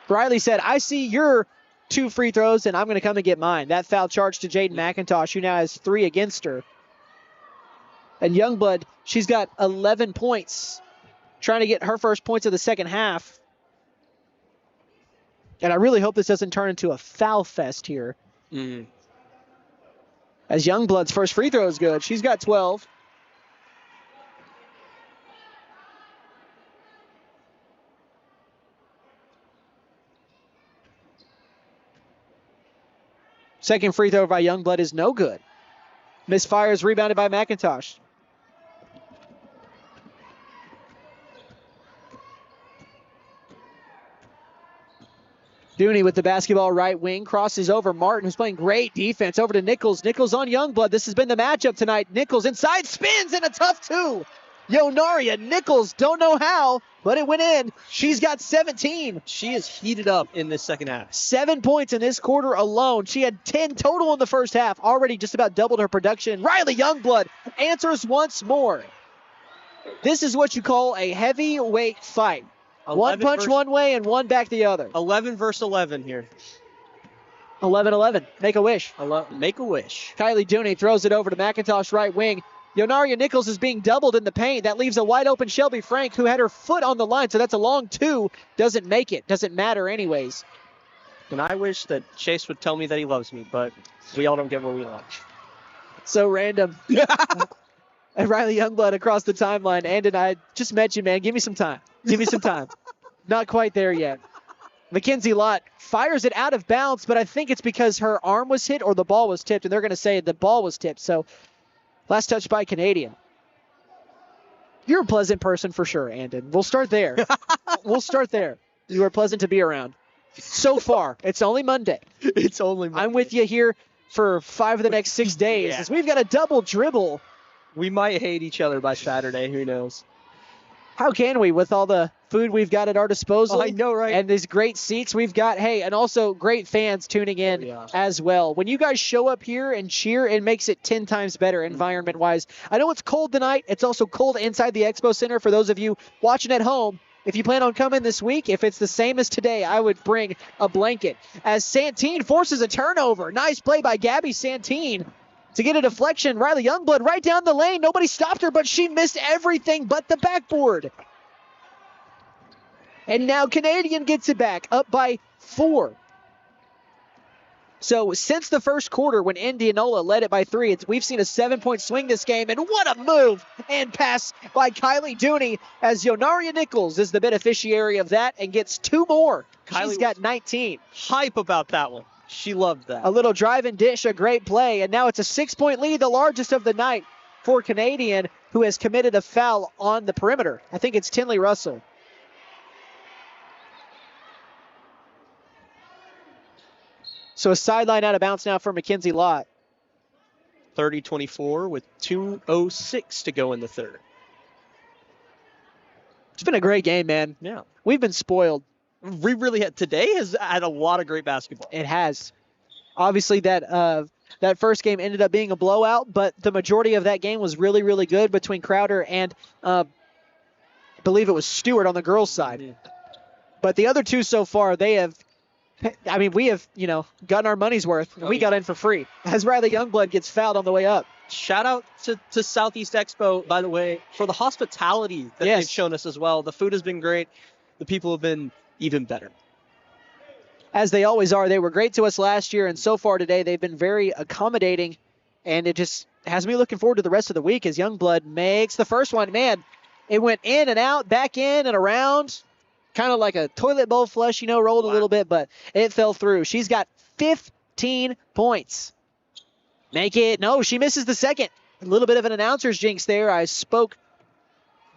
Riley said, I see your 2 free throws, and I'm going to come and get mine. That foul charged to Jaden McIntosh, who now has 3 against her. And Youngblood, she's got 11 points, trying to get her first points of the second half. And I really hope this doesn't turn into a foul fest here. As Youngblood's first free throw is good. She's got 12. Second free throw by Youngblood is no good. Misfires, rebounded by McIntosh. Dooney with the basketball, right wing, crosses over Martin, who's playing great defense, over to Nichols. Nichols on Youngblood. This has been the matchup tonight. Nichols inside, spins, and a tough 2. Yonaria Nichols, don't know how, but it went in. She's got 17. She is heated up in this second half. 7 points in this quarter alone. She had 10 total in the first half, already just about doubled her production. Riley Youngblood answers once more. This is what you call a heavyweight fight. One punch one way and one back the other. 11 versus 11 here. 11-11. Make a wish. Make a wish. Kylie Dooney throws it over to McIntosh, right wing. Yonaria Nichols is being doubled in the paint. That leaves a wide open Shelby Frank, who had her foot on the line, so that's a long 2. Doesn't make it. Doesn't matter anyways. And I wish that Chase would tell me that he loves me, but we all don't get what we love. So random. And Riley Youngblood across the timeline. Anden, I just met you, man. Give me some time. Give me some time. Not quite there yet. Mackenzie Lott fires it out of bounds, but I think it's because her arm was hit or the ball was tipped, and they're going to say the ball was tipped. So last touch by Canadian. You're a pleasant person for sure, Anden. We'll start there. We'll start there. You are pleasant to be around. So far, it's only Monday. It's only Monday. I'm with you here for 5 of the next 6 days. Yeah. As we've got a double dribble. We might hate each other by Saturday. Who knows? How can we with all the food we've got at our disposal? I know, right? And these great seats we've got. Hey, and also great fans tuning in as well. When you guys show up here and cheer, it makes it 10 times better environment-wise. I know it's cold tonight. It's also cold inside the Expo Center. For those of you watching at home, if you plan on coming this week, if it's the same as today, I would bring a blanket. As Santine forces a turnover. Nice play by Gabby Santine to get a deflection. Riley Youngblood right down the lane. Nobody stopped her, but she missed everything but the backboard. And now Canadian gets it back, up by 4. So since the first quarter when Indianola led it by 3, we've seen a 7-point swing this game. And what a move and pass by Kylie Dooney as Yonaria Nichols is the beneficiary of that and gets 2 more. She's got 19. Hype about that one. She loved that. A little drive and dish, a great play. And now it's a 6-point lead, the largest of the night for Canadian, who has committed a foul on the perimeter. I think it's Tinley Russell. So a sideline out of bounds now for Mackenzie Lott. 30-24 with 2:06 to go in the third. It's been a great game, man. Yeah. We've been spoiled. We really had. Today has had a lot of great basketball. It has. Obviously, that first game ended up being a blowout, but the majority of that game was really, really good between Crowder and I believe it was Stuart on the girls' side. Yeah. But the other two so far, we have, gotten our money's worth. We got in for free as Riley Youngblood gets fouled on the way up. Shout out to Southeast Expo, by the way, for the hospitality that they've shown us as well. The food has been great. The people have been even better. As they always are. They were great to us last year, and so far today they've been very accommodating, and it just has me looking forward to the rest of the week as Youngblood makes the first one. Man, it went in and out, back in and around, kind of like a toilet bowl flush, rolled a little bit, but it fell through. She's got 15 points. Make it. No, she misses the second. A little bit of an announcer's jinx there. I spoke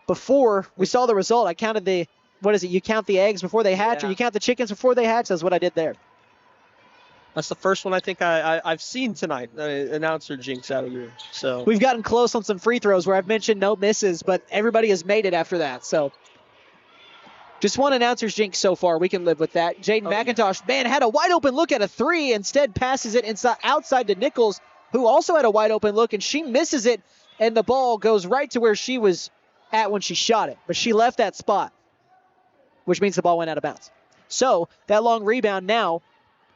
before we saw the result. I counted you count the eggs before they hatch, or you count the chickens before they hatch? That's what I did there. That's the first one I think I've seen tonight, announcer jinx out of you. So we've gotten close on some free throws where I've mentioned no misses, but everybody has made it after that. So just one announcer's jinx so far. We can live with that. Jaden McIntosh, man, had a wide open look at a 3. Instead passes it outside to Nichols, who also had a wide open look, and she misses it, and the ball goes right to where she was at when she shot it. But she left that spot, which means the ball went out of bounds. So that long rebound now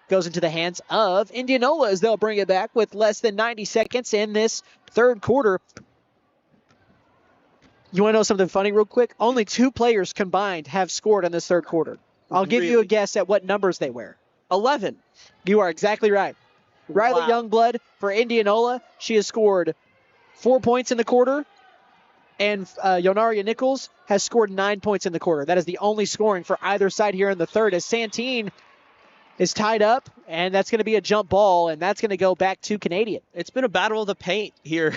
goes into the hands of Indianola as they'll bring it back with less than 90 seconds in this third quarter. You want to know something funny real quick? Only 2 players combined have scored in this third quarter. I'll give you a guess at what numbers they wear. 11. You are exactly right. Riley Youngblood for Indianola. She has scored 4 points in the quarter. And Yonaria Nichols has scored 9 points in the quarter. That is the only scoring for either side here in the third, as Santine is tied up, and that's going to be a jump ball, and that's going to go back to Canadian. It's been a battle of the paint here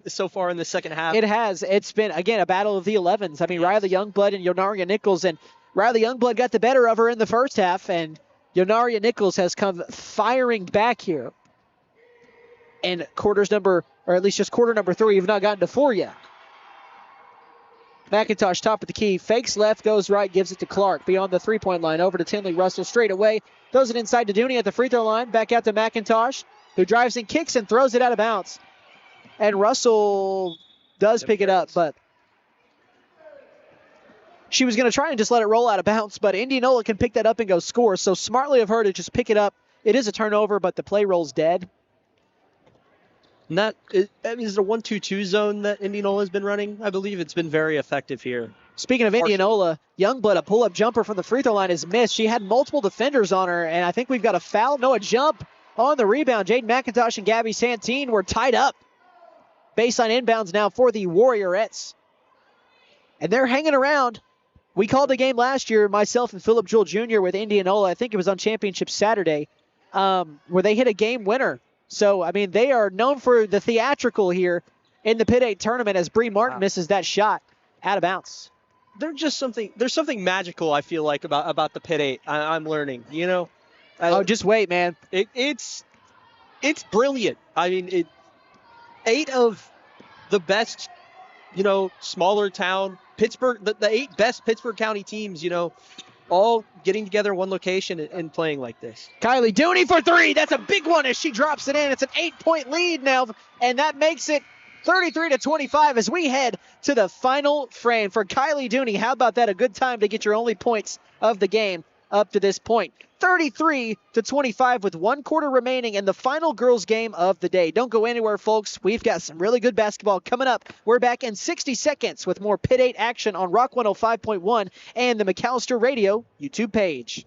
so far in the second half. It has. It's been, again, a battle of the 11s. I mean, Riley Youngblood and Yonaria Nichols, and Riley Youngblood got the better of her in the first half, and Yonaria Nichols has come firing back here. And quarter number 3, you've not gotten to 4 yet. McIntosh, top of the key, fakes left, goes right, gives it to Clark beyond the three-point line, over to Tinley Russell straight away, throws it inside to Dooney at the free throw line, back out to McIntosh, who drives and kicks and throws it out of bounds. And Russell does pick it up, but she was going to try and just let it roll out of bounds, but Indianola can pick that up and go score, so smartly of her to just pick it up. It is a turnover, but the play roll's dead. And is it a 1-2-2 zone that Indianola has been running? I believe it's been very effective here. Speaking of Indianola, Youngblood, a pull-up jumper from the free throw line is missed. She had multiple defenders on her, and I think we've got a foul. No, a jump on the rebound. Jaden McIntosh and Gabby Santine were tied up. Baseline inbounds now for the Warriorettes. And they're hanging around. We called a game last year, myself and Philip Jewell Jr. with Indianola. I think it was on Championship Saturday, where they hit a game winner. So, I mean, they are known for the theatrical here in the Pitt 8 tournament as Bree Martin misses that shot out of bounds. There's something magical, I feel like, about the Pitt 8. I'm learning, you know? Just wait, man. It's brilliant. I mean, 8 of the best, you know, smaller town, Pittsburgh, the 8 best Pittsburgh County teams, you know, all getting together in one location and playing like this. Kylie Dooney for 3. That's a big one as she drops it in. It's an 8-point lead now, and that makes it 33-25 as we head to the final frame. For Kylie Dooney, how about that? A good time to get your only points of the game up to this point. 33-25 with 1 quarter remaining in the final girls game of the day. Don't go anywhere, folks. We've got some really good basketball coming up. We're back in 60 seconds with more Pitt 8 action on Rock 105.1 and the McAllister Radio YouTube page.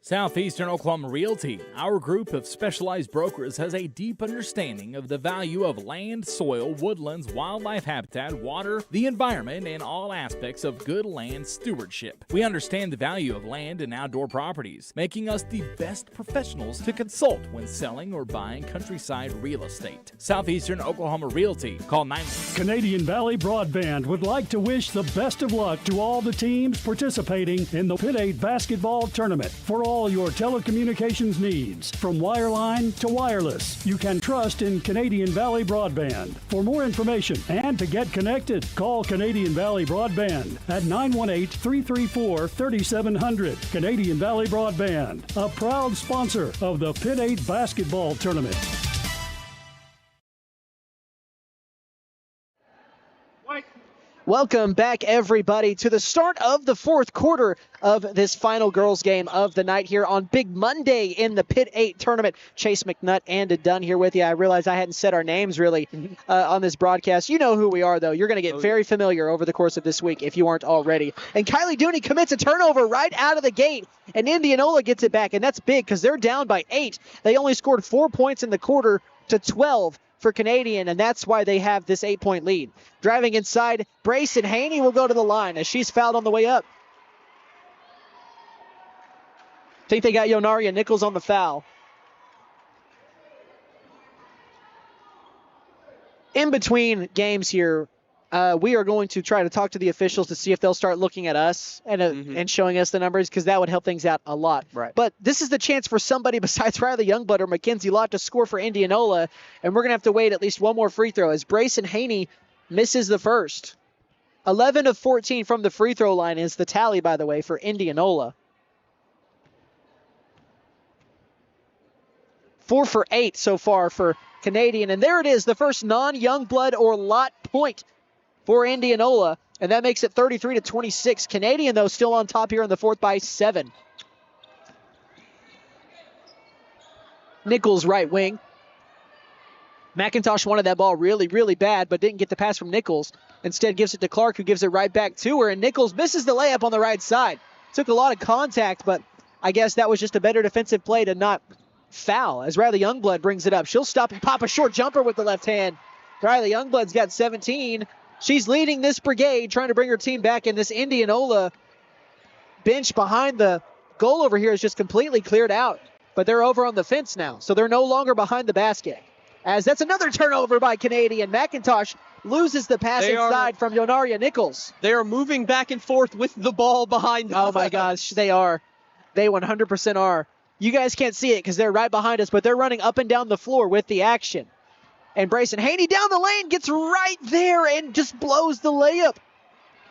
Southeastern Oklahoma Realty, our group of specialized brokers, has a deep understanding of the value of land, soil, woodlands, wildlife habitat, water, the environment, and all aspects of good land stewardship. We understand the value of land and outdoor properties, making us the best professionals to consult when selling or buying countryside real estate. Southeastern Oklahoma Realty, call 9. Canadian Valley Broadband would like to wish the best of luck to all the teams participating in the Pitt 8 basketball tournament. For all your telecommunications needs, from wireline to wireless, you can trust in Canadian Valley Broadband. For more information and to get connected, call Canadian Valley Broadband at 918-334-3700. Canadian Valley Broadband, a proud sponsor of the Pitt 8 basketball tournament. Welcome back, everybody, to the start of the 4th quarter of this final girls game of the night here on Big Monday in the Pitt 8 tournament. Chase McNutt and Dunn here with you. I realize I hadn't said our names really on this broadcast. You know who we are, though. You're going to get very familiar over the course of this week if you aren't already. And Kylie Dooney commits a turnover right out of the gate, and Indianola gets it back, and that's big because they're down by 8. They only scored 4 points in the quarter to 12 for Canadian, and that's why they have this 8-point lead. Driving inside, Brayson Haney will go to the line as she's fouled on the way up. I think they got Yonaria Nichols on the foul. In between games here, we are going to try to talk to the officials to see if they'll start looking at us and showing us the numbers, because that would help things out a lot. Right. But this is the chance for somebody besides Riley Youngblood or Mackenzie Lott to score for Indianola, and we're going to have to wait at least one more free throw as Brayson Haney misses the first. 11 of 14 from the free throw line is the tally, by the way, for Indianola. 4 for 8 so far for Canadian, and there it is, the first non-Youngblood or Lott point for Indianola, and that makes it 33-26. Canadian, though, still on top here in the 4th by 7. Nichols right wing. McIntosh wanted that ball really, really bad, but didn't get the pass from Nichols. Instead gives it to Clark, who gives it right back to her, and Nichols misses the layup on the right side. Took a lot of contact, but I guess that was just a better defensive play to not foul, as Riley Youngblood brings it up. She'll stop and pop a short jumper with the left hand. Riley Youngblood's got 17. She's leading this brigade, trying to bring her team back, and this Indianola bench behind the goal over here is just completely cleared out. But they're over on the fence now, so they're no longer behind the basket. As that's another turnover by Canadian. McIntosh loses the pass inside from Yonaria Nichols. They are moving back and forth with the ball behind them. Oh, my gosh, they are. They 100% are. You guys can't see it because they're right behind us, but they're running up and down the floor with the action. And Brayson Haney down the lane gets right there and just blows the layup.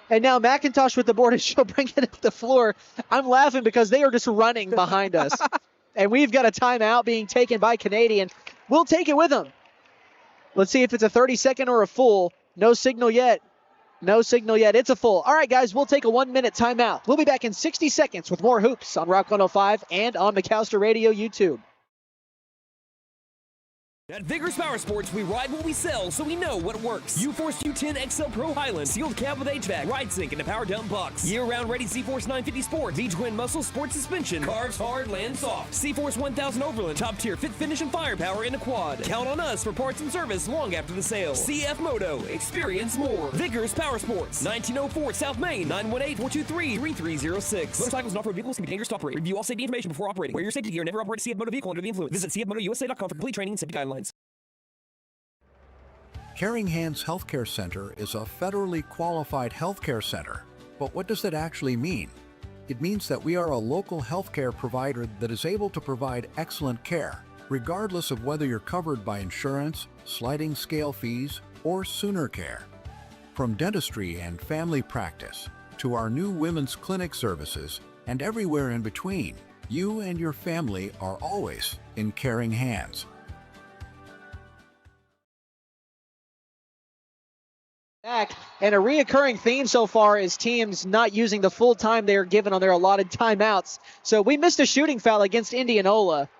And now McIntosh with the board, and she'll bring it up the floor. I'm laughing because they are just running behind us. And we've got a timeout being taken by Canadian. We'll take it with them. Let's see if it's a 30-second or a full. No signal yet. No signal yet. It's a full. All right, guys, we'll take a 1-minute timeout. We'll be back in 60 seconds with more hoops on Rock 105 and on McAllister Radio YouTube. At Vigorous Power Sports, we ride what we sell, so we know what works. U-Force U10 XL Pro Highland, sealed cab with HVAC, ride sync, and a power dump box. Year-round ready C-Force 950 Sport, V-Twin Muscle Sport Suspension, carves hard, lands soft. C-Force 1000 Overland, top-tier fit finish and firepower in a quad. Count on us for parts and service long after the sale. CF Moto, experience more. Vigorous Power Sports, 1904 South Main, 918-423-3306. Motorcycles and off-road vehicles can be dangerous to operate. Review all safety information before operating. Wear your safety gear and never operate a CF Moto vehicle under the influence. Visit cfmotousa.com for complete training and safety guidelines. Caring Hands Healthcare Center is a federally qualified healthcare center. But what does that actually mean? It means that we are a local healthcare provider that is able to provide excellent care, regardless of whether you're covered by insurance, sliding scale fees, or Sooner Care. From dentistry and family practice to our new women's clinic services and everywhere in between, you and your family are always in caring hands. Back, and a reoccurring theme so far is teams not using the full time they are given on their allotted timeouts. So we missed a shooting foul against Indianola.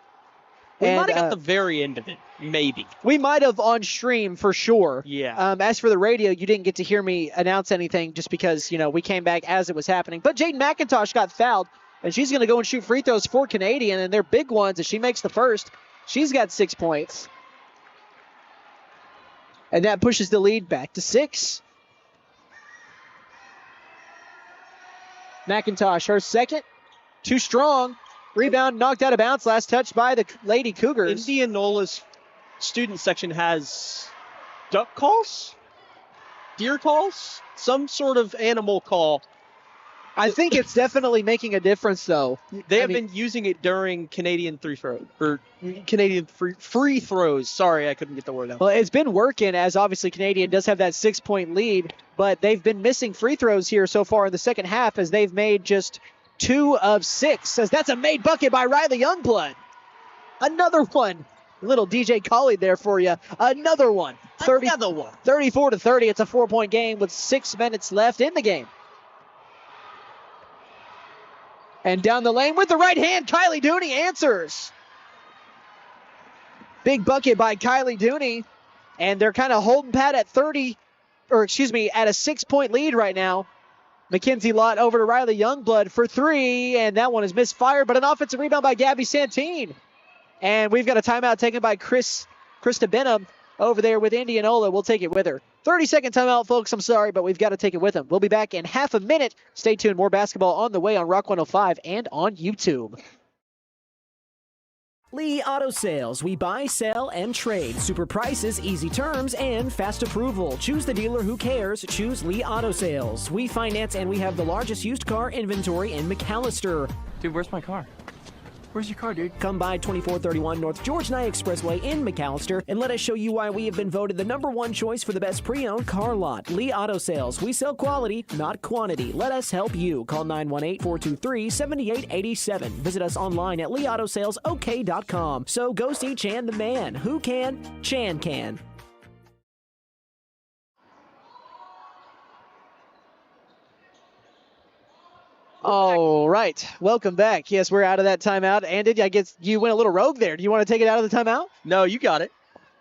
We might have got the very end of it, maybe. We might have on stream for sure. Yeah. As for the radio, you didn't get to hear me announce anything just because, we came back as it was happening. But Jaden McIntosh got fouled, and she's going to go and shoot free throws for Canadian, and they're big ones. If she makes the first, she's got 6 points. And that pushes the lead back to 6. McIntosh, her second. Too strong. Rebound knocked out of bounds. Last touch by the Lady Cougars. Indianola's student section has duck calls? Deer calls? Some sort of animal call. I think it's definitely making a difference, though. They have been using it during Canadian free throws. Sorry, I couldn't get the word out. Well, it's been working, as obviously Canadian does have that 6-point lead, but they've been missing free throws here so far in the second half as they've made just 2 of 6. As that's a made bucket by Riley Youngblood. Another one. Little DJ Collie there for you. Another one. Another one. 34-30. It's a 4-point game with 6 minutes left in the game. And down the lane with the right hand, Kylie Dooney answers. Big bucket by Kylie Dooney. And they're kind of holding pat at at a 6-point lead right now. Mackenzie Lott over to Riley Youngblood for 3, and that one is misfired, but an offensive rebound by Gabby Santine. And we've got a timeout taken by Krista Benham over there with Indianola. We'll take it with her. 30-second timeout, folks. I'm sorry, but we've got to take it with them. We'll be back in half a minute. Stay tuned. More basketball on the way on Rock 105 and on YouTube. Lee Auto Sales. We buy, sell, and trade. Super prices, easy terms, and fast approval. Choose the dealer who cares. Choose Lee Auto Sales. We finance and we have the largest used car inventory in McAllister. Dude, where's my car? Where's your car, dude? Come by 2431 North George Nye Expressway in McAllister and let us show you why we have been voted the #1 choice for the best pre-owned car lot. Lee Auto Sales. We sell quality, not quantity. Let us help you. Call 918-423-7887. Visit us online at leautosalesok.com. So go see Chan the man. Who can? Chan can. All right. Welcome back. Yes, we're out of that timeout. And I guess you went a little rogue there. Do you want to take it out of the timeout? No, you got it.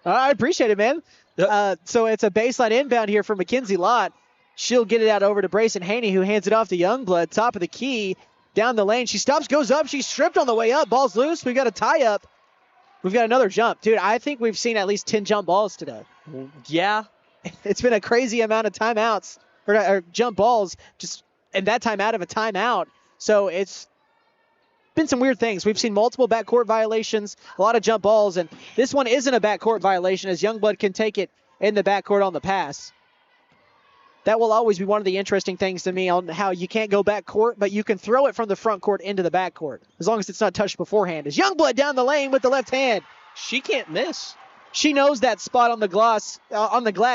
I appreciate it, man. So it's a baseline inbound here for Mackenzie Lott. She'll get it out over to Brayson Haney, who hands it off to Youngblood. Top of the key. Down the lane. She stops, goes up. She's stripped on the way up. Ball's loose. We've got a tie-up. We've got another jump. Dude, I think we've seen at least 10 jump balls today. Yeah. It's been a crazy amount of timeouts, or jump balls, just and that time out of a timeout. So it's been some weird things. We've seen multiple backcourt violations, a lot of jump balls, and this one isn't a backcourt violation as Youngblood can take it in the backcourt on the pass. That will always be one of the interesting things to me on how you can't go backcourt, but you can throw it from the front court into the backcourt as long as it's not touched beforehand. As Youngblood down the lane with the left hand. She can't miss. She knows that spot on the glass.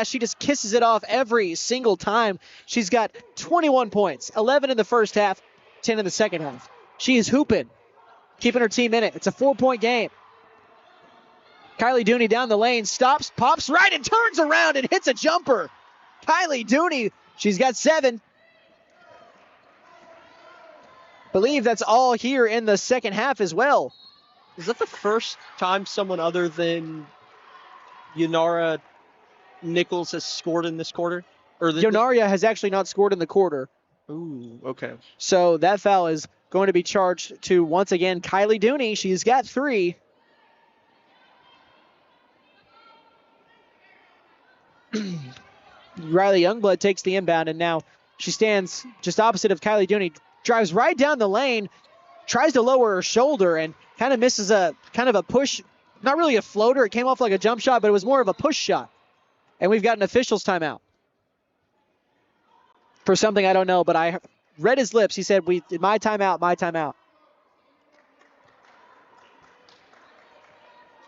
She just kisses it off every single time. She's got 21 points, 11 in the first half, 10 in the second half. She is hooping, keeping her team in it. It's a 4-point game. Kylie Dooney down the lane, stops, pops right, and turns around and hits a jumper. Kylie Dooney, she's got 7. Believe that's all here in the second half as well. Is that the first time someone other than Yonara Nichols has scored in this quarter? Yonaria has actually not scored in the quarter. Ooh, okay. So that foul is going to be charged to, once again, Kylie Dooney. She's got 3. Riley Youngblood takes the inbound, and now she stands just opposite of Kylie Dooney, drives right down the lane, tries to lower her shoulder, and kind of misses a push. Not really a floater. It came off like a jump shot, but it was more of a push shot. And we've got an official's timeout. For something I don't know, but I read his lips. He said, my timeout, my timeout.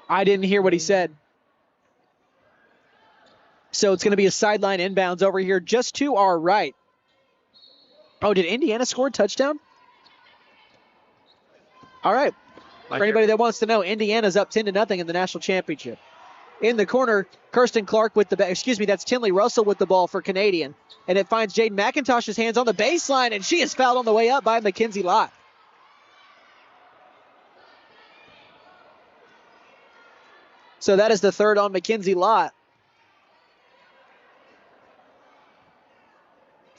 I didn't hear what he said. So it's going to be a sideline inbounds over here just to our right. Oh, did Indiana score a touchdown? All right. For anybody that wants to know, Indiana's up 10-0 in the national championship. In the corner, Kirsten Clark that's Tinley Russell with the ball for Canadian. And it finds Jaden McIntosh's hands on the baseline, and she is fouled on the way up by Mackenzie Lott. So that is the third on Mackenzie Lott.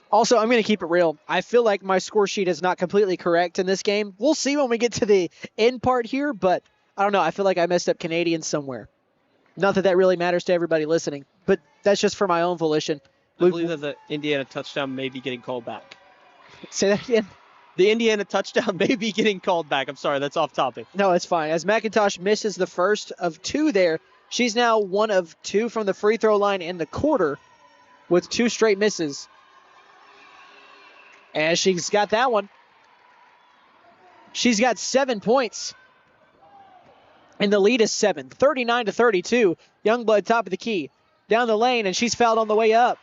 Also, I'm going to keep it real. I feel like my score sheet is not completely correct in this game. We'll see when we get to the end part here, but I don't know. I feel like I messed up Canadian somewhere. Not that that really matters to everybody listening, but that's just for my own volition. I believe that the Indiana touchdown may be getting called back. Say that again? The Indiana touchdown may be getting called back. I'm sorry, that's off topic. No, it's fine. As McIntosh misses the first of 2 there, she's now 1 of 2 from the free throw line in the quarter with 2 straight misses. And she's got that one. She's got 7 points. And the lead is 7, 39-32. Youngblood top of the key. Down the lane, and she's fouled on the way up.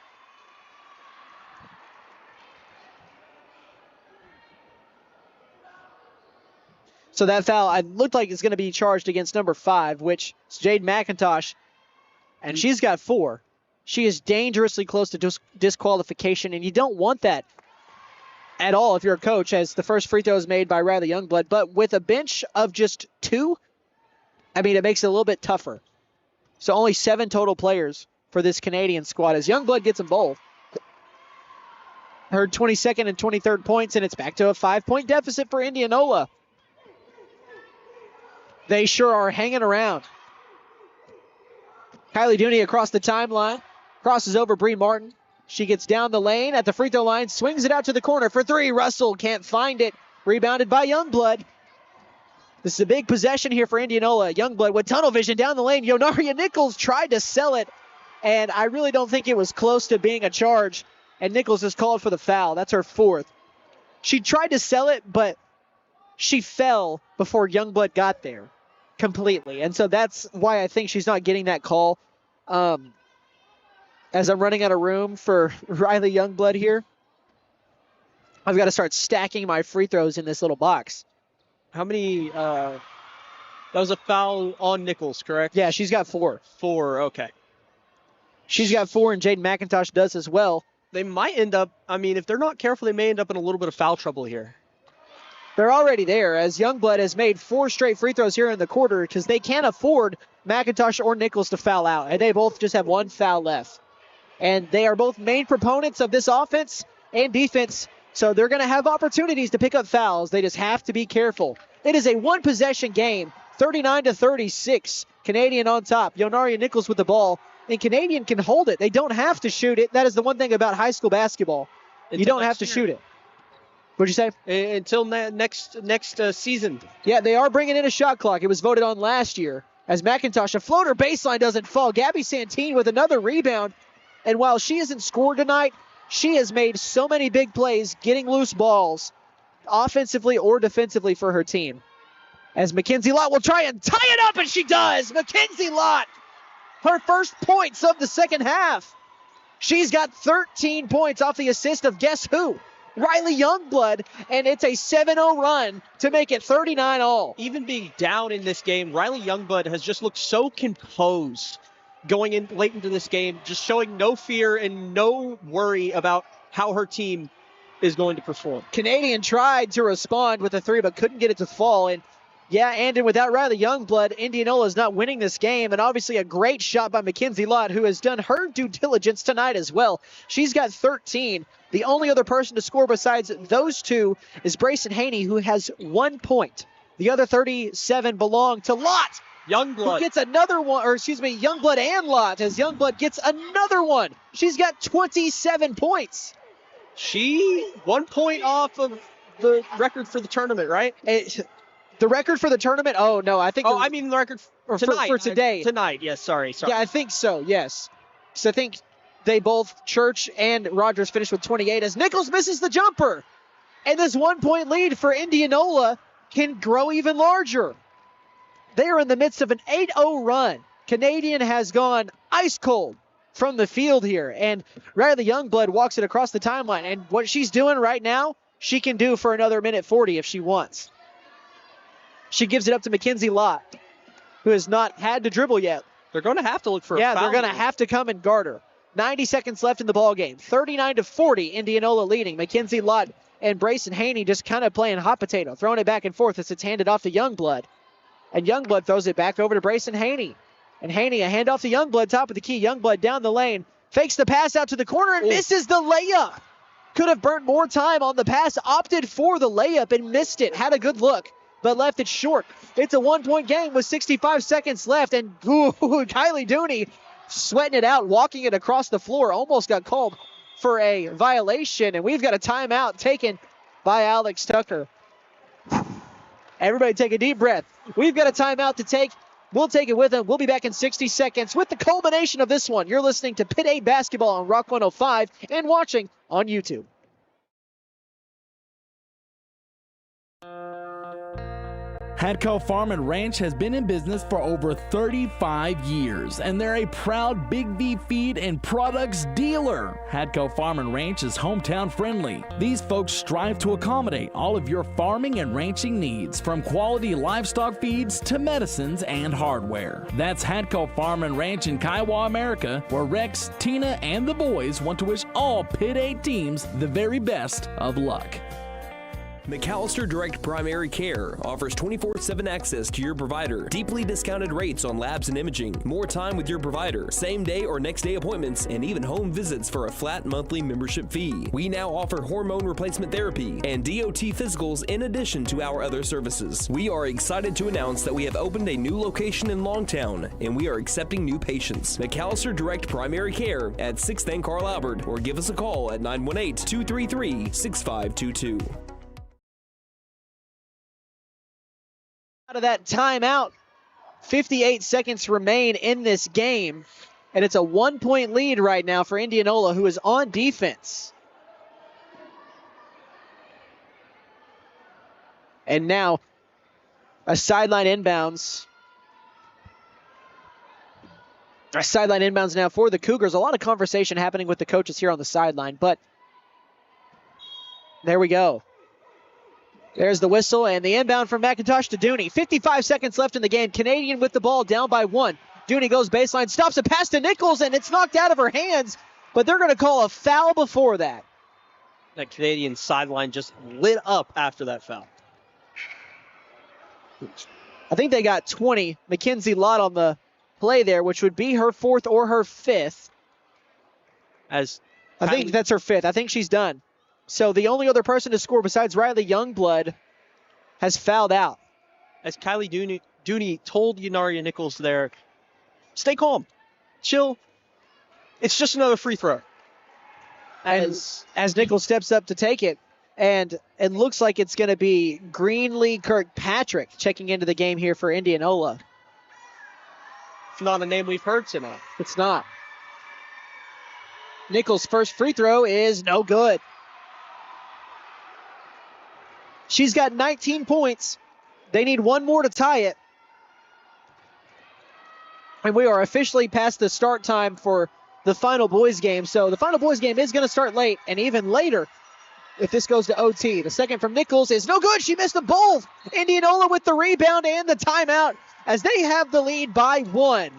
So that foul, it looked like it's going to be charged against number 5, which is Jade McIntosh. And she's got 4. She is dangerously close to disqualification, and you don't want that at all if you're a coach, as the first free throw is made by Riley Youngblood. But with a bench of just 2, it makes it a little bit tougher. So only 7 total players for this Canadian squad as Youngblood gets them both. Her 22nd and 23rd points, and it's back to a 5-point deficit for Indianola. They sure are hanging around. Kylie Dooney across the timeline, crosses over Bree Martin. She gets down the lane at the free throw line, swings it out to the corner for 3. Russell can't find it. Rebounded by Youngblood. This is a big possession here for Indianola. Youngblood with tunnel vision down the lane. Yonaria Nichols tried to sell it, and I really don't think it was close to being a charge. And Nichols is called for the foul. That's her 4th. She tried to sell it, but she fell before Youngblood got there completely. And so that's why I think she's not getting that call. As I'm running out of room for Riley Youngblood here, I've got to start stacking my free throws in this little box. How many, that was a foul on Nichols, correct? Yeah, she's got 4. 4, okay. She's got 4, and Jaden McIntosh does as well. They might end up, if they're not careful, they may end up in a little bit of foul trouble here. They're already there, as Youngblood has made 4 straight free throws here in the quarter because they can't afford McIntosh or Nichols to foul out, and they both just have 1 foul left. And they are both main proponents of this offense and defense, so they're going to have opportunities to pick up fouls. They just have to be careful. It is a 1-possession game, 39-36. Canadian on top. Yonaria Nichols with the ball, and Canadian can hold it. They don't have to shoot it. That is the one thing about high school basketball. You don't have to shoot it. What'd you say? Until next season. Yeah, they are bringing in a shot clock. It was voted on last year. As McIntosh, a floater baseline doesn't fall. Gabby Santine with another rebound. And while she hasn't scored tonight, she has made so many big plays getting loose balls, offensively or defensively for her team. As Mackenzie Lott will try and tie it up, and she does. Mackenzie Lott, her first points of the second half. She's got 13 points off the assist of guess who? Riley Youngblood, and it's a 7-0 run to make it 39-all. Even being down in this game, Riley Youngblood has just looked so composed going in late into this game, just showing no fear and no worry about how her team is going to perform. Canadian tried to respond with a 3, but couldn't get it to fall, and Yeah, and without Riley Youngblood, Indianola is not winning this game. And obviously a great shot by Mackenzie Lott, who has done her due diligence tonight as well. She's got 13. The only other person to score besides those two is Brayson Haney, who has 1 point. The other 37 belong to Lott. Youngblood. Who gets another one, or excuse me, Youngblood and Lott, as Youngblood gets another one. She's got 27 points. She 1 point off of the record for the tournament, right? The record for the tournament? Oh, no, I think... I mean the record for tonight. For today. Tonight, yes, sorry. Yeah, I think so, yes. So I think they both, Church and Rogers, finished with 28 as Nichols misses the jumper. And this 1 point lead for Indianola can grow even larger. They are in the midst of an 8-0 run. Canadian has gone ice cold from the field here. And Riley Youngblood walks it across the timeline. And what she's doing right now, she can do for another minute 40 if she wants. She gives it up to Mackenzie Lott, who has not had to dribble yet. They're going to have to look for a foul. Yeah, they're going to have to come and guard her. 90 seconds left in the ball game. 39-40, Indianola leading. Mackenzie Lott and Brayson Haney just kind of playing hot potato, throwing it back and forth as it's handed off to Youngblood. And Youngblood throws it back over to Brayson Haney. And Haney, a handoff to Youngblood, top of the key. Youngblood down the lane, fakes the pass out to the corner and misses the layup. Could have burnt more time on the pass, opted for the layup and missed it. Had a good look, but left it short. It's a 1 point game with 65 seconds left. And Kylie Dooney sweating it out, walking it across the floor. Almost got called for a violation. And we've got a timeout taken by Alex Tucker. Everybody take a deep breath. We've got a timeout to take. We'll take it with them. We'll be back in 60 seconds with the culmination of this one. You're listening to Pitt 8 Basketball on Rock 105 and watching on YouTube. Hadco Farm and Ranch has been in business for over 35 years, and they're a proud Big V feed and products dealer. Hadco Farm and Ranch is hometown friendly. These folks strive to accommodate all of your farming and ranching needs, from quality livestock feeds to medicines and hardware. That's Hadco Farm and Ranch in Kiowa, America, where Rex, Tina, and the boys want to wish all Pitt 8 teams the very best of luck. McAllister Direct Primary Care offers 24/7 access to your provider, deeply discounted rates on labs and imaging, more time with your provider, same day or next day appointments, and even home visits for a flat monthly membership fee. We now offer hormone replacement therapy and DOT physicals in addition to our other services. We are excited to announce that we have opened a new location in Longtown, and we are accepting new patients. McAllister Direct Primary Care at 6th and Carl Albert, or give us a call at 918-233-6522. Out of that timeout, 58 seconds remain in this game, and it's a 1 point lead right now for Indianola, who is on defense. And now a sideline inbounds. A sideline inbounds now for the Cougars. A lot of conversation happening with the coaches here on the sideline, but there we go. There's the whistle and the inbound from McIntosh to Dooney. 55 seconds left in the game. Canadian with the ball, down by 1. Dooney goes baseline, stops a pass to Nichols, and it's knocked out of her hands, but they're going to call a foul before that. That Canadian sideline just lit up after that foul. I think they got 20. Mackenzie Lott on the play there, which would be her 4th or her 5th. I think that's her 5th. I think she's done. So the only other person to score besides Riley Youngblood has fouled out. As Kylie Dooney told Yunaria Nichols there, stay calm, chill. It's just another free throw. As Nichols steps up to take it, and it looks like it's going to be Greenlee Kirkpatrick checking into the game here for Indianola. It's not a name we've heard tonight. It's not. Nichols' first free throw is no good. She's got 19 points. They need one more to tie it. And we are officially past the start time for the final boys game. So the final boys game is going to start late, and even later if this goes to OT. The second from Nichols is no good. She missed them both. Indianola with the rebound and the timeout as they have the lead by 1.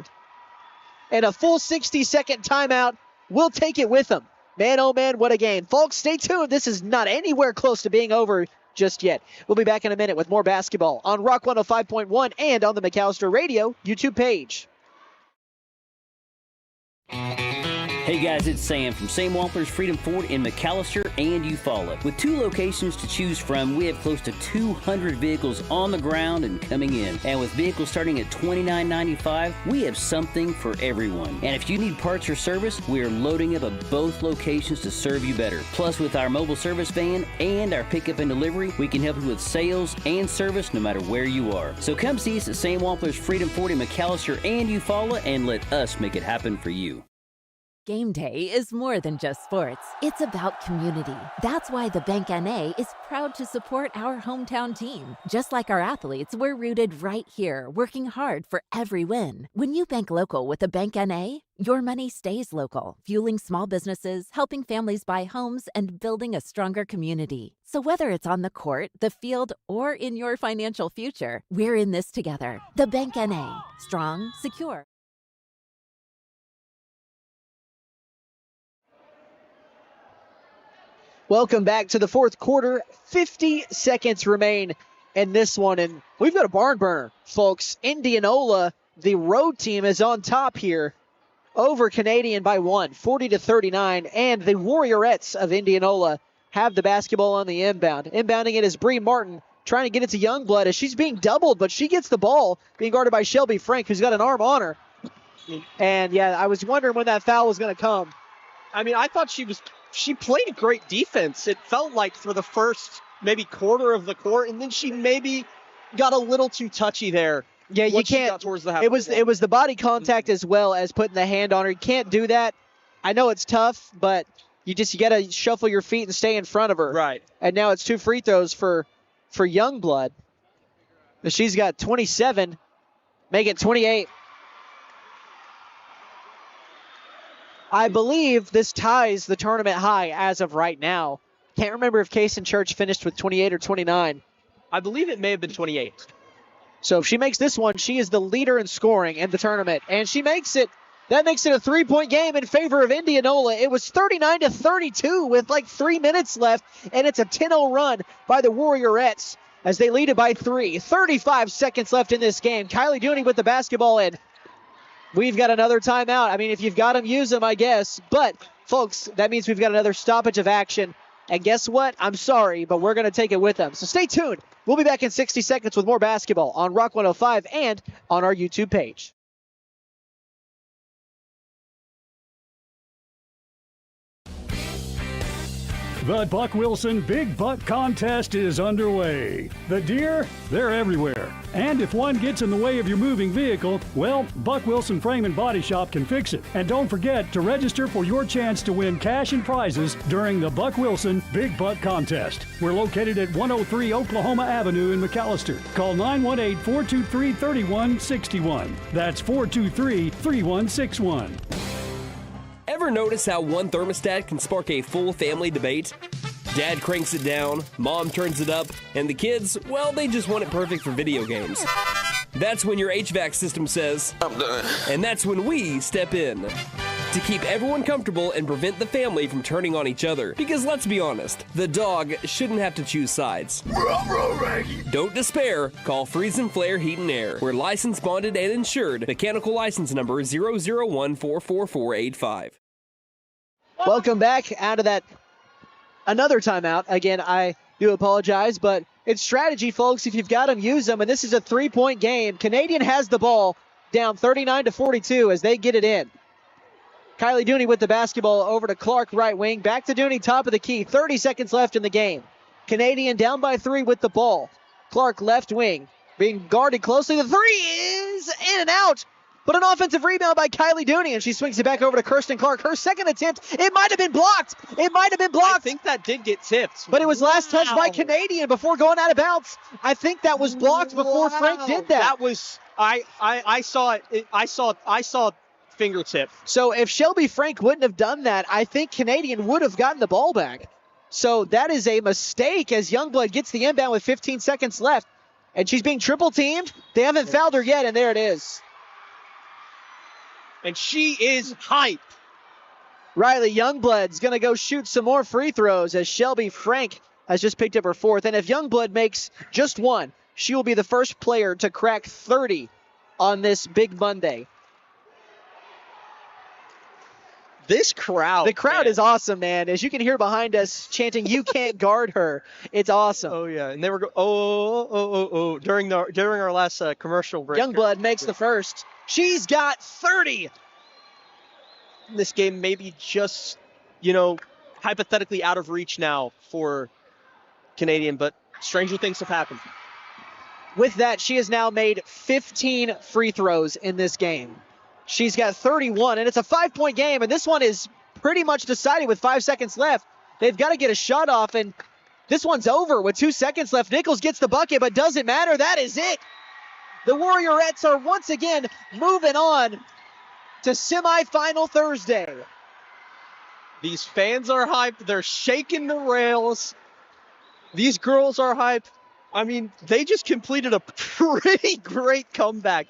And a full 60-second timeout will take it with them. Man, oh man, what a game. Folks, stay tuned. This is not anywhere close to being over just yet. We'll be back in a minute with more basketball on Rock 105.1 and on the McAllister Radio YouTube page. Hey guys, it's Sam from Sam Wampler's Freedom Ford in McAllister and Eufaula. With 2 locations to choose from, we have close to 200 vehicles on the ground and coming in. And with vehicles starting at $29.95, we have something for everyone. And if you need parts or service, we are loading up at both locations to serve you better. Plus, with our mobile service van and our pickup and delivery, we can help you with sales and service no matter where you are. So come see us at Sam Wampler's Freedom Ford in McAllister and Eufaula and let us make it happen for you. Game day is more than just sports. It's about community. That's why the Bank NA is proud to support our hometown team. Just like our athletes, we're rooted right here, working hard for every win. When you bank local with the Bank NA, your money stays local, fueling small businesses, helping families buy homes, and building a stronger community. So whether it's on the court, the field, or in your financial future, we're in this together. The Bank NA. Strong, secure. Welcome back to the fourth quarter. 50 seconds remain in this one, and we've got a barn burner, folks. Indianola, the road team, is on top here over Canadian by 1, 40-39, and the Warriorettes of Indianola have the basketball on the inbound. Inbounding it is Bree Martin, trying to get it to Youngblood as she's being doubled, but she gets the ball, being guarded by Shelby Frank, who's got an arm on her. And, yeah, I was wondering when that foul was going to come. I mean, I thought she played great defense. It felt like for the first maybe quarter of the court, and then she maybe got a little too touchy there. Yeah, you can't. It was the body contact as well as putting the hand on her. You can't do that. I know it's tough, but you got to shuffle your feet and stay in front of her. Right. And now it's 2 free throws for Youngblood. She's got 27, make it 28. I believe this ties the tournament high as of right now. Can't remember if Cason Church finished with 28 or 29. I believe it may have been 28. So if she makes this one, she is the leader in scoring in the tournament. And she makes it. That makes it a 3-point game in favor of Indianola. It was 39-32 with like 3 minutes left, and it's a 10-0 run by the Warriorettes as they lead it by 3. 35 seconds left in this game. Kylie Dooney with the basketball in. We've got another timeout. I mean, if you've got them, use them, I guess. But, folks, that means we've got another stoppage of action. And guess what? I'm sorry, but we're going to take it with them. So stay tuned. We'll be back in 60 seconds with more basketball on Rock 105 and on our YouTube page. The Buck Wilson Big Buck Contest is underway. The deer, they're everywhere. And if one gets in the way of your moving vehicle, well, Buck Wilson Frame and Body Shop can fix it. And don't forget to register for your chance to win cash and prizes during the Buck Wilson Big Buck Contest. We're located at 103 Oklahoma Avenue in McAllister. Call 918-423-3161. That's 423-3161. Ever notice how one thermostat can spark a full family debate? Dad cranks it down, mom turns it up, and the kids, well, they just want it perfect for video games. That's when your HVAC system says, I'm done. And that's when we step in to keep everyone comfortable and prevent the family from turning on each other. Because let's be honest, the dog shouldn't have to choose sides. Don't despair. Call Freeze and Flare Heat and Air. We're licensed, bonded, and insured. Mechanical license number 0014445. Welcome back out of that another timeout. Again, I do apologize, but it's strategy, folks. If you've got them, use them. And this is a 3-point game. Canadian has the ball down 39-42 as they get it in. Kylie Dooney with the basketball over to Clark, right wing. Back to Dooney, top of the key. 30 seconds left in the game. Canadian down by 3 with the ball. Clark, left wing, being guarded closely. The 3 is in and out. But an offensive rebound by Kylie Dooney, and she swings it back over to Kirsten Clark. Her second attempt, it might have been blocked. I think that did get tipped. But it was last touched by Canadian before going out of bounds. I think that was blocked before Frank did that. That was, I saw it. I saw fingertip. So if Shelby Frank wouldn't have done that, I think Canadian would have gotten the ball back. So that is a mistake as Youngblood gets the inbound with 15 seconds left. And she's being triple teamed. They haven't fouled her yet, and there it is. And she is hype. Riley Youngblood's going to go shoot some more free throws as Shelby Frank has just picked up her 4th. And if Youngblood makes just one, she will be the first player to crack 30 on this big Monday. This crowd. The crowd is awesome, man. As you can hear behind us chanting, "You can't guard her." It's awesome. Oh, yeah. And they were during our last commercial break. Youngblood makes the first. She's got 30. This game may be just, hypothetically out of reach now for Canadian, but stranger things have happened. With that, she has now made 15 free throws in this game. She's got 31, and it's a 5-point game, and this one is pretty much decided with 5 seconds left. They've got to get a shot off, and this one's over with 2 seconds left. Nichols gets the bucket, but doesn't matter. That is it. The Warriorettes are once again moving on to semifinal Thursday. These fans are hyped. They're shaking the rails. These girls are hyped. I mean, they just completed a pretty great comeback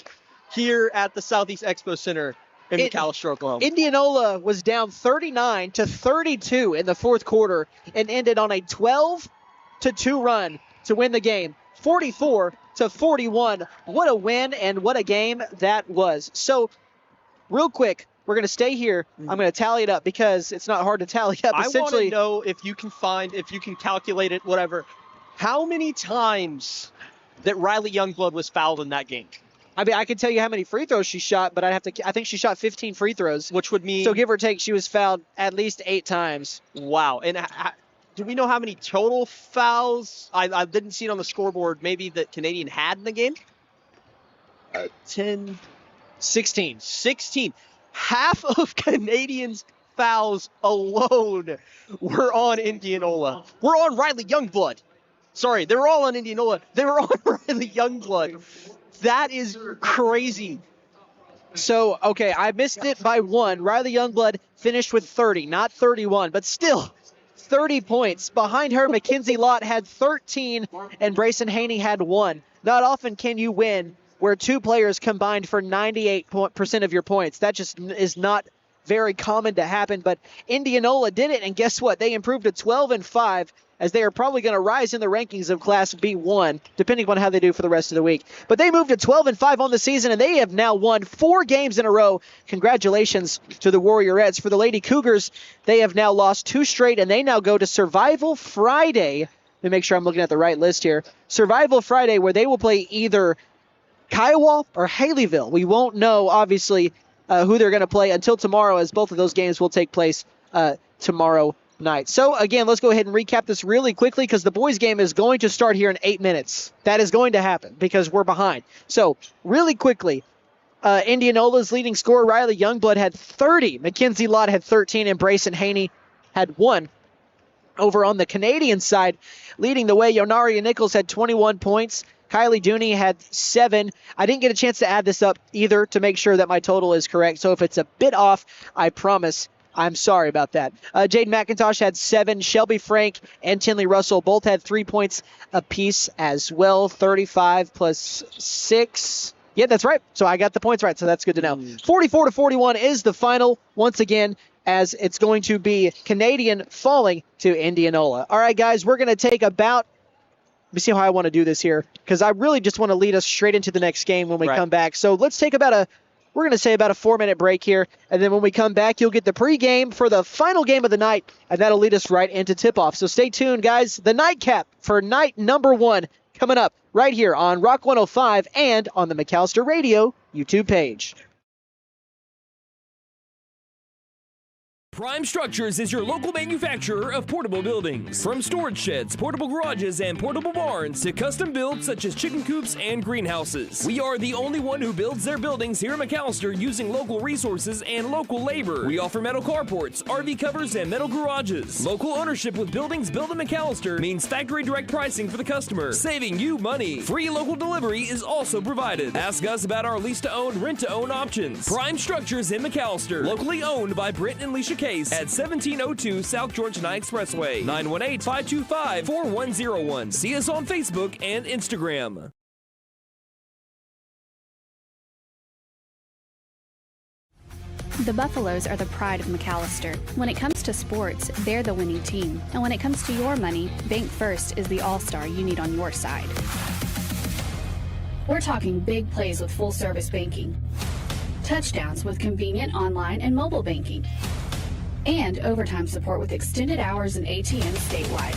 here at the Southeast Expo Center in McAlester, Oklahoma. Indianola was down 39-32 in the 4th quarter and ended on a 12-2 run to win the game. 44-41. What a win and what a game that was. So, real quick, we're going to stay here. I'm going to tally it up because it's not hard to tally up. I want to know if you can calculate it, whatever. How many times that Riley Youngblood was fouled in that game? I mean, I can tell you how many free throws she shot, but I think she shot 15 free throws. Which would mean... So give or take, she was fouled at least 8 times. Wow. And do we know how many total fouls? I didn't see it on the scoreboard. Maybe that Canadian had in the game? 10... 16. 16. Half of Canadians' fouls alone were on Indianola. We're on Riley Youngblood. Sorry, they were all on Indianola. They were on Riley Youngblood. That is crazy. So, okay, I missed it by 1. Riley Youngblood finished with 30, not 31, but still 30 points. Behind her, Mackenzie Lott had 13, and Brayson Haney had 1. Not often can you win where 2 players combined for 98% of your points. That just is not very common to happen, but Indianola did it, and guess what? They improved to 12-5, as they are probably going to rise in the rankings of Class B1, depending on how they do for the rest of the week. But they moved to 12-5 on the season, and they have now won 4 games in a row. Congratulations to the Warriorettes. For the Lady Cougars, they have now lost 2 straight, and they now go to Survival Friday. Let me make sure I'm looking at the right list here. Survival Friday, where they will play either Kiowa or Haileyville. We won't know, obviously, who they're going to play until tomorrow, as both of those games will take place tomorrow night. So, again, let's go ahead and recap this really quickly because the boys' game is going to start here in 8 minutes. That is going to happen because we're behind. So, really quickly, Indianola's leading scorer, Riley Youngblood, had 30. Mackenzie Lott had 13, and Brayson Haney had 1. Over on the Canadian side, leading the way, Yonaria Nichols had 21 points. Kylie Dooney had 7. I didn't get a chance to add this up either to make sure that my total is correct. So if it's a bit off, I promise I'm sorry about that. Jade McIntosh had 7. Shelby Frank and Tinley Russell both had 3 points apiece as well. 35 plus 6. Yeah, that's right. So I got the points right, so that's good to know. 44-41 is the final, once again, as it's going to be Canadian falling to Indianola. All right, guys, we're going to take about... Let me see how I want to do this here, because I really just want to lead us straight into the next game when we come back. So let's take we're going to say about a 4-minute break here, and then when we come back, you'll get the pregame for the final game of the night, and that'll lead us right into tip-off. So stay tuned, guys. The nightcap for night number 1 coming up right here on Rock 105 and on the McAlester Radio YouTube page. Prime Structures is your local manufacturer of portable buildings. From storage sheds, portable garages, and portable barns to custom builds such as chicken coops and greenhouses. We are the only one who builds their buildings here in McAlester using local resources and local labor. We offer metal carports, RV covers, and metal garages. Local ownership with buildings built in McAlester means factory direct pricing for the customer, saving you money. Free local delivery is also provided. Ask us about our lease-to-own, rent-to-own options. Prime Structures in McAlester, locally owned by Britt and Alicia Case at 1702 South Georgia Expressway, 918-525-4101. See us on Facebook and Instagram. The Buffaloes are the pride of McAllister. When it comes to sports, they're the winning team. And when it comes to your money, Bank First is the all-star you need on your side. We're talking big plays with full-service banking, touchdowns with convenient online and mobile banking, and overtime support with extended hours and ATMs statewide.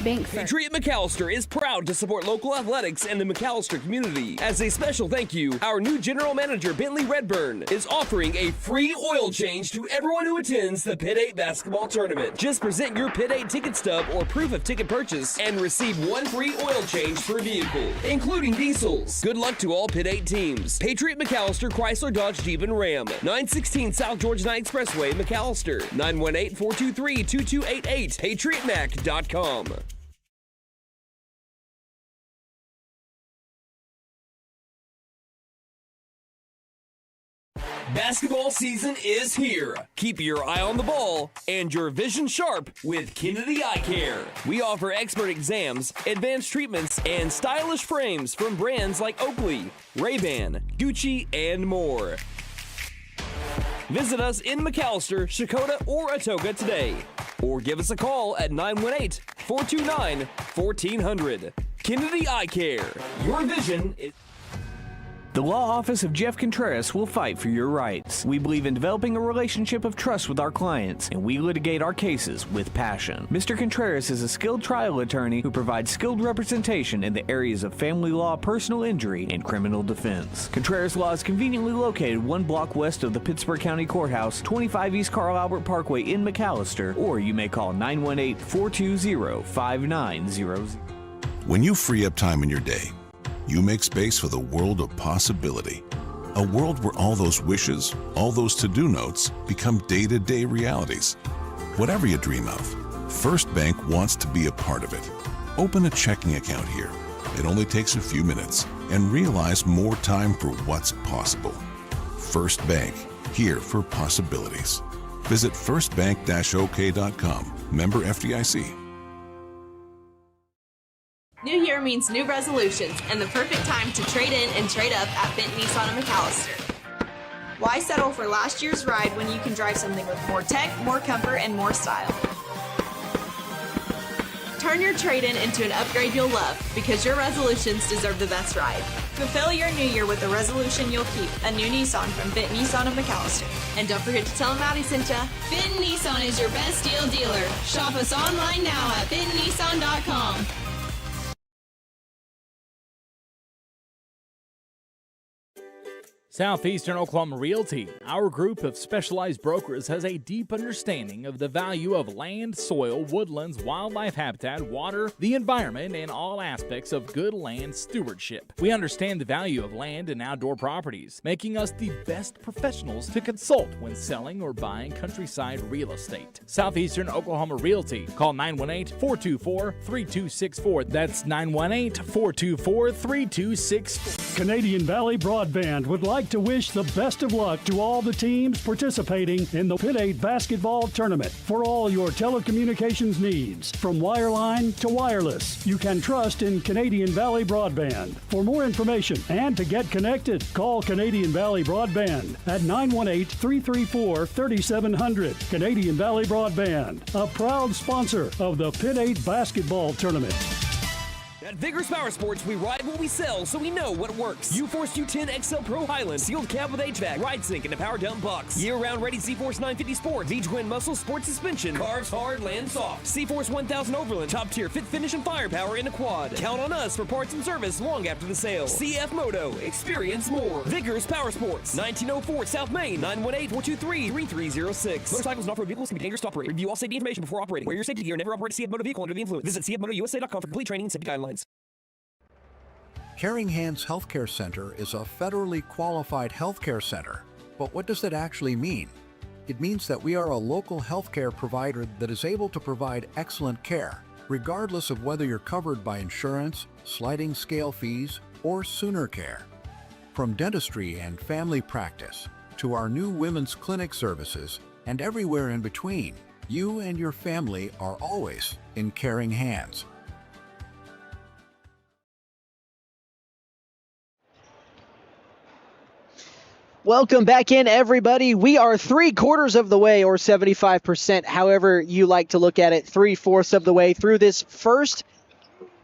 Patriot McAllister is proud to support local athletics and the McAllister community. As a special thank you, our new general manager, Bentley Redburn, is offering a free oil change to everyone who attends the Pitt 8 basketball tournament. Just present your Pitt 8 ticket stub or proof of ticket purchase and receive one free oil change per vehicle, including diesels. Good luck to all Pitt 8 teams. Patriot McAllister, Chrysler, Dodge, Jeep, and Ram. 916 South Georgia 9 Expressway, McAllister. 918-423-2288. PatriotMac.com. Basketball season is here. Keep your eye on the ball and your vision sharp with Kennedy Eye Care. We offer expert exams, advanced treatments, and stylish frames from brands like Oakley, Ray-Ban, Gucci, and more. Visit us in McAllister, Shakota, or Atoka today. Or give us a call at 918-429-1400. Kennedy Eye Care. Your vision is... The law office of Jeff Contreras will fight for your rights. We believe in developing a relationship of trust with our clients, and we litigate our cases with passion. Mr. Contreras is a skilled trial attorney who provides skilled representation in the areas of family law, personal injury, and criminal defense. Contreras Law is conveniently located 1 block west of the Pittsburgh County Courthouse, 25 East Carl Albert Parkway in McAllister, or you may call 918-420-5900. When you free up time in your day, you make space for the world of possibility. A world where all those wishes, all those to-do notes become day-to-day realities. Whatever you dream of, First Bank wants to be a part of it. Open a checking account here. It only takes a few minutes, and realize more time for what's possible. First Bank, here for possibilities. Visit firstbank-ok.com. Member FDIC. New year means new resolutions and the perfect time to trade in and trade up at Bent Nissan of McAllister. Why settle for last year's ride when you can drive something with more tech, more comfort, and more style? Turn your trade-in into an upgrade you'll love because your resolutions deserve the best ride. Fulfill your new year with a resolution you'll keep, a new Nissan from Bent Nissan of McAllister. And don't forget to tell them Maddie sent ya. Benton Nissan is your best deal dealer. Shop us online now at bentonnissan.com. Southeastern Oklahoma Realty, our group of specialized brokers, has a deep understanding of the value of land, soil, woodlands, wildlife habitat, water, the environment, and all aspects of good land stewardship. We understand the value of land and outdoor properties, making us the best professionals to consult when selling or buying countryside real estate. Southeastern Oklahoma Realty. Call 918-424-3264. That's 918-424-3264. Canadian Valley Broadband would like to wish the best of luck to all the teams participating in the Pitt 8 basketball tournament. For all your telecommunications needs, from wireline to wireless, you can trust in Canadian Valley Broadband. For more information and to get connected, call Canadian Valley Broadband at 918-334-3700. Canadian Valley Broadband, a proud sponsor of the Pitt 8 basketball tournament. At Vigorous Power Sports, we ride what we sell, so we know what works. U-Force U10 XL Pro Highland, sealed cab with HVAC, ride sync, and a power dump box. Year-round ready C-Force 950 Sport, V-Twin Muscle Sport Suspension, carves hard, lands soft. C-Force 1000 Overland, top tier fit, finish, and firepower in a quad. Count on us for parts and service long after the sale. CF Moto, experience more. Vigorous Power Sports, 1904 South Main, 918-423-3306. Motorcycles and off-road vehicles can be dangerous to operate. Review all safety information before operating. Wear your safety gear. Never operate a CF Moto vehicle under the influence. Visit cfmotousa.com for complete training and safety guidelines. Caring Hands Healthcare Center is a federally qualified healthcare center. But what does that actually mean? It means that we are a local healthcare provider that is able to provide excellent care, regardless of whether you're covered by insurance, sliding scale fees, or Sooner Care. From dentistry and family practice to our new women's clinic services and everywhere in between, you and your family are always in caring hands. Welcome back in, everybody. We are 3/4 of the way, or 75%, however you like to look at it, 3/4 of the way through this first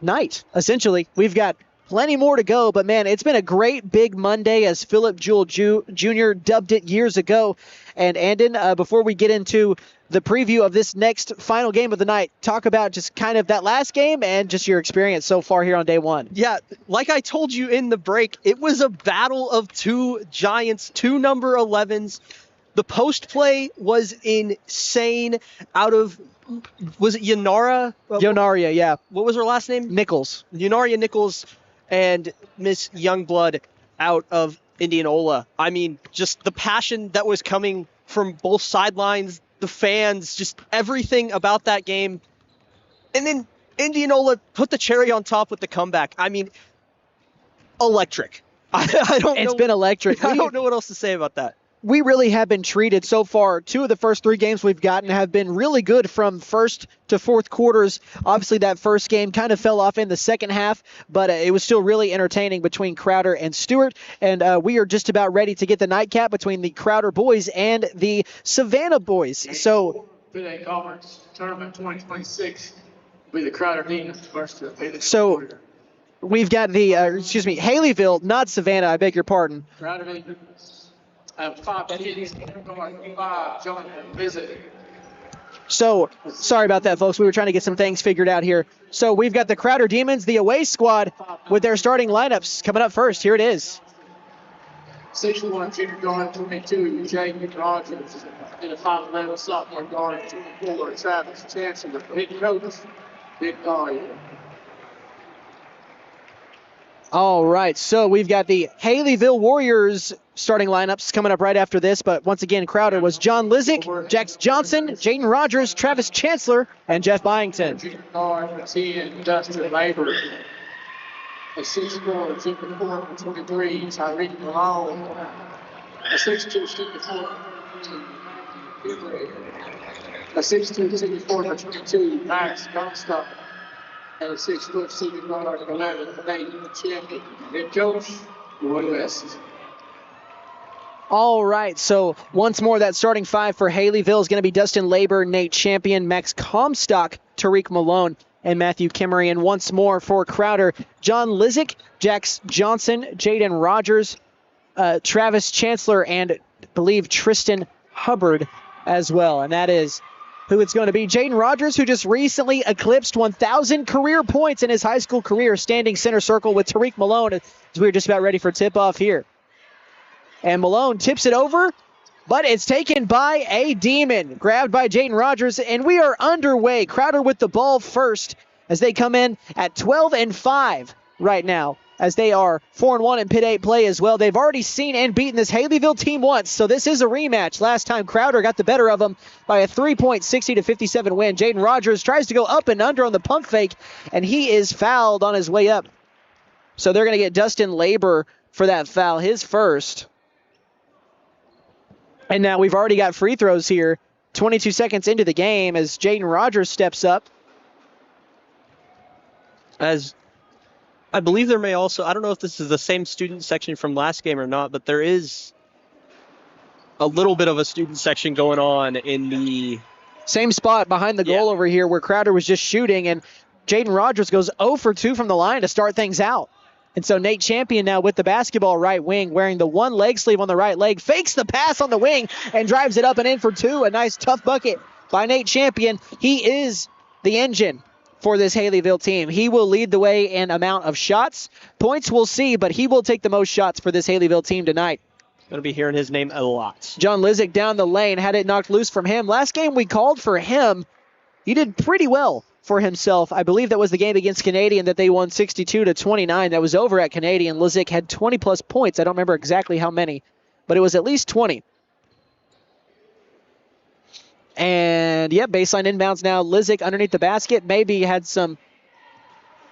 night, essentially. We've got plenty more to go, but man, it's been a great big Monday, as Philip Jewell Jr. dubbed it years ago. And Anden, before we get into the preview of this next final game of the night, talk about just kind of that last game and just your experience so far here on day one. Yeah, like I told you in the break, it was a battle of two giants, two number 11s. The post play was insane. Out of, was it Yanara? Yonaria, yeah. What was her last name? Nichols. Yonaria Nichols and Miss Youngblood out of Indianola. I mean, just the passion that was coming from both sidelines, the fans, just everything about that game. And then Indianola put the cherry on top with the comeback. I mean, electric. I don't know. It's been electric. I don't know what else to say about that. We really have been treated so far. 2 of the first 3 games we've gotten have been really good from first to fourth quarters. Obviously, that first game kind of fell off in the second half, but it was still really entertaining between Crowder and Stuart. And we are just about ready to get the nightcap between the Crowder boys and the Savannah boys. So, Pitt Conference Tournament 2026 will be the Crowder Demons versus the so we've got the, Haileyville, not Savannah, I beg your pardon. Crowder Demons. 5 kids going to join and visit. So, sorry about that, folks. We were trying to get some things figured out here. So, we've got the Crowder Demons, the away squad, with their starting lineups coming up first. Here it is. 6'1" junior guard, 22, Jamie Rogers, and a 5'11" sophomore guard, 24, Travis Chancellor, head coach, Big Guard. All right, so we've got the Haileyville Warriors starting lineups coming up right after this, but once again, Crowder was John Lizick, Jax Johnson, Jaden Rogers, Travis Chancellor, and Jeff Byington. Guard, 10, Dustin Labor. A 6'4", junior forward, 23, Tyreek Malone. A 6'2", junior forward, a 6'2", junior forward, 22, Max Comstock. And a 6-foot senior guard, 11, Nate Champion. Head coach, Warriorettes. All right, so once more, that starting 5 for Haileyville is going to be Dustin Labor, Nate Champion, Max Comstock, Tariq Malone, and Matthew Kimmery. And once more for Crowder, John Lizick, Jax Johnson, Jaden Rogers, Travis Chancellor, and I believe Tristan Hubbard as well. And that is who it's going to be. Jaden Rogers, who just recently eclipsed 1,000 career points in his high school career, standing center circle with Tariq Malone, as we're just about ready for tip-off here. And Malone tips it over, but it's taken by a Demon, grabbed by Jaden Rogers, and we are underway. Crowder with the ball first as they come in at 12-5 right now, as they are 4-1 in Pitt 8 play as well. They've already seen and beaten this Haileyville team once, so this is a rematch. Last time Crowder got the better of them by a 3-point 60-57 win. Jaden Rogers tries to go up and under on the pump fake, and he is fouled on his way up. So they're going to get Dustin Labor for that foul, his first. And now we've already got free throws here, 22 seconds into the game, as Jaden Rogers steps up. As I believe there may also, I don't know if this is the same student section from last game or not, but there is a little bit of a student section going on in the same spot behind the goal over here where Crowder was just shooting, and Jaden Rogers goes 0 for 2 from the line to start things out. And so Nate Champion now with the basketball right wing, wearing the one leg sleeve on the right leg, fakes the pass on the wing and drives it up and in for 2. A nice tough bucket by Nate Champion. He is the engine for this Haileyville team. He will lead the way in amount of shots. Points we'll see, but he will take the most shots for this Haileyville team tonight. Going to be hearing his name a lot. John Lizick down the lane, had it knocked loose from him. Last game we called for him. He did pretty well for himself. I believe that was the game against Canadian that they won 62-29. That was over at Canadian. Lizick had 20-plus points. I don't remember exactly how many, but it was at least 20. And, yeah, baseline inbounds now. Lizick underneath the basket. Maybe had some,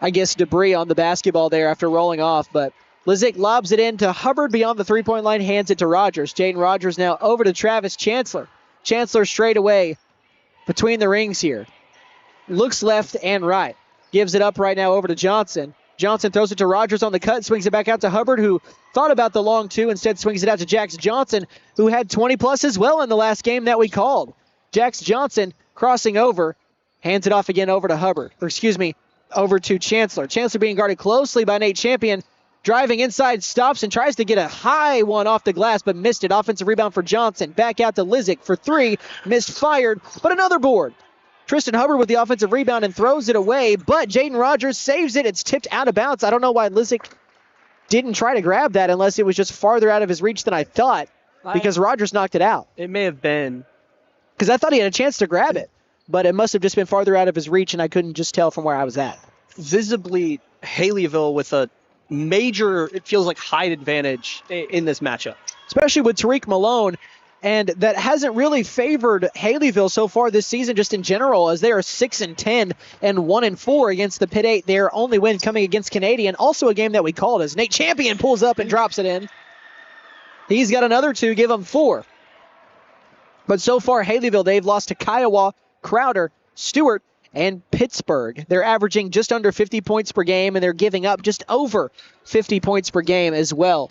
I guess, debris on the basketball there after rolling off. But Lizick lobs it in to Hubbard beyond the three-point line, hands it to Rogers. Jaden Rogers now over to Travis Chancellor. Chancellor straight away between the rings here. Looks left and right. Gives it up right now over to Johnson. Johnson throws it to Rogers on the cut, swings it back out to Hubbard, who thought about the long two, instead swings it out to Jax Johnson, who had 20-plus as well in the last game that we called. Jax Johnson crossing over, hands it off again over to Hubbard, over to Chancellor. Chancellor being guarded closely by Nate Champion, driving inside, stops and tries to get a high one off the glass, but missed it. Offensive rebound for Johnson. Back out to Lizick for three, missed, fired, but another board. Tristan Hubbard with the offensive rebound and throws it away, but Jaden Rogers saves it. It's tipped out of bounds. I don't know why Lizick didn't try to grab that unless it was just farther out of his reach than I thought, because Rogers knocked it out. It may have been. Because I thought he had a chance to grab it, but it must have just been farther out of his reach, and I couldn't just tell from where I was at. Visibly, Haileyville with a major, it feels like, height advantage in this matchup. Especially with Tariq Malone, and that hasn't really favored Haileyville so far this season, just in general, as they are 6-10 and 1-4 against the Pitt 8. Their only win coming against Canadian. Also a game that we called as Nate Champion pulls up and drops it in. He's got another two, give him 4. But so far, Haileyville, they've lost to Kiowa, Crowder, Stuart, and Pittsburgh. They're averaging just under 50 points per game, and they're giving up just over 50 points per game as well.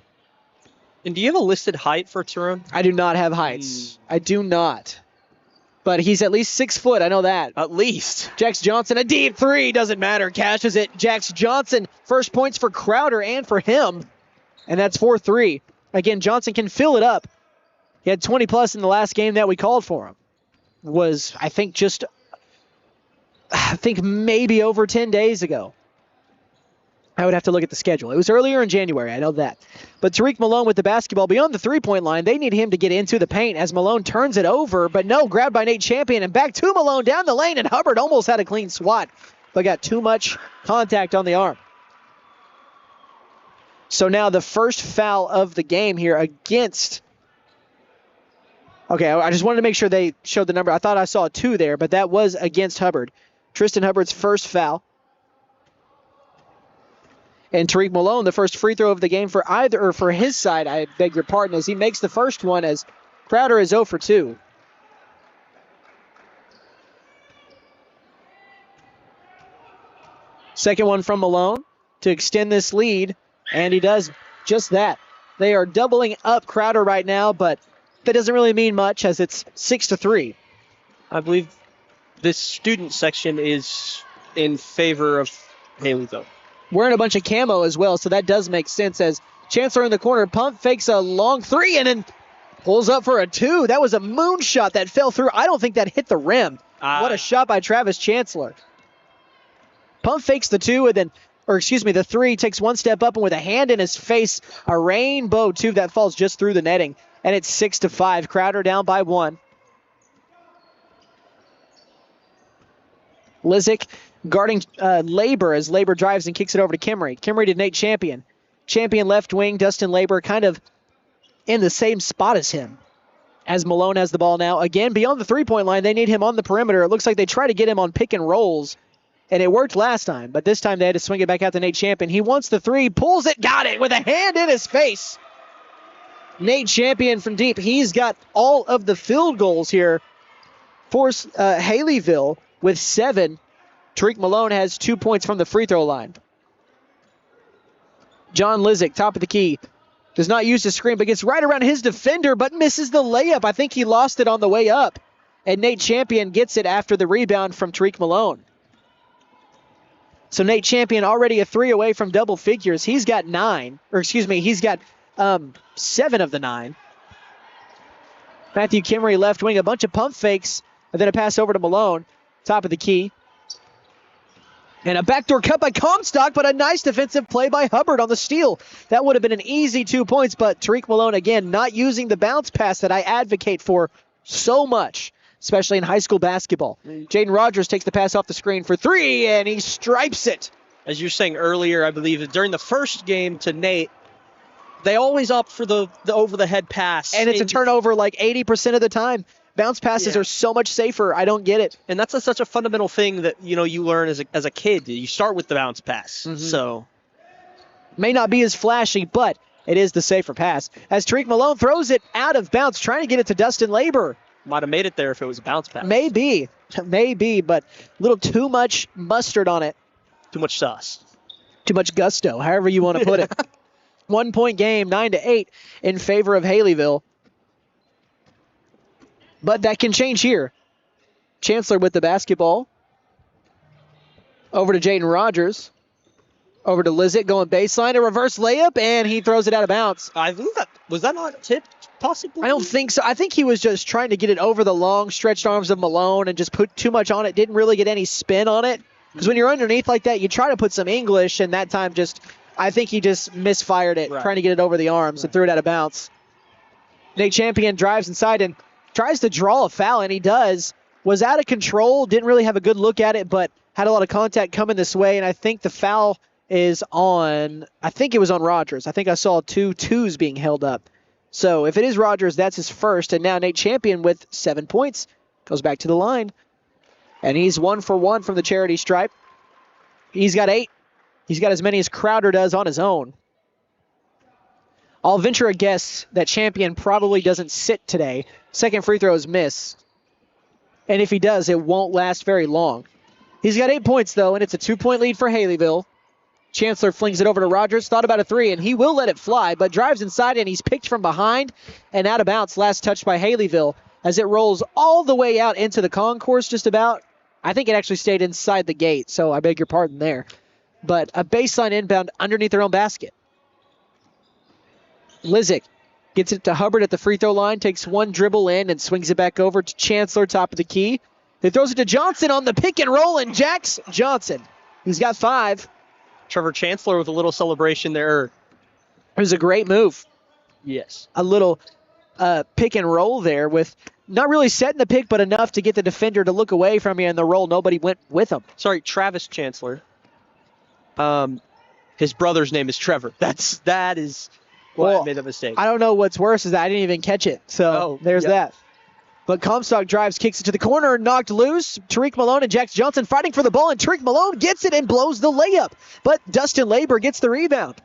And do you have a listed height for Turin? I do not have heights. I do not. But he's at least 6 foot. I know that. At least. Jax Johnson, a deep three. Doesn't matter. Cashes it. Jax Johnson, first points for Crowder and for him. And that's 4-3. Again, Johnson can fill it up. He had 20-plus in the last game that we called for him. Was, I think maybe over 10 days ago. I would have to look at the schedule. It was earlier in January, I know that. But Tariq Malone with the basketball beyond the three-point line. They need him to get into the paint as Malone turns it over. But no, grabbed by Nate Champion and back to Malone down the lane. And Hubbard almost had a clean swat, but got too much contact on the arm. So now the first foul of the game here against... Okay, I just wanted to make sure they showed the number. I thought I saw 2 there, but that was against Hubbard. Tristan Hubbard's first foul. And Tariq Malone, the first free throw of the game for his side, I beg your pardon, as he makes the first one as Crowder is 0 for 2. Second one from Malone to extend this lead, and he does just that. They are doubling up Crowder right now, but that doesn't really mean much as it's 6-3. I believe this student section is in favor of Haileyville. Wearing a bunch of camo as well, so that does make sense as Chancellor in the corner, pump fakes a long 3 and then pulls up for a 2. That was a moonshot that fell through. I don't think that hit the rim. What a shot by Travis Chancellor. Pump fakes the 2 and then, the 3, takes one step up and with a hand in his face, a rainbow 2 that falls just through the netting. And it's 6-5. Crowder down by 1. Lizick guarding Labor as Labor drives and kicks it over to Kimmery. Kimmery to Nate Champion. Champion left wing, Dustin Labor kind of in the same spot as him. As Malone has the ball now. Again, beyond the three-point line, they need him on the perimeter. It looks like they try to get him on pick and rolls. And it worked last time, but this time they had to swing it back out to Nate Champion. He wants the 3, pulls it, got it with a hand in his face. Nate Champion from deep. He's got all of the field goals here for Haileyville with 7. Tariq Malone has 2 points from the free throw line. John Lizick, top of the key. Does not use the screen, but gets right around his defender, but misses the layup. I think he lost it on the way up. And Nate Champion gets it after the rebound from Tariq Malone. So Nate Champion already a 3 away from double figures. He's got 7 of the 9. Matthew Kimmery left wing, a bunch of pump fakes, and then a pass over to Malone, top of the key. And a backdoor cut by Comstock, but a nice defensive play by Hubbard on the steal. That would have been an easy 2 points, but Tariq Malone, again, not using the bounce pass that I advocate for so much, especially in high school basketball. Jaden Rogers takes the pass off the screen for 3, and he stripes it. As you were saying earlier, I believe, during the first game to Nate, they always opt for the over-the-head pass. And it's a turnover like 80% of the time. Bounce passes are so much safer. I don't get it. And that's such a fundamental thing that, you learn as a kid. You start with the bounce pass. Mm-hmm. So may not be as flashy, but it is the safer pass. As Tariq Malone throws it out of bounds, trying to get it to Dustin Labor. Might have made it there if it was a bounce pass. Maybe, but a little too much mustard on it. Too much sauce. too much gusto, however you want to put it. 1 point game, 9-8 in favor of Haileyville. But that can change here. Chancellor with the basketball. Over to Jaden Rogers. Over to Lizick going baseline, a reverse layup, and he throws it out of bounds. I believe was that not tipped, possibly? I don't think so. I think he was just trying to get it over the long stretched arms of Malone and just put too much on it. Didn't really get any spin on it. Because when you're underneath like that, you try to put some English, and that time I think he just misfired it, trying to get it over the arms and threw it out of bounds. Nate Champion drives inside and tries to draw a foul, and he does. Was out of control, didn't really have a good look at it, but had a lot of contact coming this way, and I think the foul is on, I think it was on Rogers. I think I saw 2 twos being held up. So if it is Rogers, that's his first, and now Nate Champion with 7 points goes back to the line. And he's 1 for 1 from the charity stripe. He's got 8. He's got as many as Crowder does on his own. I'll venture a guess that Champion probably doesn't sit today. Second free throw is miss. And if he does, it won't last very long. He's got 8 points, though, and it's a 2-point lead for Haileyville. Chancellor flings it over to Rogers, thought about a 3, and he will let it fly, but drives inside, and he's picked from behind and out of bounds. Last touch by Haileyville as it rolls all the way out into the concourse just about. I think it actually stayed inside the gate, so I beg your pardon there. But a baseline inbound underneath their own basket. Lizick gets it to Hubbard at the free throw line, takes one dribble in and swings it back over to Chancellor, top of the key. He throws it to Johnson on the pick and roll, and Jax Johnson. He's got 5. Trevor Chancellor with a little celebration there. It was a great move. Yes. A little pick and roll there with not really setting the pick, but enough to get the defender to look away from you in the roll. Nobody went with him. Sorry, Travis Chancellor. His brother's name is Trevor. That is what I made a mistake. I don't know what's worse is that I didn't even catch it. So there's that. But Comstock drives, kicks it to the corner, knocked loose. Tariq Malone and Jax Johnson fighting for the ball, and Tariq Malone gets it and blows the layup. But Dustin Labor gets the rebound.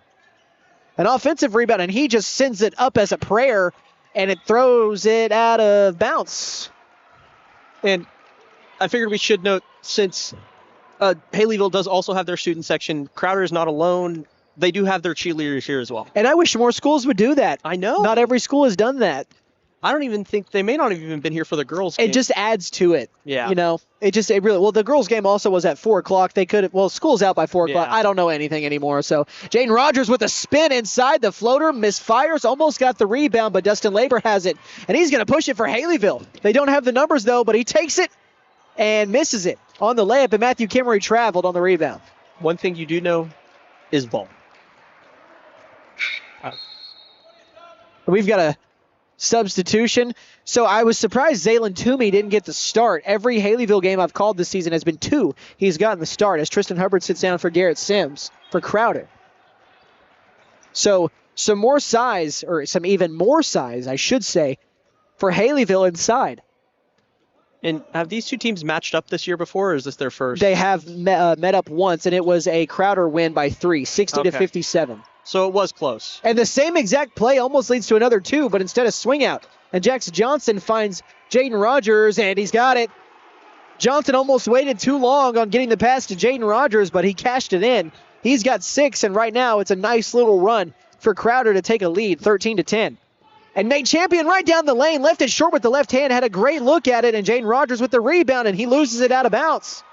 An offensive rebound, and he just sends it up as a prayer, and it throws it out of bounds. And I figured we should note, since Haileyville does also have their student section, Crowder is not alone. They do have their cheerleaders here as well. And I wish more schools would do that. I know. Not every school has done that. I don't even think they may not have even been here for the girls' game. It just adds to it. Yeah. You know, it really, well, the girls' game also was at 4 o'clock. They could have, well, school's out by 4 o'clock. I don't know anything anymore. So Jaden Rogers with a spin inside the floater, misfires, almost got the rebound, but Dustin Labor has it, and he's going to push it for Haileyville. They don't have the numbers, though, but he takes it and misses it on the layup, and Matthew Kimmery traveled on the rebound. One thing you do know is ball. We've got a substitution. So I was surprised Zaylen Toomey didn't get the start. Every Haileyville game I've called this season has been 2. He's gotten the start as Tristan Hubbard sits down for Garrett Sims for Crowder. So some more size, or some even more size, I should say, for Haileyville inside. And have these two teams matched up this year before, or is this their first? They have met up once, and it was a Crowder win by 3, 60-57. So it was close. And the same exact play almost leads to another 2, but instead of swing out. And Jax Johnson finds Jaden Rogers, and he's got it. Johnson almost waited too long on getting the pass to Jaden Rogers, but he cashed it in. He's got 6, and right now it's a nice little run for Crowder to take a lead, 13-10. And Nate Champion right down the lane, left it short with the left hand, had a great look at it, and Jaden Rogers with the rebound, and he loses it out of bounds.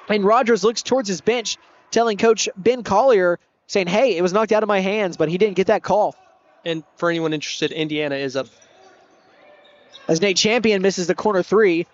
And Rogers looks towards his bench, telling Coach Ben Collier, saying, hey, it was knocked out of my hands, but he didn't get that call. And for anyone interested, Indiana is up. As Nate Champion misses the corner 3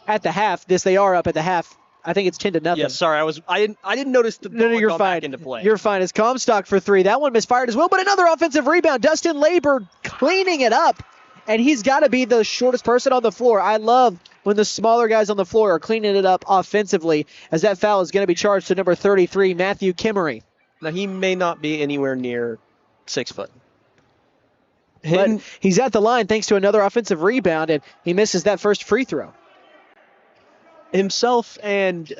at the half. They are up at the half. I think it's 10-0. Yeah, sorry, I didn't notice the ball you're fine. Back into play. You're fine. It's Comstock for 3. That one misfired as well, but another offensive rebound. Dustin Labor cleaning it up, and he's got to be the shortest person on the floor. I love when the smaller guys on the floor are cleaning it up offensively, as that foul is going to be charged to number 33, Matthew Kimmery. Now, he may not be anywhere near 6 foot. But he's at the line thanks to another offensive rebound, and he misses that first free throw. Himself and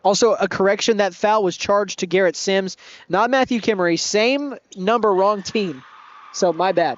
also a correction, that foul was charged to Garrett Sims, not Matthew Kimmery. Same number, wrong team. So my bad.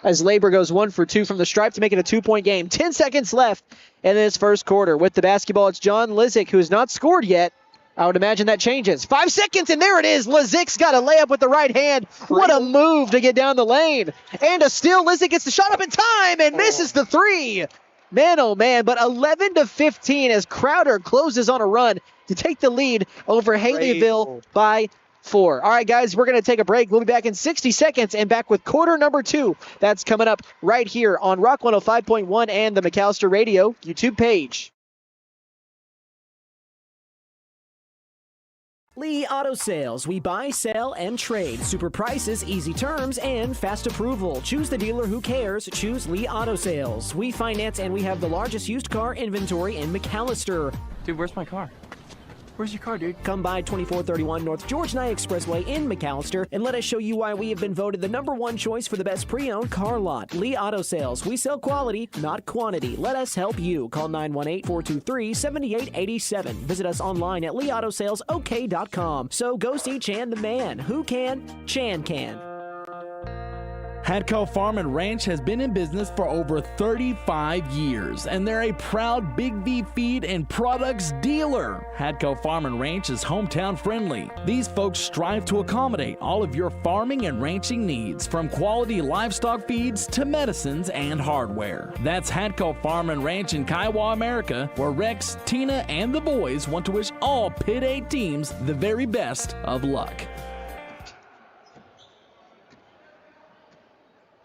as Labor goes 1 for 2 from the stripe to make it a 2-point game. 10 seconds left in this first quarter. With the basketball, it's John Lizick, who has not scored yet. I would imagine that changes. 5 seconds, and there it is. Lizick's got a layup with the right hand. What a move to get down the lane. And a steal. Lizick gets the shot up in time and misses the three. Man, oh man, but 11-15 as Crowder closes on a run to take the lead over Haileyville by 4. All right, guys, we're going to take a break. We'll be back in 60 seconds and back with quarter number 2. That's coming up right here on Rock 105.1 and the McAllister Radio YouTube page. Lee Auto Sales. We buy, sell, and trade. Super prices, easy terms, and fast approval. Choose the dealer who cares. Choose Lee Auto Sales. We finance and we have the largest used car inventory in McAllister. Dude, where's my car? Where's your car, dude? Come by 2431 North George Nye Expressway in McAllister and let us show you why we have been voted the #1 choice for the best pre-owned car lot. Lee Auto Sales. We sell quality, not quantity. Let us help you. Call 918-423-7887. Visit us online at leautosalesok.com. So go see Chan the man. Who can? Chan can. Hadco Farm and Ranch has been in business for over 35 years, and they're a proud Big V feed and products dealer. Hadco Farm and Ranch is hometown friendly. These folks strive to accommodate all of your farming and ranching needs, from quality livestock feeds to medicines and hardware. That's Hadco Farm and Ranch in Kiowa, America, where Rex, Tina, and the boys want to wish all Pitt 8 teams the very best of luck.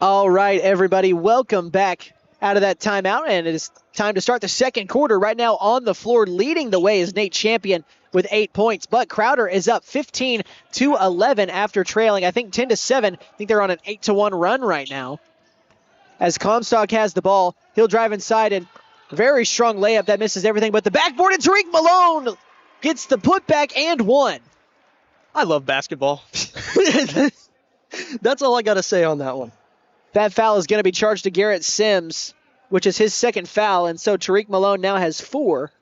All right, everybody, welcome back out of that timeout, and it is time to start the second quarter. Right now on the floor, leading the way is Nate Champion with 8 points, but Crowder is up 15-11 after trailing, I think 10-7. I think they're on an 8-1 run right now. As Comstock has the ball, he'll drive inside, and very strong layup that misses everything but the backboard, and Tariq Malone gets the putback and one. I love basketball. That's all I got to say on that one. That foul is going to be charged to Garrett Sims, which is his second foul, and so Tariq Malone now has 4.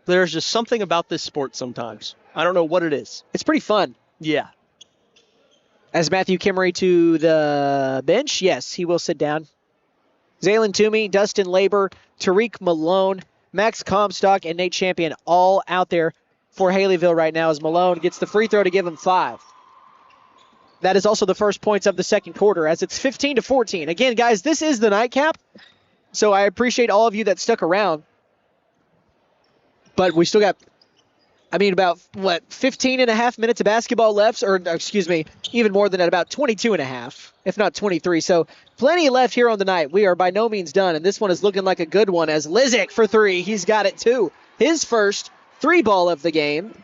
There's just something about this sport sometimes. I don't know what it is. It's pretty fun. Yeah. As Matthew Kimmery to the bench, yes, he will sit down. Zaylen Toomey, Dustin Labor, Tariq Malone, Max Comstock, and Nate Champion all out there for Haileyville right now as Malone gets the free throw to give him 5. That is also the first points of the second quarter as it's 15-14. Again, guys, this is the nightcap, so I appreciate all of you that stuck around. But we still got, about, 15 and a half minutes of basketball left, or excuse me, even more than that, about 22 and a half, if not 23. So plenty left here on the night. We are by no means done, and this one is looking like a good one as Lizick for 3. He's got it too. His first 3-ball of the game.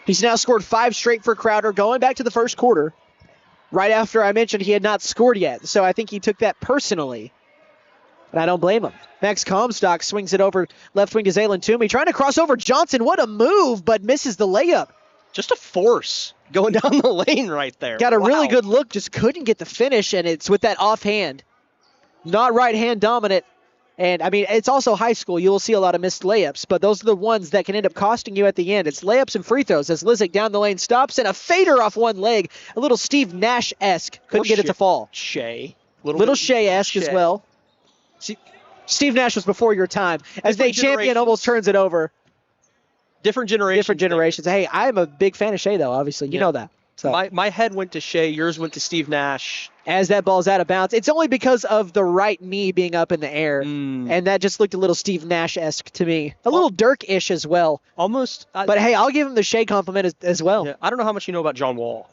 He's now scored 5 straight for Crowder, going back to the first quarter, right after I mentioned he had not scored yet. So I think he took that personally, and I don't blame him. Max Comstock swings it over left wing to Zaylen Toomey, trying to cross over Johnson. What a move, but misses the layup. Just a force going down the lane right there. Got a really good look, just couldn't get the finish, and it's with that offhand. Not right hand dominant. And, it's also high school. You will see a lot of missed layups, but those are the ones that can end up costing you at the end. It's layups and free throws as Lizick down the lane stops, and a fader off one leg. A little Steve Nash-esque. Couldn't get it to fall. Shea. Little Shea-esque as well. Steve Nash was before your time. As Nate Champion almost turns it over. Different generations. Hey, I'm a big fan of Shea, though, obviously. You know that. So my head went to Shea. Yours went to Steve Nash. As that ball's out of bounds. It's only because of the right knee being up in the air. And that just looked a little Steve Nash-esque to me. A little Dirk-ish as well. Almost. But, hey, I'll give him the Shea compliment as well. Yeah, I don't know how much you know about John Wall.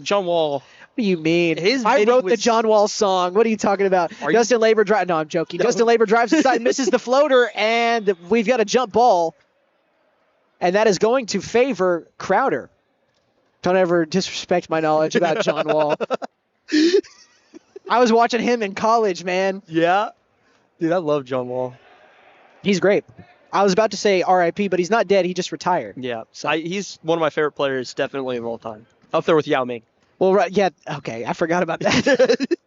John Wall. What do you mean? I wrote the John Wall song. What are you talking about? Dustin Labor drives. No, I'm joking. No. Dustin Labor drives inside, misses the floater, and we've got a jump ball. And that is going to favor Crowder. Don't ever disrespect my knowledge about John Wall. I was watching him in college, man. Yeah. Dude, I love John Wall. He's great. I was about to say RIP, but he's not dead. He just retired. Yeah. So he's one of my favorite players, definitely of all time. Up there with Yao Ming. Well, right. Yeah. Okay. I forgot about that.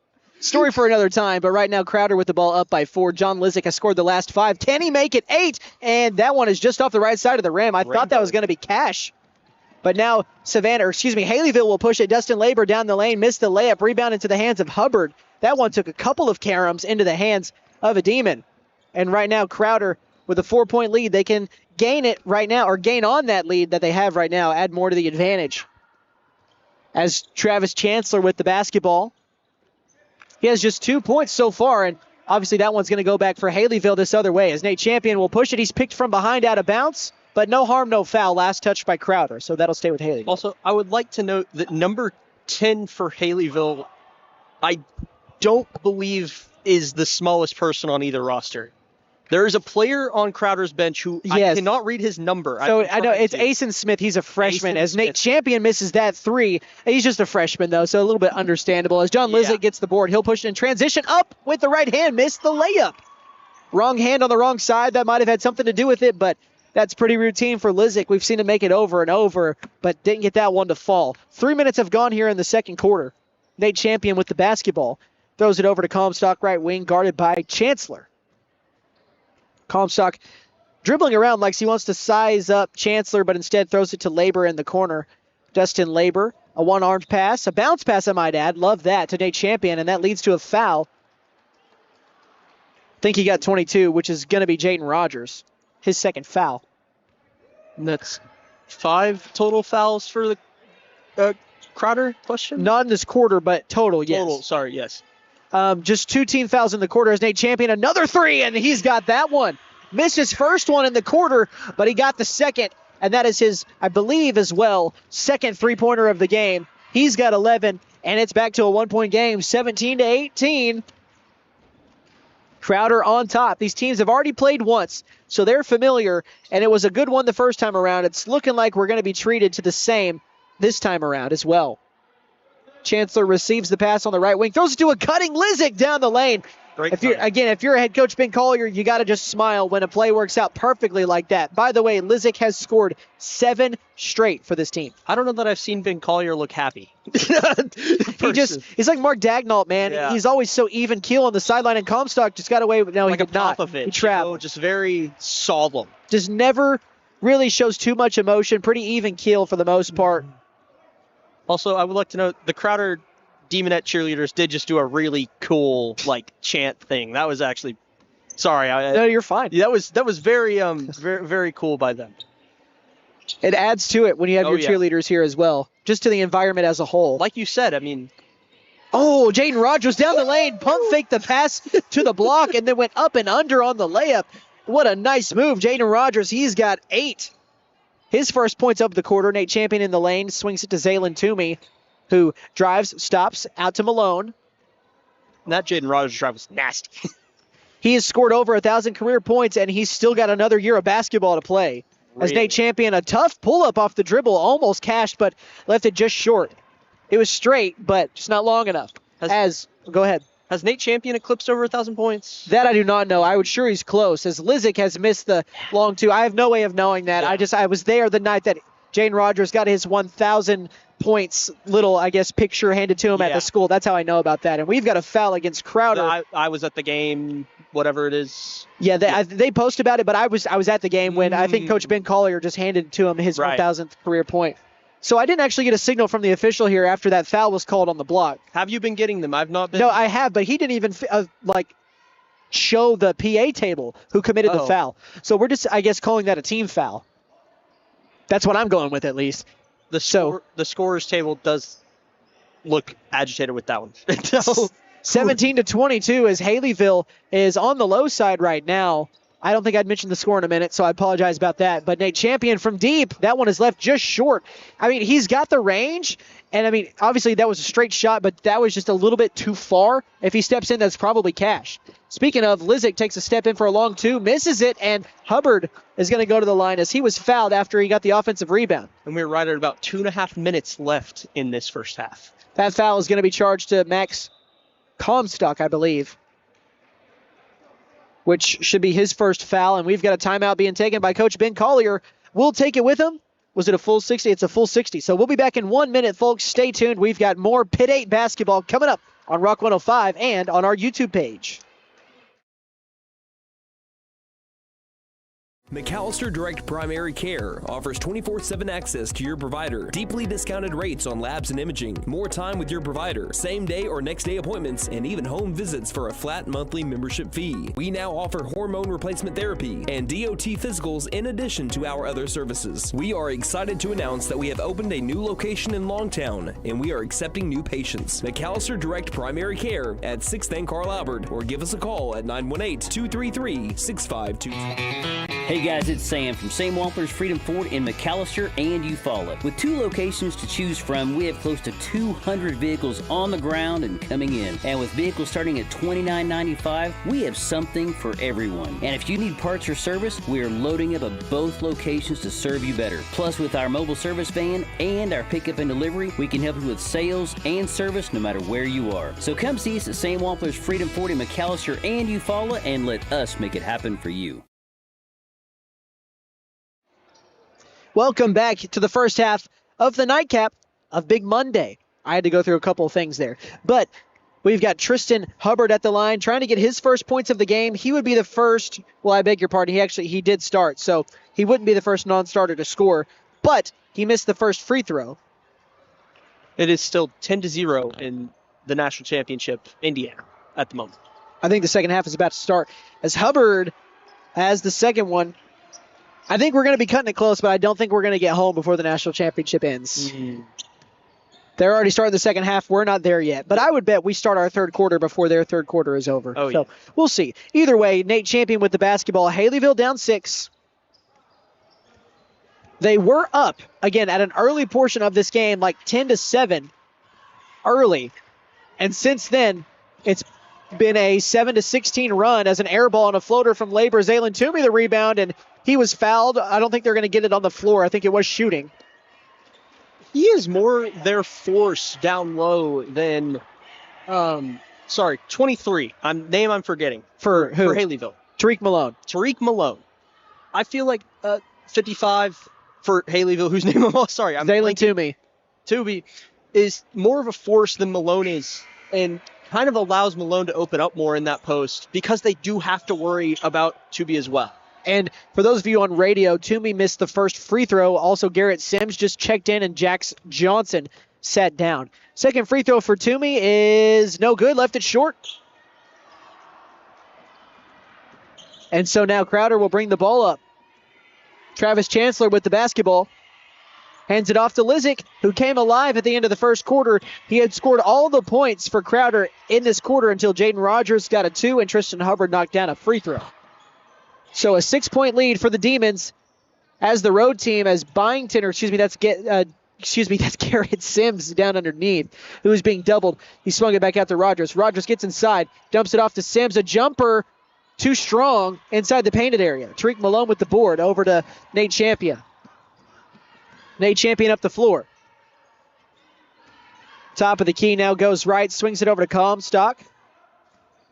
Story for another time, but right now Crowder with the ball up by 4. John Lizick has scored the last 5. Can he make it 8? And that one is just off the right side of the rim. I thought that was going to be Cash. But now Haileyville will push it. Dustin Labor down the lane, missed the layup, rebound into the hands of Hubbard. That one took a couple of caroms into the hands of a Demon. And right now, Crowder with a 4-point lead. They can gain it right now, or gain on that lead that they have right now, add more to the advantage. As Travis Chancellor with the basketball. He has just 2 points so far, and obviously that one's going to go back for Haileyville this other way. As Nate Champion will push it. He's picked from behind out of bounds, but no harm, no foul. Last touch by Crowder, so that'll stay with Haileyville. Also, I would like to note that number 10 for Haileyville, I don't believe is the smallest person on either roster. There is a player on Crowder's bench who I cannot read his number. So I know it's Asen Smith. He's a freshman. As Nate Champion misses that 3, he's just a freshman, though, so a little bit understandable. As John Lizick gets the board, he'll push it in transition up with the right hand. Missed the layup. Wrong hand on the wrong side. That might have had something to do with it, but that's pretty routine for Lizick. We've seen him make it over and over, but didn't get that one to fall. 3 minutes have gone here in the second quarter. Nate Champion with the basketball. Throws it over to Comstock, right wing, guarded by Chancellor. Comstock dribbling around like he wants to size up Chancellor, but instead throws it to Labor in the corner. Dustin Labor, a one-armed pass, a bounce pass, I might add. Love that to Nate Champion, and that leads to a foul. I think he got 22, which is going to be Jaden Rogers, his second foul. And that's 5 total fouls for the Crowder question? Not in this quarter, but total, yes. Total, sorry, yes. Just 2 team fouls in the quarter as Nate Champion. Another 3, and he's got that one. Missed his first one in the quarter, but he got the second, and that is his, I believe as well, second three-pointer of the game. He's got 11, and it's back to a 1-point game, 17-18. Crowder on top. These teams have already played once, so they're familiar, and it was a good one the first time around. It's looking like we're going to be treated to the same this time around as well. Chancellor receives the pass on the right wing, throws it to a cutting Lizick down the lane. If you're a head coach, Ben Collier, you got to just smile when a play works out perfectly like that. By the way, Lizick has scored 7 straight for this team. I don't know that I've seen Ben Collier look happy. He's like Mark Dagnall, man. Yeah. He's always so even keel on the sideline, and Comstock just got away with he did not. He traveled. Just very solemn. Just never really shows too much emotion. Pretty even keel for the most part. Also, I would like to note the Crowder Demonette cheerleaders did just do a really cool chant thing. That was actually, sorry. No, you're fine. That was very very cool by them. It adds to it when you have your cheerleaders here as well, just to the environment as a whole. Like you said, I mean. Oh, Jaden Rogers down the lane, pump fake the pass to the block, and then went up and under on the layup. What a nice move, Jaden Rogers. He's got 8. His first points of the quarter. Nate Champion in the lane, swings it to Zaylen Toomey, who drives, stops, out to Malone. And that Jaden Rogers drive was nasty. He has scored over 1,000 career points, and he's still got another year of basketball to play. Really? As Nate Champion, a tough pull-up off the dribble, almost cashed, but left it just short. It was straight, but just not long enough. Go ahead. Has Nate Champion eclipsed over 1,000 points? That I do not know. I would sure he's close, as Lizick has missed the long 2. I have no way of knowing that. Yeah. I was there the night that Jaden Rogers got his 1,000 points little, picture handed to him at the school. That's how I know about that. And we've got a foul against Crowder. I was at the game, whatever it is. Yeah, they posted about it, but I was at the game when I think Coach Ben Collier just handed to him his 1,000th career point. So I didn't actually get a signal from the official here after that foul was called on the block. Have you been getting them? I've not been. No, I have, but he didn't even show the PA table who committed the foul. So we're just, calling that a team foul. That's what I'm going with, at least. The scorer's table does look agitated with that one. 17-22 as Haileyville is on the low side right now. I don't think I'd mentioned the score in a minute, so I apologize about that. But Nate Champion from deep, that one is left just short. He's got the range, and obviously that was a straight shot, but that was just a little bit too far. If he steps in, that's probably cash. Speaking of, Lizick takes a step in for a long 2, misses it, and Hubbard is going to go to the line as he was fouled after he got the offensive rebound. And we're right at about 2.5 minutes left in this first half. That foul is going to be charged to Max Comstock, I believe, which should be his first foul, and we've got a timeout being taken by Coach Ben Collier. We'll take it with him. Was it a full 60? It's a full 60. So we'll be back in 1 minute, folks. Stay tuned. We've got more Pitt 8 basketball coming up on Rock 105 and on our YouTube page. McAllister Direct Primary Care offers 24/7 access to your provider, deeply discounted rates on labs and imaging, more time with your provider, same day or next day appointments, and even home visits for a flat monthly membership fee. We now offer hormone replacement therapy and DOT physicals in addition to our other services. We are excited to announce that we have opened a new location in Longtown, and we are accepting new patients. McAllister Direct Primary Care at 6th and Carl Albert, or give us a call at 918-233-6522. Hey guys, it's Sam from Sam Wampler's Freedom Ford in McAllister and Eufaula. With 2 locations to choose from, we have close to 200 vehicles on the ground and coming in. And with vehicles starting at $29.95, we have something for everyone. And if you need parts or service, we are loading up at both locations to serve you better. Plus, with our mobile service van and our pickup and delivery, we can help you with sales and service no matter where you are. So come see us at Sam Wampler's Freedom Ford in McAllister and Eufaula and let us make it happen for you. Welcome back to the first half of the nightcap of Big Monday. I had to go through a couple of things there. But we've got Tristan Hubbard at the line trying to get his first points of the game. He would be the first, well, I beg your pardon, he did start, so he wouldn't be the first non-starter to score, but he missed the first free throw. It is still 10-0 in the national championship, Indiana, at the moment. I think the second half is about to start. As Hubbard has the second one, I think we're going to be cutting it close, but I don't think we're going to get home before the national championship ends. They're already starting the second half. We're not there yet. But I would bet we start our third quarter before their third quarter is over. Oh, so we'll see. Either way, Nate Champion with the basketball. Haileyville down 6. They were up, again, at an early portion of this game, like 10-7 early. And since then, it's been a 7-16 run as an air ball and a floater from Labor. Zaylen Toomey the rebound, and he was fouled. I don't think they're going to get it on the floor. I think it was shooting. He is more their force down low than, 23. Name I'm forgetting. For who? For Haileyville. Tariq Malone. Tariq Malone. I feel like 55 for Haileyville, whose name I'm all sorry. Zaylen Toomey. Toomey is more of a force than Malone is, and kind of allows Malone to open up more in that post because they do have to worry about Toomey as well. And for those of you on radio, Toomey missed the first free throw. Also, Garrett Sims just checked in, and Jax Johnson sat down. Second free throw for Toomey is no good. Left it short. And so now Crowder will bring the ball up. Travis Chancellor with the basketball. Hands it off to Lizick, who came alive at the end of the first quarter. He had scored all the points for Crowder in this quarter until Jaden Rogers got a 2 and Tristan Hubbard knocked down a free throw. So a 6-point lead for the Demons as the road team, as Byington, that's Garrett Sims down underneath, who is being doubled. He swung it back out to Rogers. Rogers gets inside, dumps it off to Sims. A jumper, too strong inside the painted area. Tariq Malone with the board over to Nate Champion. Nate Champion up the floor. Top of the key now goes right, swings it over to Comstock.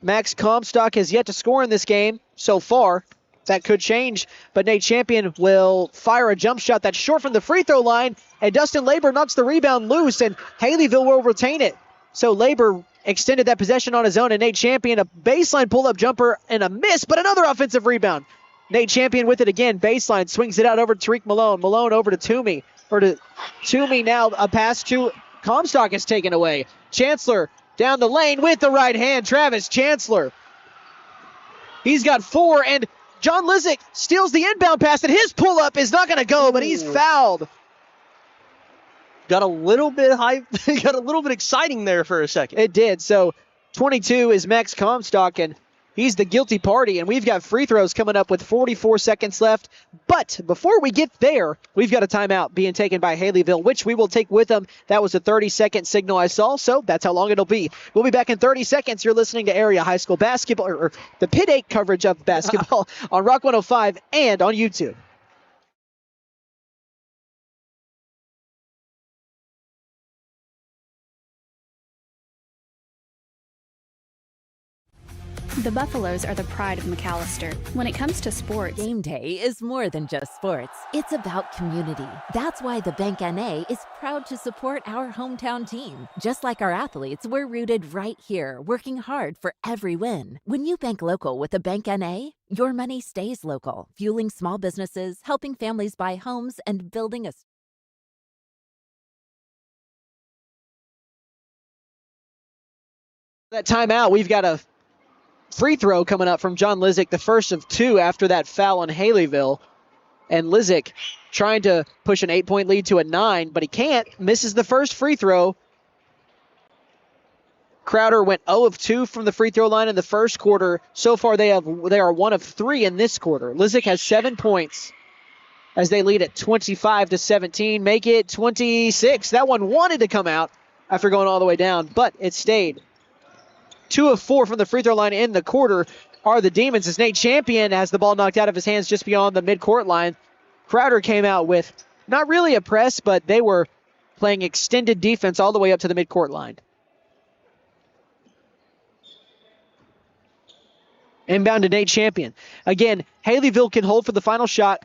Max Comstock has yet to score in this game so far. That could change, but Nate Champion will fire a jump shot that's short from the free throw line, and Dustin Labor knocks the rebound loose, and Haileyville will retain it. So Labor extended that possession on his own, and Nate Champion, a baseline pull-up jumper and a miss, but another offensive rebound. Nate Champion with it again, baseline, swings it out over to Tariq Malone. Malone over to Toomey. Or to Toomey now, a pass to Comstock is taken away. Chancellor down the lane with the right hand. Travis Chancellor. He's got 4, and John Lizick steals the inbound pass, and his pull-up is not going to go, but he's fouled. Got a little bit exciting there for a second. It did. So 22 is Max Comstock, and he's the guilty party, and we've got free throws coming up with 44 seconds left. But before we get there, we've got a timeout being taken by Haileyville, which we will take with them. That was a 30-second signal I saw, so that's how long it'll be. We'll be back in 30 seconds. You're listening to Area High School Basketball, or the Pitt 8 coverage of basketball on Rock 105 and on YouTube. The Buffaloes are the pride of McAllister. When it comes to sports, Game day is more than just sports. It's about community. That's why the Bank NA is proud to support our hometown team. Just like our athletes, we're rooted right here, working hard for every win. When you bank local with the Bank NA, your money stays local, fueling small businesses, helping families buy homes, and building a that timeout. We've got a free throw coming up from John Lizick, the first of two after that foul on Haileyville. And Lizick trying to push an 8-point lead to a 9, but he can't. Misses the first free throw. Crowder went 0 of 2 from the free throw line in the first quarter. So far, they are 1 of 3 in this quarter. Lizick has 7 points as they lead at 25-17. Make it 26. That one wanted to come out after going all the way down, but it stayed. 2 of 4 from the free throw line in the quarter are the Demons as Nate Champion has the ball knocked out of his hands just beyond the midcourt line. Crowder came out with not really a press, but they were playing extended defense all the way up to the midcourt line. Inbound to Nate Champion. Again, Haileyville can hold for the final shot.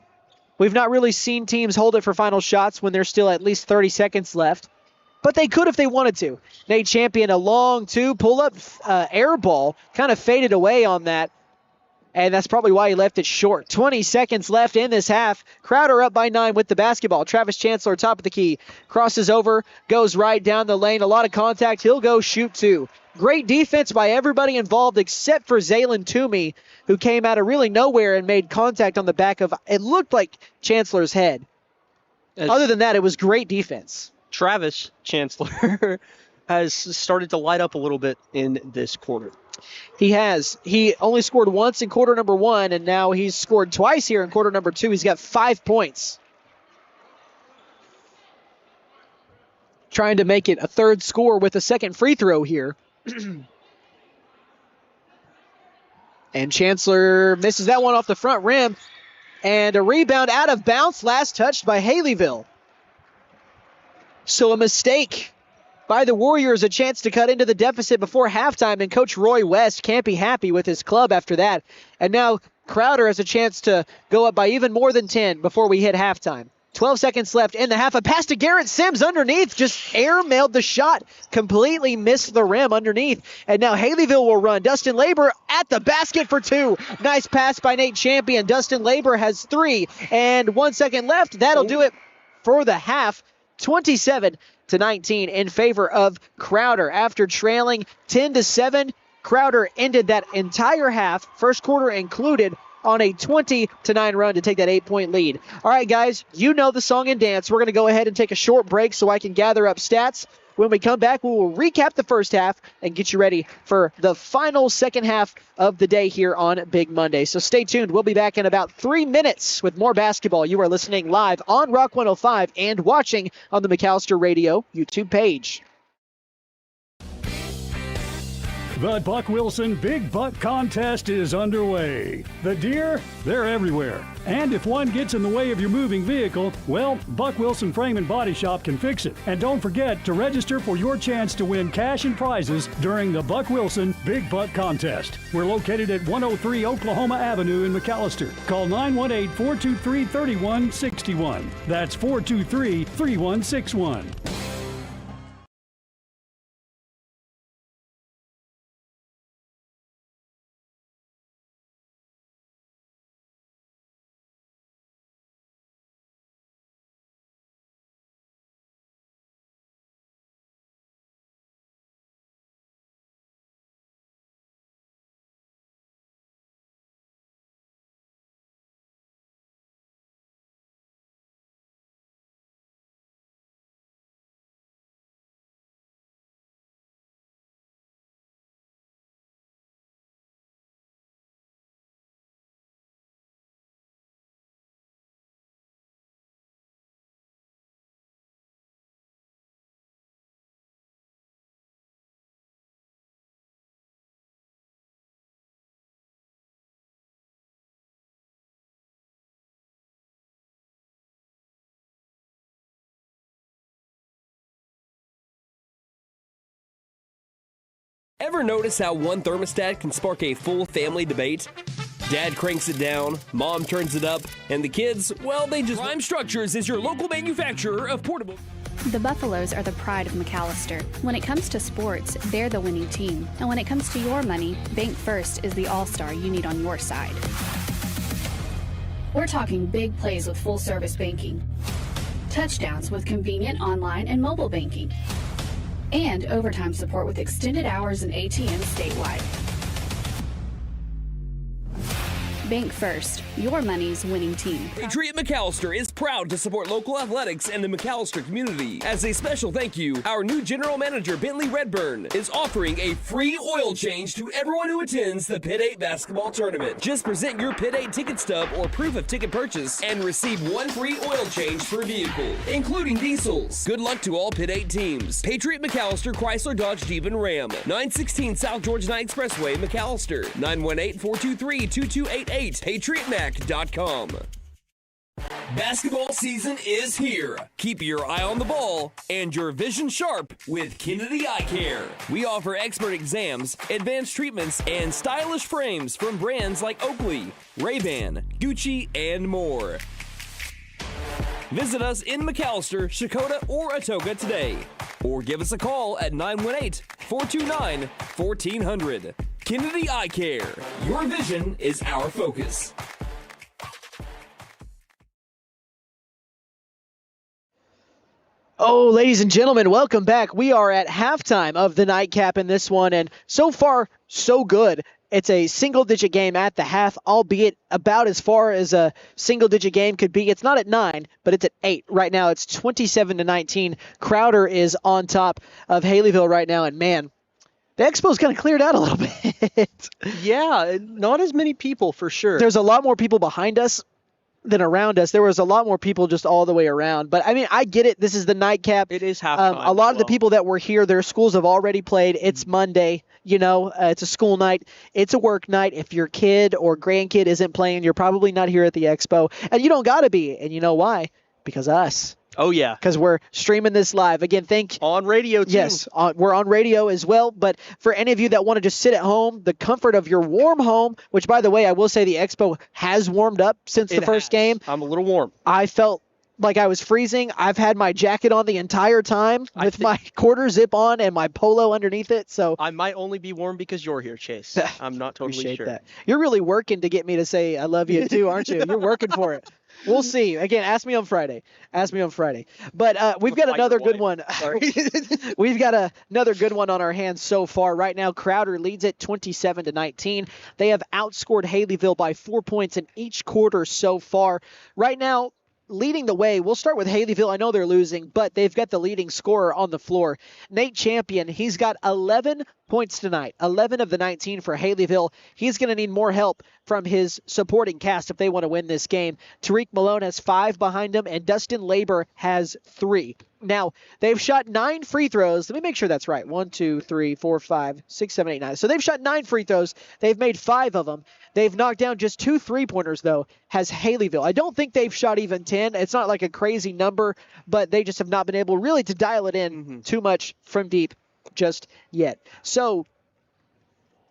We've not really seen teams hold it for final shots when there's still at least 30 seconds left. But they could if they wanted to. Nate Champion, a long pull-up air ball, kind of faded away on that. And that's probably why he left it short. 20 seconds left in this half. Crowder up by 9 with the basketball. Travis Chancellor, top of the key. Crosses over, goes right down the lane. A lot of contact. He'll go shoot 2. Great defense by everybody involved except for Zaylen Toomey, who came out of really nowhere and made contact on the back of, it looked like Chancellor's head. Other than that, it was great defense. Travis Chancellor has started to light up a little bit in this quarter. He has. He only scored once in quarter number 1, and now he's scored twice here in quarter number 2. He's got 5 points. Trying to make it a third score with a second free throw here. And Chancellor misses that one off the front rim. And a rebound out of bounds, last touched by Haileyville. So a mistake by the Warriors, a chance to cut into the deficit before halftime, and Coach Roy West can't be happy with his club after that. And now Crowder has a chance to go up by even more than 10 before we hit halftime. 12 seconds left in the half. A pass to Garrett Sims underneath. Just air-mailed the shot. Completely missed the rim underneath. And now Haileyville will run. Dustin Labor at the basket for 2. Nice pass by Nate Champion. Dustin Labor has 3. And 1 second left. That'll do it for the half. 27-19 in favor of Crowder. After trailing 10-7, Crowder ended that entire half, first quarter included, on a 20-9 run to take that 8-point lead. All right, guys, you know the song and dance. We're going to go ahead and take a short break so I can gather up stats. When we come back, we will recap the first half and get you ready for the final second half of the day here on Big Monday. So stay tuned. We'll be back in about 3 minutes with more basketball. You are listening live on Rock 105 and watching on the McAllister Radio YouTube page. The Buck Wilson Big Buck Contest is underway. The deer, they're everywhere. And if one gets in the way of your moving vehicle, well, Buck Wilson Frame and Body Shop can fix it. And don't forget to register for your chance to win cash and prizes during the Buck Wilson Big Buck Contest. We're located at 103 Oklahoma Avenue in McAllister. Call 918-423-3161. That's 423-3161. Ever notice how one thermostat can spark a full family debate? Dad cranks it down, mom turns it up, and the kids, well, they just... Prime Structures is your local manufacturer of portable... The Buffaloes are the pride of McAllister. When it comes to sports, they're the winning team. And when it comes to your money, Bank First is the all-star you need on your side. We're talking big plays with full-service banking, touchdowns with convenient online and mobile banking, and overtime support with extended hours and ATMs statewide. Bank First, your money's winning team. Patriot McAllister is proud to support local athletics and the McAllister community. As a special thank you, our new general manager, Bentley Redburn, is offering a free oil change to everyone who attends the Pitt 8 basketball tournament. Just present your Pitt 8 ticket stub or proof of ticket purchase and receive one free oil change per vehicle, including diesels. Good luck to all Pitt 8 teams. Patriot McAllister, Chrysler, Dodge, Jeep, and Ram. 916 South Georgia Knight Expressway, McAllister. 918-423-2288. PatriotMac.com. Basketball season is here. Keep your eye on the ball and your vision sharp with Kennedy Eye Care. We offer expert exams, advanced treatments, and stylish frames from brands like Oakley, Ray-Ban, Gucci, and more. Visit us in McAllister, Shakota, or Atoka today. Or give us a call at 918-429-1400. Kennedy Eye Care. Your vision is our focus. Oh, ladies and gentlemen, welcome back. We are at halftime of the nightcap in this one, and so far, so good. It's a single-digit game at the half, albeit about as far as a single-digit game could be. It's not at 9, but it's at 8. Right now, it's 27-19. Crowder is on top of Haileyville right now, and man, the Expo's kind of cleared out a little bit. Yeah, not as many people for sure. There's a lot more people behind us than around us. There was a lot more people just all the way around. But, I mean, I get it. This is the nightcap. It is halftime. A lot of the people that were here, their schools have already played. It's Monday. You know, it's a school night. It's a work night. If your kid or grandkid isn't playing, you're probably not here at the Expo. And you don't got to be. And you know why? Because of us. Oh, yeah. Because we're streaming this live. Again, on radio, too. Yes, we're on radio as well. But for any of you that want to just sit at home, the comfort of your warm home, which, by the way, I will say the Expo has warmed up since the first game. I'm a little warm. I felt like I was freezing. I've had my jacket on the entire time with my quarter zip on and my polo underneath it. So I might only be warm because you're here, Chase. I'm not totally sure. That. You're really working to get me to say I love you too, aren't you? You're working for it. We'll see. Again, ask me on Friday. But we've got another good one. We've got another good one on our hands so far. Right now, Crowder leads it 27-19. They have outscored Haileyville by 4 points in each quarter so far. Right now, leading the way, we'll start with Haileyville. I know they're losing, but they've got the leading scorer on the floor. Nate Champion, he's got 11 points tonight, 11 of the 19 for Haileyville. He's going to need more help from his supporting cast if they want to win this game. Tariq Malone has 5 behind him, and Dustin Labor has 3. Now, they've shot 9 free throws. Let me make sure that's right. 1, 2, 3, 4, 5, 6, 7, 8, 9. So they've shot 9 free throws. They've made 5 of them. They've knocked down just 2 3-pointers, though, has Haileyville. I don't think they've shot even 10. It's not like a crazy number, but they just have not been able really to dial it in too much from deep just yet. So,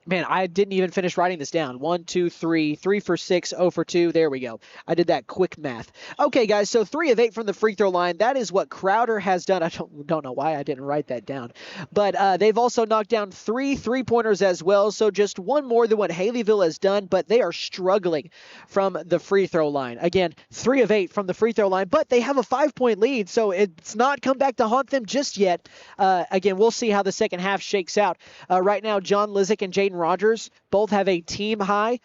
man, I didn't even finish writing this down. 1, 2, 3, 3 for 6, 0 for 2. There we go. I did that quick math. Okay, guys, so 3 of 8 from the free throw line. That is what Crowder has done. I don't know why I didn't write that down. But they've also knocked down 3 3-pointers as well, so just 1 more than what Haileyville has done, but they are struggling from the free throw line. Again, 3 of 8 from the free throw line, but they have a 5-point lead, so it's not come back to haunt them just yet. Again, we'll see how the second half shakes out. Right now, John Lizick and Jaden Rogers both have a team high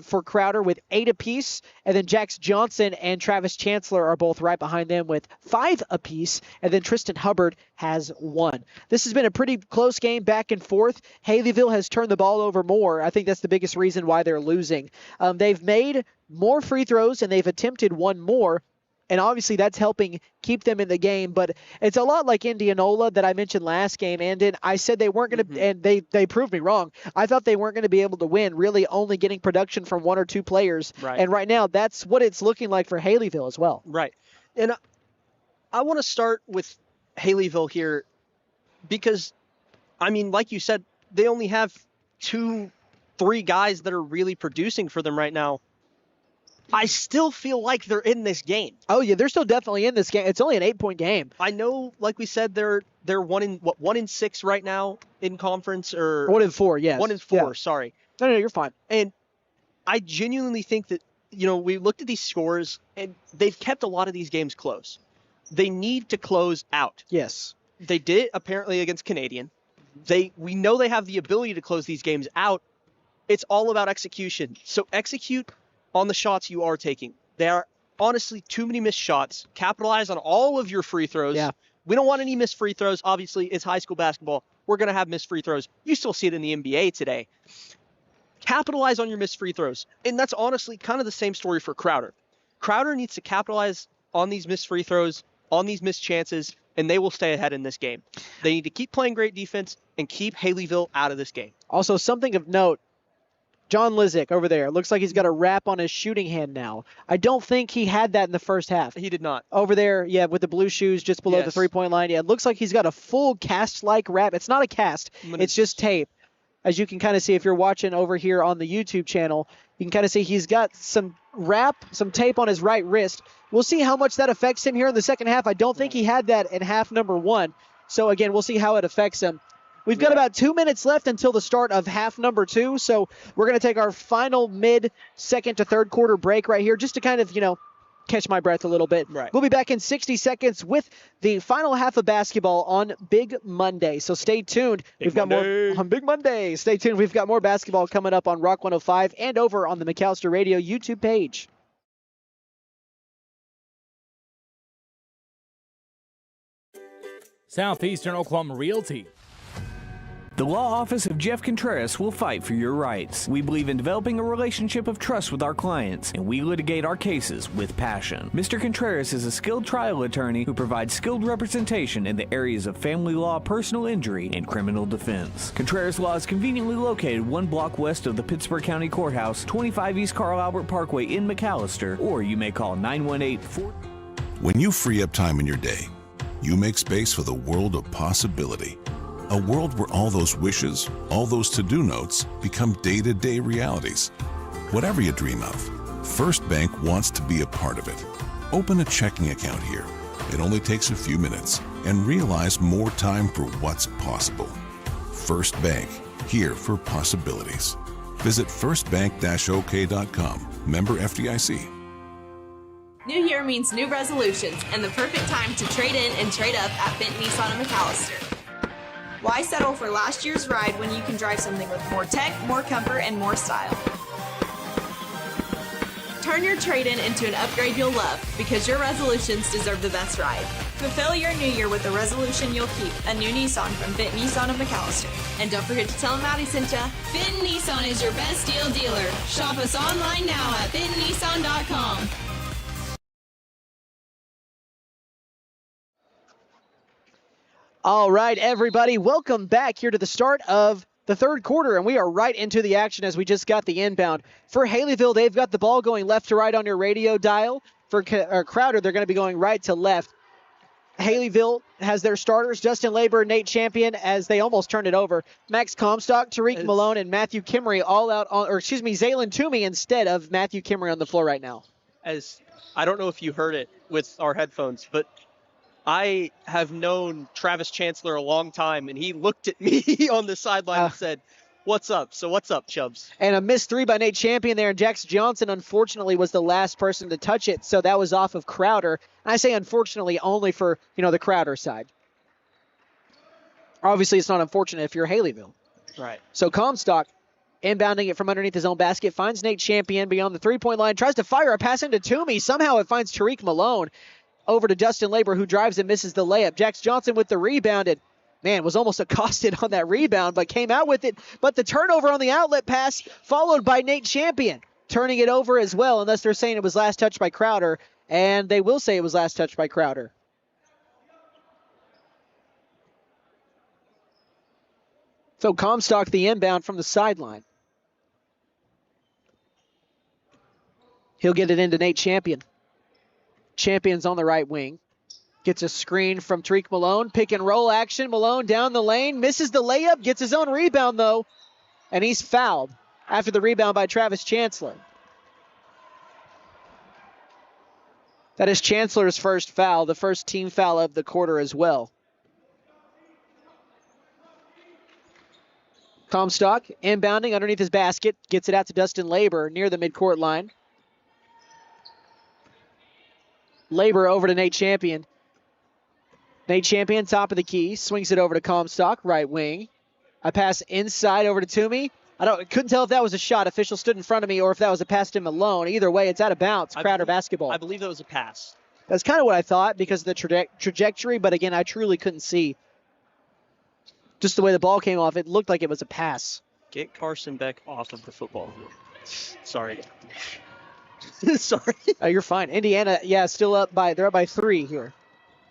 for Crowder with 8 apiece. And then Jax Johnson and Travis Chancellor are both right behind them with 5 apiece. And then Tristan Hubbard has 1. This has been a pretty close game back and forth. Haileyville has turned the ball over more. I think that's the biggest reason why they're losing. They've made more free throws and they've attempted 1 more. And obviously that's helping keep them in the game. But it's a lot like Indianola that I mentioned last game. Anden, I said they weren't going to, and they proved me wrong. I thought they weren't going to be able to win, really only getting production from 1 or 2 players. Right. And right now, that's what it's looking like for Haileyville as well. Right. And I want to start with Haileyville here because, I mean, like you said, they only have 2-3 guys that are really producing for them right now, I still feel like they're in this game. Oh yeah, they're still definitely in this game. It's only an 8-point game. I know, like we said, they're 1-6 right now in conference, or 1-4, yes. 1-4, Yeah. sorry. No, you're fine. And I genuinely think that, we looked at these scores and they've kept a lot of these games close. They need to close out. Yes. They did apparently against Canadian. We know they have the ability to close these games out. It's all about execution. So execute on the shots you are taking. There are honestly too many missed shots. Capitalize on all of your free throws. Yeah. We don't want any missed free throws. Obviously, it's high school basketball. We're going to have missed free throws. You still see it in the NBA today. Capitalize on your missed free throws. And that's honestly kind of the same story for Crowder. Crowder needs to capitalize on these missed free throws, on these missed chances, and they will stay ahead in this game. They need to keep playing great defense and keep Haileyville out of this game. Also, something of note, John Lizick over there, looks like he's got a wrap on his shooting hand now. I don't think he had that in the first half. He did not. Over there, yeah, with the blue shoes just below the three-point line. Yeah, it looks like he's got a full cast-like wrap. It's not a cast. It's just tape. As you can kind of see if you're watching over here on the YouTube channel, you can kind of see he's got some wrap, some tape on his right wrist. We'll see how much that affects him here in the second half. I don't think he had that in half number 1. So, again, we'll see how it affects him. We've got about 2 minutes left until the start of half number 2, so we're going to take our final mid-second to third quarter break right here just to kind of, catch my breath a little bit. Right. We'll be back in 60 seconds with the final half of basketball on Big Monday, so stay tuned. We've got more on Big Monday. Stay tuned. We've got more basketball coming up on Rock 105 and over on the McAllister Radio YouTube page. Southeastern Oklahoma Realty. The law office of Jeff Contreras will fight for your rights. We believe in developing a relationship of trust with our clients, and we litigate our cases with passion. Mr. Contreras is a skilled trial attorney who provides skilled representation in the areas of family law, personal injury, and criminal defense. Contreras Law is conveniently located 1 block west of the Pittsburgh County Courthouse, 25 East Carl Albert Parkway in McAllister, or you may call 918-4. When you free up time in your day, you make space for the world of possibility. A world where all those wishes, all those to-do notes become day-to-day realities. Whatever you dream of, First Bank wants to be a part of it. Open a checking account here. It only takes a few minutes, and realize more time for what's possible. First Bank, here for possibilities. Visit firstbank-ok.com. Member FDIC. New year means new resolutions and the perfect time to trade in and trade up at Bent Nissan of McAllister. Why settle for last year's ride when you can drive something with more tech, more comfort, and more style? Turn your trade-in into an upgrade you'll love, because your resolutions deserve the best ride. Fulfill your new year with a resolution you'll keep, a new Nissan from Bent Nissan of McAllister. And don't forget to tell them Maddie sent ya. Benton Nissan is your best deal dealer. Shop us online now at bentonnissan.com. All right, everybody, welcome back here to the start of the third quarter, and we are right into the action as we just got the inbound. For Haileyville, they've got the ball going left to right on your radio dial. For Crowder, they're going to be going right to left. Haileyville has their starters, Justin Labor, Nate Champion, as they almost turned it over. Max Comstock, Tariq Malone, and Matthew Kimmery all out on, Zaylin Toomey instead of Matthew Kimmery on the floor right now. As I don't know if you heard it with our headphones, but I have known Travis Chancellor a long time, and he looked at me on the sideline and said, "What's up?" So what's up, Chubbs? And a missed three by Nate Champion there, and Jax Johnson, unfortunately, was the last person to touch it, so that was off of Crowder. And I say unfortunately only for, the Crowder side. Obviously, it's not unfortunate if you're Haileyville. Right. So Comstock, inbounding it from underneath his own basket, finds Nate Champion beyond the three-point line, tries to fire a pass into Toomey. Somehow it finds Tariq Malone. Over to Justin Labor, who drives and misses the layup. Jax Johnson with the rebound, and was almost accosted on that rebound, but came out with it. But the turnover on the outlet pass, followed by Nate Champion, turning it over as well, unless they're saying it was last touched by Crowder, and they will say it was last touched by Crowder. So Comstock the inbound from the sideline. He'll get it into Nate Champion. Champion's on the right wing. Gets a screen from Tariq Malone. Pick and roll action. Malone down the lane. Misses the layup. Gets his own rebound, though. And he's fouled after the rebound by Travis Chancellor. That is Chancellor's first foul, the first team foul of the quarter as well. Comstock inbounding underneath his basket. Gets it out to Dustin Labor near the midcourt line. Labor over to Nate Champion. Nate Champion, top of the key, swings it over to Comstock, right wing. A pass inside over to Toomey. Couldn't tell if that was a shot. Official stood in front of me or if that was a pass to Malone. Either way, it's out of bounds. Crowder basketball. I believe that was a pass. That's kind of what I thought because of the trajectory, but again, I truly couldn't see. Just the way the ball came off, it looked like it was a pass. Get Carson Beck off of the football. Sorry. Sorry. Oh, you're fine. Indiana, still up by 3 here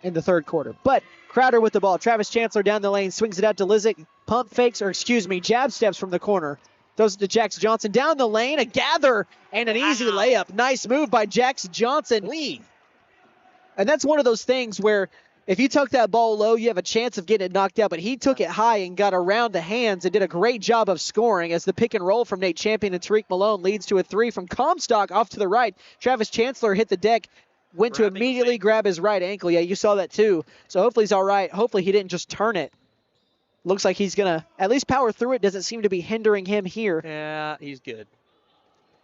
in the third quarter. But Crowder with the ball. Travis Chancellor down the lane, swings it out to Lizick. Jab steps from the corner. Throws it to Jax Johnson down the lane. A gather and an easy layup. Nice move by Jax Johnson. And that's one of those things where if you tuck that ball low, you have a chance of getting it knocked out. But he took it high and got around the hands and did a great job of scoring as the pick and roll from Nate Champion and Tariq Malone leads to a 3 from Comstock off to the right. Travis Chancellor hit the deck. Went to immediately grab his right ankle. Yeah, you saw that too. So hopefully he's all right. Hopefully he didn't just turn it. Looks like he's going to at least power through it. Doesn't seem to be hindering him here. Yeah, he's good.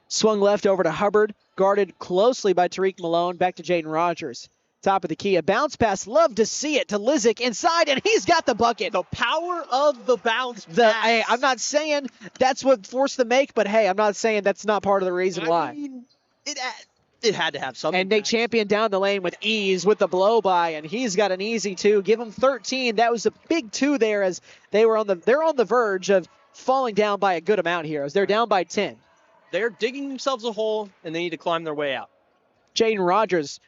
Swung left over to Hubbard. Guarded closely by Tariq Malone. Back to Jaden Rogers. Top of the key. A bounce pass. Love to see it to Lizick inside, and he's got the bucket. The power of the bounce pass. Hey, I'm not saying that's what forced the make, but hey, I'm not saying that's not part of the reason why. Mean, it had to have something. And Nate Champion down the lane with ease with the blow by, and he's got an easy 2. Give him 13. That was a big 2 there as they're on the verge of falling down by a good amount here as they're down by 10. They're digging themselves a hole, and they need to climb their way out. Jaden Rogers,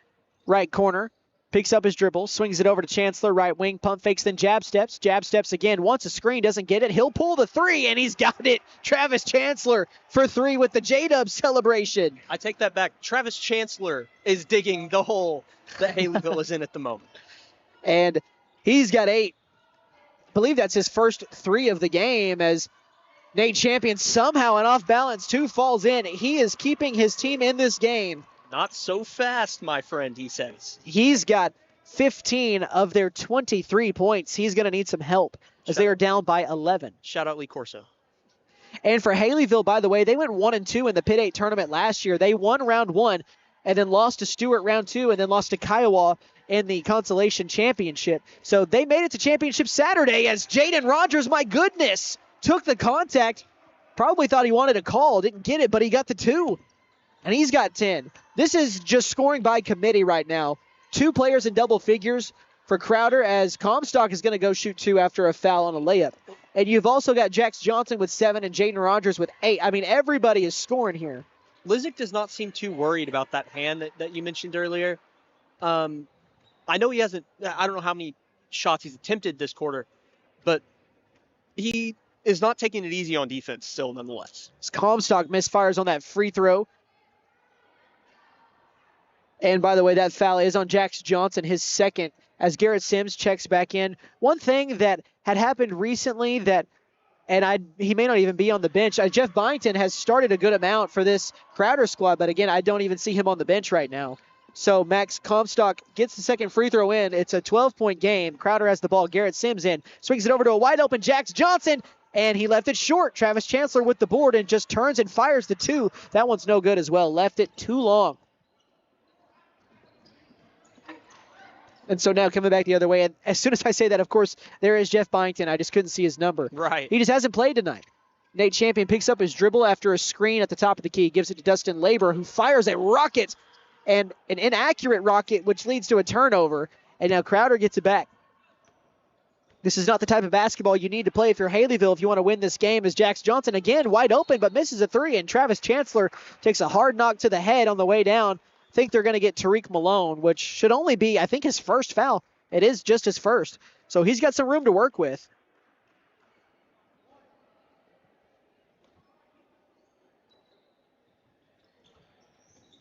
right corner, picks up his dribble, swings it over to Chancellor, right wing, pump fakes, then jab steps again, wants a screen, doesn't get it, he'll pull the 3, and he's got it. Travis Chancellor for 3 with the J-Dub celebration. I take that back. Travis Chancellor is digging the hole that Haileyville is in at the moment. And he's got 8. I believe that's his first 3 of the game as Nate Champion somehow an off-balance 2 falls in. He is keeping his team in this game. Not so fast, my friend, he says. He's got 15 of their 23 points. He's going to need some help as they are down by 11. Shout out Lee Corso. And for Haileyville, by the way, they went 1-2 in the Pitt 8 tournament last year. They won round 1 and then lost to Stuart round 2 and then lost to Kiowa in the consolation championship. So they made it to championship Saturday as Jaden Rogers, my goodness, took the contact. Probably thought he wanted a call. Didn't get it, but he got the 2. And he's got 10. This is just scoring by committee right now. 2 players in double figures for Crowder as Comstock is going to go shoot 2 after a foul on a layup. And you've also got Jax Johnson with 7 and Jaden Rogers with 8. I mean, everybody is scoring here. Lizick does not seem too worried about that hand that you mentioned earlier. I know he hasn't, I don't know how many shots he's attempted this quarter, but he is not taking it easy on defense still nonetheless. Comstock misfires on that free throw. And by the way, that foul is on Jax Johnson, his second, as Garrett Sims checks back in. One thing that had happened recently he may not even be on the bench. Jeff Byington has started a good amount for this Crowder squad, but again, I don't even see him on the bench right now. So Max Comstock gets the second free throw in. It's a 12-point game. Crowder has the ball. Garrett Sims in. Swings it over to a wide-open Jax Johnson, and he left it short. Travis Chancellor with the board and just turns and fires the 2. That one's no good as well. Left it too long. And so now coming back the other way, and as soon as I say that, of course, there is Jeff Byington. I just couldn't see his number. Right. He just hasn't played tonight. Nate Champion picks up his dribble after a screen at the top of the key, gives it to Dustin Labor, who fires a rocket, and an inaccurate rocket, which leads to a turnover. And now Crowder gets it back. This is not the type of basketball you need to play if you're Haileyville if you want to win this game, as Jax Johnson again wide open but misses a 3, and Travis Chancellor takes a hard knock to the head on the way down. I think they're going to get Tariq Malone, which should only be, I think, his first foul. It is just his first. So he's got some room to work with.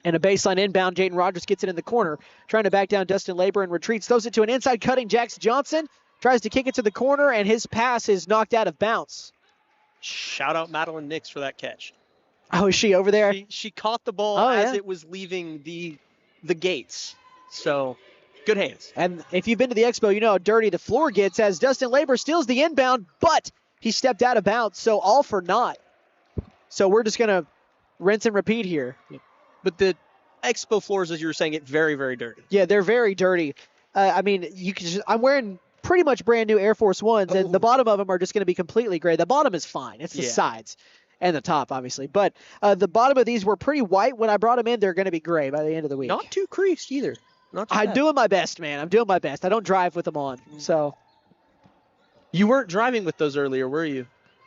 And a baseline inbound. Jaden Rogers gets it in the corner, trying to back down Dustin Labor and retreats. Throws it to an inside cutting Jax Johnson. Tries to kick it to the corner, and his pass is knocked out of bounds. Shout out Madeline Nix for that catch. Oh, is she over there? She caught the ball as it was leaving the gates. So, good hands. And if you've been to the Expo, you know how dirty the floor gets as Dustin Labor steals the inbound, but he stepped out of bounds, so all for naught. So we're just going to rinse and repeat here. But the Expo floors, as you were saying, get very, very dirty. Yeah, they're very dirty. I mean, I'm wearing pretty much brand new Air Force Ones, and the bottom of them are just going to be completely gray. The bottom is fine. It's the sides and the top, obviously. But the bottom of these were pretty white. When I brought them in, they're going to be gray by the end of the week. Not too creased either. I'm doing my best, man. I'm doing my best. I don't drive with them on, so. You weren't driving with those earlier, were you?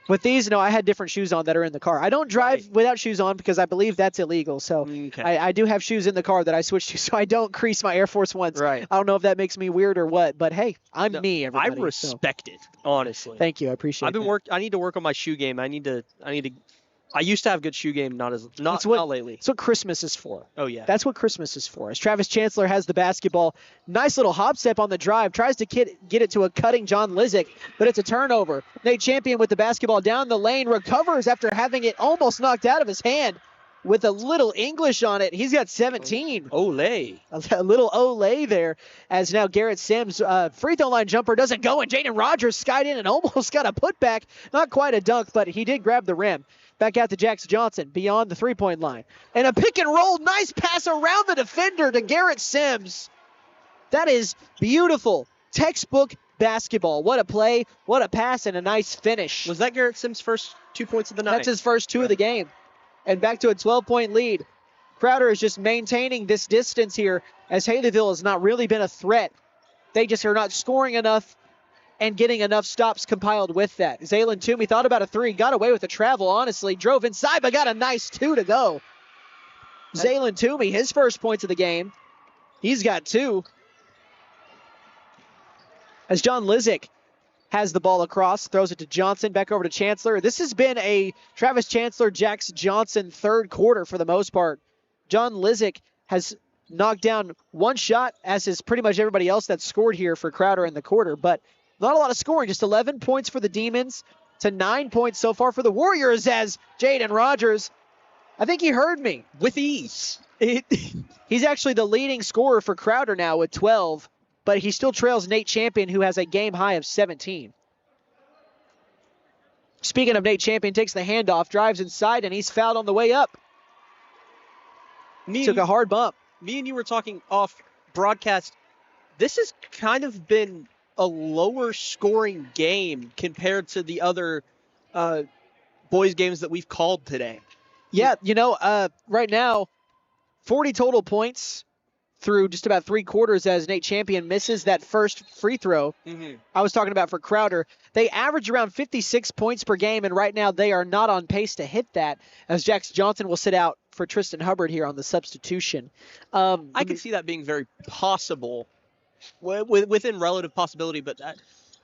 With these, no, I had different shoes on that are in the car. I don't drive without shoes on because I believe that's illegal. So I do have shoes in the car that I switched to, so I don't crease my Air Force Ones. Right. I don't know if that makes me weird or what, but hey, I'm me, everybody. I respect it, honestly. Thank you. I appreciate it. I need to work on my shoe game. I used to have good shoe game, not lately. That's what Christmas is for. Oh, yeah. That's what Christmas is for. As Travis Chancellor has the basketball, nice little hop step on the drive, tries to get it to a cutting John Lizick, but it's a turnover. Nate Champion with the basketball down the lane, recovers after having it almost knocked out of his hand with a little English on it. He's got 17. Olay. A little olay there as now Garrett Sims' free throw line jumper doesn't go, and Jaden Rogers skied in and almost got a putback. Not quite a dunk, but he did grab the rim. Back out to Jax Johnson beyond the three-point line. And a pick and roll, nice pass around the defender to Garrett Sims. That is beautiful. Textbook basketball. What a play, what a pass, and a nice finish. Was that Garrett Sims' first 2 points of the night? That's his first 2 of the game. And back to a 12-point lead. Crowder is just maintaining this distance here as Haileyville has not really been a threat. They just are not scoring enough and getting enough stops compiled with that. Zaylin Toomey thought about a 3, got away with the travel, honestly. Drove inside, but got a nice 2 to go. Zaylin Toomey, his first points of the game. He's got 2. As John Lizick has the ball across, throws it to Johnson, back over to Chancellor. This has been a Travis Chancellor, Jax Johnson third quarter for the most part. John Lizick has knocked down 1 shot, as is pretty much everybody else that scored here for Crowder in the quarter, but not a lot of scoring, just 11 points for the Demons to 9 points so far for the Warriors as Jaden Rogers, I think he heard me, with ease. He's actually the leading scorer for Crowder now with 12, but he still trails Nate Champion, who has a game high of 17. Speaking of Nate Champion, takes the handoff, drives inside, and he's fouled on the way up. Took a hard bump. Me and you were talking off broadcast. This has kind of been a lower scoring game compared to the other boys games that we've called today. Yeah, right now, 40 total points through just about 3 quarters as Nate Champion misses that first free throw. I was talking about for Crowder. They average around 56 points per game, and right now they are not on pace to hit that as Jax Johnson will sit out for Tristan Hubbard here on the substitution. I can see that being very possible. Within relative possibility, but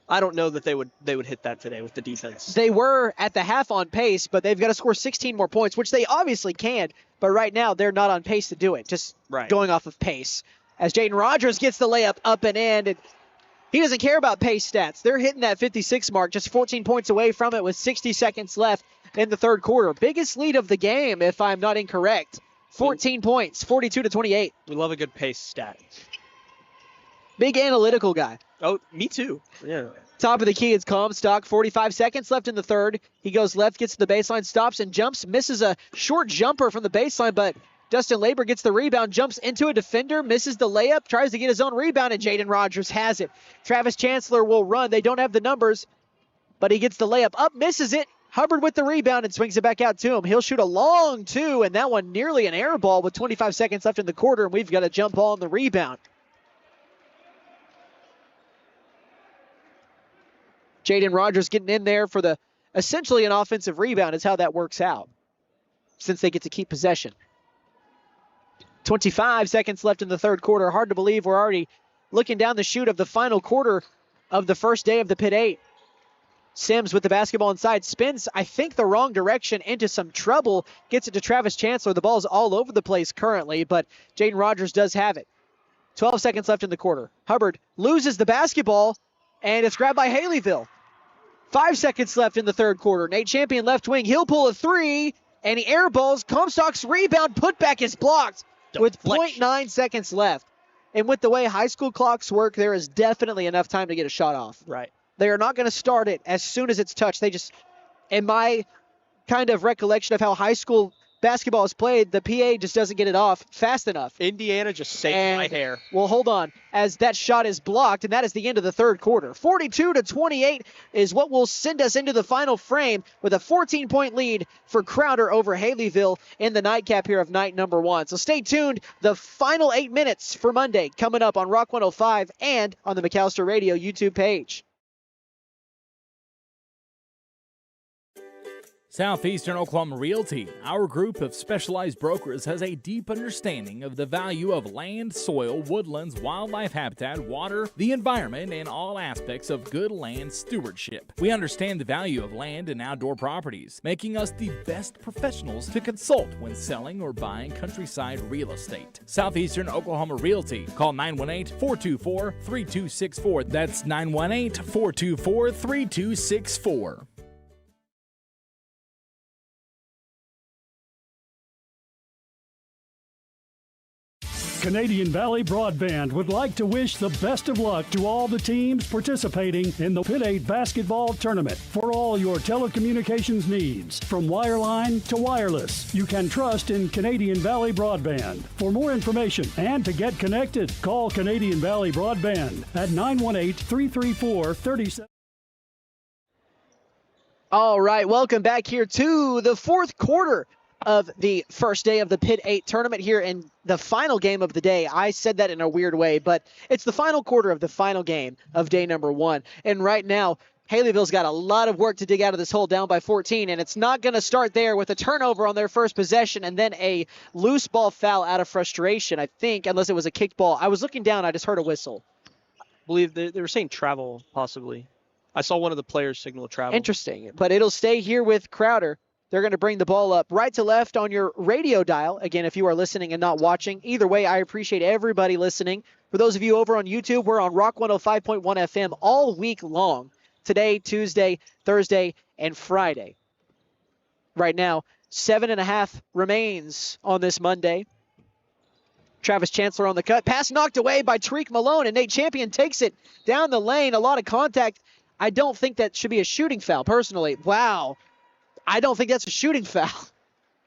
I don't know that they would hit that today with the defense. They were at the half on pace, but they've got to score 16 more points, which they obviously can, but right now they're not on pace to do it, just going off of pace. As Jaden Rogers gets the layup up and in, and he doesn't care about pace stats. They're hitting that 56 mark, just 14 points away from it with 60 seconds left in the third quarter. Biggest lead of the game, if I'm not incorrect. 14 points, 42-28. We love a good pace stat. Big analytical guy. Oh, me too. Yeah. Top of the key, it's Comstock. 45 seconds left in the third. He goes left, gets to the baseline, stops and jumps. Misses a short jumper from the baseline, but Dustin Labor gets the rebound, jumps into a defender, misses the layup, tries to get his own rebound, and Jaden Rogers has it. Travis Chancellor will run. They don't have the numbers, but he gets the layup up, misses it. Hubbard with the rebound and swings it back out to him. He'll shoot a long 2, and that one nearly an air ball with 25 seconds left in the quarter, and we've got a jump ball on the rebound. Jaden Rogers getting in there for essentially an offensive rebound is how that works out, since they get to keep possession. 25 seconds left in the third quarter. Hard to believe we're already looking down the chute of the final quarter of the first day of the Pitt 8. Sims with the basketball inside, spins, I think, the wrong direction into some trouble, gets it to Travis Chancellor. The ball's all over the place currently, but Jaden Rogers does have it. 12 seconds left in the quarter. Hubbard loses the basketball, and it's grabbed by Haileyville. 5 seconds left in the third quarter. Nate Champion left wing. He'll pull a three, and he airballs. Comstock's rebound putback is blocked with 0.9 seconds left. And with the way high school clocks work, there is definitely enough time to get a shot off. Right. They are not going to start it as soon as it's touched. They just, in my kind of recollection of how high school basketball is played, the PA just doesn't get it off fast enough. Indiana just saved my hair. Well, hold on, as that shot is blocked, and that is the end of the third quarter. 42-28 is what will send us into the final frame with a 14-point lead for Crowder over Haileyville in the nightcap here of night number 1. So stay tuned. The final 8 minutes for Monday coming up on Rock 105 and on the McAllister Radio YouTube page. Southeastern Oklahoma Realty, our group of specialized brokers, has a deep understanding of the value of land, soil, woodlands, wildlife habitat, water, the environment, and all aspects of good land stewardship. We understand the value of land and outdoor properties, making us the best professionals to consult when selling or buying countryside real estate. Southeastern Oklahoma Realty. Call 918-424-3264. That's 918-424-3264. Canadian Valley Broadband would like to wish the best of luck to all the teams participating in the Pitt 8 basketball tournament. For all your telecommunications needs, from wireline to wireless, you can trust in Canadian Valley Broadband. For more information and to get connected, call Canadian Valley Broadband at 918-334-37. All right, welcome back here to the fourth quarter of the first day of the Pitt 8 tournament here in the final game of the day. I said that in a weird way, but it's the final quarter of the final game of day number 1. And right now, Haileyville's got a lot of work to dig out of this hole, down by 14, and it's not going to start there with a turnover on their first possession and then a loose ball foul out of frustration, I think, unless it was a kicked ball. I was looking down, I just heard a whistle. I believe they were saying travel, possibly. I saw one of the players signal travel. Interesting, but it'll stay here with Crowder. They're going to bring the ball up right to left on your radio dial. Again, if you are listening and not watching, either way, I appreciate everybody listening. For those of you over on YouTube, we're on Rock 105.1 FM all week long. Today, Tuesday, Thursday, and Friday. Right now, 7.5 remains on this Monday. Travis Chancellor on the cut. Pass knocked away by Tariq Malone, and Nate Champion takes it down the lane. A lot of contact. I don't think that should be a shooting foul, personally. Wow. I don't think that's a shooting foul.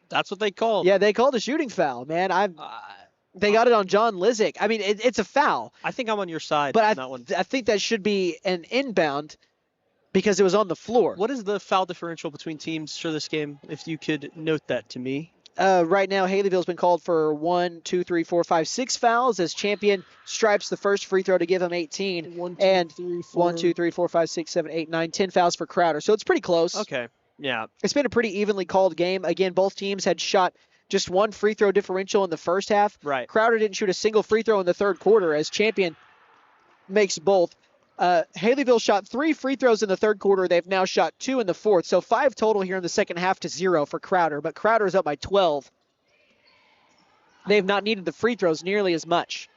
That's what they called. Yeah, they called a shooting foul, man. They got it on John Lizick. I mean, it's a foul. I think I'm on your side but on that one. I think that should be an inbound because it was on the floor. What is the foul differential between teams for this game, if you could note that to me? Right now, Haileyville's been called for 1, 2, 3, 4, 5, 6 fouls as Champion stripes the first free throw to give him 18. 1, 2, 3, 4, 5, 6, 7, 8, 9, 10 fouls for Crowder. So it's pretty close. Okay. Yeah. It's been a pretty evenly called game. Again, both teams had shot just one free throw differential in the first half. Right. Crowder didn't shoot a single free throw in the third quarter as Champion makes both. Haileyville shot 3 free throws in the third quarter. They've now shot 2 in the fourth. So 5 total here in the second half to 0 for Crowder. But Crowder is up by 12. They've not needed the free throws nearly as much.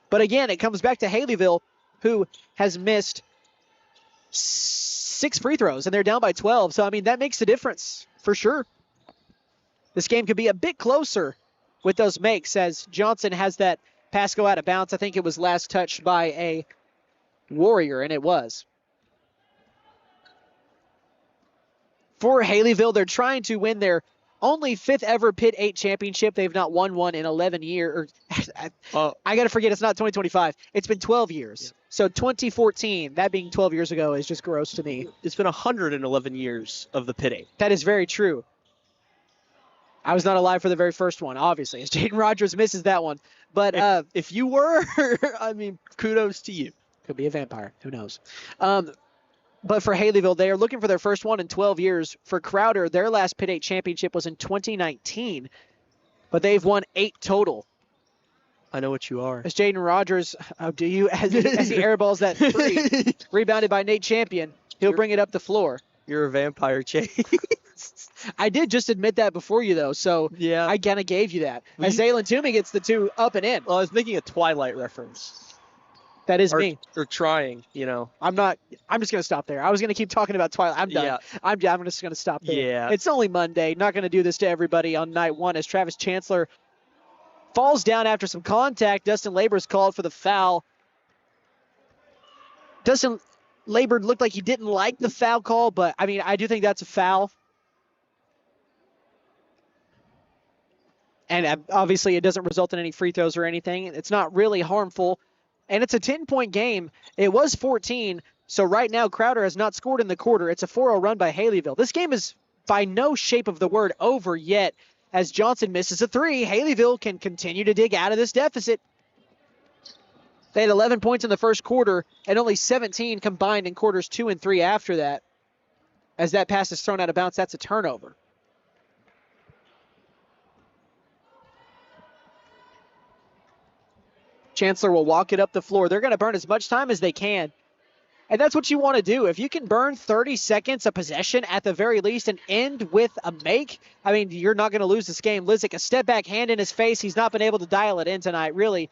But again, it comes back to Haileyville, who has missed 6 free throws, and they're down by 12. So, I mean, that makes a difference for sure. This game could be a bit closer with those makes as Johnson has that pass go out of bounds. I think it was last touched by a Warrior, and it was. For Haileyville, they're trying to win their only 5th ever Pitt 8 championship. They've not won one in 11 years. I got to forget it's not 2025. It's been 12 years. Yeah. So 2014, that being 12 years ago, is just gross to me. It's been 111 years of the Pitt 8. That is very true. I was not alive for the very first one, obviously, as Jaden Rogers misses that one. But if you were, I mean, kudos to you. Could be a vampire. Who knows? But for Haileyville, they are looking for their first one in 12 years. For Crowder, their last Pitt 8 championship was in 2019. But they've won 8 total. I know what you are. As Jaden Rogers, as he airballs that 3, rebounded by Nate Champion. He'll bring it up the floor. You're a vampire, Chase. I did just admit that before you, though, so yeah. I kind of gave you that. As Zaylen Toomey gets the 2 up and in. Well, I was making a Twilight reference. That is me. Or trying, you know. I'm just going to stop there. I was going to keep talking about Twilight. I'm done. Yeah. I'm just going to stop there. Yeah. It's only Monday. Not going to do this to everybody on night 1 as Travis Chancellor falls down after some contact. Dustin Labor's called for the foul. Dustin Labor looked like he didn't like the foul call, but, I mean, I do think that's a foul. And obviously it doesn't result in any free throws or anything. It's not really harmful. And it's a 10-point game. It was 14. So right now Crowder has not scored in the quarter. It's a 4-0 run by Haileyville. This game is by no shape of the word over yet. As Johnson misses a 3, Haileyville can continue to dig out of this deficit. They had 11 points in the first quarter and only 17 combined in quarters 2 and 3 after that. As that pass is thrown out of bounds, that's a turnover. Chancellor will walk it up the floor. They're going to burn as much time as they can. And that's what you want to do. If you can burn 30 seconds of possession at the very least and end with a make, I mean, you're not going to lose this game. Lizick, a step back, hand in his face. He's not been able to dial it in tonight, really,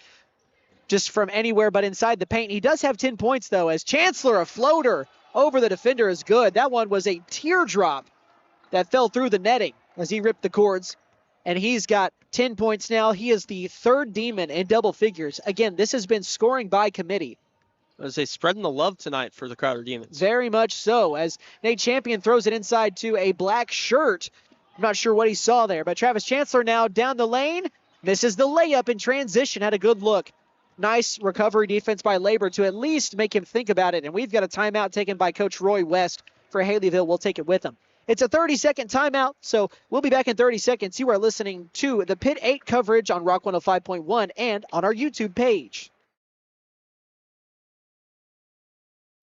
just from anywhere but inside the paint. He does have 10 points, though, as Chancellor, a floater over the defender is good. That one was a teardrop that fell through the netting as he ripped the cords. And he's got 10 points now. He is the 3rd Demon in double figures. Again, this has been scoring by committee. As they spreading the love tonight for the Crowder Demons. Very much so, as Nate Champion throws it inside to a black shirt. I'm not sure what he saw there, but Travis Chancellor now down the lane. Misses the layup in transition. Had a good look. Nice recovery defense by Labor to at least make him think about it. And we've got a timeout taken by Coach Roy West for Haileyville. We'll take it with him. It's a 30-second timeout, so we'll be back in 30 seconds. You are listening to the Pitt 8 coverage on Rock 105.1 and on our YouTube page.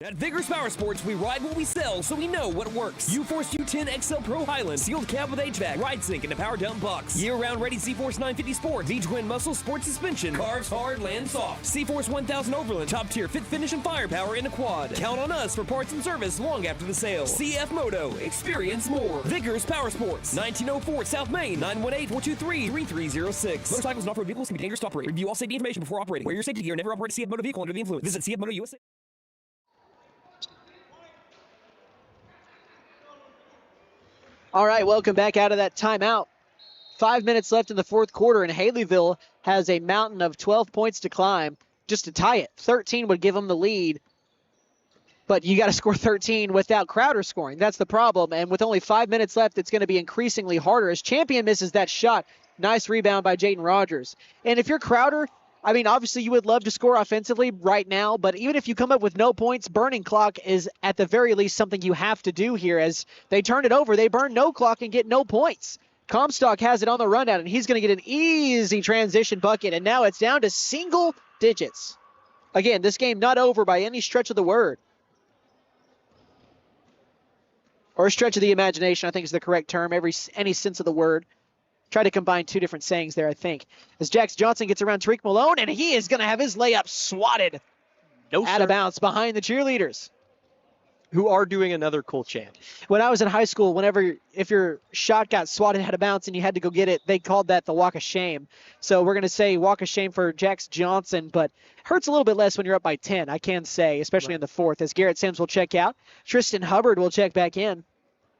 At Vigorous Power Sports, we ride what we sell, so we know what works. U-Force U10 XL Pro Highland, sealed cab with HVAC, ride sync, and a power dump box. Year-round ready C-Force 950 Sport, V-Twin Muscle Sport Suspension, carves hard, lands soft. C-Force 1000 Overland, top tier fit finish and firepower in a quad. Count on us for parts and service long after the sale. CF Moto, experience more. Vigorous Power Sports, 1904 South Main, 918-423-3306. Motorcycles and off-road vehicles can be dangerous to operate. Review all safety information before operating. Wear your safety gear. Never operate a CF Moto vehicle under the influence. Visit CF Moto USA. All right, welcome back out of that timeout. 5 minutes left in the fourth quarter, and Haileyville has a mountain of 12 points to climb just to tie it. 13 would give them the lead, but you got to score 13 without Crowder scoring. That's the problem, and with only 5 minutes left, it's going to be increasingly harder as Champion misses that shot. Nice rebound by Jaden Rogers. And if you're Crowder, I mean, obviously you would love to score offensively right now, but even if you come up with no points, burning clock is at the very least something you have to do here. As they turn it over, they burn no clock and get no points. Comstock has it on the run out, and he's going to get an easy transition bucket, and now it's down to single digits. Again, this game not over by any stretch of the word. Or a stretch of the imagination, I think is the correct term, any sense of the word. Try to combine two different sayings there, I think. As Jax Johnson gets around Tariq Malone, and he is going to have his layup swatted out of bounds behind the cheerleaders. Who are doing another cool chant. When I was in high school, if your shot got swatted out of bounds and you had to go get it, they called that the walk of shame. So we're going to say walk of shame for Jax Johnson, but hurts a little bit less when you're up by 10, I can say, especially in the fourth, as Garrett Sims will check out. Tristan Hubbard will check back in.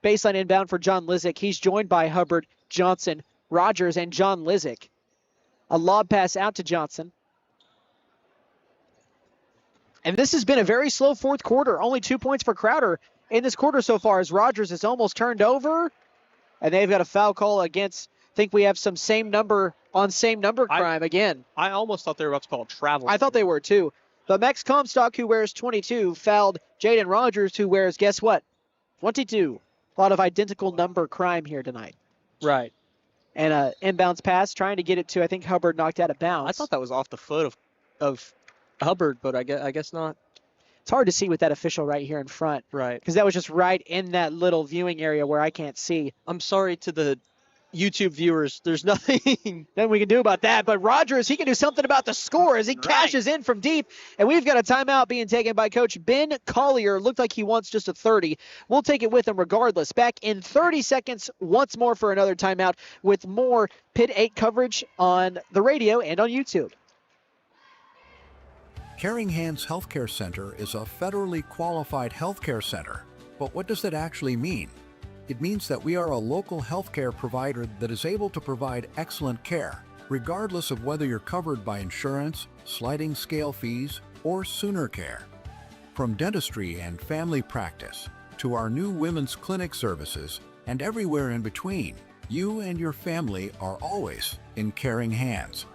Baseline inbound for John Lizick. He's joined by Hubbard, Johnson, Rogers, and John Lizick. A lob pass out to Johnson. And this has been a very slow fourth quarter. Only 2 points for Crowder in this quarter so far as Rogers is almost turned over. And they've got a foul call against, I think we have some same number crime again. I almost thought they were about to call it travel. I thought they were too. But Max Comstock, who wears 22, fouled Jaden Rogers, who wears, guess what? 22. A lot of identical number crime here tonight. Right. And an inbounds pass, trying to get it to, I think Hubbard knocked out of bounds. I thought that was off the foot of Hubbard, but I guess not. It's hard to see with that official right here in front. Right. Because that was just right in that little viewing area where I can't see. I'm sorry to the YouTube viewers. There's nothing then we can do about that. But Rogers, he can do something about the score as he cashes in from deep. And we've got a timeout being taken by Coach Ben Collier. Looked like he wants just a 30. We'll take it with him regardless. Back in 30 seconds once more for another timeout with more Pitt 8 coverage on the radio and on YouTube. Caring Hands Healthcare Center is a federally qualified healthcare center. But what does that actually mean? It means that we are a local healthcare provider that is able to provide excellent care, regardless of whether you're covered by insurance, sliding scale fees, or Sooner Care. From dentistry and family practice to our new women's clinic services and everywhere in between, you and your family are always in caring hands.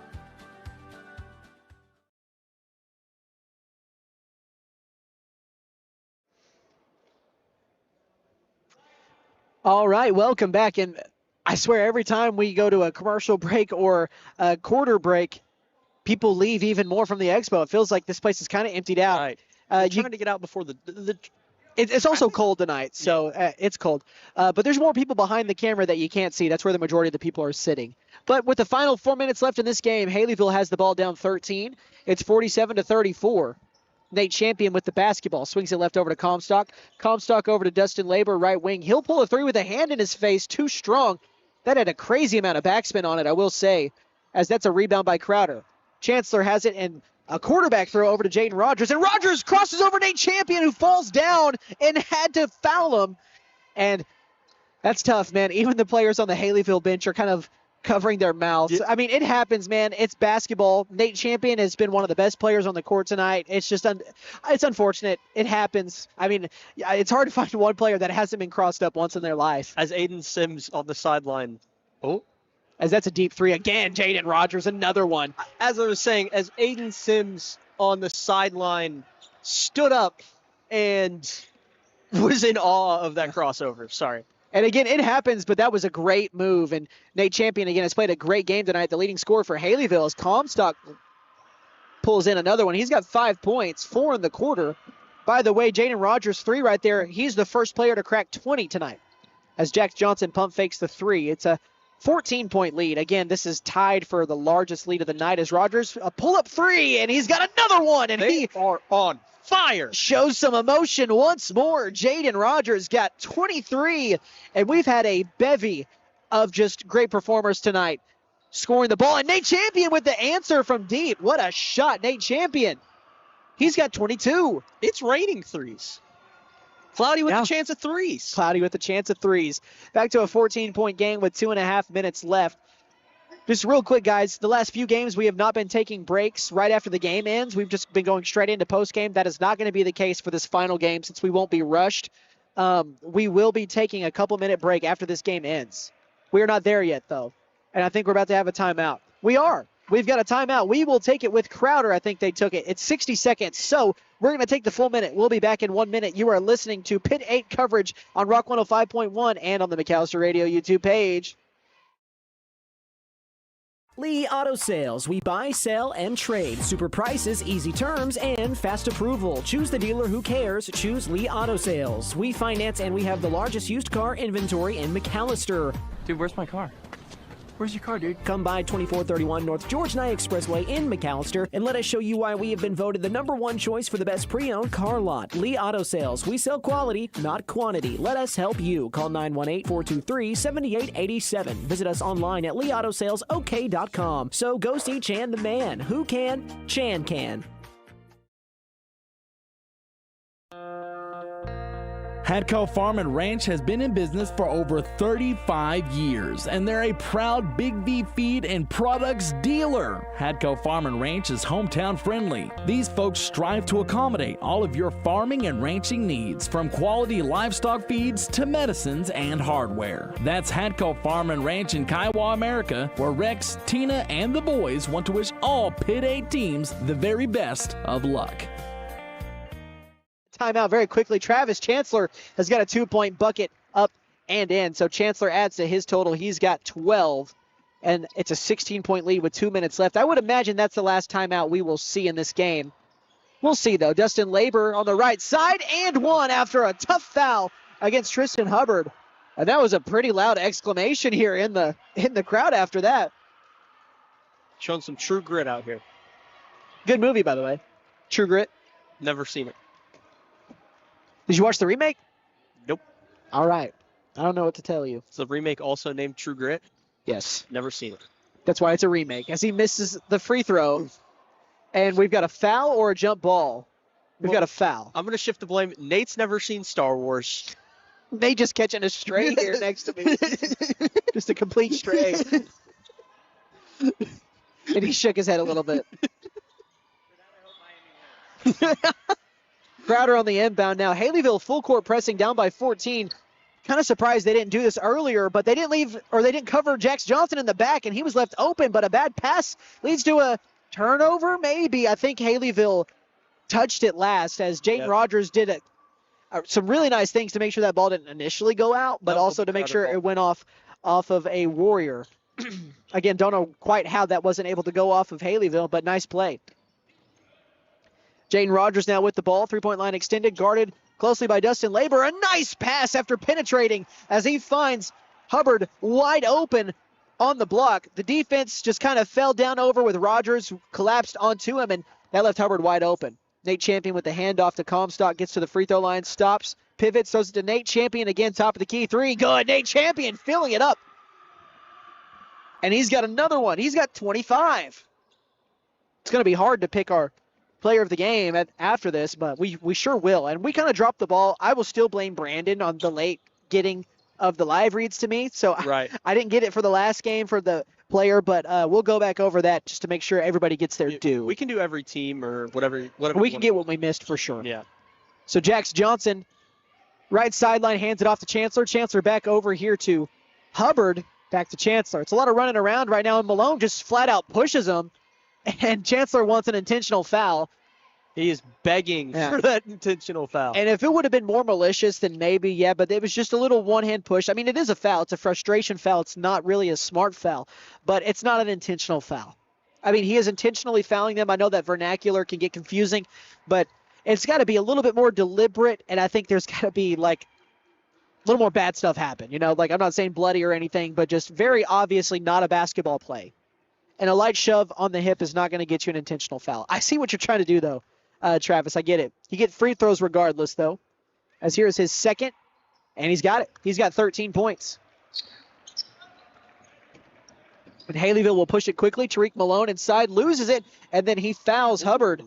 All right, welcome back. And I swear every time we go to a commercial break or a quarter break, people leave even more from the expo. It feels like this place is kind of emptied out. Right. Trying to get out before it's also cold tonight, so it's cold. But there's more people behind the camera that you can't see. That's where the majority of the people are sitting. But with the final 4 minutes left in this game, Haileyville has the ball down 13. It's 47-34. Nate Champion with the basketball. Swings it left over to Comstock. Comstock over to Dustin Labor, right wing. He'll pull a three with a hand in his face. Too strong. That had a crazy amount of backspin on it, I will say, as that's a rebound by Crowder. Chancellor has it, and a quarterback throw over to Jaden Rogers. And Rogers crosses over Nate Champion, who falls down and had to foul him. And that's tough, man. Even the players on the Haileyville bench are kind of covering their mouths. I mean, it happens, man. It's basketball. Nate Champion has been one of the best players on the court tonight. It's just it's unfortunate. It happens. I mean, it's hard to find one player that hasn't been crossed up once in their life. As Aiden Sims on the sideline. Oh. As that's a deep three again. Jaden Rogers, another one. As I was saying, as Aiden Sims on the sideline stood up and was in awe of that crossover. Sorry. And again, it happens, but that was a great move. And Nate Champion, again, has played a great game tonight. The leading scorer for Haileyville as Comstock pulls in another one. He's got 5 points, 4 in the quarter. By the way, Jaden Rogers, 3 right there. He's the first player to crack 20 tonight as Jax Johnson pump fakes the 3. It's a 14-point lead. Again, this is tied for the largest lead of the night as Rogers, a pull-up 3, and he's got another one. And they are on fire. Shows some emotion once more. Jaden Rogers got 23, and we've had a bevy of just great performers tonight scoring the ball. And Nate Champion with the answer from deep. What a shot, Nate Champion. He's got 22. It's raining threes. Cloudy with a chance of threes. Cloudy with a chance of threes. Back to a 14-point game with 2.5 minutes left. Just real quick, guys, the last few games we have not been taking breaks right after the game ends. We've just been going straight into postgame. That is not going to be the case for this final game since we won't be rushed. We will be taking a couple-minute break after this game ends. We are not there yet, though, and I think we're about to have a timeout. We are. We've got a timeout. We will take it with Crowder. I think they took it. It's 60 seconds, so we're going to take the full minute. We'll be back in 1 minute. You are listening to Pitt 8 coverage on Rock 105.1 and on the McAllister Radio YouTube page. Lee Auto Sales. We buy, sell, and trade. Super prices, easy terms, and fast approval. Choose the dealer who cares. Choose Lee Auto Sales. We finance and we have the largest used car inventory in McAllister. Dude, where's my car? Where's your car, dude? Come by 2431 North George Nye Expressway in McAllister and let us show you why we have been voted the #1 choice for the best pre-owned car lot. Lee Auto Sales. We sell quality, not quantity. Let us help you. Call 918-423-7887. Visit us online at leautosalesok.com. So go see Chan the man. Who can? Chan can. Hadco Farm and Ranch has been in business for over 35 years, and they're a proud Big V feed and products dealer. Hadco Farm and Ranch is hometown friendly. These folks strive to accommodate all of your farming and ranching needs, from quality livestock feeds to medicines and hardware. That's Hadco Farm and Ranch in Kiowa, America, where Rex, Tina, and the boys want to wish all Pitt 8 teams the very best of luck. Timeout very quickly. Travis Chancellor has got a 2-point bucket up and in. So Chancellor adds to his total. He's got 12, and it's a 16-point lead with 2 minutes left. I would imagine that's the last timeout we will see in this game. We'll see, though. Dustin Labor on the right side and one after a tough foul against Tristan Hubbard. And that was a pretty loud exclamation here in the crowd after that. Showing some True Grit out here. Good movie, by the way. True Grit. Never seen it. Did you watch the remake? Nope. All right. I don't know what to tell you. Is the remake also named True Grit? Yes. Never seen it. That's why it's a remake. As he misses the free throw, and we've got a foul or a jump ball. We've got a foul. I'm going to shift the blame. Nate's never seen Star Wars. Nate just catching a stray here next to me. Just a complete stray. And he shook his head a little bit. Crowder on the inbound now. Haileyville full court pressing down by 14. Kind of surprised they didn't do this earlier, but they didn't cover Jax Johnson in the back, and he was left open, but a bad pass leads to a turnover, maybe. I think Haileyville touched it last as Jayden Rogers did some really nice things to make sure that ball didn't initially go out, but also to make sure it went off of a Warrior. Again, don't know quite how that wasn't able to go off of Haileyville, but nice play. Jayden Rogers now with the ball. Three-point line extended, guarded closely by Dustin Labor. A nice pass after penetrating as he finds Hubbard wide open on the block. The defense just kind of fell down over with Rogers, who collapsed onto him, and that left Hubbard wide open. Nate Champion with the handoff to Comstock, gets to the free throw line, stops, pivots, throws it to Nate Champion again, top of the key. Three, good. Nate Champion filling it up. And he's got another one. He's got 25. It's going to be hard to pick our player of the game after this, but we sure will. And we kind of dropped the ball. I will still blame Brandon on the late getting of the live reads to me. So right. I didn't get it for the last game for the player, but we'll go back over that just to make sure everybody gets their due. We can do every team or whatever we can get what we missed for sure. Yeah. So Jax Johnson, right sideline, hands it off to Chancellor. Chancellor back over here to Hubbard, back to Chancellor. It's a lot of running around right now, and Malone just flat out pushes him, and Chancellor wants an intentional foul. He is begging for that intentional foul. And if it would have been more malicious, then maybe, yeah, but it was just a little one-hand push. I mean, it is a foul. It's a frustration foul. It's not really a smart foul, but it's not an intentional foul. I mean, he is intentionally fouling them. I know that vernacular can get confusing, but it's got to be a little bit more deliberate, and I think there's got to be, like, a little more bad stuff happen. You know, like, I'm not saying bloody or anything, but just very obviously not a basketball play. And a light shove on the hip is not going to get you an intentional foul. I see what you're trying to do, though. Travis, I get it. You get free throws regardless, though, as here's his second, and he's got it. He's got 13 points. And Haileyville will push it quickly. Tariq Malone inside, loses it, and then he fouls Hubbard.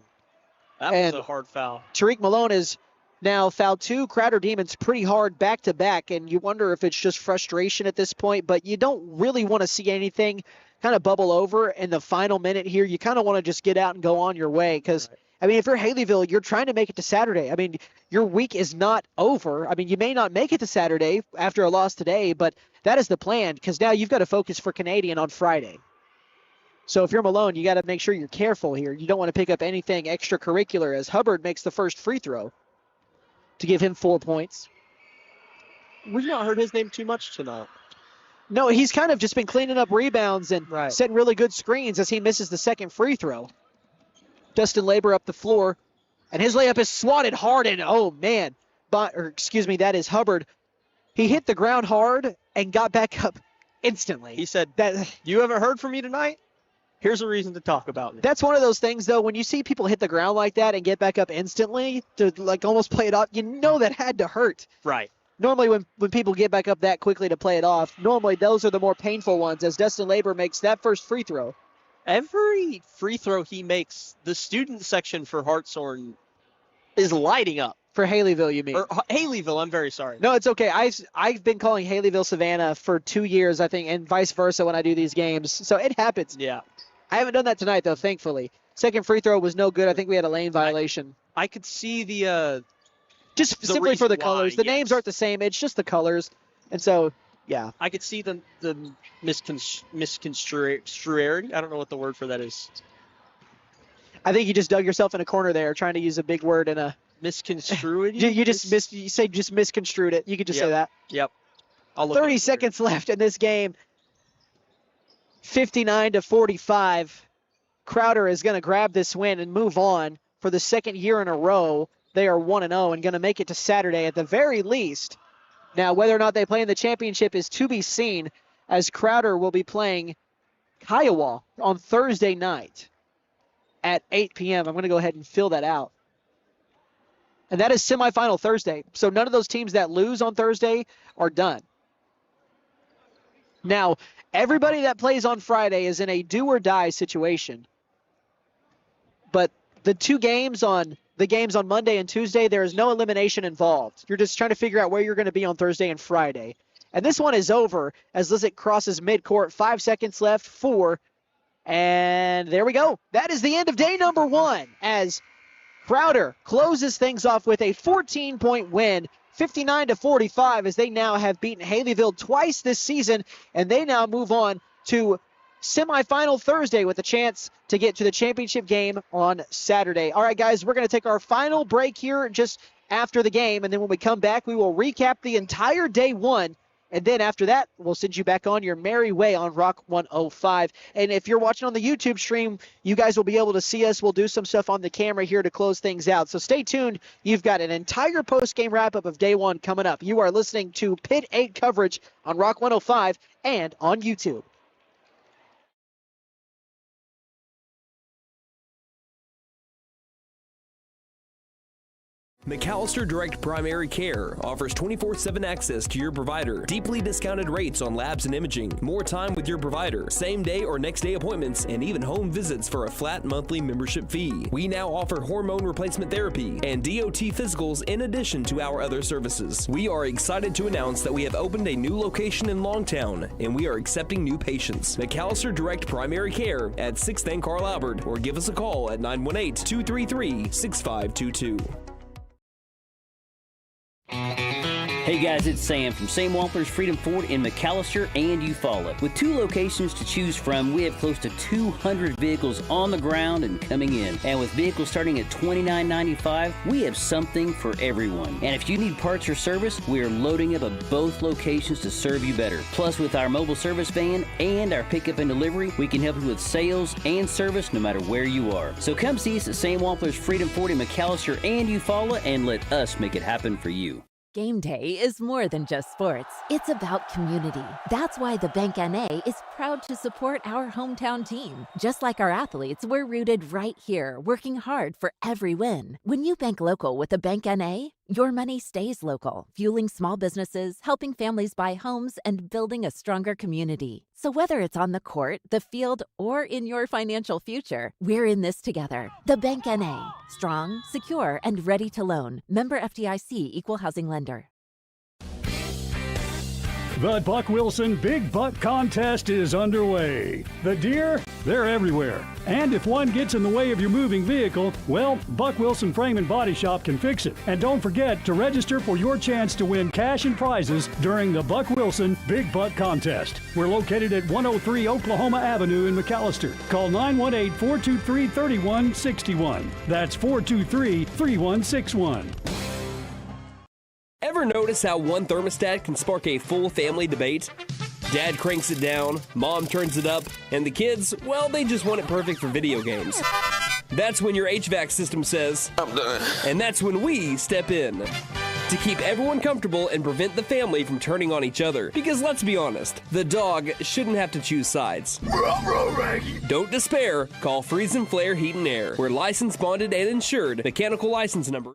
That was a hard foul. Tariq Malone is now fouled two Crowder Demons pretty hard back-to-back, and you wonder if it's just frustration at this point, but you don't really want to see anything kind of bubble over in the final minute here. You kind of want to just get out and go on your way because – I mean, if you're Haileyville, you're trying to make it to Saturday. I mean, your week is not over. I mean, you may not make it to Saturday after a loss today, but that is the plan because now you've got to focus for Canadian on Friday. So if you're Malone, you got to make sure you're careful here. You don't want to pick up anything extracurricular as Hubbard makes the first free throw to give him 4 points. We've not heard his name too much tonight. No, he's kind of just been cleaning up rebounds and setting really good screens as he misses the second free throw. Dustin Labor up the floor, and his layup is swatted hard, and oh man, that is Hubbard. He hit the ground hard and got back up instantly. He said, "You haven't heard from me tonight? Here's a reason to talk about it." That's one of those things, though, when you see people hit the ground like that and get back up instantly to like almost play it off, you know that had to hurt. Right. Normally when people get back up that quickly to play it off, normally those are the more painful ones as Dustin Labor makes that first free throw. Every free throw he makes, the student section for Hartshorn is lighting up. For Haileyville, you mean? Or Haileyville, I'm very sorry. No, it's okay. I've been calling Haileyville Savannah for 2 years, I think, and vice versa when I do these games. So it happens. Yeah. I haven't done that tonight, though, thankfully. Second free throw was no good. I think we had a lane violation. I could see the just simply for the colors. The names aren't the same. It's just the colors. And so, yeah. I could see the misconstruerity. I don't know what the word for that is. I think you just dug yourself in a corner there trying to use a big word in a misconstrued. You say just misconstrued it. You could just say that. Yep. 30 seconds left in this game. 59-45. Crowder is going to grab this win and move on for the second year in a row. They are 1-0 and going to make it to Saturday at the very least Now, whether or not they play in the championship is to be seen, as Crowder will be playing Kiowa on Thursday night at 8 p.m. I'm going to go ahead and fill that out. And that is semifinal Thursday. So none of those teams that lose on Thursday are done. Now, everybody that plays on Friday is in a do-or-die situation. But the games on Monday and Tuesday, there is no elimination involved. You're just trying to figure out where you're going to be on Thursday and Friday. And this one is over as Lizick crosses midcourt. 5 seconds left, 4. And there we go. That is the end of day number 1 as Crowder closes things off with a 14-point win, 59-45, as they now have beaten Haileyville twice this season, and they now move on to semifinal Thursday with a chance to get to the championship game on Saturday. All right, guys, we're going to take our final break here just after the game, and then when we come back, we will recap the entire day 1. And then after that, we'll send you back on your merry way on Rock 105. And if you're watching on the YouTube stream, you guys will be able to see us. We'll do some stuff on the camera here to close things out. So stay tuned. You've got an entire post-game wrap-up of day 1 coming up. You are listening to Pitt 8 coverage on Rock 105 and on YouTube. McAllister Direct Primary Care offers 24/7 access to your provider, deeply discounted rates on labs and imaging, more time with your provider, same day or next day appointments, and even home visits for a flat monthly membership fee. We now offer hormone replacement therapy and DOT physicals in addition to our other services. We are excited to announce that we have opened a new location in Longtown, and we are accepting new patients. McAllister Direct Primary Care at 6th and Carl Albert, or give us a call at 918-233-6522. Hey guys, it's Sam from Sam Wampler's Freedom Ford in McAllister and Eufaula. With 2 locations to choose from, we have close to 200 vehicles on the ground and coming in. And with vehicles starting at $29.95, we have something for everyone. And if you need parts or service, we are loading up at both locations to serve you better. Plus, with our mobile service van and our pickup and delivery, we can help you with sales and service no matter where you are. So come see us at Sam Wampler's Freedom Ford in McAllister and Eufaula and let us make it happen for you. Game day is more than just sports. It's about community. That's why the Bank NA is proud to support our hometown team. Just like our athletes, we're rooted right here, working hard for every win. When you bank local with the Bank NA, your money stays local, fueling small businesses, helping families buy homes, and building a stronger community. So whether it's on the court, the field, or in your financial future, we're in this together. The Bank NA. Strong, secure, and ready to loan. Member FDIC Equal Housing Lender. The Buck Wilson Big Buck Contest is underway. The deer, they're everywhere. And if one gets in the way of your moving vehicle, well, Buck Wilson Frame and Body Shop can fix it. And don't forget to register for your chance to win cash and prizes during the Buck Wilson Big Buck Contest. We're located at 103 Oklahoma Avenue in McAllister. Call 918-423-3161. That's 423-3161. Ever notice how one thermostat can spark a full family debate? Dad cranks it down, mom turns it up, and the kids, well, they just want it perfect for video games. That's when your HVAC system says, I'm done. And that's when we step in to keep everyone comfortable and prevent the family from turning on each other. Because let's be honest, the dog shouldn't have to choose sides. Don't despair. Call Freeze and Flare Heat and Air. We're licensed, bonded, and insured. Mechanical license number.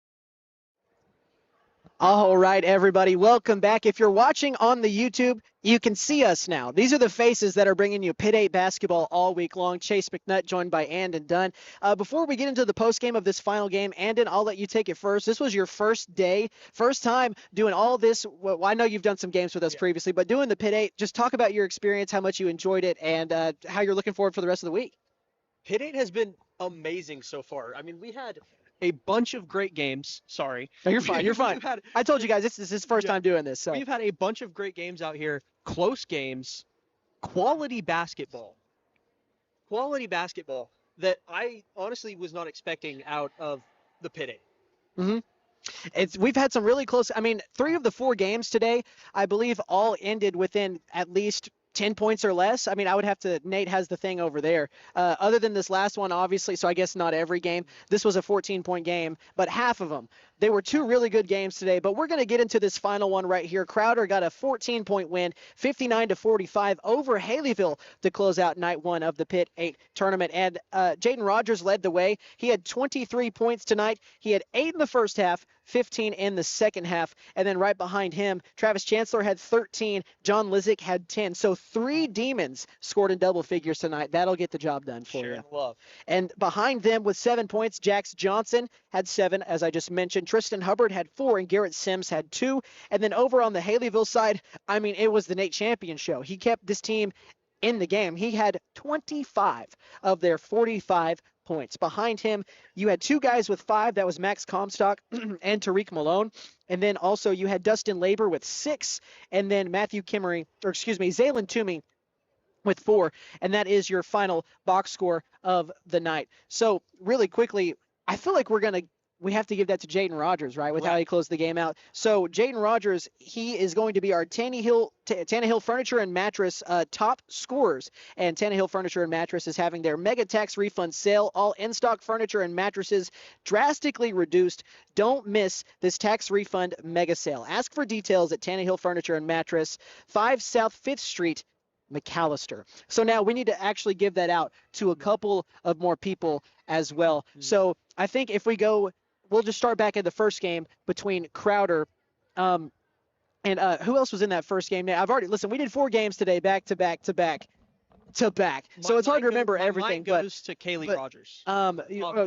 All right, everybody, welcome back. If you're watching on the YouTube, you can see us now. These are the faces that are bringing you Pitt 8 basketball all week long. Chase McNutt joined by Anden Dunn. Before we get into the postgame of this final game, Anden, I'll let you take it first. This was your first day, first time doing all this. Well, I know you've done some games with us previously, but doing the Pitt 8, just talk about your experience, how much you enjoyed it, and how you're looking forward for the rest of the week. Pitt 8 has been amazing so far. I mean, we had a bunch of great games. Sorry. No, you're fine. You're fine. I told you guys this is his first time doing this. So we've had a bunch of great games out here, close games, quality basketball that I honestly was not expecting out of the Pitt 8. Mm-hmm. We've had some really close. I mean, 3 of the 4 games today, I believe, all ended within at least 10 points or less. I mean, I would have to, Nate has the thing over there. Other than this last one, obviously, so I guess not every game. This was a 14-point game, but half of them. They were two really good games today, but we're going to get into this final one right here. Crowder got a 14-point win, 59-45 over Haileyville to close out night one of the Pitt 8 tournament. And Jaden Rogers led the way. He had 23 points tonight. He had 8 in the first half, 15 in the second half. And then right behind him, Travis Chancellor had 13. John Lizick had 10. So 3 Demons scored in double figures tonight. That'll get the job done for you. Love. And behind them with 7 points, Jax Johnson had 7, as I just mentioned. Tristan Hubbard had 4, and Garrett Sims had 2. And then over on the Haileyville side, I mean, it was the Nate Champion show. He kept this team in the game. He had 25 of their 45 points. Behind him, you had 2 guys with 5. That was Max Comstock and Tariq Malone. And then also you had Dustin Labor with 6, and then Zaylen Toomey with 4. And that is your final box score of the night. So really quickly, I feel like we have to give that to Jaden Rogers, right, with how he closed the game out. So Jaden Rogers, he is going to be our Tannehill Furniture and Mattress top scorers. And Tannehill Furniture and Mattress is having their mega tax refund sale. All in-stock furniture and mattresses drastically reduced. Don't miss this tax refund mega sale. Ask for details at Tannehill Furniture and Mattress, 5 South 5th Street, McAllister. So now we need to actually give that out to a couple of more people as well. So I think if we go, we'll just start back at the first game between Crowder and who else was in that first game? Now, listen, we did 4 games today, back to back. So it's hard to remember everything. Mine goes to Kaylee Rogers.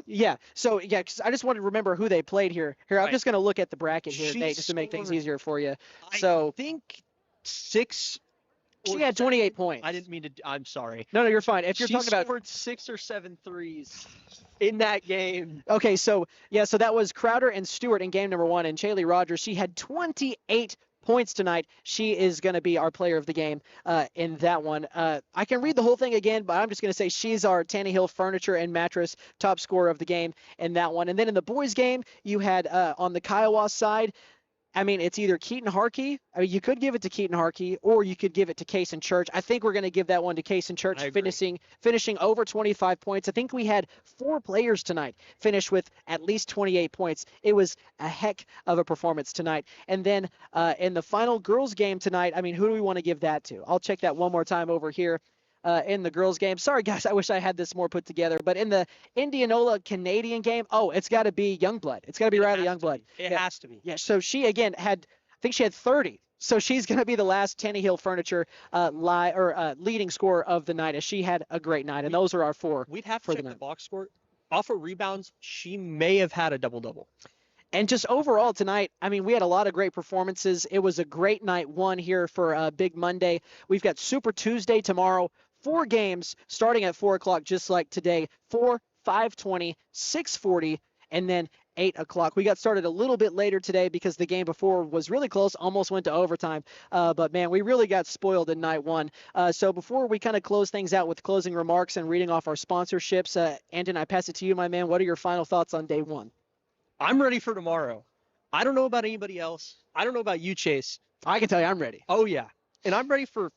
Yeah. So, yeah, because I just wanted to remember who they played here. I'm just going to look at the bracket here, Nate, just to make things easier for you. So I think 6. She had 28 points. I didn't mean to. I'm sorry. No, you're fine. If you're talking about, she scored 6 or 7 threes in that game. Okay, so that was Crowder and Stuart in game number 1, and Kaylee Rogers. She had 28 points tonight. She is going to be our player of the game in that one. I can read the whole thing again, but I'm just going to say she's our Tannehill Furniture and Mattress top scorer of the game in that one. And then in the boys game, you had on the Kiowa side, I mean, it's either Keaton Harkey. I mean, you could give it to Keaton Harkey, or you could give it to Cason Church. I think we're going to give that one to Cason Church, finishing over 25 points. I think we had 4 players tonight finish with at least 28 points. It was a heck of a performance tonight. And then in the final girls game tonight, I mean, who do we want to give that to? I'll check that one more time over here. In the girls game. Sorry, guys, I wish I had this more put together. But in the Indianola Canadian game, it's got to be Youngblood. It's got to be Riley Youngblood. It has to be. Yeah, so she, again, I think she had 30. So she's going to be the last Tannehill Furniture leading scorer of the night, as she had a great night. And those are our 4. We'd have to check the box score. Off of rebounds, she may have had a double-double. And just overall tonight, I mean, we had a lot of great performances. It was a great night 1 here for Big Monday. We've got Super Tuesday tomorrow. 4 games starting at 4 o'clock, just like today. 4, 5:20, 6:40, and then 8 o'clock. We got started a little bit later today because the game before was really close, almost went to overtime. But, man, we really got spoiled in night 1. So before we kind of close things out with closing remarks and reading off our sponsorships, Anden, I pass it to you, my man. What are your final thoughts on day 1? I'm ready for tomorrow. I don't know about anybody else. I don't know about you, Chase. I can tell you I'm ready. Oh, yeah. And I'm ready for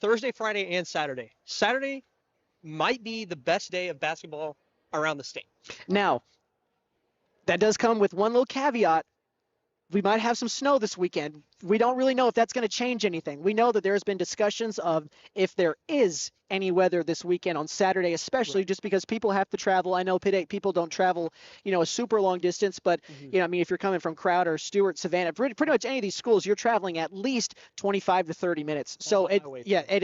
Thursday, Friday, and Saturday. Saturday might be the best day of basketball around the state. Now, that does come with one little caveat. We might have some snow this weekend. We don't really know if that's going to change anything. We know that there's been discussions of if there is any weather this weekend on Saturday, especially just because people have to travel. I know Pitt 8 people don't travel, a super long distance, but, I mean, if you're coming from Crowder, Stuart, Savannah, pretty much any of these schools, you're traveling at least 25 to 30 minutes. So, it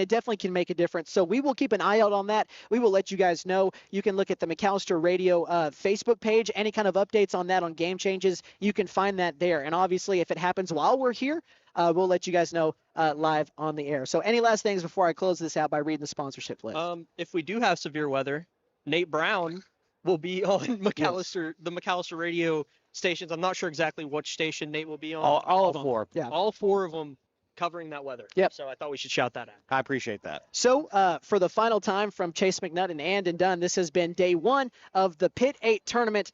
definitely can make a difference. So we will keep an eye out on that. We will let you guys know. You can look at the McAllister Radio Facebook page. Any kind of updates on that on game changes, you can find that there. And obviously, if it happens while we're here, we'll let you guys know live on the air. So any last things before I close this out by reading the sponsorship list? If we do have severe weather, Nate Brown will be on McAllister, the McAllister radio stations. I'm not sure exactly which station Nate will be on. All 4. Yeah. All 4 of them covering that weather. Yep. So I thought we should shout that out. I appreciate that. So for the final time from Chase McNutt and Anden Dunn, this has been day one of the Pitt 8 tournament.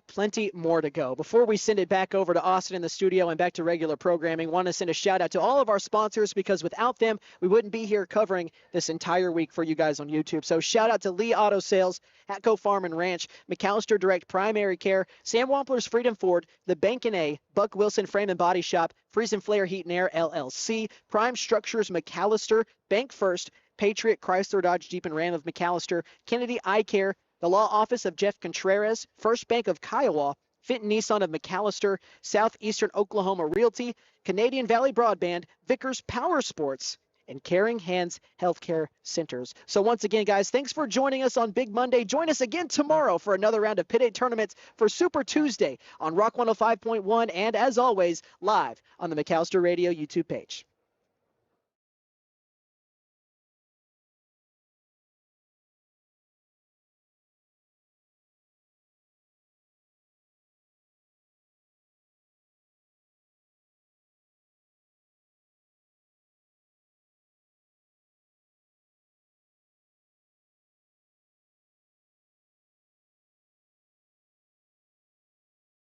Plenty more to go. Before we send it back over to Austin in the studio and back to regular programming, want to send a shout out to all of our sponsors, because without them, we wouldn't be here covering this entire week for you guys on YouTube. So shout out to Lee Auto Sales, Hatco Farm and Ranch, McAllister Direct Primary Care, Sam Wampler's Freedom Ford, The Bank and A, Buck Wilson Frame and Body Shop, Freeze and Flare Heat and Air LLC, Prime Structures McAllister, Bank First, Patriot Chrysler Dodge Jeep and Ram of McAllister, Kennedy Eye Care, the Law Office of Jeff Contreras, First Bank of Kiowa, Fenton Nissan of McAllister, Southeastern Oklahoma Realty, Canadian Valley Broadband, Vickers Power Sports, and Caring Hands Healthcare Centers. So once again, guys, thanks for joining us on Big Monday. Join us again tomorrow for another round of Pitt 8 tournaments for Super Tuesday on Rock 105.1, and as always, live on the McAllister Radio YouTube page.